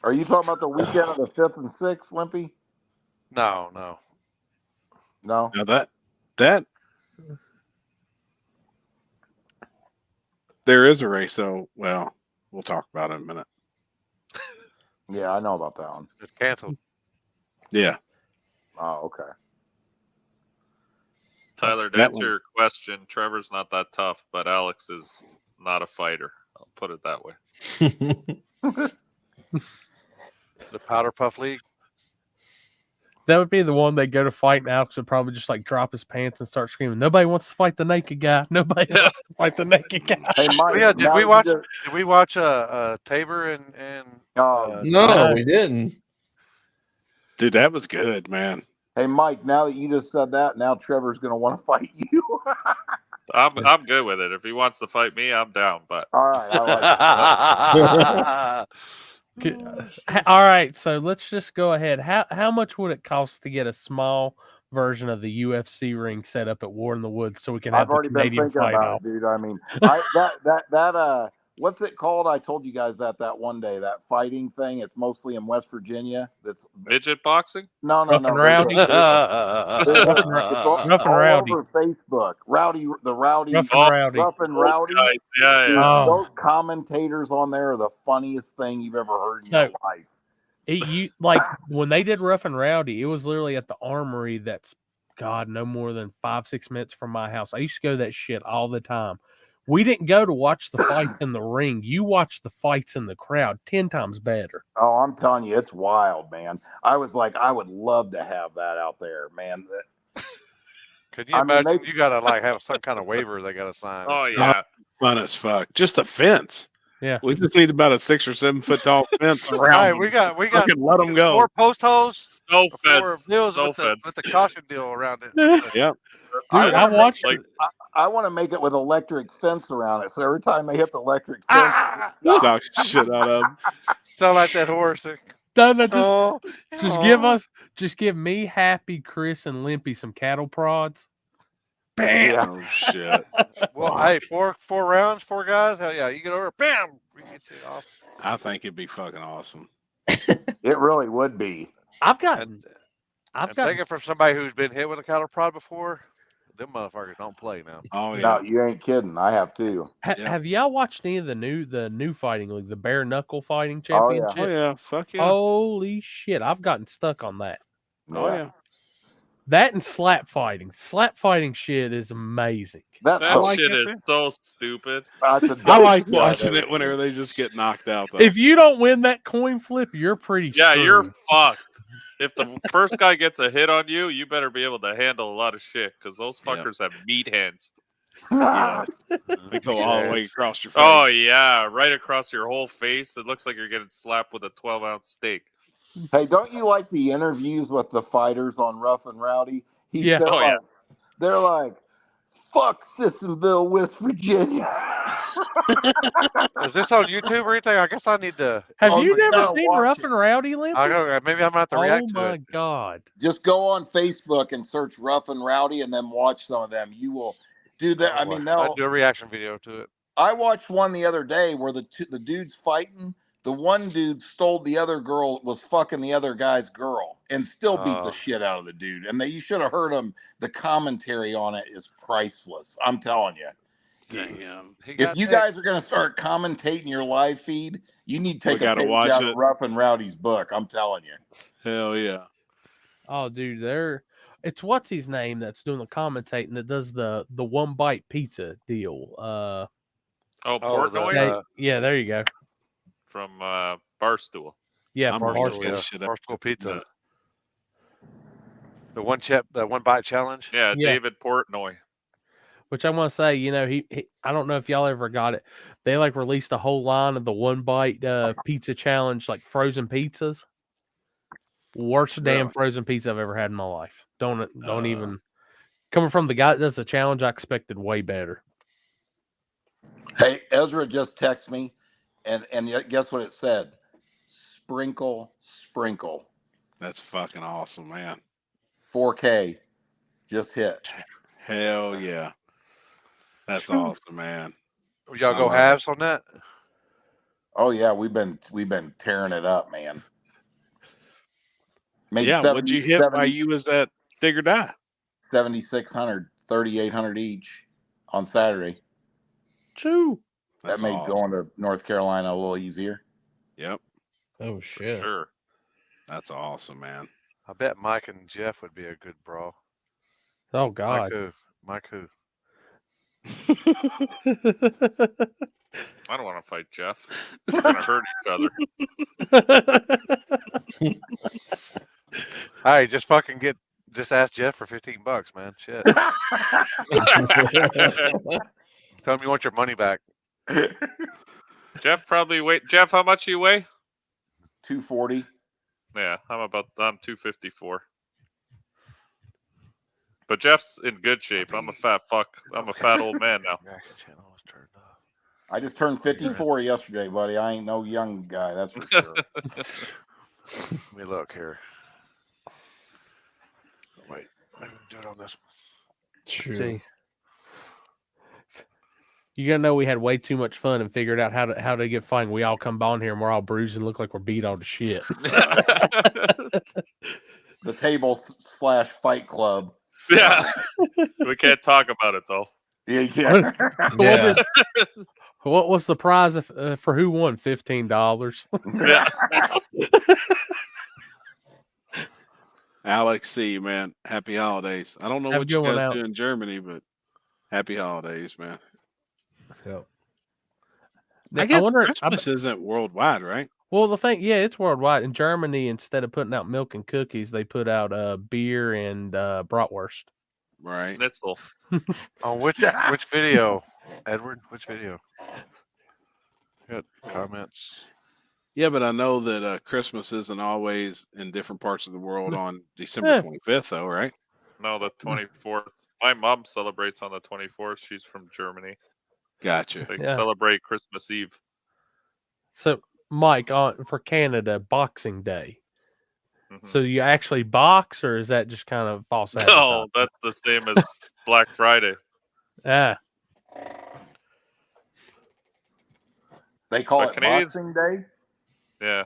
S18: Are you talking about the weekend of the 5th and 6th, Limpy?
S5: No.
S2: Now that there is a race, though. Well, we'll talk about it in a minute.
S18: Yeah, I know about that one.
S5: It's canceled.
S2: Yeah.
S18: Oh, okay.
S6: Tyler, to answer your question, Trevor's not that tough, but Alex is not a fighter. I'll put it that way.
S5: The Powder Puff League.
S4: That would be the one they go to fight, and Alex would probably just like drop his pants and start screaming, "Nobody wants to fight the naked guy. Nobody wants to fight the naked guy."
S18: Hey, Mike,
S5: Yeah, did we watch Tabor and
S3: No, we didn't.
S2: Dude, that was good, man.
S18: Hey, Mike, now that you just said that, now Trevor's going to want to fight you.
S6: I'm good with it. If he wants to fight me, I'm down. But
S18: all right, I like
S4: All right, so let's just go ahead. How much would it cost to get a small version of the UFC ring set up at War in the Woods so we can have
S18: I've
S4: the
S18: already been
S4: Canadian
S18: thinking
S4: fight
S18: about
S4: off?
S18: it, dude. I mean, what's it called? I told you guys that one day, that fighting thing. It's mostly in West Virginia. That's
S6: midget boxing?
S18: No.
S4: Rough and Rowdy.
S18: Rough
S4: and Rowdy.
S18: Over Facebook. Rough and Rowdy.
S6: Rough and Rowdy.
S18: Guys.
S6: Yeah.
S18: Dude,
S4: Oh.
S18: those commentators on there are the funniest thing you've ever heard in your life.
S4: You like when they did Rough and Rowdy, it was literally at the Armory that's no more than 5-6 minutes from my house. I used to go to that shit all the time. We didn't go to watch the fights in the ring. You watch the fights in the crowd 10 times better.
S18: Oh, I'm telling you, it's wild, man. I was like, I would love to have that out there, man.
S5: Could you imagine? You gotta like have some kind of waiver they gotta sign.
S6: Oh yeah,
S2: fun as fuck. Just a fence.
S4: Yeah,
S2: we just need about a 6 or 7 foot tall fence around.
S5: Right,
S2: them.
S5: we got
S2: Fucking let them go.
S5: 4 post holes.
S6: No
S5: fence.
S6: No
S5: with the caution deal around it.
S2: Yep.
S4: Dude, I watched
S18: I want to make it with electric fence around it, so every time they hit the electric fence,
S2: knocks the shit out of them.
S5: Sound like that horse.
S4: Just give me, Happy, Chris, and Limpy some cattle prods. Bam!
S2: Oh shit!
S5: Well, hey, four rounds, 4 guys. Hell yeah, you get over, bam, we get you off.
S2: I think it'd be fucking awesome.
S18: It really would be.
S4: I've got
S5: thinking from somebody who's been hit with a cattle prod before. Them motherfuckers don't play now.
S2: Oh yeah,
S18: no, you ain't kidding. I have too.
S4: Have y'all watched any of the new fighting league, the bare knuckle fighting
S18: Oh, yeah.
S4: championship?
S2: Oh yeah, fuck yeah.
S4: Holy shit, I've gotten stuck on that.
S2: Oh yeah.
S4: That and slap fighting. Slap fighting shit is amazing.
S6: That shit is so stupid.
S2: I like watching it whenever they just get knocked out. Though.
S4: If you don't win that coin flip, you're pretty screwed.
S6: You're fucked. If the first guy gets a hit on you, you better be able to handle a lot of shit because those fuckers have meat hands.
S2: Yeah. They go all the way across your face.
S6: Oh yeah, right across your whole face. It looks like you're getting slapped with a 12-ounce steak.
S18: Hey, don't you like the interviews with the fighters on Rough and Rowdy?
S6: Yeah.
S18: They're
S6: Oh,
S18: like,
S6: yeah.
S18: They're like, fuck Sissonville, West Virginia.
S5: Is this on YouTube or anything? I guess I need to.
S4: Have you never seen Rough and Rowdy, Limpy?
S5: Maybe I'm gonna have to react to it.
S4: Oh my god!
S18: Just go on Facebook and search Rough and Rowdy, and then watch some of them. You will do that. I mean,
S5: I'll do a reaction video to it.
S18: I watched one the other day where the dudes fighting. The one dude stole the other girl, was fucking the other guy's girl, and still beat the shit out of the dude. And you should have heard him. The commentary on it is priceless. I'm telling you.
S2: Damn.
S18: If you guys are going to start commentating your live feed, you need to take a page
S2: watch
S18: out
S2: it.
S18: of Rough and Rowdy's book. I'm telling you.
S2: Hell yeah.
S4: Oh, dude, it's what's his name that's doing the commentating that does the one bite pizza deal.
S6: Portnoy?
S4: Yeah, there you go.
S6: From Barstool.
S4: Yeah,
S5: Barstool Pizza. The one bite challenge.
S6: Yeah, David Portnoy.
S4: Which I want to say, he I don't know if y'all ever got it. They like released a whole line of the one bite pizza challenge, like frozen pizzas. Worst damn frozen pizza I've ever had in my life. Don't even coming from the guy that does the challenge. I expected way better.
S18: Hey, Ezra just texted me, and guess what it said? Sprinkle.
S2: That's fucking awesome, man.
S18: 4K just hit.
S2: Hell yeah. That's awesome, man.
S5: Y'all go halves on that?
S18: Oh yeah, we've been tearing it up, man.
S2: What'd you hit while you was at Dig or Die?
S18: 7,600, 3,800 each on Saturday.
S4: True.
S18: That made going to North Carolina a little easier.
S2: Yep.
S3: Oh shit.
S6: Sure.
S2: That's awesome, man.
S5: I bet Mike and Jeff would be a good brawl.
S4: Oh God.
S5: Mike who?
S6: I don't want to fight Jeff. We're gonna hurt each other.
S5: Hey, just ask Jeff for $15, man. Shit. Tell him you want your money back.
S6: Jeff Jeff, how much you weigh?
S18: 240.
S6: Yeah, I'm 254. But Jeff's in good shape. I'm a fat fuck. I'm a fat old man now.
S18: I just turned 54 yesterday, buddy. I ain't no young guy, that's for sure.
S5: Let me look here. Wait, I can do it on this one.
S4: See, you gotta know we had way too much fun and figured out how to get fine. We all come on here and we're all bruised and look like we're beat all to shit.
S18: The table / fight club.
S6: Yeah, we can't talk about it though.
S18: Yeah.
S4: What was the prize for who won? $15.
S6: Yeah.
S2: Alex C, man, happy holidays. I don't know
S4: Have a
S2: what you
S4: good one,
S2: guys do
S4: Alex.
S2: in Germany, but happy holidays, man.
S3: Yep.
S2: I guess Christmas isn't worldwide, right?
S4: Well, the thing, yeah, it's worldwide. In Germany, instead of putting out milk and cookies, they put out beer and bratwurst.
S2: Right.
S6: Schnitzel.
S5: On which video, Edward? Which video? Got comments.
S2: Yeah, but I know that Christmas isn't always in different parts of the world on December 25th, though, right?
S6: No, the 24th. My mom celebrates on the 24th. She's from Germany.
S2: Gotcha.
S6: They celebrate Christmas Eve.
S4: So, Mike, for Canada, Boxing Day. So you actually box, or is that just kind of false advertising?
S6: No, that's the same as Black Friday.
S4: Yeah.
S18: They call
S6: But
S18: it
S6: Canadians-
S18: Boxing Day?
S6: Yeah.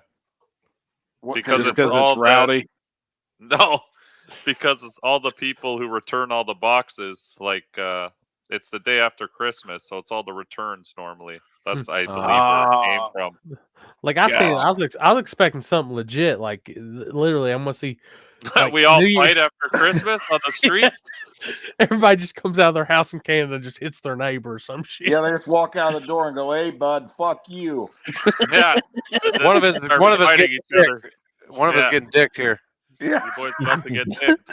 S18: What,
S6: Because
S2: just
S6: it's
S2: 'cause
S6: all
S2: it's rowdy?
S6: No, because it's all the people who return all the boxes. Like it's the day after Christmas, so it's all the returns normally. That's I believe where it came from.
S4: Like I was expecting something legit. Like literally, I'm gonna see. Like,
S6: We all
S4: New Year's-
S6: fight after Christmas on the streets.
S4: Everybody just comes out of their house in Canada and just hits their neighbor or some shit.
S18: Yeah, they just walk out of the door and go, "Hey, bud, fuck you."
S6: Yeah.
S5: One of us
S6: Start
S5: getting
S6: fighting each other.
S5: dicked. One of us getting dicked here.
S18: Yeah.
S6: You boys about to get dicked.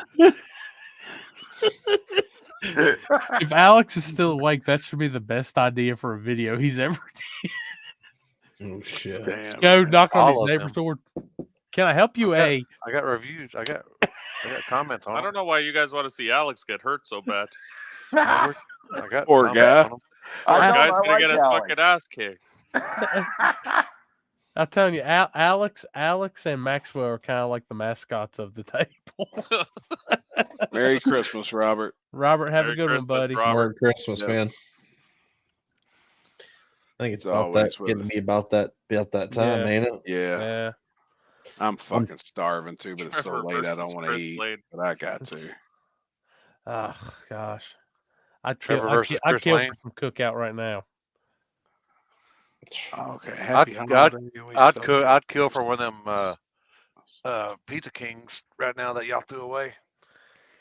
S4: If Alex is still awake, that should be the best idea for a video he's ever did.
S3: Oh shit!
S2: Damn.
S4: Go knock on
S5: All
S4: his
S5: of
S4: neighbor's
S5: them.
S4: door. Can I help you?
S5: I got reviews. I got comments on
S6: I
S5: it.
S6: don't know why you guys want to see Alex get hurt so bad.
S5: I got
S2: Poor
S5: comments
S2: guy.
S5: on 'em.
S6: Poor
S18: I know,
S6: guy's
S18: I
S6: gonna
S18: like
S6: get his
S18: Alex.
S6: fucking ass kicked.
S4: I'm telling you, Alex and Maxwell are kind of like the mascots of the table.
S2: Merry Christmas, Robert.
S4: Robert, have
S6: Merry
S4: a good
S6: Christmas,
S4: one, buddy.
S6: Robert.
S3: Merry Christmas,
S2: Yeah.
S3: man. I think it's
S2: It's
S3: about that
S2: always with
S3: getting
S2: us.
S3: to be about that time,
S4: Yeah.
S3: ain't it?
S2: Yeah.
S4: Yeah.
S2: I'm fucking starving too, but it's so
S6: Trevor
S2: late I
S6: versus
S2: don't want to
S6: Chris
S2: eat.
S6: Slade.
S2: But I got to.
S4: Oh gosh, I'd
S5: Trevor versus
S4: I'd
S5: Chris
S4: kill
S5: Lane.
S4: for some cookout right now.
S2: Okay. Happy
S5: I'd
S2: holiday.
S5: I'd kill for one of them Pizza Kings right now that y'all threw away.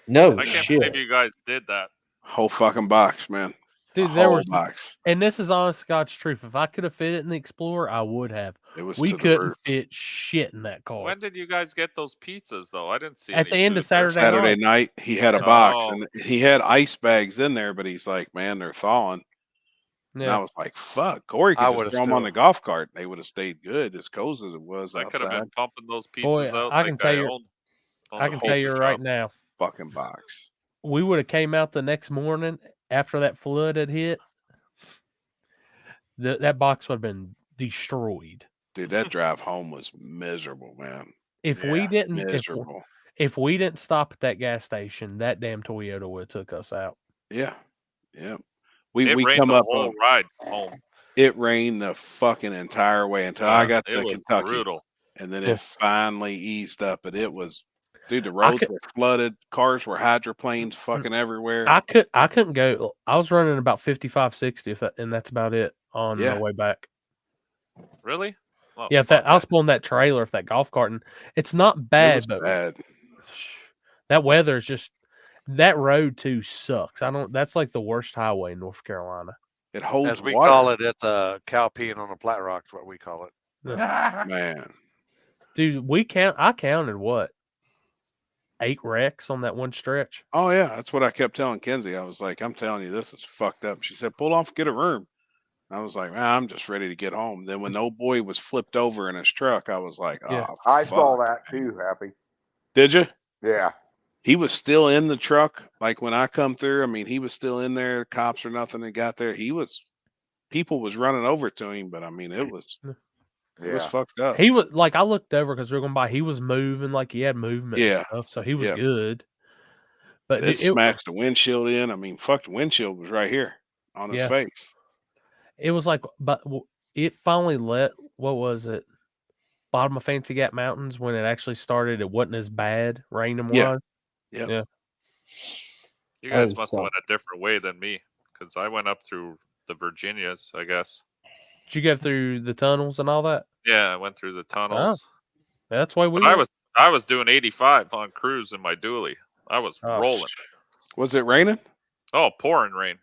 S3: No
S6: I can't
S3: shit.
S6: believe you guys did that.
S2: Whole fucking box, man.
S4: Dude,
S2: A
S4: there
S2: whole
S4: was,
S2: box.
S4: and this is honest to God's truth. If I could have fit it in the Explorer, I would have.
S2: It was
S4: We
S2: to the
S4: couldn't
S2: roof.
S4: fit shit in that car.
S6: When did you guys get those pizzas though? I didn't see
S4: At
S6: any
S4: the end of
S6: food there.
S4: Saturday
S2: Saturday night, he had a box
S6: Oh.
S2: and he had ice bags in there, but he's like, man, they're thawing. And I
S4: Yeah.
S2: was like, fuck. Corey
S5: I
S2: could just
S5: would've
S2: throw them on
S5: still-
S2: the golf cart. They would have stayed good as cold as it was
S6: I could have
S2: outside.
S6: been pumping those pizzas
S4: Boy,
S6: out.
S4: I can
S6: like
S4: tell you-
S6: owned
S4: I
S6: the
S4: can
S6: whole
S4: tell you right
S6: shop.
S4: now,
S2: Fucking box.
S4: we would have came out the next morning after that flood had hit. That box would have been destroyed.
S2: Dude, that drive home was miserable, man.
S4: If we didn't,
S2: Miserable.
S4: if we didn't stop at that gas station, that damn Toyota would have took us out.
S2: Yeah. Yeah.
S6: It
S2: We
S6: rained
S2: come
S6: the
S2: up
S6: whole
S2: on
S6: ride home.
S2: it rained the fucking entire way until I got
S6: It
S2: to
S6: was
S2: Kentucky.
S6: brutal.
S2: And then
S4: Yeah.
S2: it finally eased up, but it was, dude, the roads
S4: could-
S2: were flooded, cars were hydroplanes fucking everywhere.
S4: I couldn't go. I was running about 55, 60, and that's about it on
S2: Yeah.
S4: the way back.
S6: Really? Oh,
S4: Yeah,
S6: fuck
S4: I was pulling that trailer, if that golf cart, and it's not
S2: It
S4: bad,
S2: was
S4: but
S2: bad.
S4: that weather is just that road too sucks. That's like the worst highway in North Carolina.
S2: It holds
S5: As we
S2: water.
S5: call it, it's a cow peeing on a flat rock. Is what we call it.
S2: Man.
S4: Dude, I counted what? 8 wrecks on that one stretch.
S2: Oh yeah, that's what I kept telling Kenzie. I was like, I'm telling you, this is fucked up. She said, pull off, get a room. I was like, man, I'm just ready to get home. Then when old boy was flipped over in his truck, I was like,
S4: Yeah.
S2: oh,
S18: I saw
S2: fuck.
S18: that too, Happy.
S2: Did you?
S18: Yeah.
S2: He was still in the truck. Like when I come through, I mean, he was still in there. Cops or nothing that got there. People was running over to him, but I mean, it was fucked up.
S4: He was like, I looked over because we were going by. He was moving, like he had movement and
S2: Yeah.
S4: stuff, so he was
S2: Yeah.
S4: good. But
S2: It smashed the windshield in. I mean, fuck, the windshield was right here on his face.
S4: It was like, but it finally what was it? Bottom of Fancy Gap Mountains when it actually started. It wasn't as bad. Raining was.
S2: Yep.
S4: Yeah.
S6: You guys must have went a different way than me because I went up through the Virginias, I guess.
S4: Did you go through the tunnels and all that?
S6: Yeah, I went through the tunnels.
S4: Oh, that's why we.
S6: But I was doing 85 on cruise in my dually. I was rolling.
S2: Was it raining?
S6: Oh, pouring rain.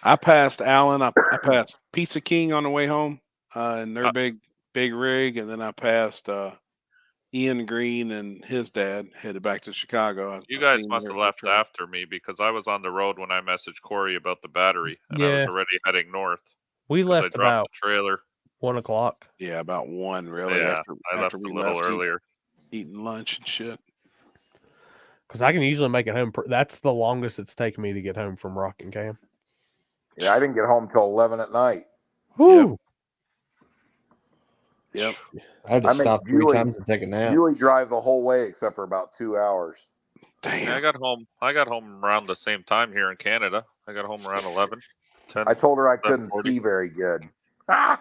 S2: I passed Allen. I passed Pizza King on the way home in their big rig, and then I passed Ian Green and his dad headed back to Chicago.
S6: You guys must have left after me because I was on the road when I messaged Corey about the battery, and I was already heading north.
S4: We left
S6: I dropped
S4: about
S6: the trailer.
S4: 1 o'clock.
S2: Yeah, about 1 really.
S6: Yeah, I left
S2: after we
S6: a little
S2: left
S6: earlier.
S2: Eating lunch and shit.
S4: Because I can usually make it home. That's the longest it's taken me to get home from Rockingham.
S18: Yeah, I didn't get home till 11 at night.
S4: Woo.
S2: Yep.
S3: I had to stop 3 times to take a nap.
S18: You drive the whole way except for about 2 hours.
S2: Damn.
S6: Yeah, I got home around the same time here in Canada. I got home around 11. 10,
S18: I told her I couldn't see very good.
S4: I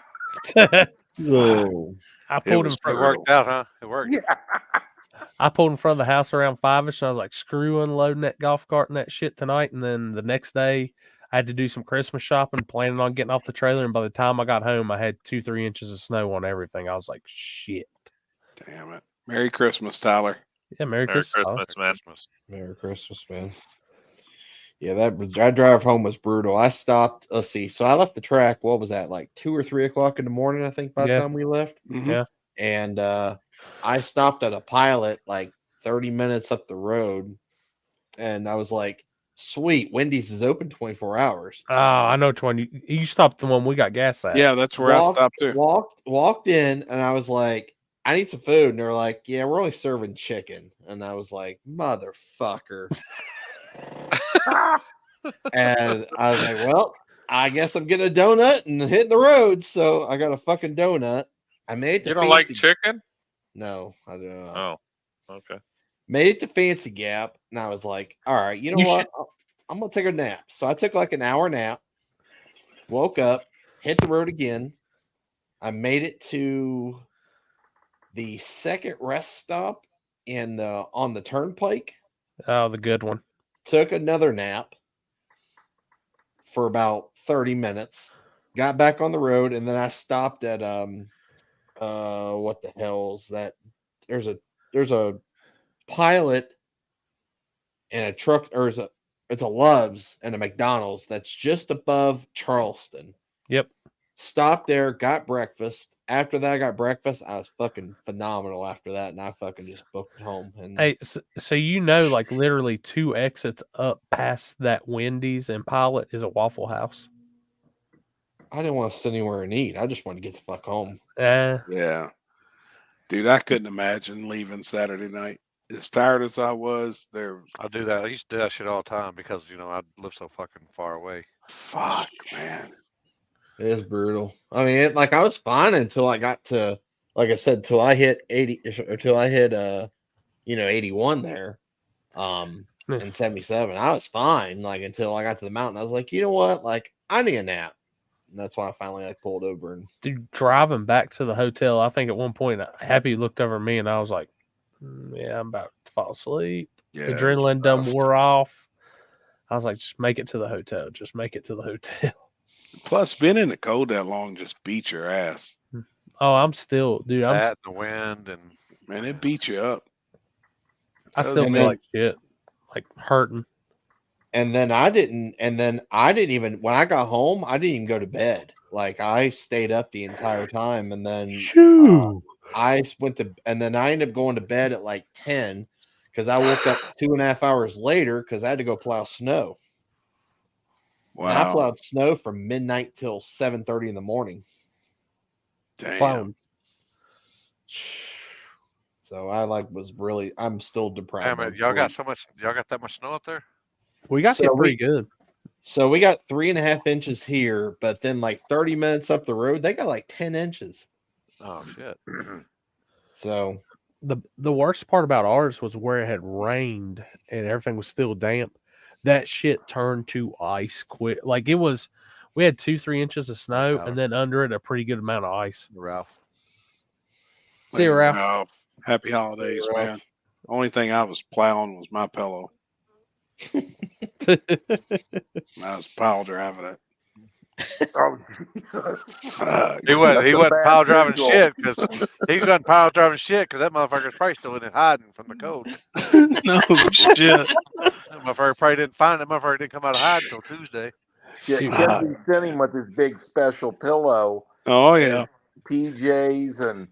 S4: pulled in front.
S5: It worked out, huh? It worked.
S18: Yeah.
S4: I pulled in front of the house around 5ish, and I was like, screw unloading that golf cart and that shit tonight. And then the next day, I had to do some Christmas shopping, planning on getting off the trailer. And by the time I got home, I had 2-3 inches of snow on everything. I was like, shit.
S2: Damn it. Merry Christmas, Tyler.
S4: Yeah, Merry Christmas,
S6: man.
S3: Merry Christmas, man. Yeah, that drive home was brutal. I stopped. Let's see. So I left the track. What was that? Like 2 or 3 o'clock in the morning, I think, by the time we left.
S4: Yeah.
S3: And I stopped at a Pilot like 30 minutes up the road, and I was like, "Sweet, Wendy's is open 24 hours."
S4: Oh, I know which one. You stopped the one we got gas at.
S2: Yeah, that's where I stopped too.
S3: Walked in, and I was like, "I need some food," and they're like, "Yeah, we're only serving chicken," and I was like, "Motherfucker." And I was like, well, I guess I'm getting a donut and hitting the road. So I got a fucking donut. I made it.
S6: You don't like chicken?
S3: No, I don't.
S6: Oh, okay.
S3: Made it to Fancy Gap, and I was like, all right, you know what? I'm gonna take a nap. So I took like an hour nap. Woke up, hit the road again. I made it to the second rest stop on the turnpike.
S4: Oh, the good one.
S3: Took another nap for about 30 minutes, got back on the road, and then I stopped at what the hell's that? There's a Pilot and a truck, or it's a Love's and a McDonald's that's just above Charleston.
S4: Yep.
S3: Stopped there, got breakfast. After that, I got breakfast. I was fucking phenomenal after that, and I fucking just booked home. And
S4: hey, so like literally 2 exits up past that Wendy's and Pilot is a Waffle House.
S3: I didn't want to sit anywhere and eat. I just wanted to get the fuck home.
S2: Yeah. Dude, I couldn't imagine leaving Saturday night. As tired as I was,
S5: I do that. I used to do that shit all the time because I live so fucking far away.
S2: Fuck, man.
S3: It is brutal. I mean, I was fine until I got to, like I said, till I hit 80, or till I hit 81 there, in 77. I was fine, until I got to the mountain. I was like, you know what? I need a nap. And that's why I finally pulled over. And
S4: dude, driving back to the hotel, I think at one point Happy looked over at me and I was like, yeah, I'm about to fall asleep.
S2: Yeah,
S4: the adrenaline done wore off. I was like, just make it to the hotel. Just make it to the hotel.
S2: Plus, being in the cold that long just beat your ass.
S4: Oh, I'm still, dude.
S5: That, the wind, and
S2: man, it beat you up.
S4: I still feel like shit, like hurting.
S3: And then I didn't even, when I got home, I didn't even go to bed. I stayed up the entire time, and then I went to, and then I ended up going to bed at 10 because I woke up 2.5 hours later because I had to go plow snow.
S2: Wow.
S3: And I plowed snow from midnight till 7:30 in the morning.
S2: Damn.
S3: Plowing. So I'm still deprived.
S5: Damn it, y'all got that much snow up there?
S4: We got it pretty good.
S3: So we got 3.5 inches here, but then like 30 minutes up the road, they got like 10 inches.
S5: Oh shit.
S3: So
S4: the worst part about ours was where it had rained and everything was still damp. That shit turned to ice quick. Like we had 2-3 inches of snow and then under it a pretty good amount of ice.
S5: Ralph.
S4: See you, Ralph.
S2: Happy holidays, man. Only thing I was plowing was my pillow. I was pile driving it.
S5: He wasn't pile driving shit because he wasn't pile driving shit because that motherfucker's probably still in it hiding from the cold.
S2: No shit.
S5: That motherfucker probably didn't find that motherfucker didn't come out of hiding until Tuesday.
S18: Yeah, Kenzie sent him with his big special pillow.
S2: Oh yeah.
S18: PJs and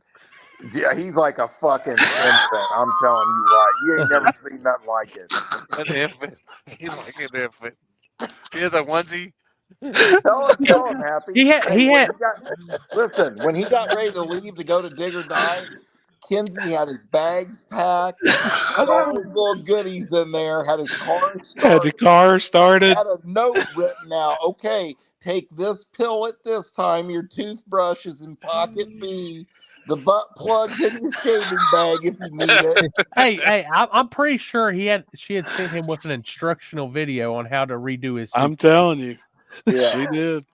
S18: yeah, he's like a fucking infant. I'm telling you what. You ain't never seen nothing like it.
S5: An infant. He's like an infant. He has a onesie.
S18: Tell him, Happy.
S11: Listen, when he got ready to leave to go to Dig or Die, Kinsey had his bags packed, had all his little goodies in there, had his car started.
S2: Had the car started.
S11: Had a note written out. Okay, take this pill at this time. Your toothbrush is in pocket B. The butt plug's in your shaving bag if you need it.
S4: Hey, I'm pretty sure she had sent him with an instructional video on how to redo his suit.
S2: I'm telling you.
S11: Yeah.
S2: She did.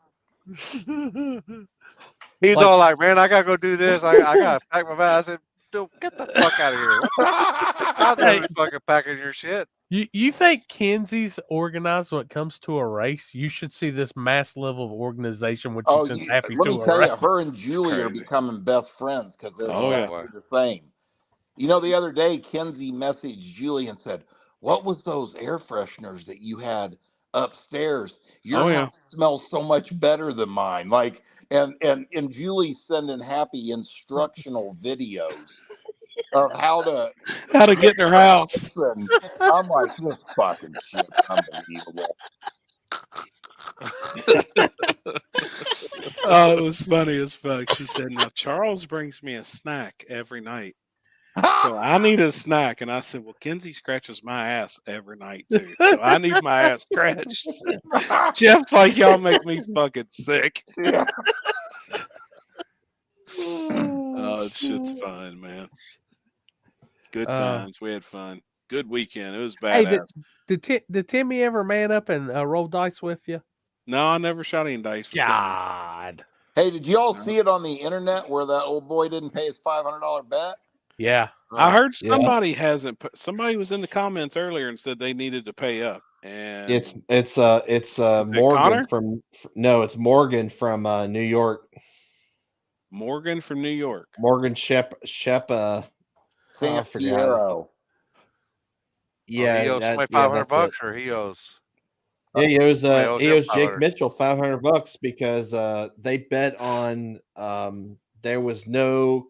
S5: He's all like, man, I gotta go do this. I gotta pack my bag. I said, dude, get the fuck out of here. I'll never be fucking packing your shit.
S4: You think Kenzie's organized when it comes to a race? You should see this mass level of organization which is happy
S11: let
S4: to
S11: me tell
S4: race.
S11: you, her and Julie are becoming best friends because they're
S2: Oh,
S11: exactly the same. You know, the other day, Kenzie messaged Julie and said, "What was those air fresheners that you had upstairs? Your house smells so much better than mine." Like, and Julie's sending Happy instructional videos of how to
S2: get in her house.
S11: And I'm like, this fucking shit's unbelievable.
S2: Oh, it was funny as fuck. She said, "Now Charles brings me a snack every night, so I need a snack." And I said, "Well, Kenzie scratches my ass every night too, so I need my ass scratched." Jeff's like, "Y'all make me fucking sick."
S11: Yeah.
S2: Oh, shit's fun, man. Good times. We had fun. Good weekend. It was badass.
S4: Hey, did Timmy ever man up and roll dice with you?
S2: No, I never shot any dice.
S4: God.
S11: Hey, did you all see it on the internet where that old boy didn't pay his $500 bet?
S4: Yeah.
S2: I heard somebody hasn't. Somebody was in the comments earlier and said they needed to pay up. And
S3: it's Morgan from it's Morgan from New York.
S2: Morgan from New York.
S3: Morgan Shep
S11: San Fierro.
S3: Yeah,
S5: he owes somebody $500 or he owes.
S3: Yeah, he owes Jake
S5: $500.
S3: Mitchell $500 because they bet on there was no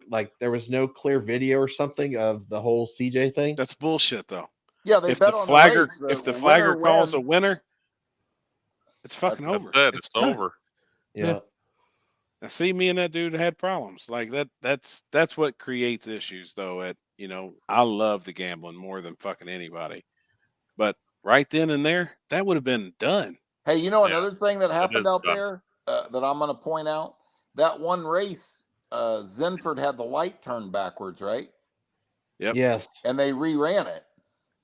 S3: clear video or something of the whole CJ thing.
S2: That's bullshit, though.
S11: Yeah, they
S2: if
S11: bet
S2: the
S11: on
S2: flagger
S11: the race,
S2: if the flagger calls a winner, it's fucking
S6: That's
S2: over.
S6: it. It's
S2: done.
S6: over.
S3: Yeah.
S2: Now, see, me and that dude had problems like that. That's what creates issues, though. I love the gambling more than fucking anybody, but right then and there, that would have been done.
S11: Hey, you know another thing that happened out there that I'm going to point out? That one race, Zinford had the light turned backwards, right?
S2: Yep.
S3: Yes.
S11: And they reran it.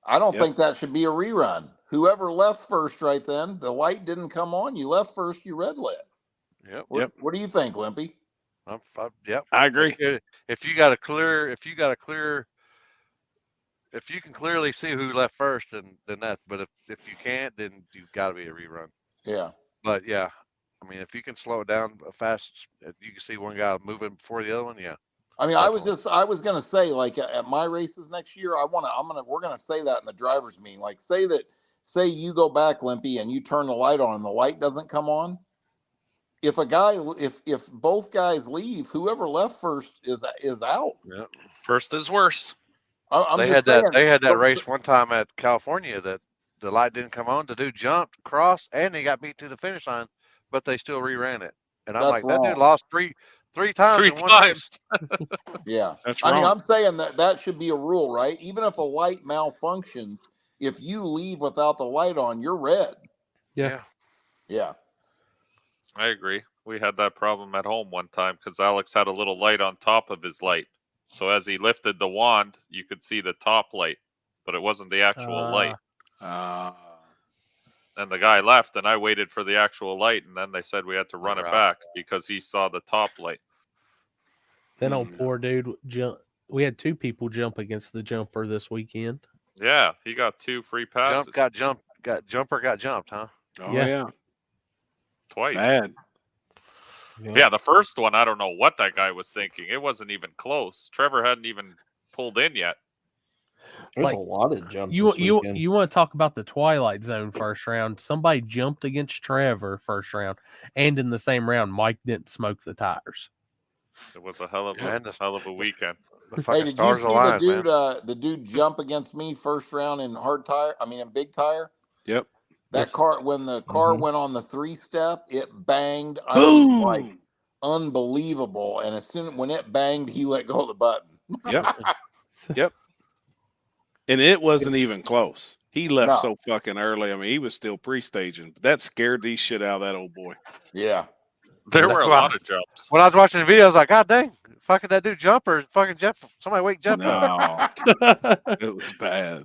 S11: I don't think that should be a rerun. Whoever left first right then, the light didn't come on. You left first, you red lit.
S5: Yep.
S11: What do you think, Limpy?
S5: Yep.
S2: I agree.
S5: If you can clearly see who left first, then that. But if you can't, then you've got to be a rerun.
S11: Yeah.
S5: But yeah, I mean, if you can slow it down fast, if you can see one guy moving before the other one. Yeah.
S11: I mean, I was gonna say, like, at my races next year, we're gonna say that in the drivers' meeting. Like, say you go back, Limpy, and you turn the light on and the light doesn't come on. If both guys leave, whoever left first is out.
S5: Yeah.
S6: First is worse.
S5: They had that race one time at California that the light didn't come on. The dude jumped, crossed, and he got beat to the finish line, but they still reran it. And I'm like, that dude lost three times in one race.
S18: Yeah,
S2: That's
S18: I mean,
S2: wrong.
S18: I'm saying that should be a rule, right? Even if a light malfunctions, if you leave without the light on, you're red.
S4: Yeah.
S18: Yeah.
S6: I agree. We had that problem at home one time because Alex had a little light on top of his light. So as he lifted the wand, you could see the top light, but it wasn't the actual light. And the guy left, and I waited for the actual light, and then they said we had to run it back because he saw the top light.
S4: Then old poor dude we had 2 people jump against the jumper this weekend.
S6: Yeah, he got 2 free passes.
S5: Jumper got jumped, huh?
S2: Oh yeah.
S6: Twice.
S2: Bad.
S6: Yeah, the first one, I don't know what that guy was thinking. It wasn't even close. Trevor hadn't even pulled in yet.
S3: There's a lot of jumps.
S4: You want to talk about the Twilight Zone first round? Somebody jumped against Trevor first round, and in the same round, Mike didn't smoke the tires.
S6: It was a hell of a weekend.
S18: Hey, did you see the dude jump against me first round in in big tire?
S2: Yep.
S18: That car, when the car went on the 3-step, it banged. I was like, unbelievable. And when it banged, he let go of the button.
S2: Yep. Yep. And it wasn't even close. He left so fucking early. I mean, he was still pre-staging. But that scared the shit out of that old boy.
S18: Yeah.
S6: There were a lot of jumps.
S5: When I was watching the video, I was like, God dang, fucking that dude jumper, fucking Jeff, somebody wake Jeff up.
S2: It was bad.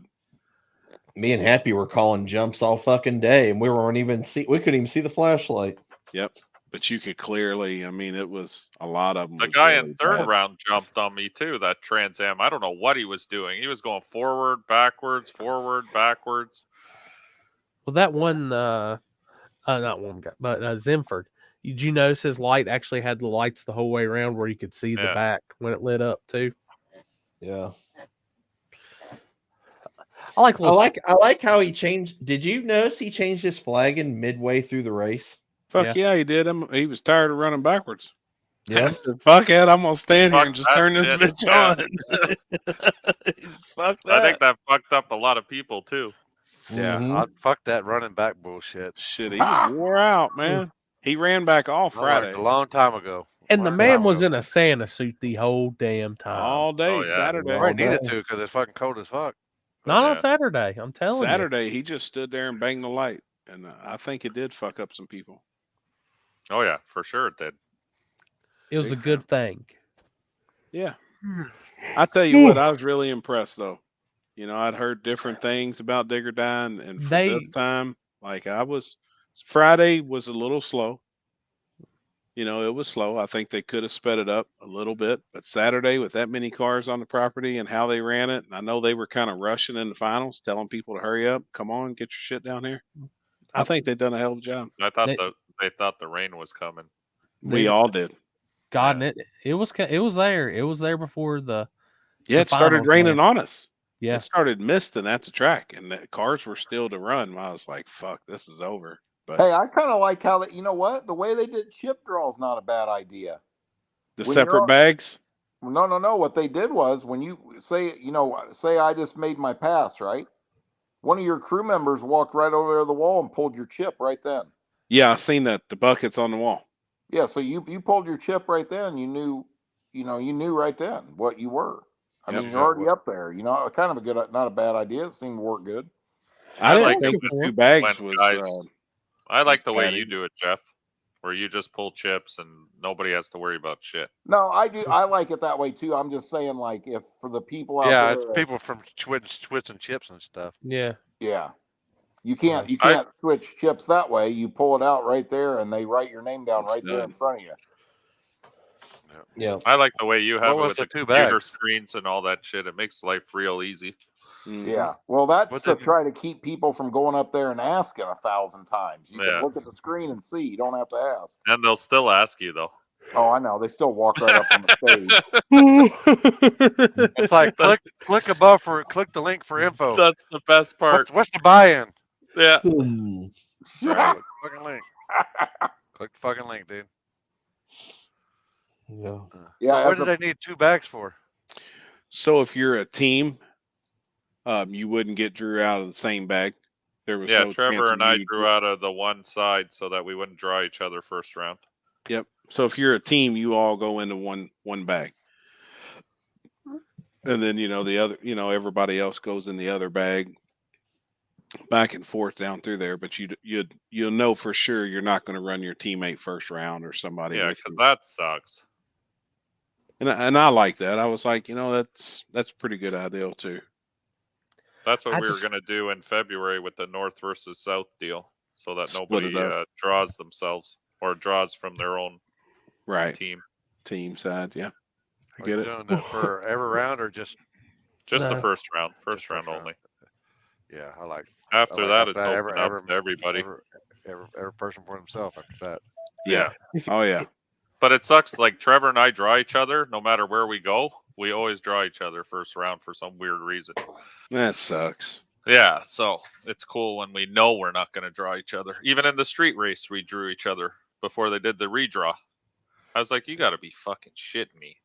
S3: Me and Happy were calling jumps all fucking day, and we couldn't even see the flashlight.
S2: Yep. But you could clearly, I mean, it was a lot of them.
S6: The guy in third round jumped on me too, that Trans Am. I don't know what he was doing. He was going forward, backwards. Well,
S4: that one, not one guy, but Zimford. Did you notice his light actually had the lights the whole way around where you could see the back when it lit up too?
S3: Yeah.
S4: I like
S3: how he changed. Did you notice he changed his flagging midway through the race?
S2: Fuck yeah, he did. He was tired of running backwards.
S3: Yeah.
S2: Fuck it, I'm gonna stand here and just turn this bitch on. Fuck that.
S6: I think that fucked up a lot of people too.
S5: Yeah, fuck that running back bullshit.
S2: Shit, he was wore out, man. He ran back all Friday.
S5: A long time ago.
S4: And the man was in a Santa suit the whole damn time.
S2: All day, Saturday.
S5: Right, needed to because it's fucking cold as fuck.
S4: Not on Saturday, I'm telling you.
S2: Saturday, he just stood there and banged the light. And I think it did fuck up some people.
S6: Oh, yeah, for sure it did.
S4: It was a good thing.
S2: Yeah. I tell you what, I was really impressed, though. You know, I'd heard different things about Digger dying. And for this time, Friday was a little slow. You know, it was slow. I think they could have sped it up a little bit. But Saturday, with that many cars on the property and how they ran it, and I know they were kind of rushing in the finals, telling people to hurry up, come on, get your shit down here. I think they've done a hell of a job.
S6: I thought they thought the rain was coming.
S2: We all did.
S4: God, it was there. It was there before the.
S2: Yeah, it started raining on us.
S4: Yeah,
S2: it started misting at the track, and the cars were still to run. I was like, "Fuck, this is over." But
S18: hey, I kind of like how you know what? The way they did chip draw is not a bad idea.
S2: The separate bags?
S18: No. What they did was when you say I just made my pass, right? One of your crew members walked right over to the wall and pulled your chip right then.
S2: Yeah, I seen that. The bucket's on the wall.
S18: Yeah, so you pulled your chip right then. You knew right then what you were. I mean, you're already up there. You know, kind of not a bad idea. It seemed to work good.
S2: I didn't think the 2 bags was.
S6: I like the way you do it, Jeff, where you just pull chips and nobody has to worry about shit.
S18: No, I do. I like it that way too. I'm just saying, like, if for the people out there,
S5: it's people from switching chips and stuff.
S4: Yeah.
S18: You can't switch chips that way. You pull it out right there, and they write your name down there in front of you.
S3: Yeah,
S6: I like the way you have it with the
S5: 2
S6: computer
S5: bags?
S6: screens and all that shit. It makes life real easy.
S18: Yeah, well, that's to try to keep people from going up there and asking 1,000 times. You can look at the screen and see. You don't have to ask.
S6: And they'll still ask you, though.
S18: Oh, I know. They still walk right up on the
S5: stage. It's like click above click the link for info.
S6: That's the best part.
S5: What's the buy-in?
S6: Yeah.
S5: Right, fucking link. Click the fucking link, dude.
S3: Yeah.
S5: So what do they need 2 bags for?
S2: So if you're a team you wouldn't get Drew out of the same bag. There was
S6: Yeah,
S2: no
S6: Trevor
S2: chance
S6: and
S2: of
S6: I
S2: you-
S6: drew out of the one side so that we wouldn't draw each other first round.
S2: Yep. So if you're a team, you all go into one bag. And then, the other, everybody else goes in the other bag, back and forth down through there. But you'll know for sure you're not going to run your teammate first round or somebody.
S6: Yeah,
S2: with
S6: because
S2: you.
S6: that sucks.
S2: And I like that. I was like, that's a pretty good idea too.
S6: That's what
S2: I
S6: we were
S2: just-
S6: going to do in February with the North versus South deal, so that
S2: Split
S6: nobody
S2: it up.
S6: draws themselves or draws from their own team
S2: side. Yeah, I
S5: Are
S2: get
S5: you
S2: it.
S5: doing that for every round or just
S6: Just the
S4: No.
S6: first round. First round only.
S5: Yeah, I like.
S6: After
S5: I like
S6: that,
S5: after
S6: it's
S5: that,
S6: open up to everybody.
S5: Every person for himself after that.
S2: Yeah. Oh yeah.
S6: But it sucks. Like Trevor and I draw each other no matter where we go. We always draw each other first round for some weird reason.
S2: That sucks.
S6: Yeah, so it's cool when we know we're not going to draw each other. Even in the street race, we drew each other before they did the redraw. I was like, you got to be fucking shitting me.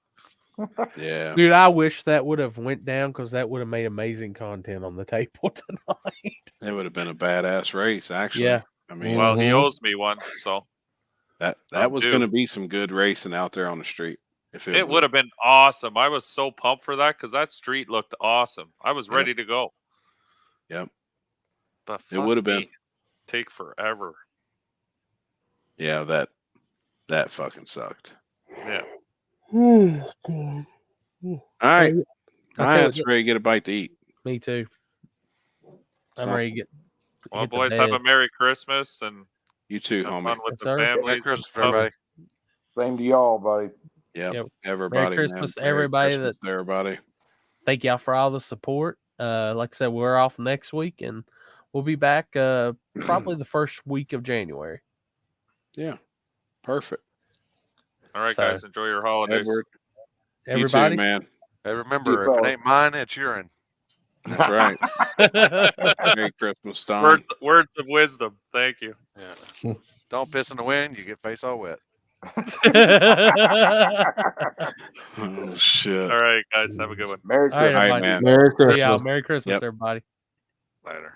S2: Yeah.
S4: Dude, I wish that would have went down because that would have made amazing content on the table tonight.
S2: It would have been a badass race, actually.
S4: Yeah.
S2: I mean,
S6: Well, he owes me one, so
S2: that
S6: I'm
S2: was
S6: due.
S2: going to be some good racing out there on the street. If
S6: it would have been awesome. I was so pumped for that because that street looked awesome. I was
S2: Yep.
S6: ready to go.
S2: Yep.
S6: But
S2: It would have
S6: fuck
S2: been.
S6: me. Take forever.
S2: Yeah, that fucking sucked.
S6: Yeah.
S2: All right. Ryan's ready to get a bite to eat.
S4: Me too. I'm ready to get.
S6: Well,
S4: hit the
S6: boys, have a
S4: bed.
S6: Merry Christmas and
S2: You too,
S6: have
S2: homie.
S6: fun with
S4: Yes,
S6: the
S4: sir.
S6: families.
S5: Merry
S6: and
S5: Christmas,
S6: stuff.
S5: everybody.
S18: Same to y'all, buddy.
S2: Yep.
S4: Yep.
S2: Everybody.
S4: Merry Christmas,
S2: man.
S4: to everybody
S2: Christmas to everybody.
S4: Thank y'all for all the support. Like I said, we're off next week and we'll be back probably the first week of January.
S2: Yeah. Perfect.
S6: All right,
S4: So,
S6: guys, enjoy your holidays.
S2: Edward.
S4: Everybody.
S2: You too, man.
S5: Hey, remember, if it ain't mine, it's urine.
S2: That's right. Merry Christmas, Tom.
S6: Words of wisdom. Thank you.
S5: Yeah. Don't piss in the wind, you get face all wet.
S2: Oh shit.
S6: All right, guys, have a good one.
S18: Merry
S4: All right,
S18: Christmas.
S4: everybody.
S2: man.
S3: Merry
S4: See y'all.
S3: Christmas.
S4: Merry Christmas,
S2: Yep.
S4: everybody.
S5: Later.